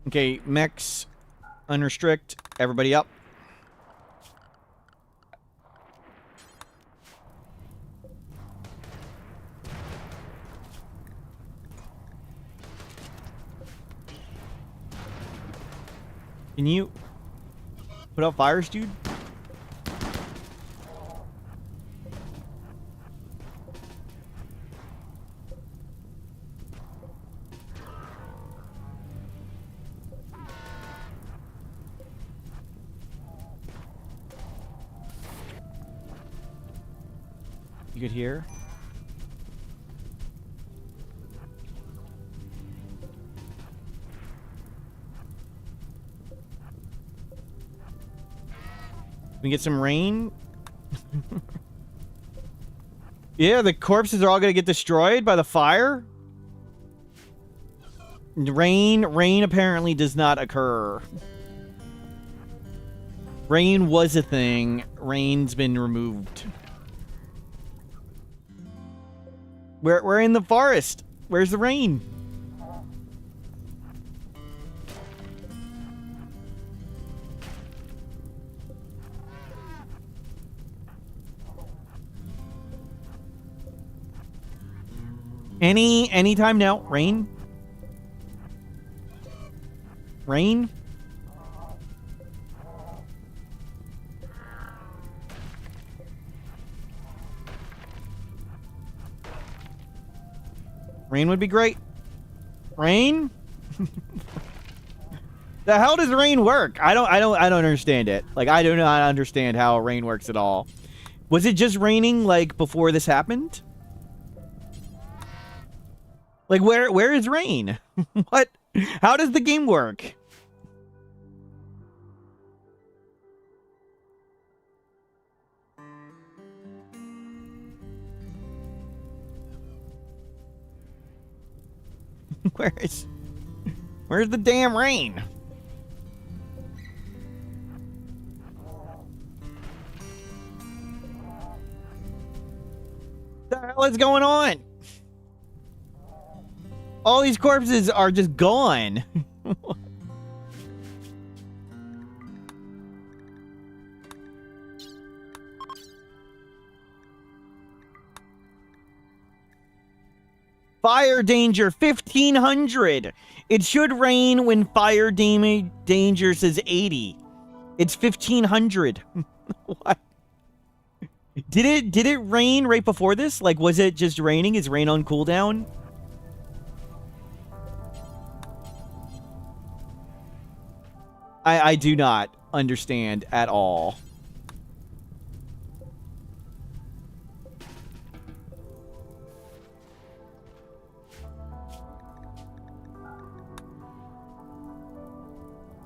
Okay, mechs, unrestrict, everybody up. Can you put out fires, dude? You could hear? We get some rain. Yeah, the corpses are all gonna get destroyed by the fire. Rain apparently does not occur. Rain was a thing. Rain's been removed. We're in the forest. Where's the rain? Anytime now. Rain? Rain? Rain would be great. Rain? The hell does rain work? I don't understand it. Like, I do not understand how rain works at all. Was it just raining like before this happened? Like, where is rain? What? How does the game work? Where's the damn rain? What the hell is going on? All these corpses are just gone. Fire danger 1500. It should rain when fire danger says 80. It's 1500. What? Did it rain right before this? Like, was it just raining? Is rain on cooldown? I do not understand at all.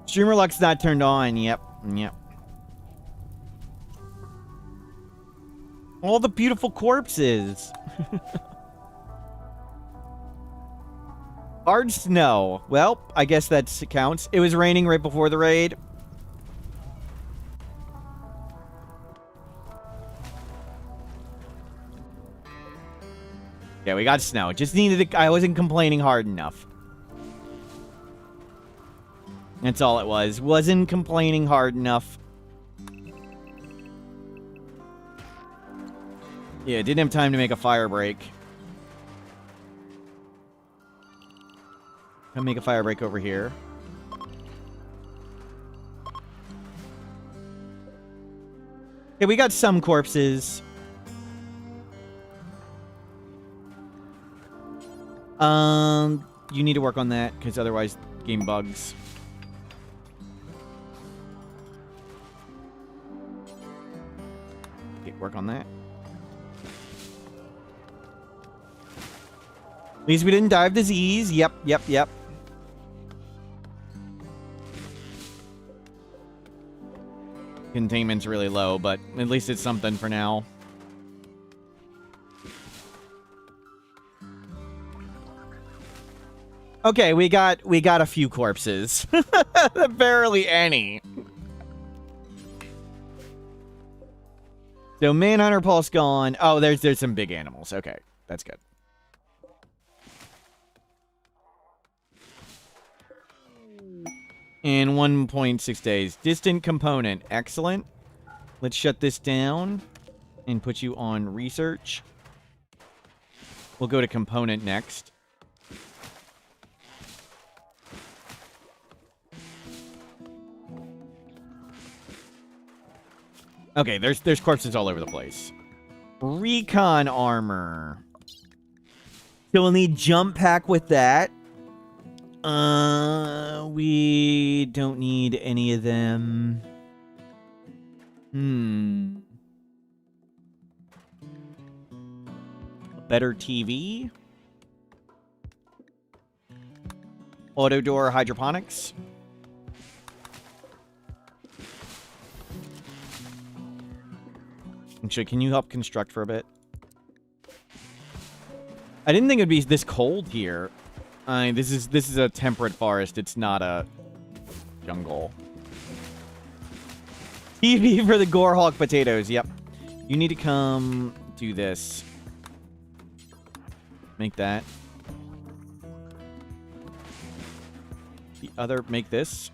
Streamer luck's not turned on. Yep. All the beautiful corpses. Hard snow. Well, I guess that counts. It was raining right before the raid. Yeah, we got snow. Just needed to... I wasn't complaining hard enough. That's all it was. Wasn't complaining hard enough. Yeah, didn't have time to make a fire break. I'll make a fire break over here. Okay, we got some corpses. You need to work on that, because otherwise game bugs. Okay, work on that. At least we didn't die of disease. Yep. Containment's really low, but at least it's something for now. Okay, we got a few corpses. Barely any. So Manhunter Pulse gone. Oh, there's some big animals. Okay, that's good. In 1.6 days. Distant component. Excellent. Let's shut this down and put you on research. We'll go to component next. Okay, there's corpses all over the place. Recon armor. So we'll need jump pack with that. We don't need any of them. A better TV. Auto door hydroponics. Actually, can you help construct for a bit? I didn't think it'd be this cold here. This is a temperate forest. It's not a jungle. TV for the Gorehulk potatoes. Yep. You need to come do this. Make that. The other, make this.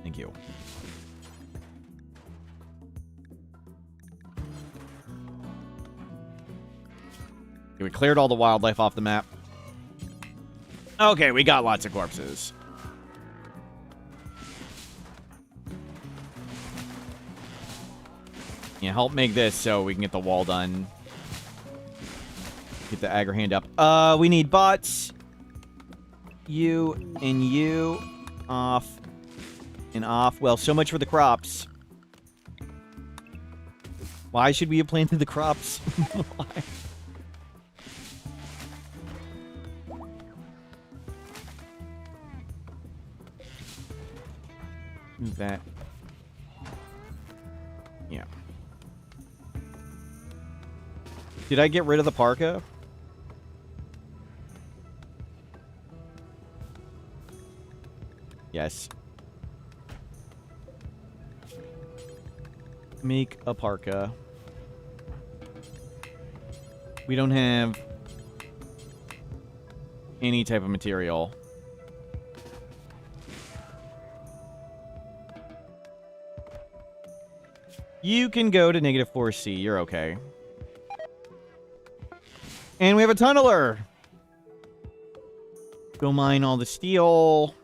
Thank you. Okay, we cleared all the wildlife off the map. Okay, we got lots of corpses. Yeah, help make this so we can get the wall done. Get the aggro hand up. We need bots. You and you. Off. And off. Well, so much for the crops. Why should we have planted the crops? Why? Move that. Yeah. Did I get rid of the parka? Yes. Make a parka. We don't have any type of material. You can go to -4C. You're okay. And we have a tunneler. Go mine all the steel.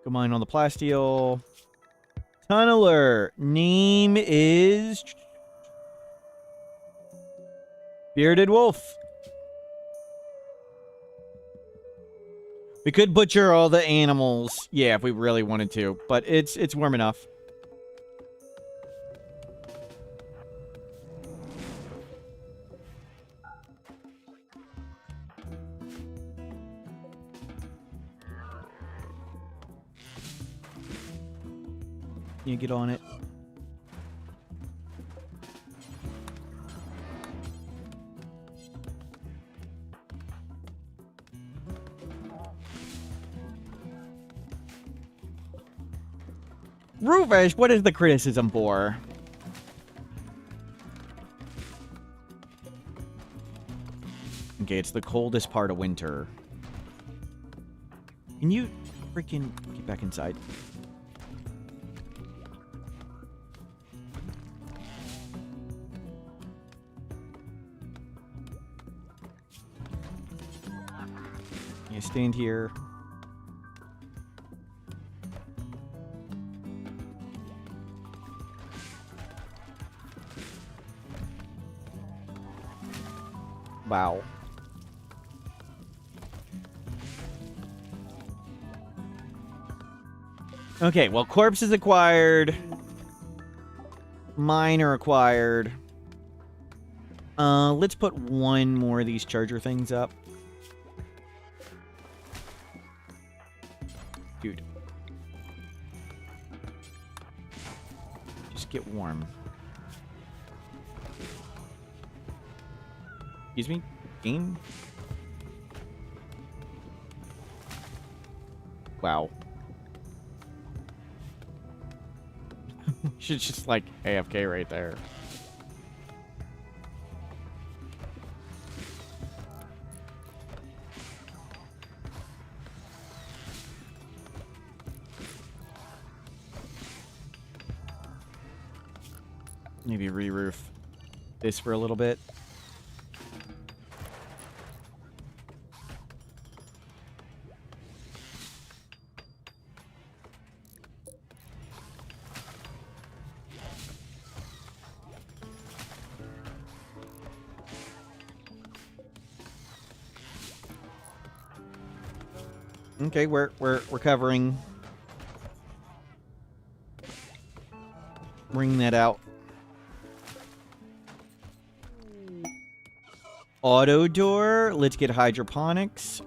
Go Go mine on the plasteel. Tunneler. Name is... Bearded Wolf. We could butcher all the animals. Yeah, if we really wanted to. But it's warm enough. You get on it. Roofish, what is the criticism for? Okay, it's the coldest part of winter. Can you freaking get back inside? You stand here. Wow. Okay, well, corpse is acquired. Mine are acquired. Let's put one more of these charger things up. Dude. Just get warm. Excuse me? Game? Wow. Should just, like, AFK right there. Maybe re-roof this for a little bit. Okay, we're covering. Bring that out. Auto door. Let's get hydroponics.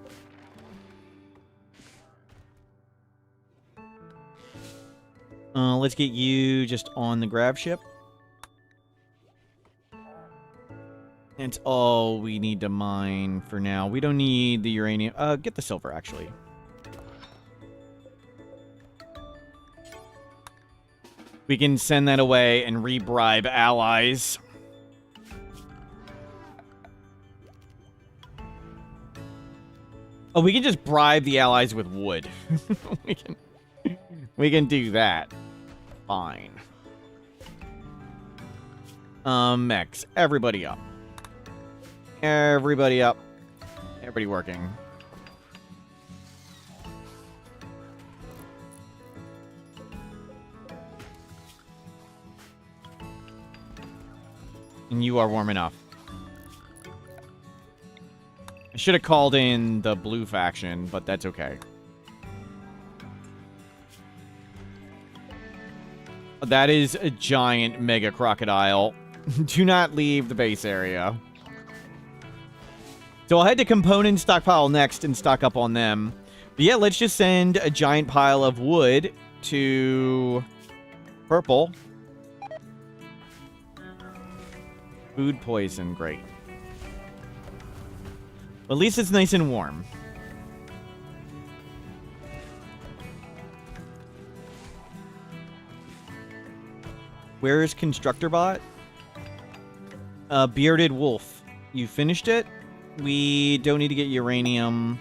Let's get you just on the grav ship. That's all we need to mine for now. We don't need the uranium. Get the silver, actually. We can send that away and re-bribe allies. Oh, we can just bribe the allies with wood. we can do that. Fine. Mechs. Everybody up. Everybody up. Everybody working. And you are warm enough. I should have called in the blue faction, but that's okay. That is a giant mega crocodile. Do not leave the base area. So I'll head to component stockpile next and stock up on them. But yeah, let's just send a giant pile of wood to purple. Food poison, great. At least it's nice and warm. Where is Constructor Bot? Bearded Wolf. You finished it? We don't need to get uranium.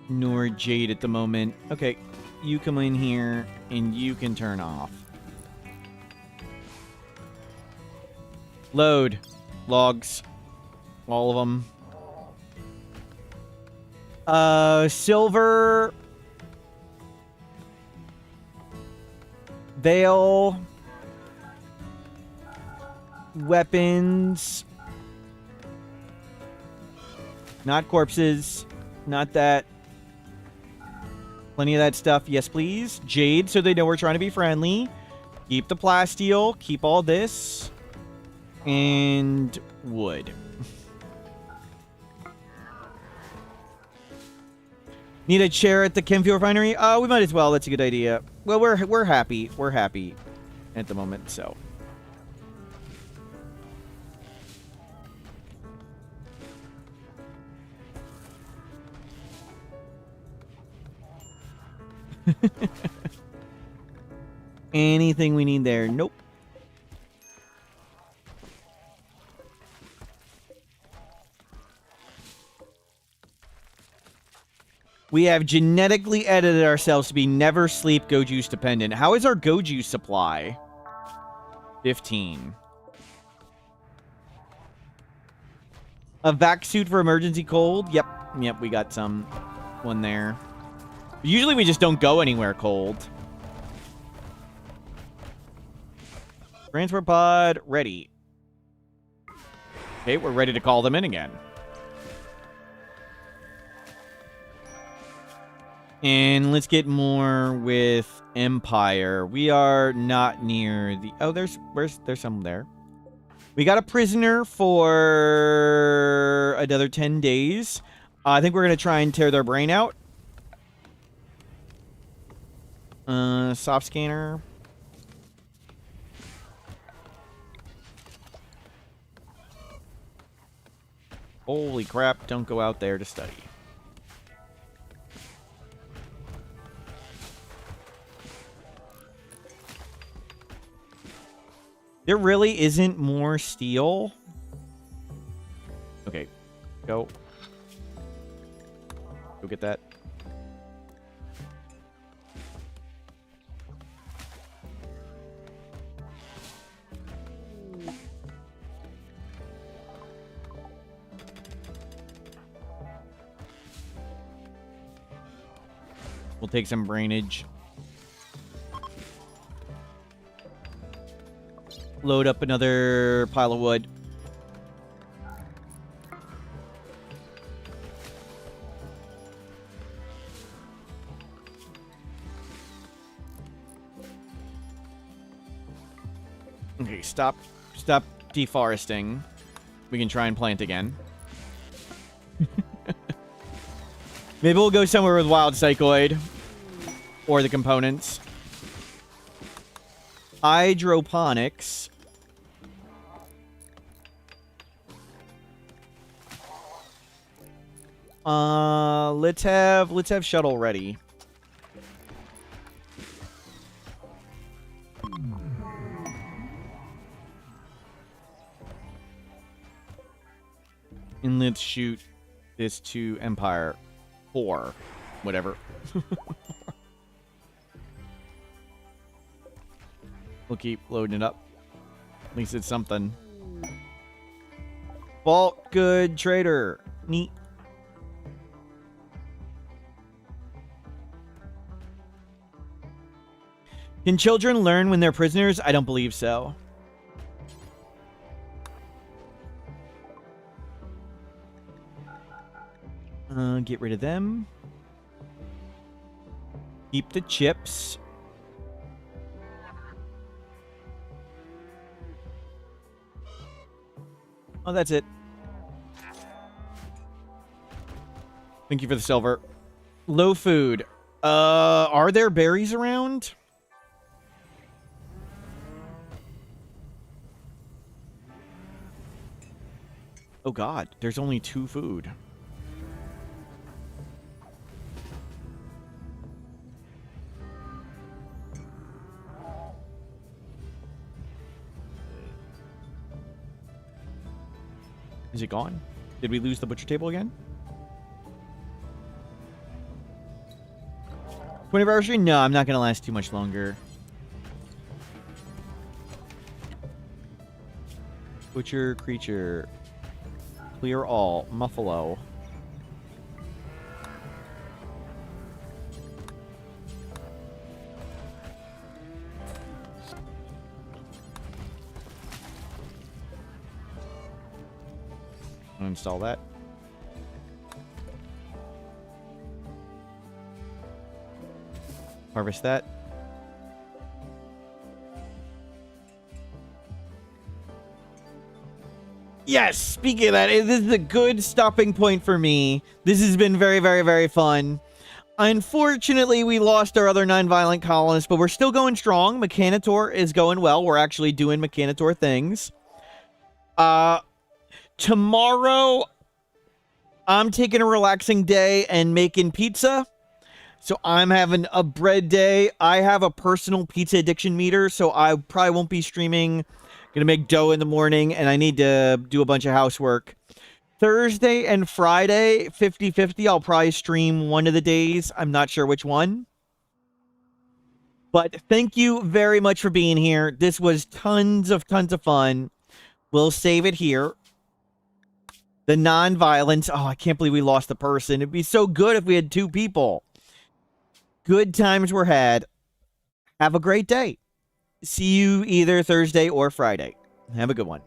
Nor jade at the moment. Okay, you come in here and you can turn off. Load. Logs. All of them. Silver. Veil. Weapons. Not corpses. Not that. Plenty of that stuff. Yes, please. Jade, so they know we're trying to be friendly. Keep the plasteel. Keep all this. And wood. Need a chair at the Chemfuel refinery? We might as well. That's a good idea. Well, we're happy. We're happy at the moment, so. Anything we need there? Nope. We have genetically edited ourselves to be never sleep go juice dependent. How is our go juice supply? 15. A vac suit for emergency cold? Yep. Yep, we got some. One there. Usually we just don't go anywhere cold. Transport pod ready. Okay, we're ready to call them in again. And let's get more with Empire. We are not near the... Oh, there's some there. We got a prisoner for another 10 days. I think we're going to try and tear their brain out. Soft scanner. Holy crap, don't go out there to study. There really isn't more steel. Okay, go. Go get that. We'll take some brainage. Load up another pile of wood. Okay, stop deforesting. We can try and plant again. Maybe we'll go somewhere with wild psychoid. Or the components. Hydroponics. Let's have shuttle ready. And let's shoot this to Empire 4. Whatever. We'll keep loading it up. At least it's something. Bulk good trader. Neat. Can children learn when they're prisoners? I don't believe so. Get rid of them. Keep the chips. Oh, that's it. Thank you for the silver. Low food. Are there berries around? Oh god, there's only 2 food. Is it gone? Did we lose the butcher table again? 20th anniversary? No, I'm not going to last too much longer. Butcher, creature. Clear all. Muffalo. Install that. Harvest that. Yes, speaking of that, this is a good stopping point for me. This has been very, very, very fun. Unfortunately, we lost our other non-violent colonists, but we're still going strong. Mechanitor is going well. We're actually doing Mechanitor things. Tomorrow, I'm taking a relaxing day and making pizza. So I'm having a bread day. I have a personal pizza addiction meter, so I probably won't be streaming. Gonna make dough in the morning, and I need to do a bunch of housework. Thursday and Friday, 50-50. I'll probably stream one of the days. I'm not sure which one. But thank you very much for being here. This was tons of fun. We'll save it here. The non-violence. Oh, I can't believe we lost the person. It'd be so good if we had 2 people. Good times were had. Have a great day. See you either Thursday or Friday. Have a good one.